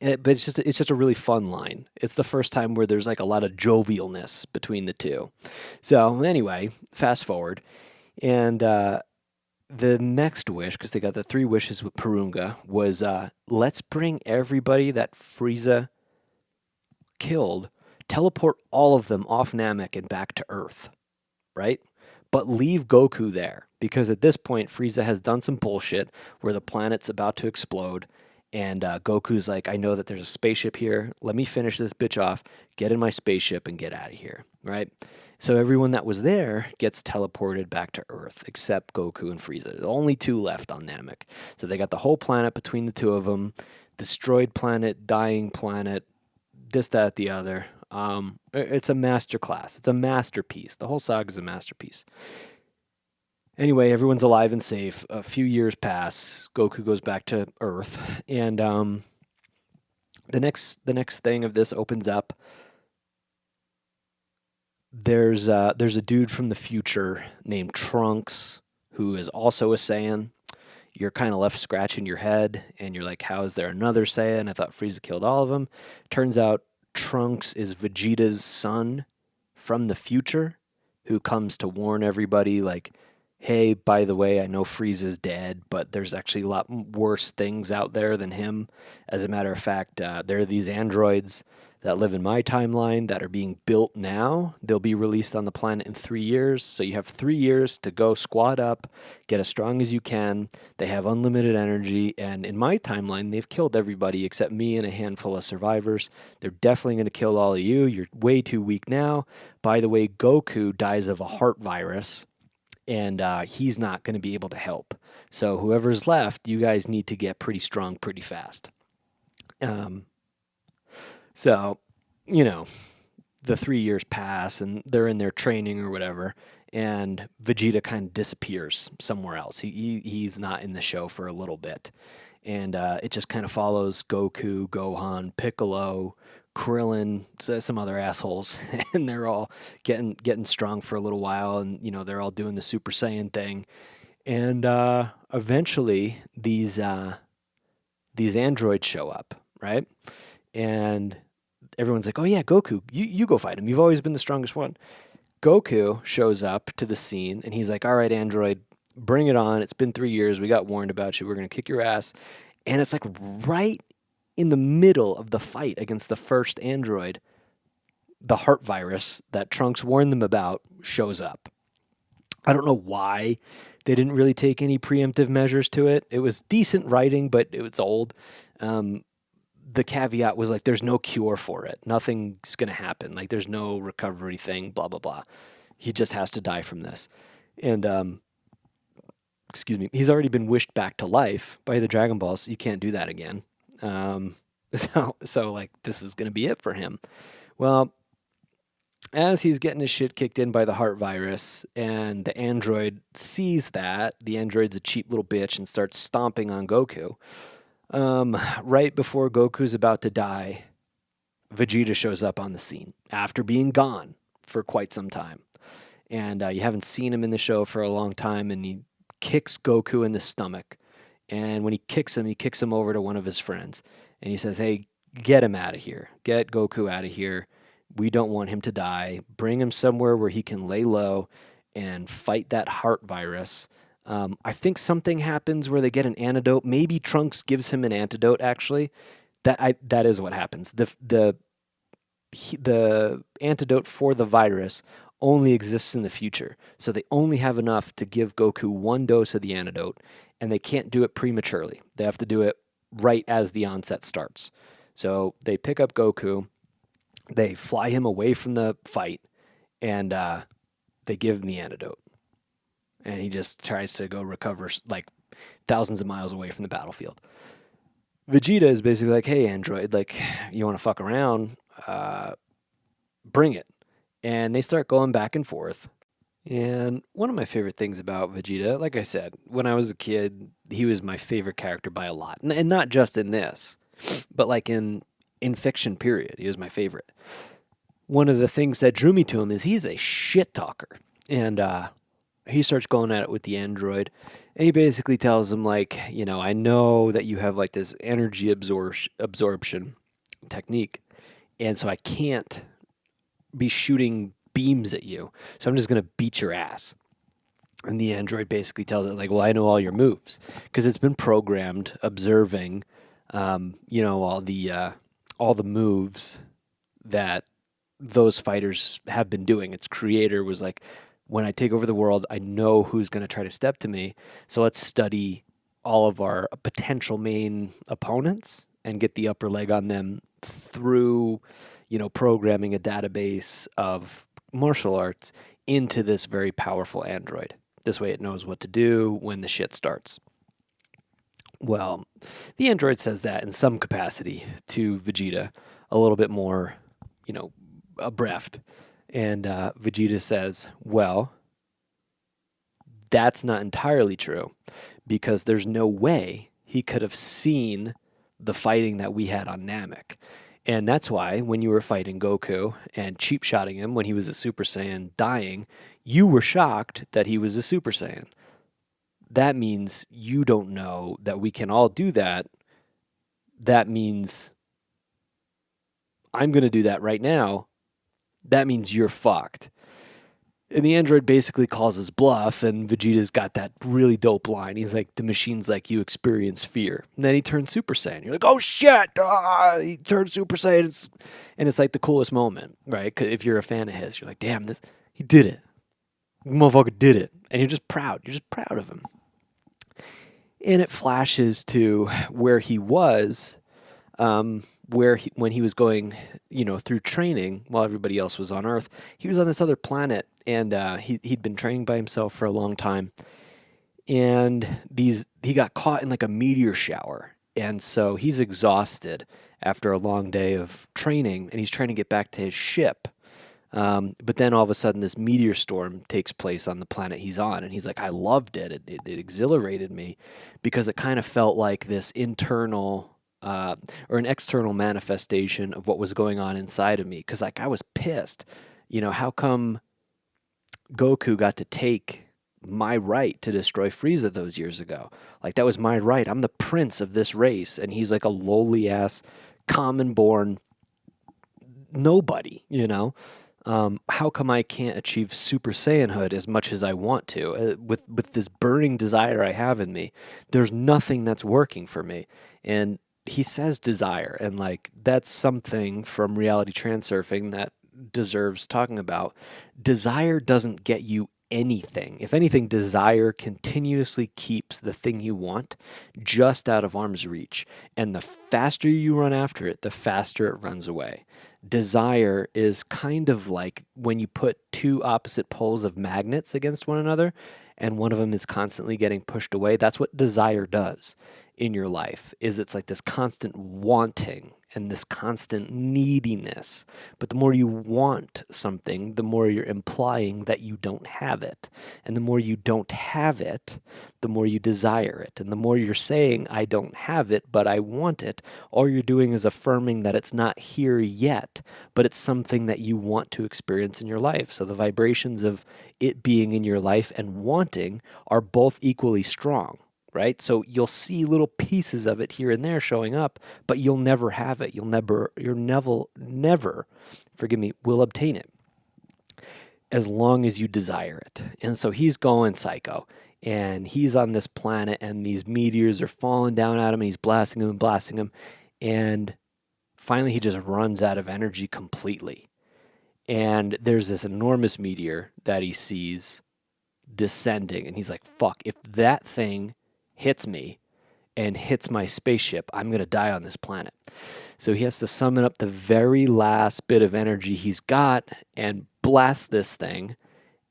it's just a really fun line. It's the first time where there's like a lot of jovialness between the two. So anyway, fast forward. And the next wish, because they got the 3 wishes with Purunga, was let's bring everybody that Frieza killed, teleport all of them off Namek and back to Earth, right? But leave Goku there, because at this point, Frieza has done some bullshit where the planet's about to explode, and Goku's like, I know that there's a spaceship here. Let me finish this bitch off, get in my spaceship, and get out of here, right? So everyone that was there gets teleported back to Earth, except Goku and Frieza. There's only 2 left on Namek. So they got the whole planet between the 2 of them, destroyed planet, dying planet, this, that, the other. It's a masterclass. It's a masterpiece. The whole saga is a masterpiece. Anyway, everyone's alive and safe. A few years pass. Goku goes back to Earth, and the next thing of this opens up. There's a dude from the future named Trunks who is also a Saiyan. You're kind of left scratching your head, and you're like, how is there another Saiyan? I thought Frieza killed all of them. Turns out Trunks is Vegeta's son from the future who comes to warn everybody, like, hey, by the way, I know Frieza's dead, but there's actually a lot worse things out there than him. As a matter of fact, there are these androids that live in my timeline that are being built now. They'll be released on the planet in 3 years. So you have 3 years to go squad up, get as strong as you can. They have unlimited energy. And in my timeline, they've killed everybody except me and a handful of survivors. They're definitely going to kill all of you. You're way too weak now. By the way, Goku dies of a heart virus, and he's not going to be able to help. So whoever's left, you guys need to get pretty strong pretty fast. So, the 3 years pass and they're in their training or whatever, and Vegeta kind of disappears somewhere else. He's not in the show for a little bit. And it just kind of follows Goku, Gohan, Piccolo, Krillin, some other assholes, and they're all getting strong for a little while, and they're all doing the Super Saiyan thing. And eventually these androids show up, right? And everyone's like, "Oh yeah, Goku, you go fight him. You've always been the strongest one." Goku shows up to the scene and he's like, all right, Android, bring it on. It's been 3 years. We got warned about you. We're going to kick your ass. And it's like right in the middle of the fight against the first android, the heart virus that Trunks warned them about shows up. I don't know why they didn't really take any preemptive measures to it. It was decent writing, but it was old. The caveat was like, there's no cure for it. Nothing's going to happen. Like, there's no recovery thing, blah, blah, blah. He just has to die from this. And, excuse me, he's already been wished back to life by the Dragon Balls. So you can't do that again. So like, this is going to be it for him. Well, as he's getting his shit kicked in by the heart virus, and the android sees that, the android's a cheap little bitch and starts stomping on Goku. Right before Goku's about to die, Vegeta shows up on the scene after being gone for quite some time. And you haven't seen him in the show for a long time, and he kicks Goku in the stomach. And when he kicks him over to one of his friends. And he says, hey, get him out of here. Get Goku out of here. We don't want him to die. Bring him somewhere where he can lay low and fight that heart virus. I think something happens where they get an antidote. Maybe Trunks gives him an antidote, actually. That is what happens. The antidote for the virus only exists in the future. So they only have enough to give Goku one dose of the antidote, and they can't do it prematurely. They have to do it right as the onset starts. So they pick up Goku, they fly him away from the fight, and they give him the antidote. And he just tries to go recover like thousands of miles away from the battlefield. Vegeta is basically like, hey, android, like, you want to fuck around? Bring it. And they start going back and forth. And one of my favorite things about Vegeta, like I said, when I was a kid, he was my favorite character by a lot. And not just in this, but like in fiction, period. He was my favorite. One of the things that drew me to him is he's a shit talker. And he starts going at it with the android. And he basically tells him, like, I know that you have like this energy absorption technique. And so I can't be shooting beams at you. So I'm just going to beat your ass. And the android basically tells it, like, well, I know all your moves. Because it's been programmed observing, all the moves that those fighters have been doing. Its creator was like, when I take over the world, I know who's going to try to step to me. So let's study all of our potential main opponents and get the upper leg on them through, programming a database of martial arts into this very powerful android. This way it knows what to do when the shit starts. Well, the android says that in some capacity to Vegeta, a little bit more, abreast. And Vegeta says, well, that's not entirely true, because there's no way he could have seen the fighting that we had on Namek. And that's why when you were fighting Goku and cheap-shotting him when he was a Super Saiyan dying, you were shocked that he was a Super Saiyan. That means you don't know that we can all do that. That means I'm going to do that right now. That means you're fucked. And the android basically calls his bluff, and Vegeta's got that really dope line. He's like, the machine's like, you experience fear. And then he turns Super Saiyan. You're like, oh shit! He turned Super Saiyan. And it's like the coolest moment, right? 'Cause if you're a fan of his, you're like, damn, he did it. The motherfucker did it. And you're just proud. You're just proud of him. And it flashes to where he was, when he was going, through training while everybody else was on Earth. He was on this other planet, and he'd been training by himself for a long time. And he got caught in like a meteor shower, and so he's exhausted after a long day of training, and he's trying to get back to his ship. But then all of a sudden, this meteor storm takes place on the planet he's on, and he's like, I loved it. It exhilarated me because it kind of felt like this internal or an external manifestation of what was going on inside of me. Because like I was pissed. How come Goku got to take my right to destroy Frieza those years ago? Like, that was my right. I'm the prince of this race, and he's like a lowly ass, common born nobody. How come I can't achieve Super Saiyanhood as much as I want to? With this burning desire I have in me, there's nothing that's working for me. And he says desire, and like that's something from reality transurfing that deserves talking about. Desire doesn't get you anything. If anything, desire continuously keeps the thing you want just out of arm's reach. And the faster you run after it, the faster it runs away. Desire is kind of like when you put two opposite poles of magnets against one another and one of them is constantly getting pushed away. That's what desire does in your life. Is it's like this constant wanting and this constant neediness. But the more you want something, the more you're implying that you don't have it. And the more you don't have it, the more you desire it. And the more you're saying, I don't have it, but I want it, all you're doing is affirming that it's not here yet, but it's something that you want to experience in your life. So the vibrations of it being in your life and wanting are both equally strong. Right? So you'll see little pieces of it here and there showing up, but you'll never have it. You'll never, forgive me, will obtain it as long as you desire it. And so he's going psycho and he's on this planet and these meteors are falling down at him and he's blasting them and blasting them. And finally he just runs out of energy completely. And there's this enormous meteor that he sees descending and he's like, fuck, if that thing hits me and hits my spaceship, I'm going to die on this planet. So he has to summon up the very last bit of energy he's got and blast this thing.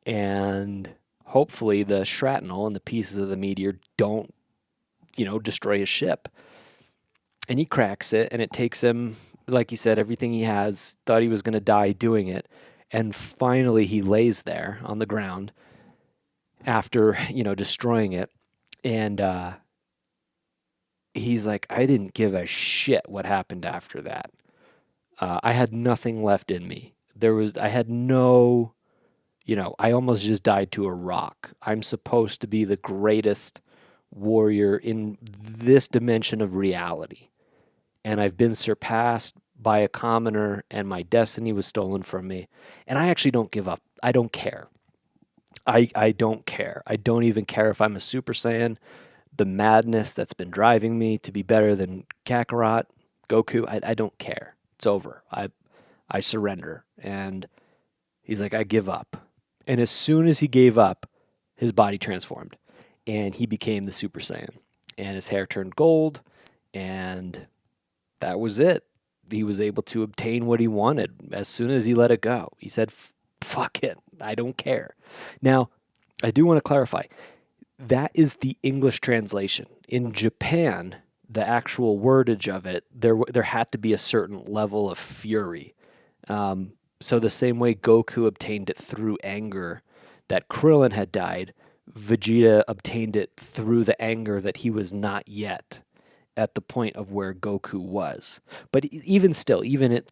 And hopefully the shrapnel and the pieces of the meteor don't, destroy his ship. And he cracks it and it takes him, like he said, everything he has, thought he was going to die doing it. And finally he lays there on the ground after, destroying it. And he's like, I didn't give a shit what happened after that. I had nothing left in me. I had no, I almost just died to a rock. I'm supposed to be the greatest warrior in this dimension of reality. And I've been surpassed by a commoner and my destiny was stolen from me. And I actually don't give up. I don't care. I don't care. I don't even care if I'm a Super Saiyan. The madness that's been driving me to be better than Kakarot, Goku, I don't care. It's over. I surrender. And he's like, I give up. And as soon as he gave up, his body transformed. And he became the Super Saiyan. And his hair turned gold. And that was it. He was able to obtain what he wanted as soon as he let it go. He said, fuck it. I don't care. Now, I do want to clarify. That is the English translation. In Japan, the actual wordage of it, there had to be a certain level of fury. So the same way Goku obtained it through anger that Krillin had died, Vegeta obtained it through the anger that he was not yet at the point of where Goku was. But even still, even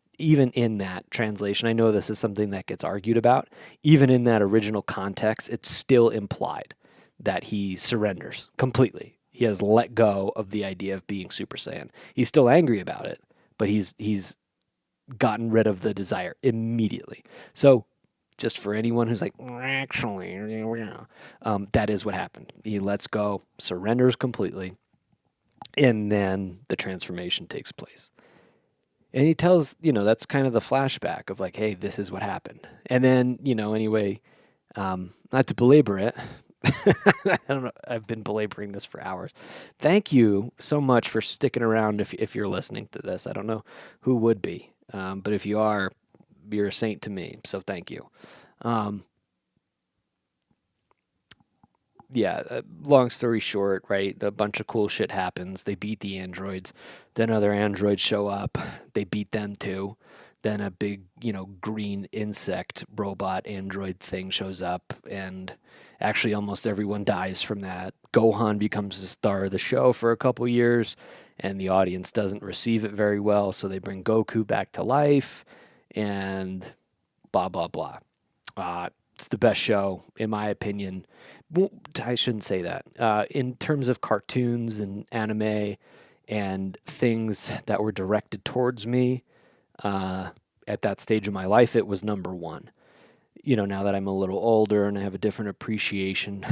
in that translation, I know this is something that gets argued about, even in that original context, it's still implied that he surrenders completely. He has let go of the idea of being Super Saiyan. He's still angry about it, but he's gotten rid of the desire immediately. So just for anyone who's like, actually, that is what happened. He lets go, surrenders completely, and then the transformation takes place. And he tells, that's kind of the flashback of like, hey, this is what happened. And then, anyway, not to belabor it, I don't know, I've been belaboring this for hours. Thank you so much for sticking around if you're listening to this. I don't know who would be, but if you are, you're a saint to me, so thank you. Long story short, right, a bunch of cool shit happens. They beat the androids. Then other androids show up. They beat them too. Then a big, green insect robot android thing shows up, and actually almost everyone dies from that. Gohan becomes the star of the show for a couple years, and the audience doesn't receive it very well, so they bring Goku back to life, and blah, blah, blah. It's the best show, in my opinion. Well, I shouldn't say that. In terms of cartoons and anime and things that were directed towards me, at that stage of my life, it was number one. Now that I'm a little older and I have a different appreciation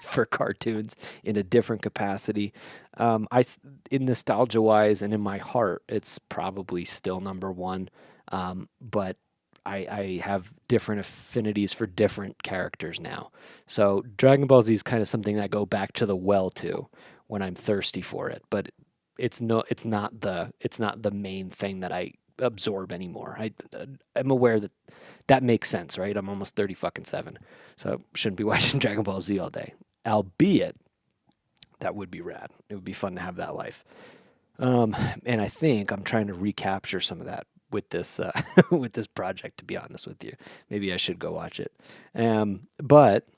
for cartoons in a different capacity, in nostalgia wise and in my heart, it's probably still number one. But I have different affinities for different characters now. So Dragon Ball Z is kind of something that I go back to the well to when I'm thirsty for it. But it's not the main thing that I absorb anymore. I'm aware that makes sense, right? I'm almost 30 fucking 7. So I shouldn't be watching Dragon Ball Z all day. Albeit that would be rad. It would be fun to have that life. And I think I'm trying to recapture some of that with this with this project. To be honest with you, maybe I should go watch it. But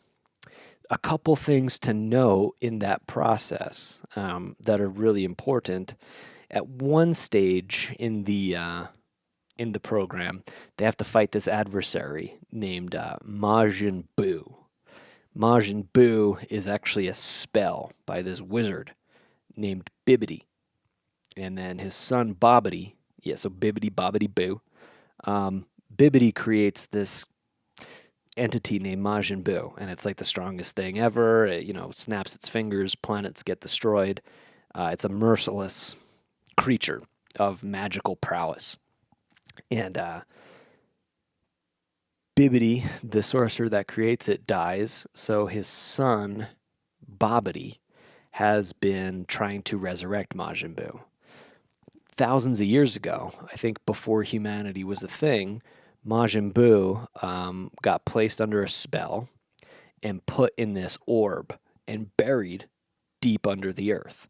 a couple things to know in that process that are really important. At one stage in the program, they have to fight this adversary named Majin Buu. Majin Buu is actually a spell by this wizard named Bibbidi. And then his son Bobbidi, yeah, so Bibbidi Bobbidi Boo. Bibbidi creates this entity named Majin Buu, and it's like the strongest thing ever. It, snaps its fingers, planets get destroyed. It's a merciless creature of magical prowess. And Bibbidi, the sorcerer that creates it, dies, so his son, Bobbidi, has been trying to resurrect Majin Buu. Thousands of years ago, I think before humanity was a thing, Majin Buu got placed under a spell and put in this orb and buried deep under the earth.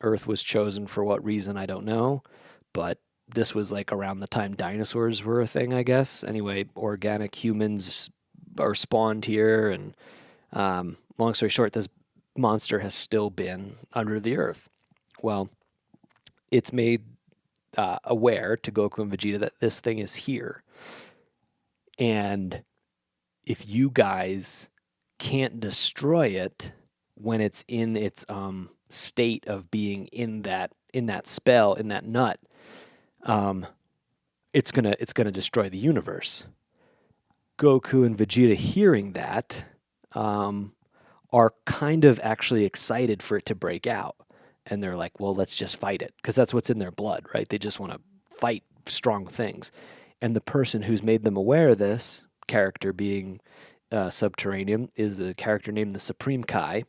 Earth was chosen for what reason, I don't know, but this was like around the time dinosaurs were a thing, I guess. Anyway, organic humans are spawned here, and long story short, this monster has still been under the earth. Well, it's made aware to Goku and Vegeta that this thing is here. And if you guys can't destroy it when it's in its state of being in that spell, in that nut, it's gonna destroy the universe. Goku and Vegeta, hearing that, are kind of actually excited for it to break out. And they're like, well, let's just fight it. Because that's what's in their blood, right? They just want to fight strong things. And the person who's made them aware of this, character being subterranean, is a character named the Supreme Kai,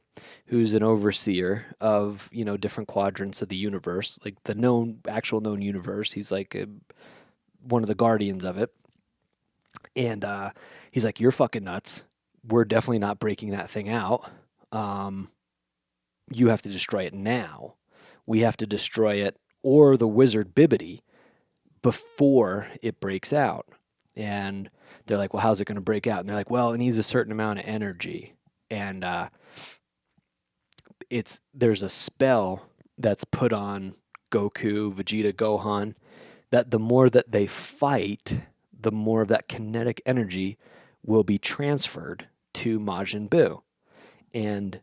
who's an overseer of, different quadrants of the universe, like the actual known universe. He's like one of the guardians of it. And he's like, you're fucking nuts. We're definitely not breaking that thing out. You have to destroy it now. We have to destroy it, or the wizard Bibbidi, before it breaks out. And they're like, well, how's it going to break out? And they're like, well, it needs a certain amount of energy. And there's a spell that's put on Goku, Vegeta, Gohan, that the more that they fight, the more of that kinetic energy will be transferred to Majin Buu. And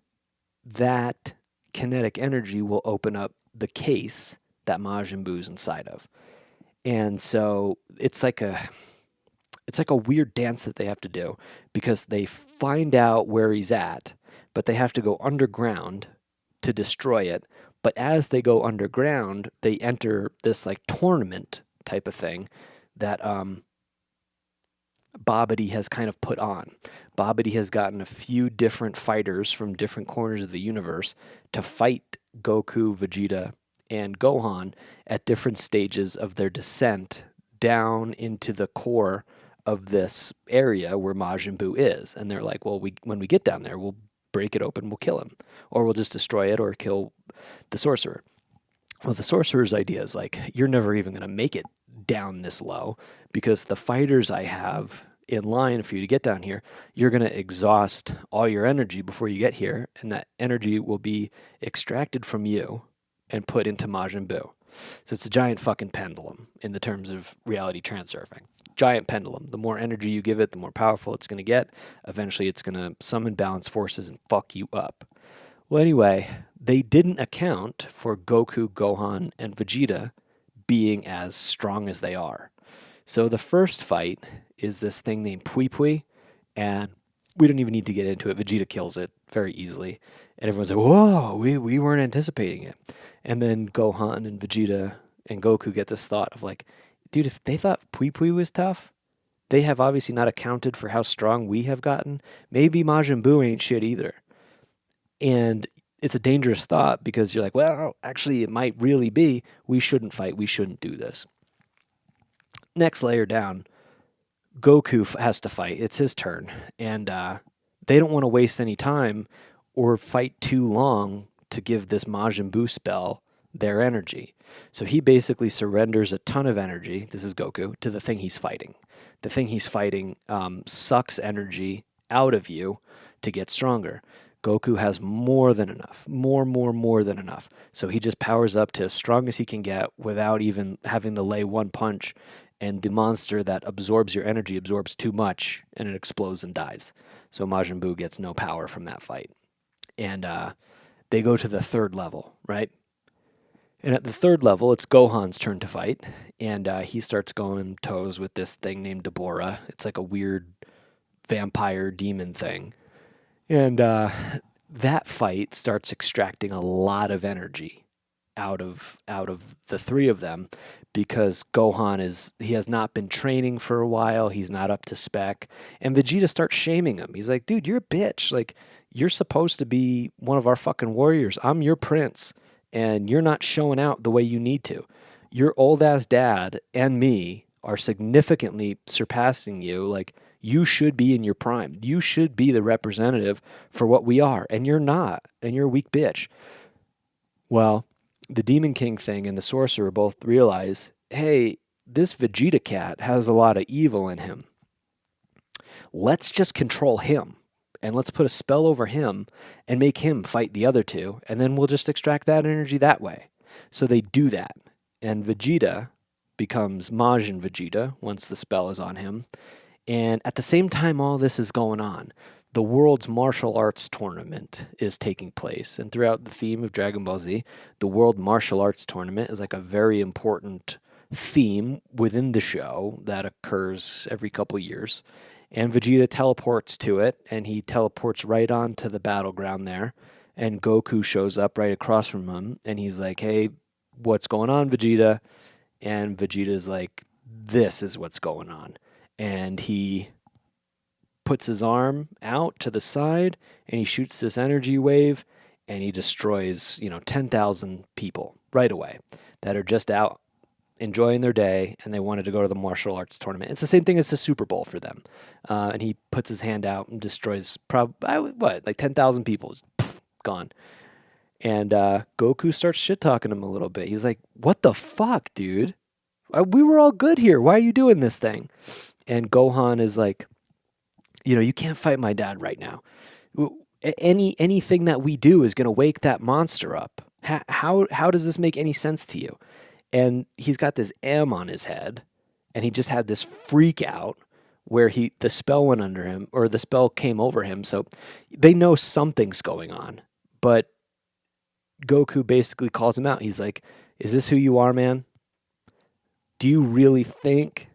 that kinetic energy will open up the case that Majin Buu's inside of. And so it's like a weird dance that they have to do, because they find out where he's at, but they have to go underground to destroy it. But as they go underground, they enter this like tournament type of thing that Bobbidi has kind of put on. Bobbidi has gotten a few different fighters from different corners of the universe to fight Goku, Vegeta, and Gohan at different stages of their descent down into the core of this area where Majin Buu is. And they're like, well, when we get down there, we'll break it open, we'll kill him. Or we'll just destroy it or kill the sorcerer. Well, the sorcerer's idea is like, you're never even going to make it down this low, because the fighters I have in line for you to get down here, you're going to exhaust all your energy before you get here, and that energy will be extracted from you and put into Majin Buu. So it's a giant fucking pendulum in the terms of reality transurfing. Giant pendulum. The more energy you give it, the more powerful it's going to get. Eventually, it's going to summon balance forces and fuck you up. Well, anyway, they didn't account for Goku, Gohan, and Vegeta being as strong as they are. So the first fight is this thing named Pui Pui, and we don't even need to get into it. Vegeta kills it very easily, and everyone's like, "Whoa, we weren't anticipating it." And then Gohan and Vegeta and Goku get this thought of like, dude, if they thought Pui Pui was tough, they have obviously not accounted for how strong we have gotten. Maybe Majin Buu ain't shit either. And it's a dangerous thought because you're like, well, actually, it might really be. We shouldn't fight. We shouldn't do this. Next layer down, Goku has to fight. It's his turn. And they don't want to waste any time or fight too long to give this Majin Buu spell their energy. So he basically surrenders a ton of energy, this is Goku, to the thing he's fighting. The thing he's fighting sucks energy out of you to get stronger. Goku has more than enough, more than enough. So he just powers up to as strong as he can get without even having to lay one punch. And the monster that absorbs your energy absorbs too much and it explodes and dies. So Majin Buu gets no power from that fight. And they go to the third level, right? And at the third level, it's Gohan's turn to fight. And he starts going toes with this thing named Deborah. It's like a weird vampire demon thing. And that fight starts extracting a lot of energy out of the three of them because Gohan has not been training for a while. He's not up to spec. And Vegeta starts shaming him. He's like, dude, you're a bitch. Like, you're supposed to be one of our fucking warriors. I'm your prince. And you're not showing out the way you need to. Your old ass dad and me are significantly surpassing you. Like, you should be in your prime. You should be the representative for what we are. And you're not. And you're a weak bitch. Well, the Demon King thing and the Sorcerer both realize, hey, this Vegeta cat has a lot of evil in him. Let's just control him. And let's put a spell over him and make him fight the other two. And then we'll just extract that energy that way. So they do that. And Vegeta becomes Majin Vegeta once the spell is on him. And at the same time all this is going on, the world's martial arts tournament is taking place. And throughout the theme of Dragon Ball Z, the world martial arts tournament is like a very important theme within the show that occurs every couple years. And Vegeta teleports to it, and he teleports right onto the battleground there. And Goku shows up right across from him, and he's like, hey, what's going on, Vegeta? And Vegeta's like, this is what's going on. And he puts his arm out to the side, and he shoots this energy wave, and he destroys, 10,000 people right away that are just out enjoying their day, and they wanted to go to the martial arts tournament. It's the same thing as the Super Bowl for them. And he puts his hand out and destroys like 10,000 people. Just, gone. And Goku starts shit-talking him a little bit. He's like, what the fuck, dude? We were all good here. Why are you doing this thing? And Gohan is like, you can't fight my dad right now. Anything that we do is going to wake that monster up. How does this make any sense to you? And he's got this M on his head, and he just had this freak out where the spell went under him, or the spell came over him. So they know something's going on. But Goku basically calls him out. He's like, is this who you are, man? Do you really think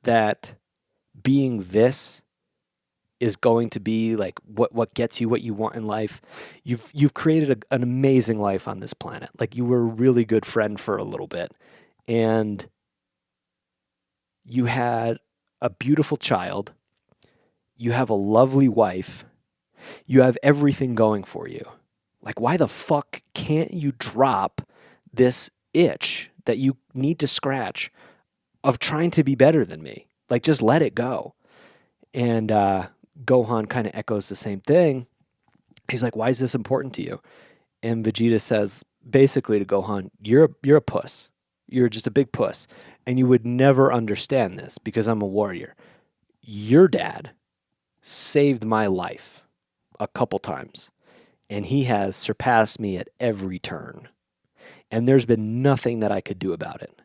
that being this is going to be like what gets you what you want in life? You've created an amazing life on this planet. Like, you were a really good friend for a little bit, and you had a beautiful child. You have a lovely wife. You have everything going for you. Like, why the fuck can't you drop this itch that you need to scratch of trying to be better than me? Like, just let it go. And Gohan kind of echoes the same thing. He's like, why is this important to you? And Vegeta says basically to Gohan, you're a puss. You're just a big puss. And you would never understand this because I'm a warrior. Your dad saved my life a couple times, and he has surpassed me at every turn. And there's been nothing that I could do about it.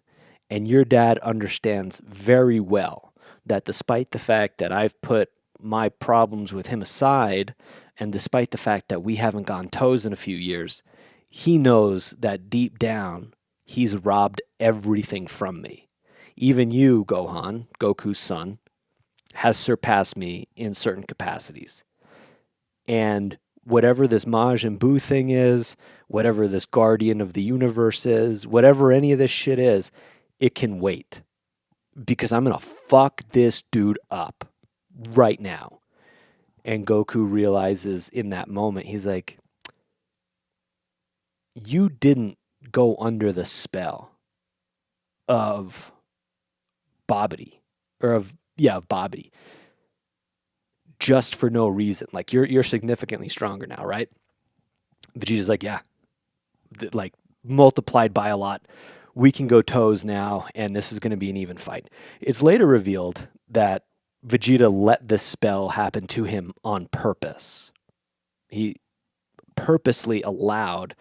And your dad understands very well that despite the fact that I've put my problems with him aside, and despite the fact that we haven't gone toes in a few years, he knows that deep down He's robbed everything from me. Even you, Gohan, Goku's son, has surpassed me in certain capacities. And whatever this Majin Buu thing is, whatever this guardian of the universe is, whatever any of this shit is, it can wait. Because I'm going to fuck this dude up right now. And Goku realizes in that moment, he's like, you didn't go under the spell of Babidi, of Babidi, just for no reason. Like you're significantly stronger now, right? Vegeta's like, yeah, like multiplied by a lot. We can go toes now, and this is going to be an even fight. It's later revealed that Vegeta let this spell happen to him on purpose. He purposely allowed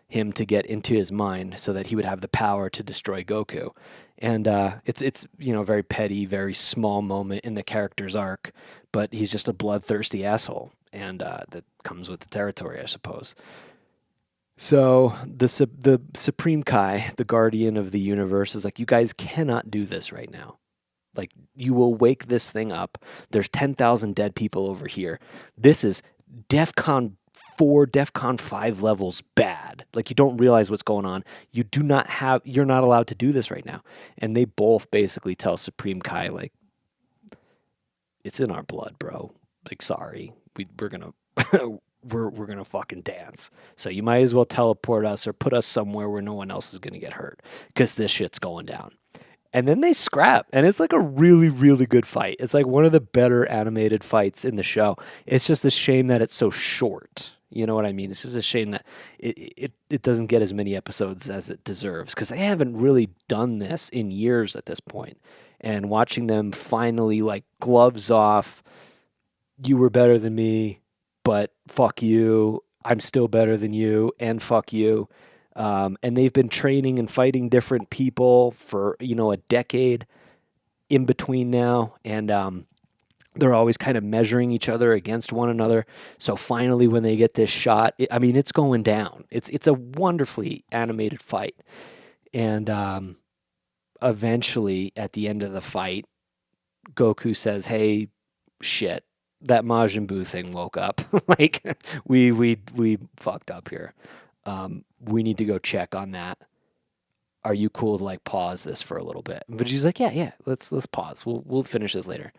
him to get into his mind so that he would have the power to destroy Goku. And it's a very petty, very small moment in the character's arc, but he's just a bloodthirsty asshole, and that comes with the territory, I suppose. So the Supreme Kai, the guardian of the universe, is like, you guys cannot do this right now. Like, you will wake this thing up. There's 10,000 dead people over here. This is DEFCON 4, DEFCON 5 levels bad. Like, you don't realize what's going on. You're not allowed to do this right now. And they both basically tell Supreme Kai, like, it's in our blood, bro. Like, sorry. We're gonna we're gonna fucking dance. So you might as well teleport us or put us somewhere where no one else is gonna get hurt, because this shit's going down. And then they scrap, and it's like a really, really good fight. It's like one of the better animated fights in the show. It's just a shame that it's so short. You know what I mean? It's just a shame that it doesn't get as many episodes as it deserves, because they haven't really done this in years at this point. And watching them finally, like, gloves off, you were better than me, but fuck you, I'm still better than you, and fuck you. And they've been training and fighting different people for, a decade in between now. And they're always kind of measuring each other against one another. So finally, when they get this shot, it's going down. It's a wonderfully animated fight. And eventually, at the end of the fight, Goku says, hey, shit, that Majin Buu thing woke up. Like, we fucked up here. We need to go check on that. Are you cool to, like, pause this for a little bit? But she's like, yeah, let's pause. We'll finish this later.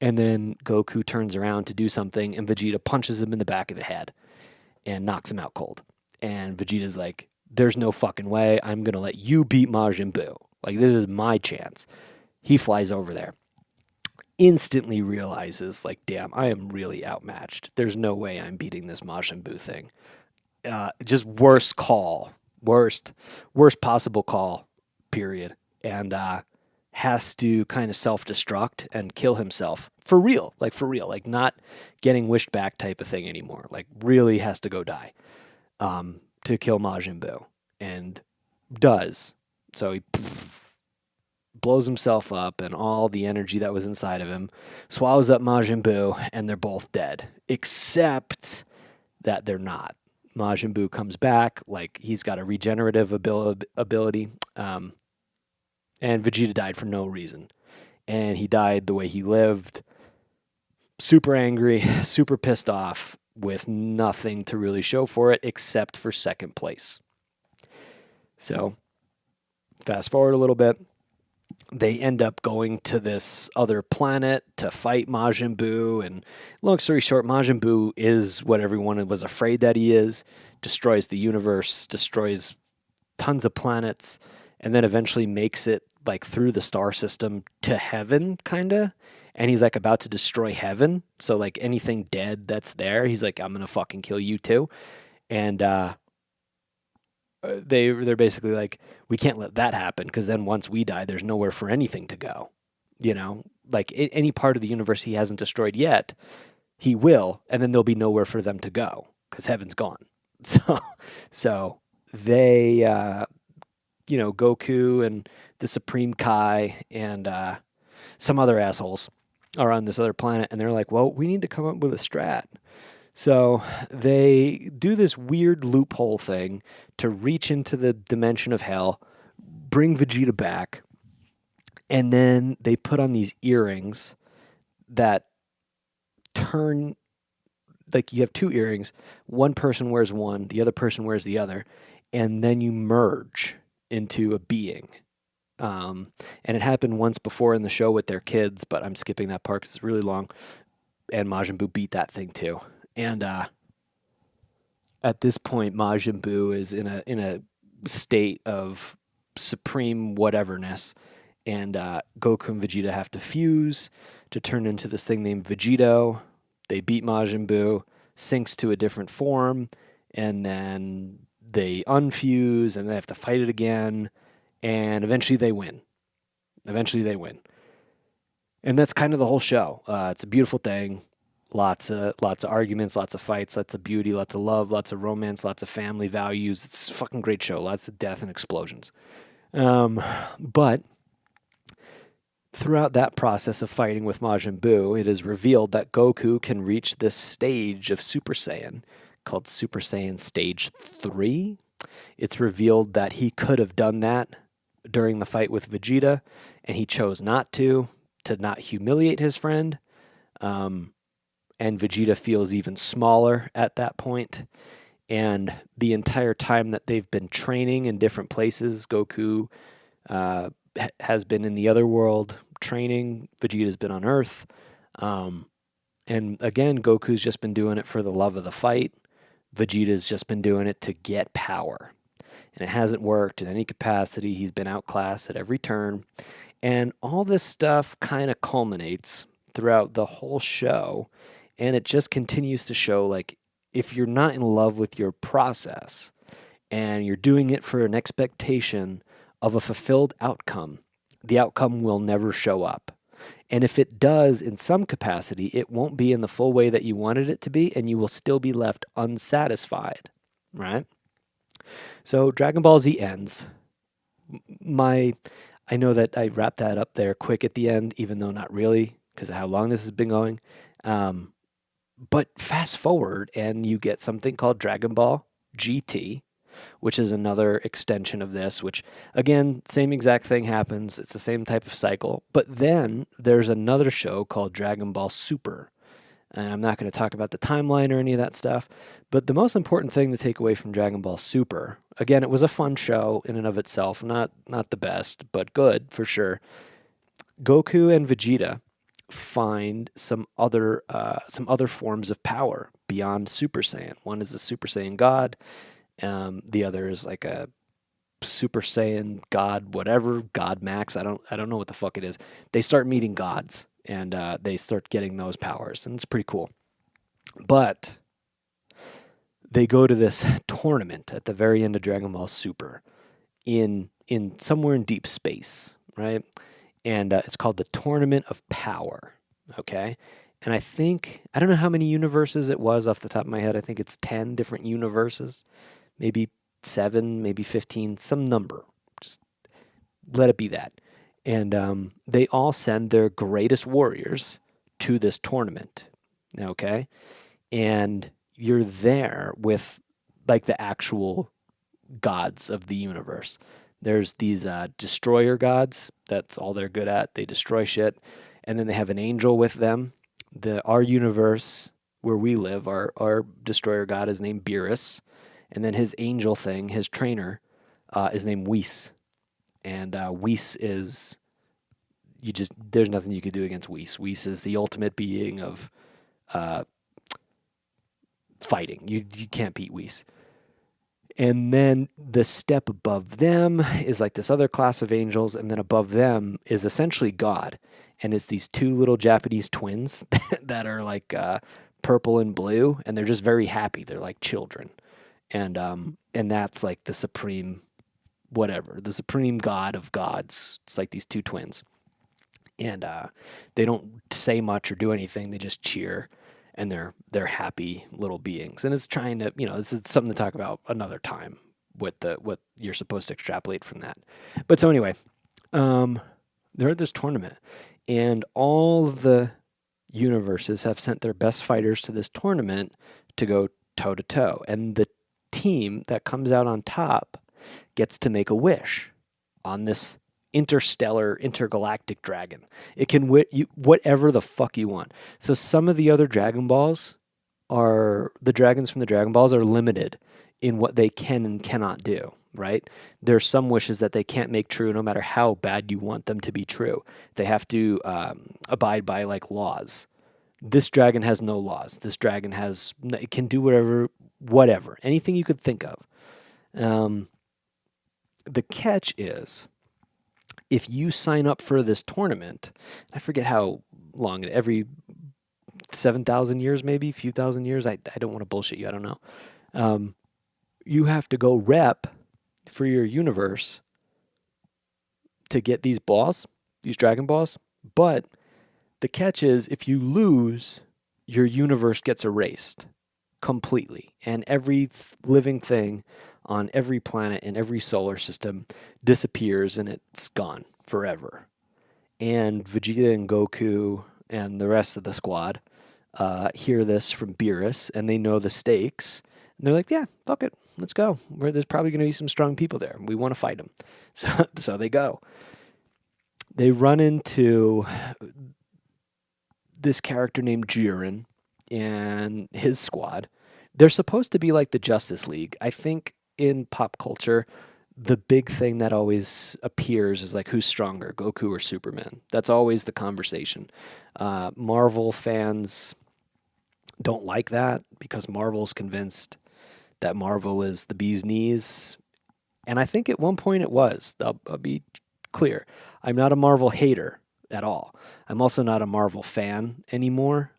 And then Goku turns around to do something, and Vegeta punches him in the back of the head and knocks him out cold. And Vegeta's like, there's no fucking way. I'm gonna let you beat Majin Buu. Like, this is my chance. He flies over there. Instantly realizes, like, damn, I am really outmatched. There's no way I'm beating this Majin Buu thing. Just worst possible call, period. And has to kind of self-destruct and kill himself for real, like not getting wished back type of thing anymore. Like, really has to go die to kill Majin Buu, and does. So he blows himself up, and all the energy that was inside of him swallows up Majin Buu, and they're both dead, except that they're not. Majin Buu comes back, like, he's got a regenerative ability, and Vegeta died for no reason. And he died the way he lived, super angry, super pissed off, with nothing to really show for it except for second place. So, fast forward a little bit. They end up going to this other planet to fight Majin Buu, and long story short, Majin Buu is what everyone was afraid that he is, destroys the universe, destroys tons of planets, and then eventually makes it, like, through the star system to heaven, kinda, and he's, like, about to destroy heaven, so, like, anything dead that's there, he's like, I'm gonna fucking kill you too, and they're basically like, we can't let that happen, because then once we die, there's nowhere for anything to go. Like, any part of the universe he hasn't destroyed yet, he will, and then there'll be nowhere for them to go, because heaven's gone. So they, Goku and the Supreme Kai and some other assholes are on this other planet, and they're like, well, we need to come up with a strat. So they do this weird loophole thing to reach into the dimension of hell, bring Vegeta back, and then they put on these earrings that turn, like you have two earrings, one person wears one, the other person wears the other, and then you merge into a being. And it happened once before in the show with their kids, but I'm skipping that part because it's really long. And Majin Buu beat that thing too. And at this point, Majin Buu is in a state of supreme whateverness, and Goku and Vegeta have to fuse to turn into this thing named Vegeto. They beat Majin Buu, sinks to a different form, and then they unfuse, and they have to fight it again, and eventually they win. And that's kind of the whole show. It's a beautiful thing. Lots of arguments, lots of fights, lots of beauty, lots of love, lots of romance, lots of family values. It's a fucking great show. Lots of death and explosions. But throughout that process of fighting with Majin Buu, it is revealed that Goku can reach this stage of Super Saiyan called Super Saiyan Stage 3. It's revealed that he could have done that during the fight with Vegeta, and he chose not to not humiliate his friend. And Vegeta feels even smaller at that point. And the entire time that they've been training in different places, Goku has been in the other world training. Vegeta's been on Earth. And again, Goku's just been doing it for the love of the fight. Vegeta's just been doing it to get power. And it hasn't worked in any capacity. He's been outclassed at every turn. And all this stuff kind of culminates throughout the whole show. And it just continues to show, like, if you're not in love with your process and you're doing it for an expectation of a fulfilled outcome, the outcome will never show up. And if it does in some capacity, it won't be in the full way that you wanted it to be, and you will still be left unsatisfied, right? So Dragon Ball Z ends. I know that I wrapped that up there quick at the end, even though not really, because of how long this has been going. But fast forward, and you get something called Dragon Ball GT, which is another extension of this, which, again, same exact thing happens. It's the same type of cycle. But then there's another show called Dragon Ball Super. And I'm not going to talk about the timeline or any of that stuff. But the most important thing to take away from Dragon Ball Super, again, it was a fun show in and of itself. Not the best, but good for sure. Goku and Vegeta find some other forms of power beyond Super Saiyan. One is a Super Saiyan God. The other is like a Super Saiyan God, whatever, God Max. I don't know what the fuck it is. They start meeting gods, and they start getting those powers, and it's pretty cool. But they go to this tournament at the very end of Dragon Ball Super in somewhere in deep space, right? And it's called the Tournament of Power, okay? And I don't know how many universes it was off the top of my head. I think it's 10 different universes, maybe 7, maybe 15, some number. Just let it be that. And they all send their greatest warriors to this tournament, okay? And you're there with, like, the actual gods of the universe. There's these destroyer gods. That's all they're good at. They destroy shit. And then they have an angel with them. Our universe where we live, our destroyer god is named Beerus. And then his angel thing, his trainer, is named Whis. And Whis is, there's nothing you can do against Whis. Whis is the ultimate being of fighting. You can't beat Whis. And then the step above them is like this other class of angels, and then above them is essentially God. And it's these two little Japanese twins that are like purple and blue, and they're just very happy. They're like children. And that's like the supreme the supreme God of gods. It's like these two twins. And they don't say much or do anything. They just cheer. And they're happy little beings, and it's trying to, this is something to talk about another time with what you're supposed to extrapolate from that. But so anyway, they're at this tournament, and all of the universes have sent their best fighters to this tournament to go toe to toe, and the team that comes out on top gets to make a wish. on this interstellar, intergalactic dragon. It can whatever the fuck you want. So some of the other Dragon Balls the dragons from the Dragon Balls are limited in what they can and cannot do, right? There's some wishes that they can't make true no matter how bad you want them to be true. They have to abide by like laws. This dragon has no laws. This dragon it can do whatever, anything you could think of. The catch is, if you sign up for this tournament, I forget how long, every 7,000 years, maybe a few thousand years. I don't want to bullshit you. I don't know. You have to go rep for your universe to get these balls, these Dragon Balls. But the catch is, if you lose, your universe gets erased completely. And every living thing on every planet in every solar system disappears and it's gone forever. And Vegeta and Goku and the rest of the squad hear this from Beerus, and they know the stakes. And they're like, yeah, fuck it, let's go. There's probably going to be some strong people there. We want to fight them. So they go. They run into this character named Jiren and his squad. They're supposed to be like the Justice League. I think in pop culture, the big thing that always appears is like, who's stronger, Goku or Superman? That's always the conversation. Marvel fans don't like that because Marvel's convinced that Marvel is the bee's knees. And I think at one point it was. I'll be clear. I'm not a Marvel hater at all. I'm also not a Marvel fan anymore.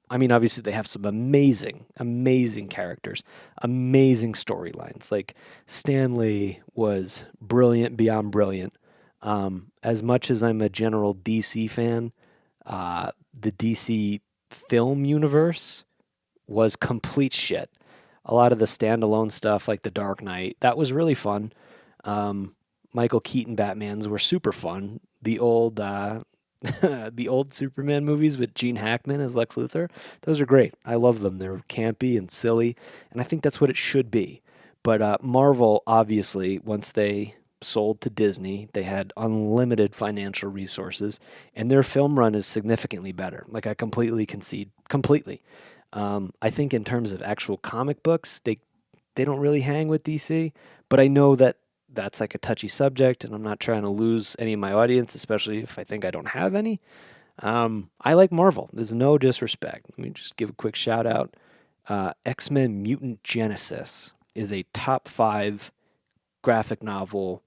I mean, obviously they have some amazing, amazing characters, amazing storylines. Like Stan Lee was brilliant beyond brilliant. As much as I'm a general DC fan, the DC film universe was complete shit. A lot of the standalone stuff, like The Dark Knight, that was really fun. Michael Keaton Batmans were super fun. The old the old Superman movies with Gene Hackman as Lex Luthor, those are great. I love them. They're campy and silly, and I think that's what it should be. But Marvel, obviously, once they sold to Disney, they had unlimited financial resources, and their film run is significantly better. Like, I completely concede. Completely. I think in terms of actual comic books, they don't really hang with DC, but I know that that's like a touchy subject, and I'm not trying to lose any of my audience, especially if I think I don't have any. I like Marvel. There's no disrespect. Let me just give a quick shout out. X-Men Mutant Genesis is a top 5 graphic novel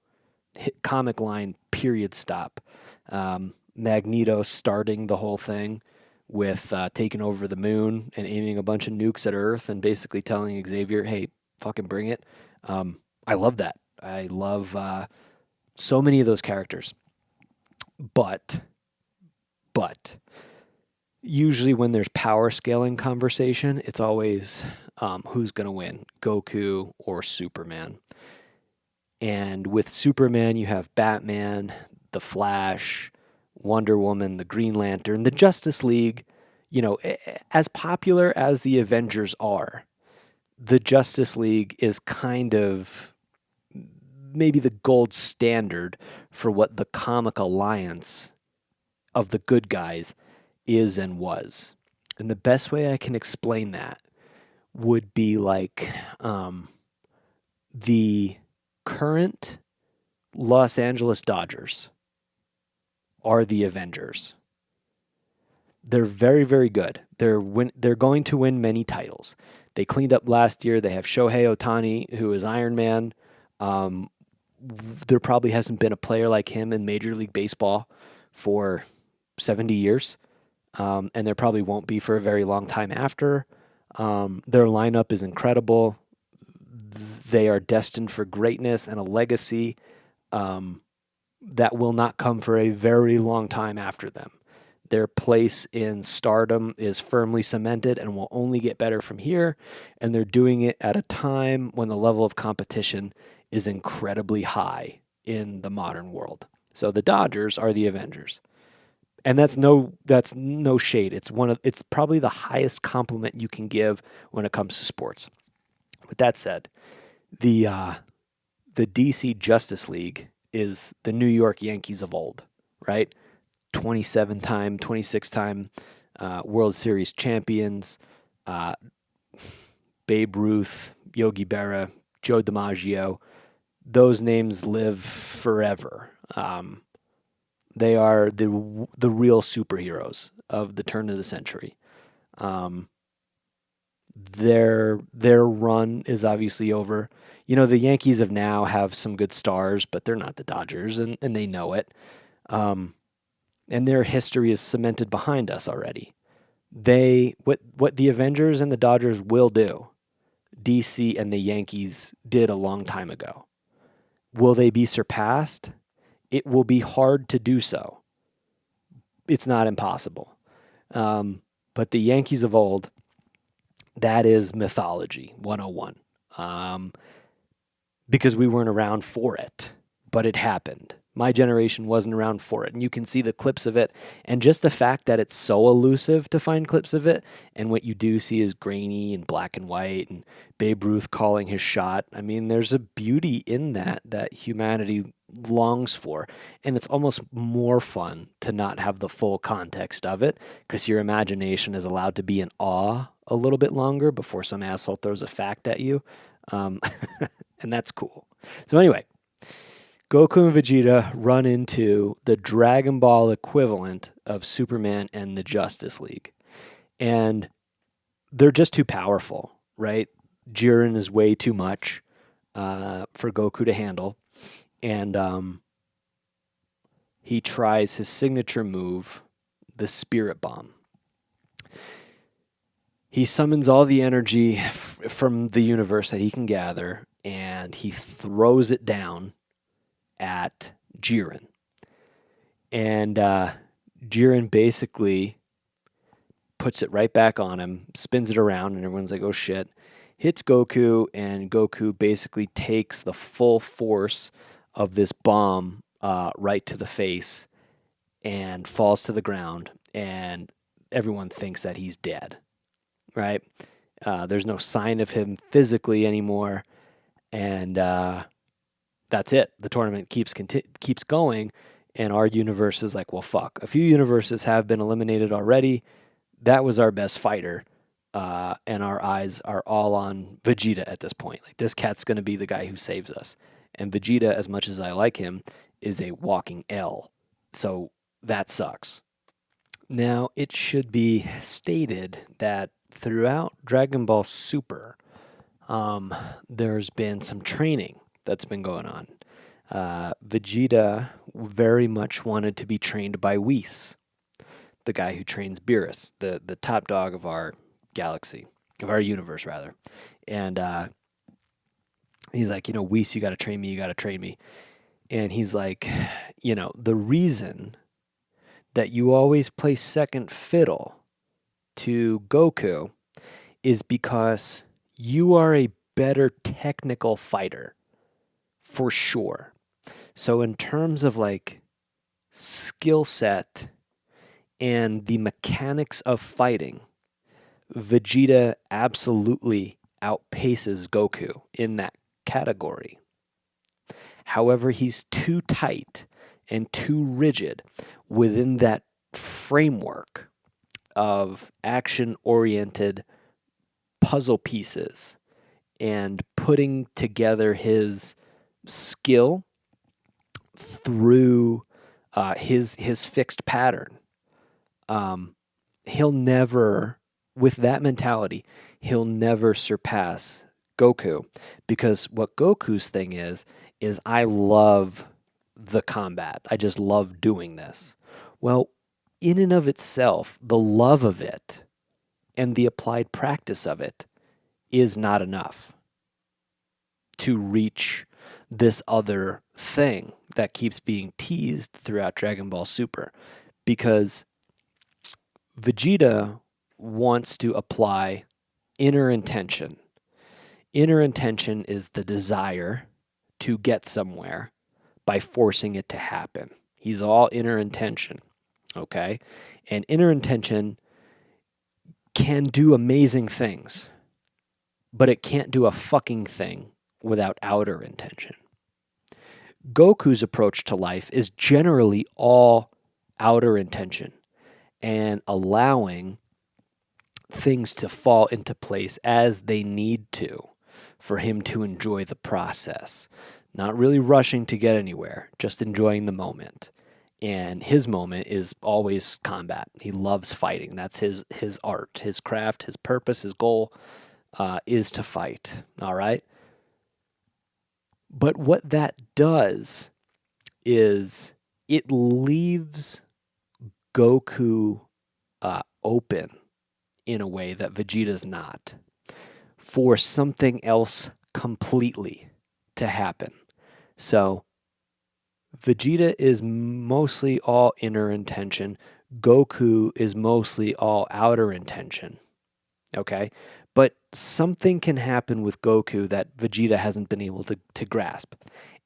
hit comic line, period, stop. Magneto starting the whole thing with taking over the moon and aiming a bunch of nukes at Earth and basically telling Xavier, hey, fucking bring it. I love that. I love so many of those characters. But usually when there's power scaling conversation, it's always who's going to win, Goku or Superman. And with Superman, you have Batman, the Flash, Wonder Woman, the Green Lantern, the Justice League. You know, as popular as the Avengers are, the Justice League is kind of maybe the gold standard for what the comic alliance of the good guys is and was. And the best way I can explain that would be like the current Los Angeles Dodgers are the Avengers. They're very, very good. They're going to win many titles. They cleaned up last year. They have Shohei Ohtani, who is Iron Man. There probably hasn't been a player like him in Major League Baseball for 70 years. And there probably won't be for a very long time after. Their lineup is incredible. They are destined for greatness and a legacy that will not come for a very long time after them. Their place in stardom is firmly cemented and will only get better from here. And they're doing it at a time when the level of competition is incredibly high in the modern world. So the Dodgers are the Avengers. And that's no shade. It's probably the highest compliment you can give when it comes to sports. With that said, the DC Justice League is the New York Yankees of old, right? 27-time, 26-time World Series champions, uh, Babe Ruth, Yogi Berra, Joe DiMaggio. Those names live forever. They are the real superheroes of the turn of the century. Um, their run is obviously over. You know, the Yankees of now have some good stars, but they're not the Dodgers, and they know it. Um, and their history is cemented behind us already. What the Avengers and the Dodgers will do, DC and the Yankees did a long time ago. Will they be surpassed? It will be hard to do so. It's not impossible. But the Yankees of old, that is mythology 101. Because we weren't around for it, but it happened. My generation wasn't around for it. And you can see the clips of it. And just the fact that it's so elusive to find clips of it, and what you do see is grainy and black and white, and Babe Ruth calling his shot. I mean, there's a beauty in that humanity longs for. And it's almost more fun to not have the full context of it, because your imagination is allowed to be in awe a little bit longer before some asshole throws a fact at you. And that's cool. So anyway, Goku and Vegeta run into the Dragon Ball equivalent of Superman and the Justice League. And they're just too powerful, right? Jiren is way too much for Goku to handle. And he tries his signature move, the Spirit Bomb. He summons all the energy from the universe that he can gather, and he throws it down at Jiren. And Jiren basically puts it right back on him, spins it around, and everyone's like, oh shit. Hits Goku, and Goku basically takes the full force of this bomb right to the face and falls to the ground, and everyone thinks that he's dead, right? There's no sign of him physically anymore, and that's it. The tournament keeps going, and our universe is like, well, fuck. A few universes have been eliminated already. That was our best fighter, and our eyes are all on Vegeta at this point. Like, this cat's going to be the guy who saves us. And Vegeta, as much as I like him, is a walking L. So that sucks. Now, it should be stated that throughout Dragon Ball Super, there's been some training that's been going on. Vegeta very much wanted to be trained by Whis, the guy who trains Beerus, the top dog of our galaxy, of our universe, rather. And he's like, Whis, you got to train me. And he's like, the reason that you always play second fiddle to Goku is because you are a better technical fighter, for sure. So in terms of like skill set and the mechanics of fighting, Vegeta absolutely outpaces Goku in that category. However, he's too tight and too rigid within that framework of action-oriented puzzle pieces and putting together his skill through his fixed pattern. He'll never, with that mentality, he'll never surpass Goku, because what Goku's thing is I love the combat. I just love doing this. Well, in and of itself, the love of it and the applied practice of it is not enough to reach this other thing that keeps being teased throughout Dragon Ball Super, because Vegeta wants to apply inner intention. Inner intention is the desire to get somewhere by forcing it to happen. He's all inner intention, okay? And inner intention can do amazing things, but it can't do a fucking thing without outer intention. Goku's approach to life is generally all outer intention and allowing things to fall into place as they need to for him to enjoy the process. Not really rushing to get anywhere, just enjoying the moment. And his moment is always combat. He loves fighting. That's his art, his craft, his purpose, his goal is to fight. All right. But what that does is it leaves Goku open in a way that Vegeta's not for something else completely to happen. So Vegeta is mostly all inner intention. Goku is mostly all outer intention. Okay? But something can happen with Goku that Vegeta hasn't been able to grasp.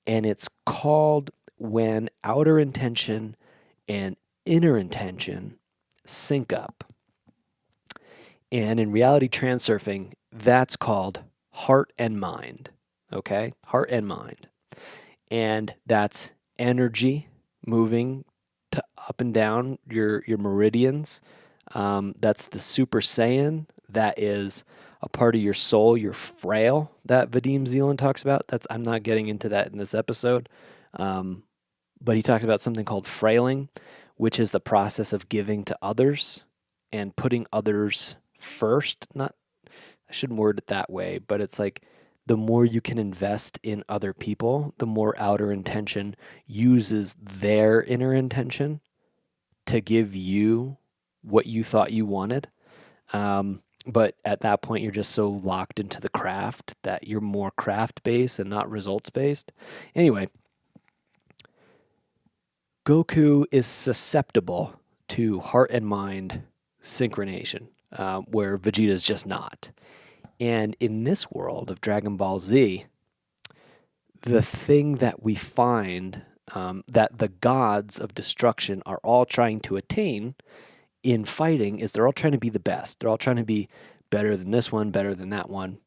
And it's called when outer intention and inner intention sync up. And in reality transurfing, that's called heart and mind. Okay? Heart and mind. And that's energy moving up and down your meridians. That's the Super Saiyan. That is a part of your soul, your frail, that Vadim Zeland talks about. I'm not getting into that in this episode. But he talked about something called frailing, which is the process of giving to others and putting others first. I shouldn't word it that way, but it's like the more you can invest in other people, the more outer intention uses their inner intention to give you what you thought you wanted. But at that point, you're just so locked into the craft that you're more craft-based and not results-based. Anyway, Goku is susceptible to heart and mind synchronization, where Vegeta is just not. And in this world of Dragon Ball Z, the thing that we find that the gods of destruction are all trying to attain in fighting is they're all trying to be the best. They're all trying to be better than this one, better than that one.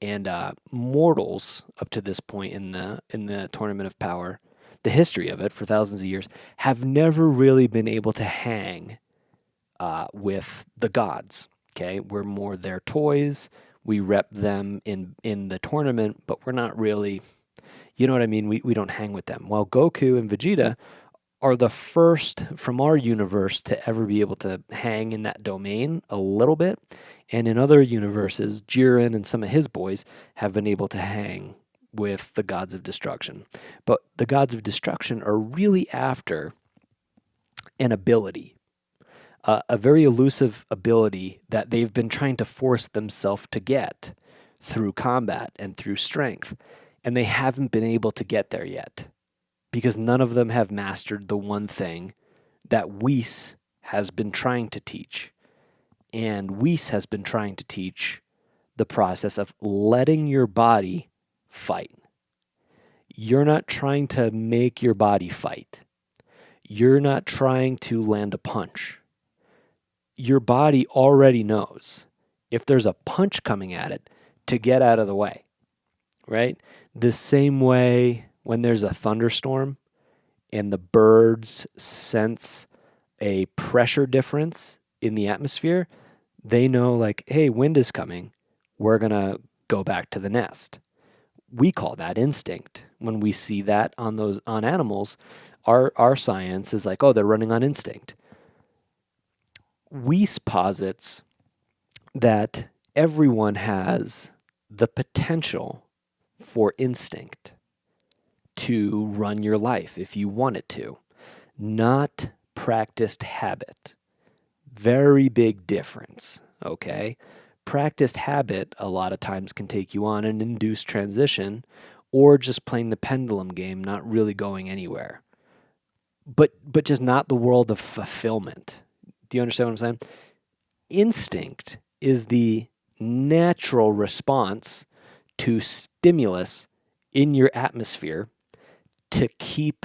And mortals up to this point in the Tournament of Power, the history of it for thousands of years, have never really been able to hang with the gods. Okay, we're more their toys. We rep them in the tournament, but we're not really, you know what I mean? We don't hang with them. Well, Goku and Vegeta are the first from our universe to ever be able to hang in that domain a little bit. And in other universes, Jiren and some of his boys have been able to hang with the gods of destruction. But the gods of destruction are really after an ability, a very elusive ability that they've been trying to force themselves to get through combat and through strength. And they haven't been able to get there yet because none of them have mastered the one thing that Whis has been trying to teach. And Whis has been trying to teach the process of letting your body fight. You're not trying to make your body fight. You're not trying to land a punch. Your body already knows if there's a punch coming at it to get out of the way, right? The same way when there's a thunderstorm and the birds sense a pressure difference in the atmosphere, they know like, hey, wind is coming. We're going to go back to the nest. We call that instinct. When we see that on animals, our science is like, oh, they're running on instinct. Weiss posits that everyone has the potential for instinct to run your life if you want it to, not practiced habit. Very big difference, okay? Practiced habit a lot of times can take you on an induced transition or just playing the pendulum game, not really going anywhere. But just not the world of fulfillment. Do you understand what I'm saying? Instinct is the natural response to stimulus in your atmosphere to keep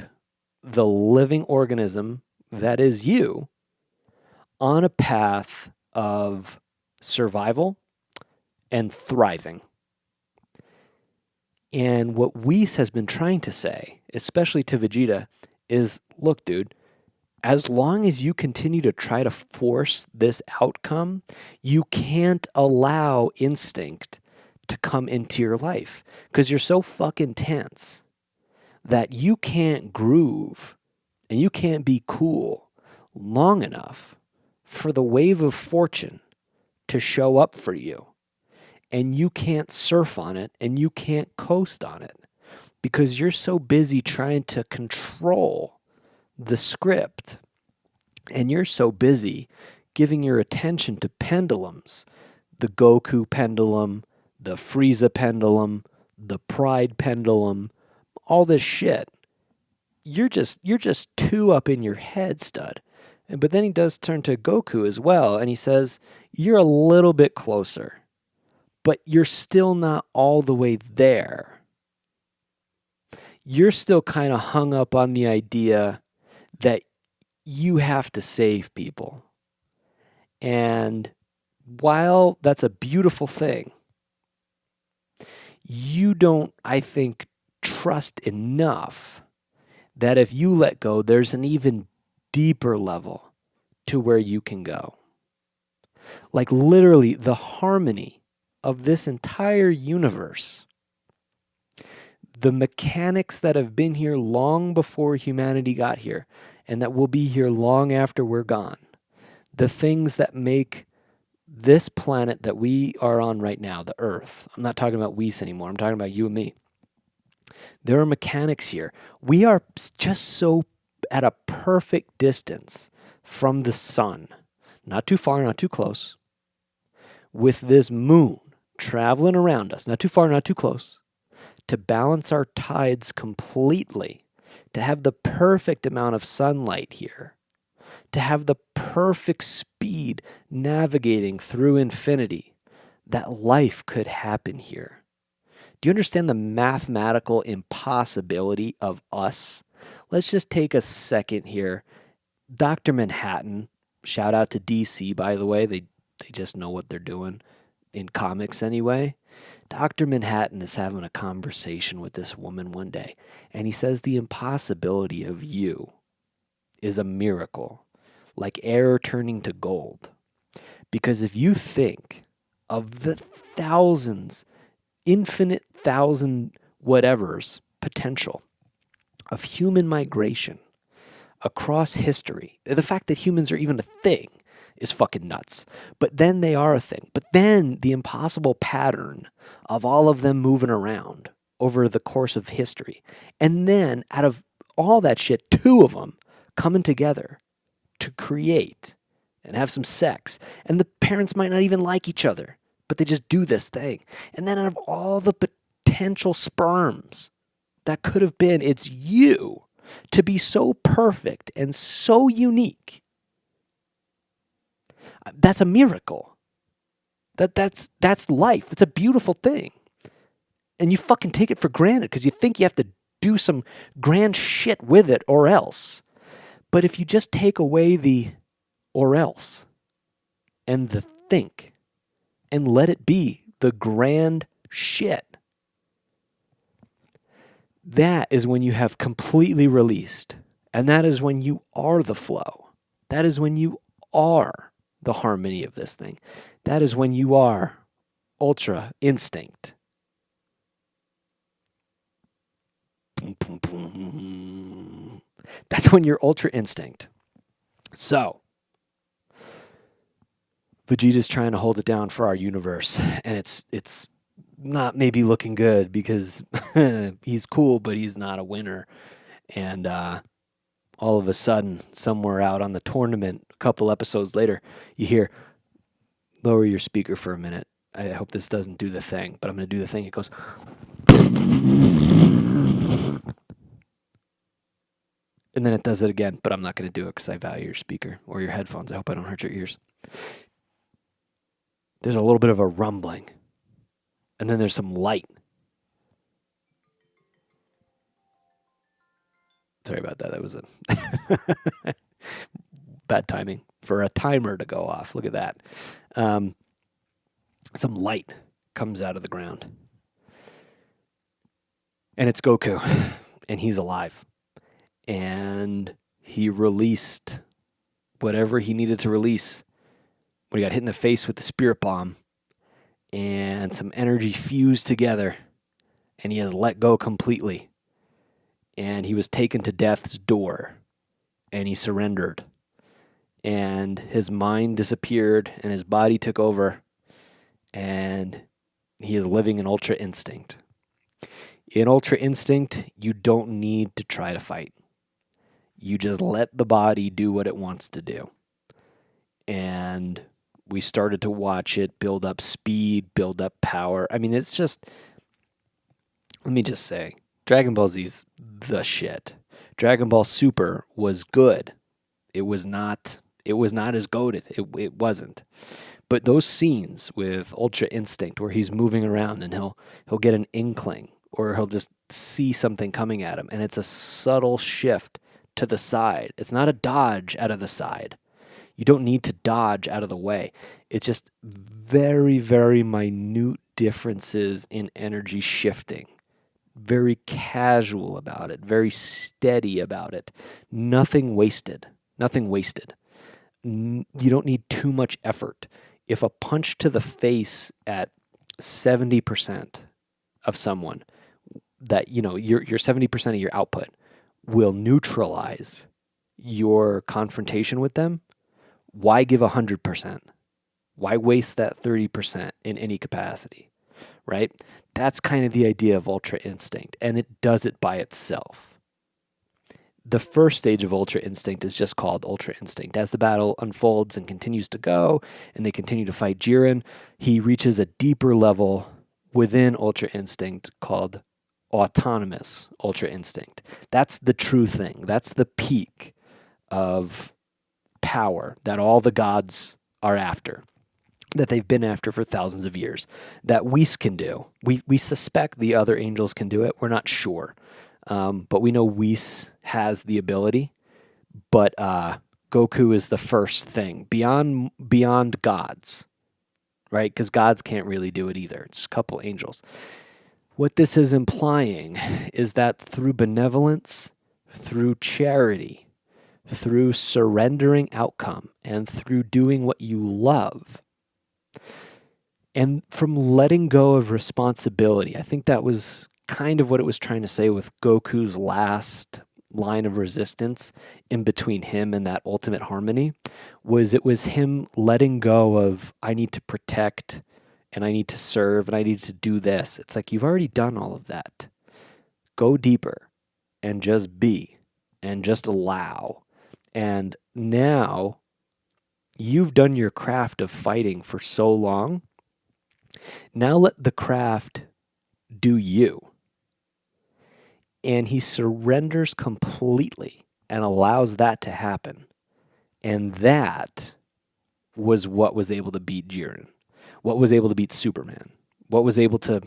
the living organism that is you on a path of survival and thriving. And what Whis has been trying to say, especially to Vegeta, is, look, dude, as long as you continue to try to force this outcome, you can't allow instinct to come into your life because you're so fucking tense that you can't groove and you can't be cool long enough for the wave of fortune to show up for you. And you can't surf on it and you can't coast on it because you're so busy trying to control the script, and you're so busy giving your attention to pendulums, the Goku pendulum, the Frieza pendulum, the Pride pendulum, all this shit. You're just too up in your head, stud. But then he does turn to Goku as well, and he says, you're a little bit closer, but you're still not all the way there. You're still kind of hung up on the idea that you have to save people. And while that's a beautiful thing, you don't, I think, trust enough that if you let go, there's an even deeper level to where you can go. Like literally the harmony of this entire universe, the mechanics that have been here long before humanity got here and that will be here long after we're gone, the things that make this planet that we are on right now, the Earth, I'm not talking about Whis anymore, I'm talking about you and me. There are mechanics here. We are just so at a perfect distance from the sun, not too far, not too close, with this moon traveling around us, not too far, not too close, to balance our tides completely, to have the perfect amount of sunlight here, to have the perfect speed navigating through infinity, that life could happen here. Do you understand the mathematical impossibility of us? Let's just take a second here. Dr. Manhattan, shout out to DC, by the way. They just know what they're doing in comics anyway. Dr. Manhattan is having a conversation with this woman one day, and he says the impossibility of you is a miracle, like air turning to gold. Because if you think of the thousands, infinite thousand whatevers potential of human migration across history, the fact that humans are even a thing is fucking nuts. But then they are a thing. But then the impossible pattern of all of them moving around over the course of history. And then out of all that shit, two of them coming together to create and have some sex. And the parents might not even like each other, but they just do this thing. And then out of all the potential sperms that could have been, it's you to be so perfect and so unique. That's a miracle. That's life. That's a beautiful thing. And you fucking take it for granted because you think you have to do some grand shit with it or else. But if you just take away the or else and the think and let it be the grand shit, that is when you have completely released. And that is when you are the flow. That is when you are the harmony of this thing. That is when you are ultra instinct. Boom, boom, boom. That's when you're ultra instinct. So, Vegeta's trying to hold it down for our universe, and it's not maybe looking good because he's cool, but he's not a winner. And all of a sudden, somewhere out on the tournament, a couple episodes later, you hear, lower your speaker for a minute. I hope this doesn't do the thing, but I'm going to do the thing. It goes, and then it does it again, but I'm not going to do it because I value your speaker or your headphones. I hope I don't hurt your ears. There's a little bit of a rumbling, and then there's some light. Sorry about that. That was a bad timing for a timer to go off. Look at that. Some light comes out of the ground. And it's Goku, and he's alive. And he released whatever he needed to release when he got hit in the face with the spirit bomb, and some energy fused together, and he has let go completely. And he was taken to death's door, and he surrendered. And his mind disappeared, and his body took over, and he is living in Ultra Instinct. In Ultra Instinct, you don't need to try to fight. You just let the body do what it wants to do. And we started to watch it build up speed, build up power. I mean, it's just, let me just say, Dragon Ball Z's the shit. Dragon Ball Super was good. It was not as goated. It wasn't. But those scenes with Ultra Instinct where he's moving around and he'll get an inkling or he'll just see something coming at him, and it's a subtle shift to the side. It's not a dodge out of the side. You don't need to dodge out of the way. It's just very, very minute differences in energy shifting. Very casual about it, very steady about it. Nothing wasted. Nothing wasted. You don't need too much effort. If a punch to the face at 70% of someone, that, you know, your 70% of your output will neutralize your confrontation with them, why give 100%? Why waste that 30% in any capacity, right? That's kind of the idea of Ultra Instinct, and it does it by itself. The first stage of Ultra Instinct is just called Ultra Instinct. As the battle unfolds and continues to go, and they continue to fight Jiren, he reaches a deeper level within Ultra Instinct called Autonomous Ultra Instinct. That's the true thing. That's the peak of power that all the gods are after, that they've been after for thousands of years, that Whis can do. We suspect the other angels can do it. We're not sure. But we know Whis has the ability. But Goku is the first thing beyond gods, right? Because gods can't really do it either. It's a couple angels. What this is implying is that through benevolence, through charity, through surrendering outcome, and through doing what you love, and from letting go of responsibility, I think that was kind of what it was trying to say with Goku's last line of resistance in between him and that ultimate harmony, it was him letting go of, I need to protect and I need to serve and I need to do this. It's like, you've already done all of that. Go deeper and just be and just allow. And now you've done your craft of fighting for so long. Now let the craft do you. And he surrenders completely and allows that to happen. And that was what was able to beat Jiren. What was able to beat Superman. What was able to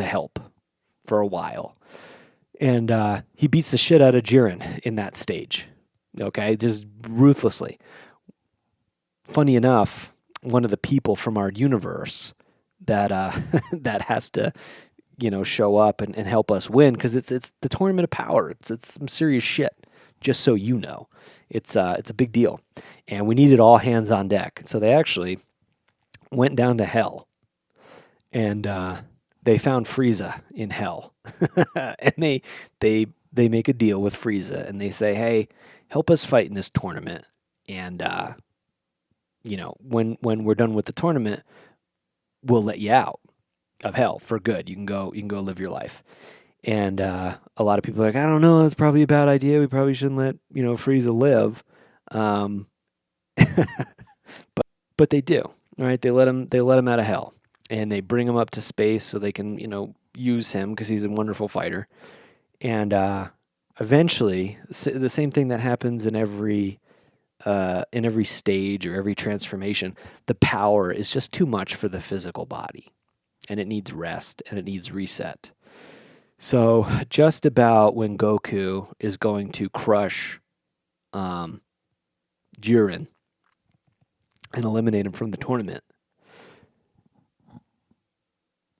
help for a while. And he beats the shit out of Jiren in that stage. Okay, just ruthlessly. Funny enough, one of the people from our universe that that has to, show up and help us win, because it's the tournament of power. It's some serious shit. Just so you know, it's a big deal, and we needed all hands on deck. So they actually went down to hell, and they found Frieza in hell, and they make a deal with Frieza, and they say, "Hey, help us fight in this tournament, and when we're done with the tournament, we'll let you out of hell for good. You can go live your life." And a lot of people are like, "I don't know, that's probably a bad idea. We probably shouldn't let Frieza live." But they do, right? They let him out of hell, and they bring him up to space so they can use him because he's a wonderful fighter. And eventually, the same thing that happens in every stage or every transformation, the power is just too much for the physical body, and it needs rest and it needs reset. So just about when Goku is going to crush Jiren and eliminate him from the tournament,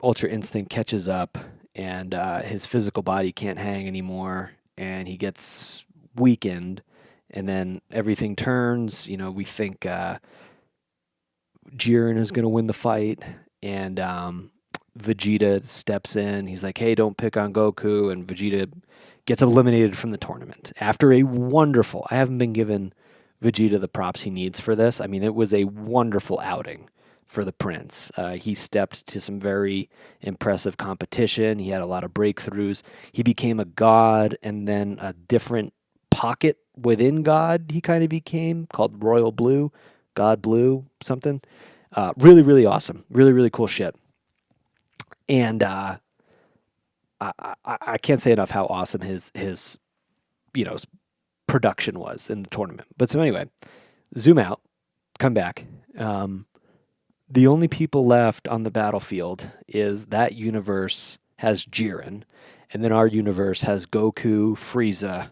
Ultra Instinct catches up and his physical body can't hang anymore, and he gets weakened, and then everything turns. We think Jiren is going to win the fight, and Vegeta steps in. He's like, hey, don't pick on Goku, and Vegeta gets eliminated from the tournament after a wonderful, I haven't been given Vegeta the props he needs for this. I mean, it was a wonderful outing for the Prince. He stepped to some very impressive competition. He had a lot of breakthroughs. He became a god, and then a different pocket within God he kind of became, called Royal Blue, God Blue, something. Really, really awesome. Really, really cool shit. And I can't say enough how awesome his production was in the tournament. But so anyway, zoom out, come back. The only people left on the battlefield is that universe has Jiren, and then our universe has Goku, Frieza,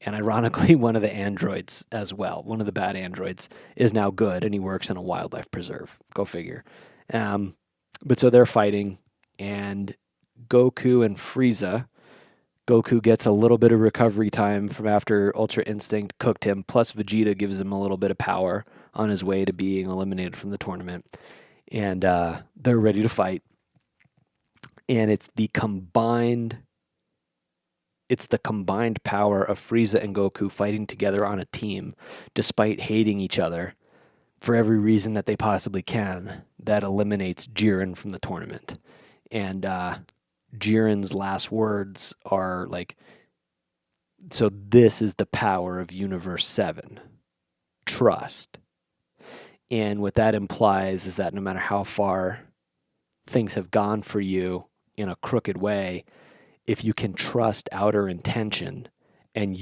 and ironically, one of the androids as well. One of the bad androids is now good, and he works in a wildlife preserve. Go figure. But so they're fighting, and Goku and Frieza. Goku gets a little bit of recovery time from after Ultra Instinct cooked him, plus Vegeta gives him a little bit of power on his way to being eliminated from the tournament. And they're ready to fight. And it's the combined power of Frieza and Goku fighting together on a team, despite hating each other for every reason that they possibly can, that eliminates Jiren from the tournament. And Jiren's last words are like, so this is the power of Universe 7. Trust. And what that implies is that no matter how far things have gone for you in a crooked way, if you can trust outer intention and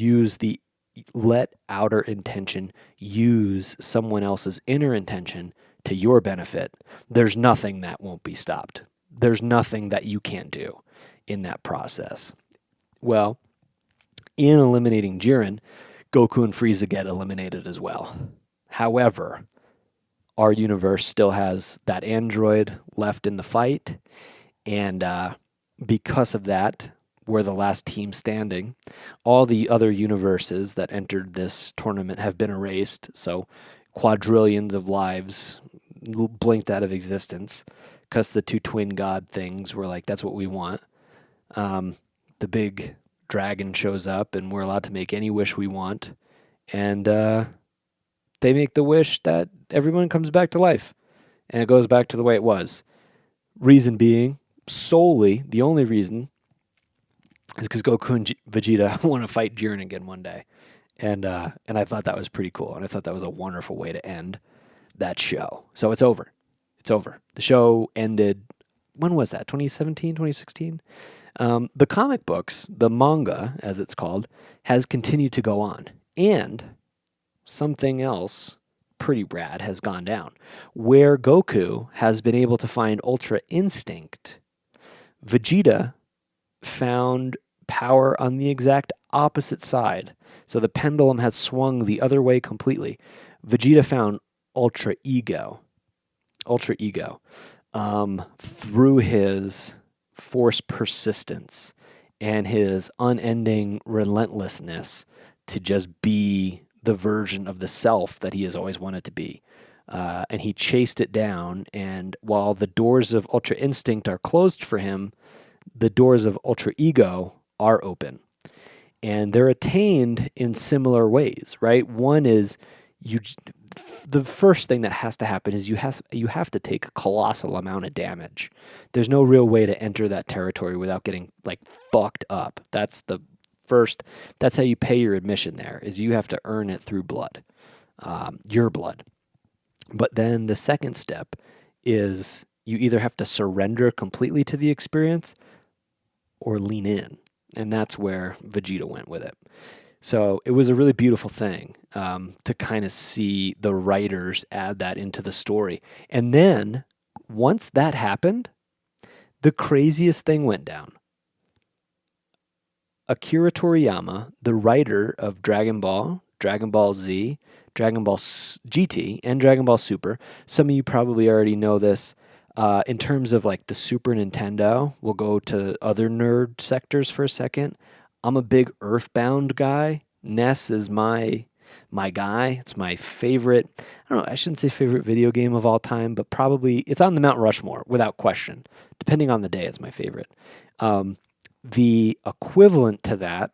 let outer intention use someone else's inner intention to your benefit, there's nothing that won't be stopped. There's nothing that you can't do in that process. Well, in eliminating Jiren, Goku and Frieza get eliminated as well. However, our universe still has that android left in the fight, and because of that, we're the last team standing. All the other universes that entered this tournament have been erased, so quadrillions of lives blinked out of existence, because the two twin god things were like, that's what we want. The big dragon shows up, and we're allowed to make any wish we want, and they make the wish that everyone comes back to life, and it goes back to the way it was. Reason being, solely, the only reason, is because Goku and Vegeta want to fight Jiren again one day. And I thought that was pretty cool, and I thought that was a wonderful way to end that show. So it's over. It's over. The show ended, when was that, 2017, 2016? The comic books, the manga, as it's called, has continued to go on. And something else pretty rad has gone down. Where Goku has been able to find Ultra Instinct, Vegeta found power on the exact opposite side. So the pendulum has swung the other way completely. Vegeta found Ultra Ego. Through his force persistence and his unending relentlessness to just be the version of the self that he has always wanted to be. And he chased it down, and while the doors of Ultra Instinct are closed for him, the doors of Ultra Ego are open. And they're attained in similar ways, right? One is the first thing that has to happen is you have to take a colossal amount of damage. There's no real way to enter that territory without getting like fucked up. That's how you pay your admission there, is you have to earn it through blood, your blood. But then the second step is you either have to surrender completely to the experience or lean in. And that's where Vegeta went with it. So it was a really beautiful thing to kind of see the writers add that into the story. And then once that happened, the craziest thing went down. Akira Toriyama, the writer of Dragon Ball, Dragon Ball Z, Dragon Ball GT, and Dragon Ball Super, some of you probably already know this. In terms of like the Super Nintendo, we'll go to other nerd sectors for a second. I'm a big Earthbound guy. Ness is my guy. It's my favorite. I don't know. I shouldn't say favorite video game of all time, but probably it's on the Mount Rushmore without question. Depending on the day, it's my favorite. Um, the equivalent to that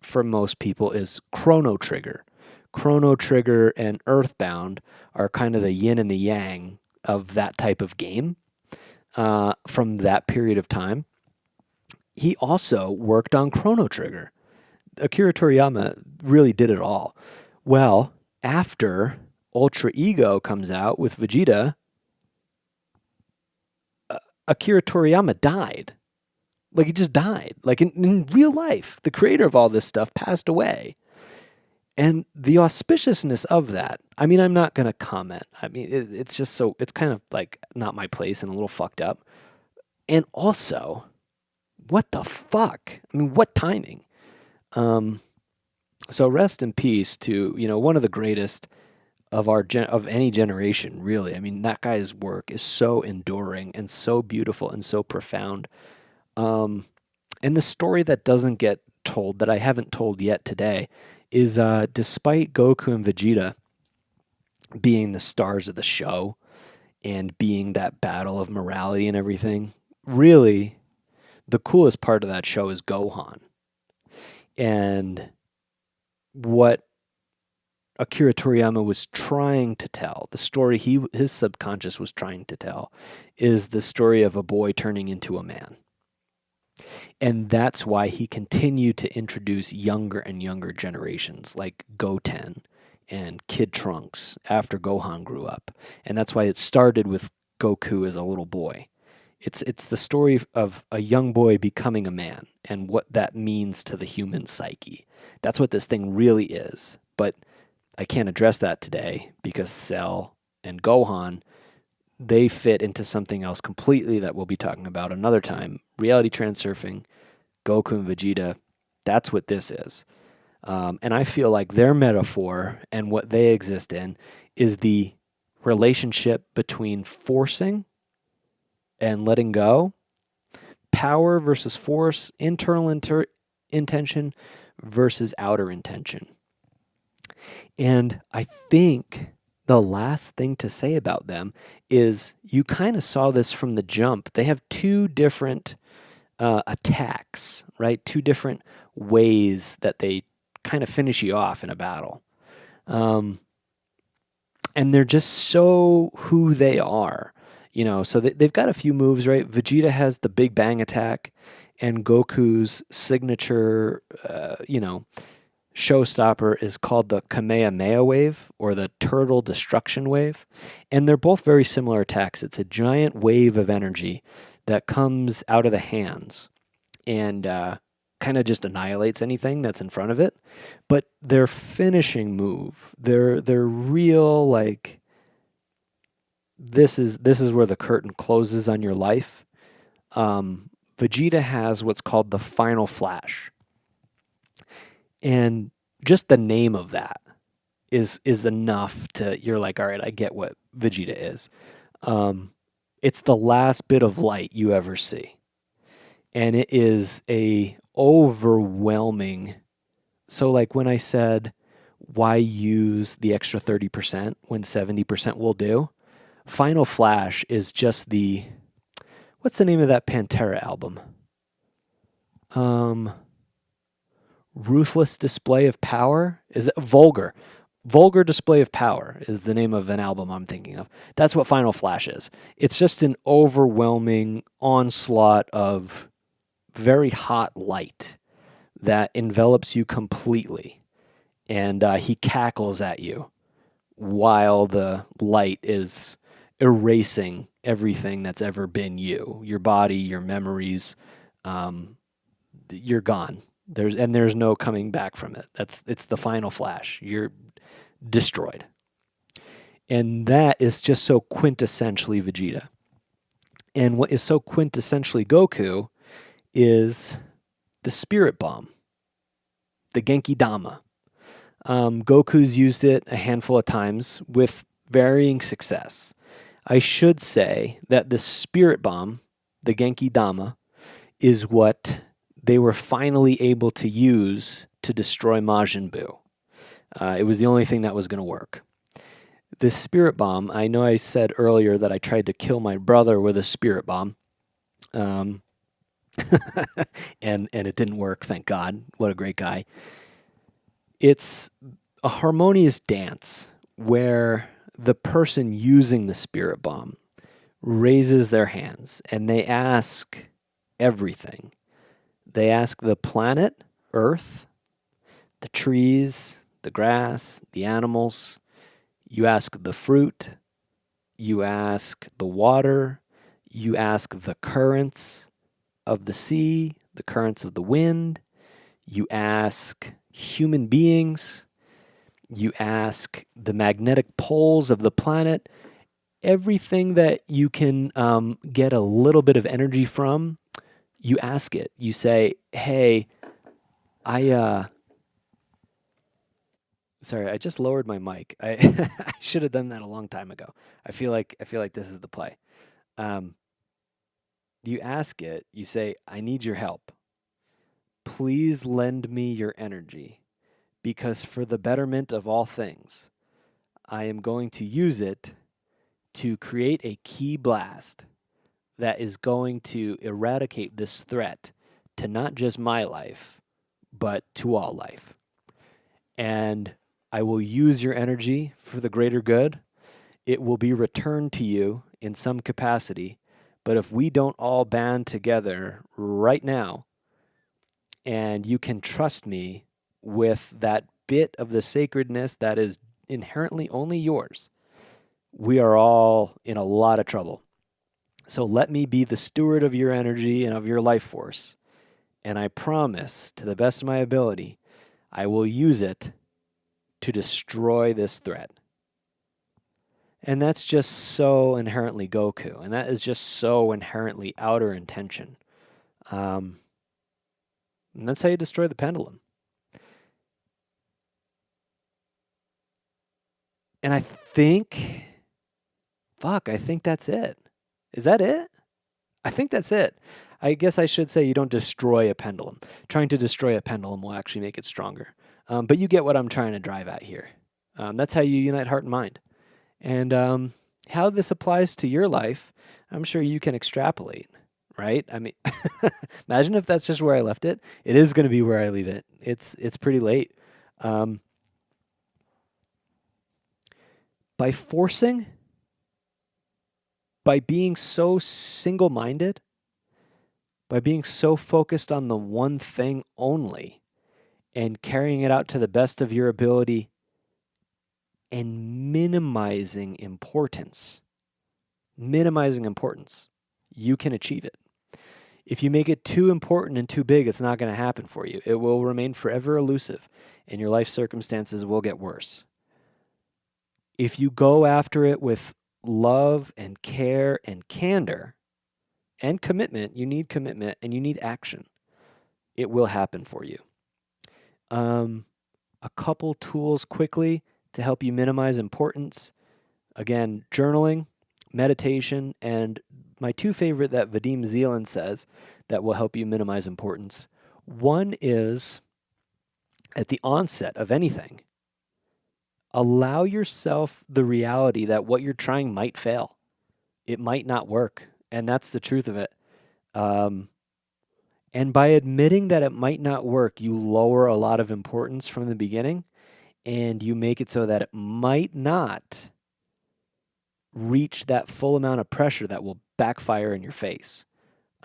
for most people is Chrono Trigger. Chrono Trigger and Earthbound are kind of the yin and the yang of that type of game from that period of time. He also worked on Chrono Trigger. Akira Toriyama really did it all. Well, after Ultra Ego comes out with Vegeta, Akira Toriyama died. Like, he just died. Like, in real life, the creator of all this stuff passed away. And the auspiciousness of that, I mean, I'm not going to comment. I mean, it's just so, it's kind of like not my place and a little fucked up. And also, what the fuck? I mean, what timing? So rest in peace to, one of the greatest of of any generation, really. I mean, that guy's work is so enduring and so beautiful and so profound. And the story that doesn't get told, that I haven't told yet today, is despite Goku and Vegeta being the stars of the show and being that battle of morality and everything, really, the coolest part of that show is Gohan. And what Akira Toriyama was trying to tell, the story his subconscious was trying to tell, is the story of a boy turning into a man. And that's why he continued to introduce younger and younger generations like Goten and Kid Trunks after Gohan grew up. And that's why it started with Goku as a little boy. It's the story of a young boy becoming a man and what that means to the human psyche. That's what this thing really is. But I can't address that today because Cell and Gohan, they fit into something else completely that we'll be talking about another time. Reality Transurfing, Goku and Vegeta, that's what this is. And I feel like their metaphor and what they exist in is the relationship between forcing and letting go, power versus force, internal intention versus outer intention. And I think the last thing to say about them is you kind of saw this from the jump. They have two different attacks, right? Two different ways that they kind of finish you off in a battle. And they're just so who they are. So they've got a few moves, right? Vegeta has the Big Bang attack, and Goku's signature, showstopper is called the Kamehameha wave or the Turtle Destruction wave. And they're both very similar attacks. It's a giant wave of energy that comes out of the hands and kind of just annihilates anything that's in front of it. But their finishing move, their real, like, this is where the curtain closes on your life. Vegeta has what's called the final flash. And just the name of that is enough to, you're like, all right, I get what Vegeta is. It's the last bit of light you ever see. And it is a overwhelming. So like when I said, why use the extra 30% when 70% will do? Final Flash is just what's the name of that Pantera album? Ruthless Display of Power? Is it Vulgar? Vulgar Display of Power is the name of an album I'm thinking of. That's what Final Flash is. It's just an overwhelming onslaught of very hot light that envelops you completely. And he cackles at you while the light is erasing everything that's ever been you. Your body, your memories, you're gone. There's no coming back from it. It's the final flash. You're destroyed. And that is just so quintessentially Vegeta. And what is so quintessentially Goku is the Spirit Bomb, the Genki Dama. Goku's used it a handful of times with varying success. I should say that the spirit bomb, the Genki Dama, is what they were finally able to use to destroy Majin Buu. It was the only thing that was going to work. The spirit bomb, I know I said earlier that I tried to kill my brother with a spirit bomb. And it didn't work, thank God. What a great guy. It's a harmonious dance where the person using the spirit bomb raises their hands and they ask everything. They ask the planet, Earth, the trees, the grass, the animals. You ask the fruit. You ask the water. You ask the currents of the sea, the currents of the wind. You ask human beings. You ask the magnetic poles of the planet. Everything that you can get a little bit of energy from, you ask it. You say, hey, sorry, I just lowered my mic. I should have done that a long time ago. I feel like this is the play. You ask it, you say, I need your help. Please lend me your energy, because for the betterment of all things, I am going to use it to create a key blast that is going to eradicate this threat to not just my life, but to all life. And I will use your energy for the greater good. It will be returned to you in some capacity. But if we don't all band together right now, and you can trust me with that bit of the sacredness that is inherently only yours, we are all in a lot of trouble. So let me be the steward of your energy and of your life force. And I promise, to the best of my ability, I will use it to destroy this threat. And that's just so inherently Goku. And that is just so inherently outer intention. And that's how you destroy the pendulum. And I think that's it. Is that it? I think that's it. I guess I should say you don't destroy a pendulum. Trying to destroy a pendulum will actually make it stronger. But you get what I'm trying to drive at here. That's how you unite heart and mind. And how this applies to your life, I'm sure you can extrapolate, right? I mean, imagine if that's just where I left it. It is going to be where I leave it. It's pretty late. By forcing, by being so single-minded, by being so focused on the one thing only and carrying it out to the best of your ability and minimizing importance, you can achieve it. If you make it too important and too big, it's not going to happen for you. It will remain forever elusive, and your life circumstances will get worse. If you go after it with love and care and candor and commitment, you need commitment and you need action, it will happen for you. A couple tools quickly to help you minimize importance. Again, journaling, meditation, and my two favorite that Vadim Zeland says that will help you minimize importance. One is, at the onset of anything, allow yourself the reality that what you're trying might fail. It might not work, and that's the truth of it. And by admitting that it might not work, you lower a lot of importance from the beginning, and you make it so that it might not reach that full amount of pressure that will backfire in your face.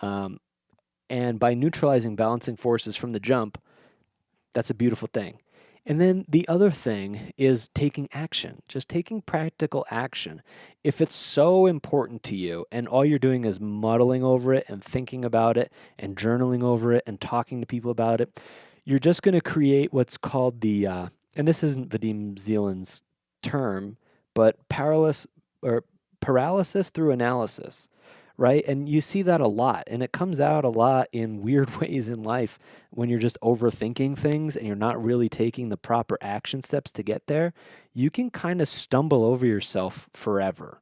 And by neutralizing balancing forces from the jump, that's a beautiful thing. And then the other thing is taking action, just taking practical action. If it's so important to you and all you're doing is muddling over it and thinking about it and journaling over it and talking to people about it, you're just going to create what's called the, and this isn't Vadim Zeland's term, but paralysis through analysis. Right? And you see that a lot, and it comes out a lot in weird ways in life when you're just overthinking things and you're not really taking the proper action steps to get there. You can kind of stumble over yourself forever.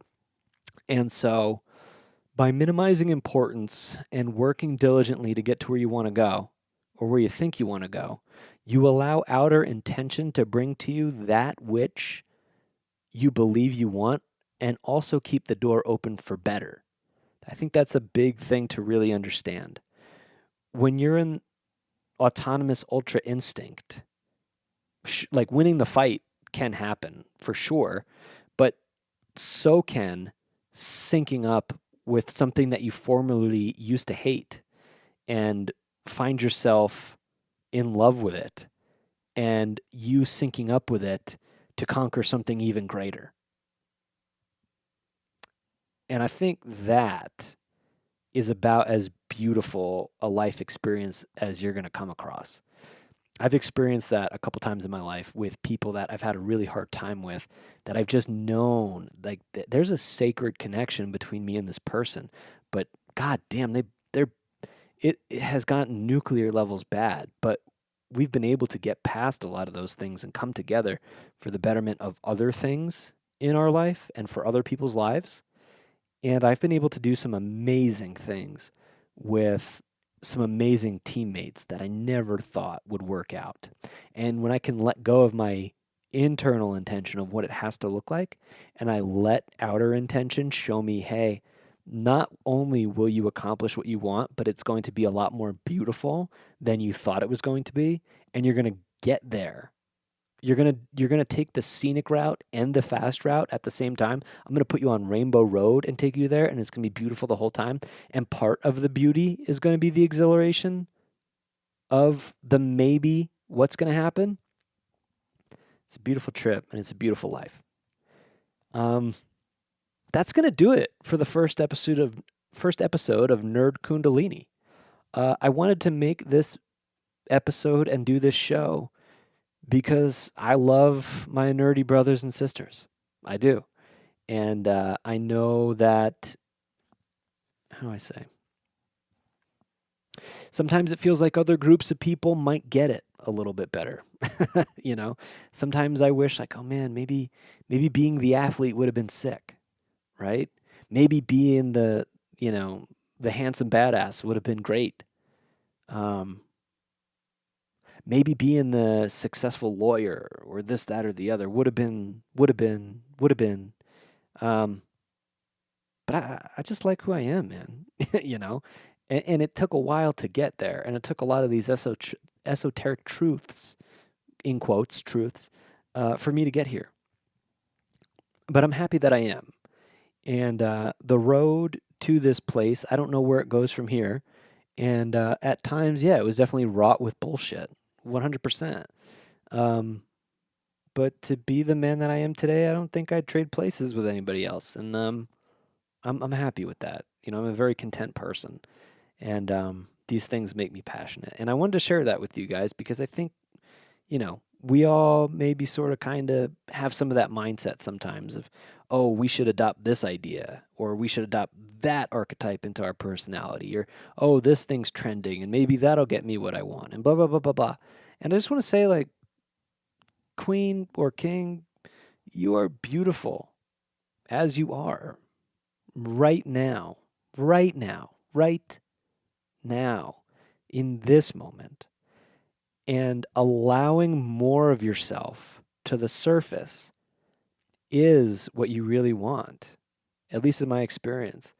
And so by minimizing importance and working diligently to get to where you want to go or where you think you want to go, you allow outer intention to bring to you that which you believe you want and also keep the door open for better. I think that's a big thing to really understand. When you're in autonomous ultra instinct, like winning the fight can happen for sure, but so can syncing up with something that you formerly used to hate and find yourself in love with it and you syncing up with it to conquer something even greater. And I think that is about as beautiful a life experience as you're going to come across. I've experienced that a couple times in my life with people that I've had a really hard time with, that I've just known like there's a sacred connection between me and this person, but god damn, it has gotten nuclear levels bad, but we've been able to get past a lot of those things and come together for the betterment of other things in our life and for other people's lives. And I've been able to do some amazing things with some amazing teammates that I never thought would work out. And when I can let go of my internal intention of what it has to look like, and I let outer intention show me, hey, not only will you accomplish what you want, but it's going to be a lot more beautiful than you thought it was going to be, and you're going to get there. You're gonna take the scenic route and the fast route at the same time. I'm gonna put you on Rainbow Road and take you there, and it's gonna be beautiful the whole time. And part of the beauty is gonna be the exhilaration of the maybe what's gonna happen. It's a beautiful trip and it's a beautiful life. That's gonna do it for the first episode of Nerd Kundalini. I wanted to make this episode and do this show because I love my nerdy brothers and sisters. I do. And I know that, how do I say? Sometimes it feels like other groups of people might get it a little bit better. You know, sometimes I wish like, oh man, maybe being the athlete would have been sick, right? Maybe being the handsome badass would have been great. Maybe being the successful lawyer or this, that, or the other would have been. But I just like who I am, man. You know, and it took a while to get there, and it took a lot of these esoteric truths, in quotes, truths, for me to get here. But I'm happy that I am, and the road to this place, I don't know where it goes from here, and at times, yeah, it was definitely wrought with bullshit. 100%. But to be the man that I am today, I don't think I'd trade places with anybody else, and I'm happy with that. You know, I'm a very content person, and these things make me passionate. And I wanted to share that with you guys because I think, you know, we all maybe sort of kind of have some of that mindset sometimes of, oh, we should adopt this idea, or we should adopt that archetype into our personality, or, oh, this thing's trending, and maybe that'll get me what I want, and blah, blah, blah, blah, blah. And I just want to say, like, queen or king, you are beautiful as you are right now, right now, right now, in this moment. And allowing more of yourself to the surface is what you really want, at least in my experience.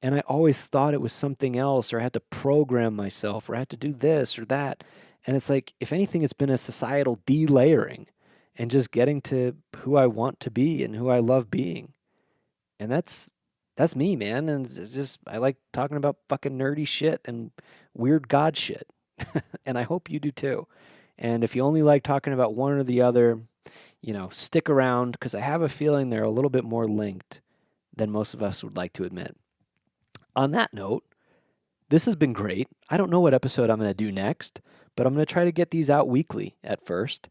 And I always thought it was something else, or I had to program myself, or I had to do this or that. And it's like, if anything, it's been a societal delayering and just getting to who I want to be and who I love being. And that's me, man. And it's just, I like talking about fucking nerdy shit and weird God shit. And I hope you do too. And if you only like talking about one or the other, you know, stick around, because I have a feeling they're a little bit more linked than most of us would like to admit. On that note, this has been great. I don't know what episode I'm going to do next, but I'm going to try to get these out weekly at first,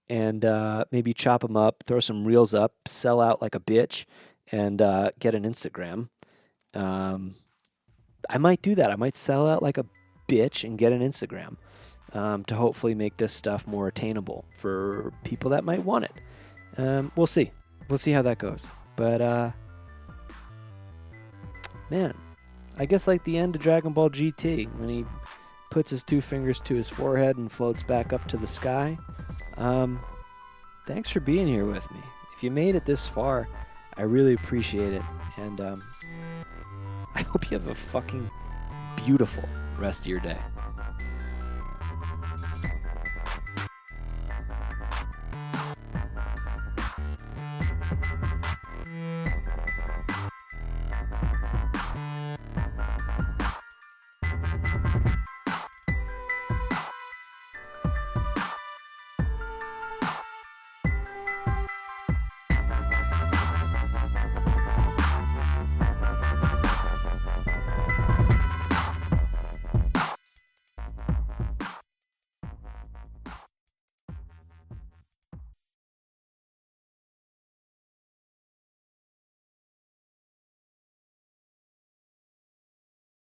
and maybe chop them up, throw some reels up, sell out like a bitch, and get an Instagram. I might do that. I might sell out like a bitch and get an Instagram to hopefully make this stuff more attainable for people that might want it. We'll see. We'll see how that goes. But man, I guess like the end of Dragon Ball GT when he puts his 2 fingers to his forehead and floats back up to the sky. Thanks for being here with me. If you made it this far, I really appreciate it. And I hope you have a fucking beautiful rest of your day.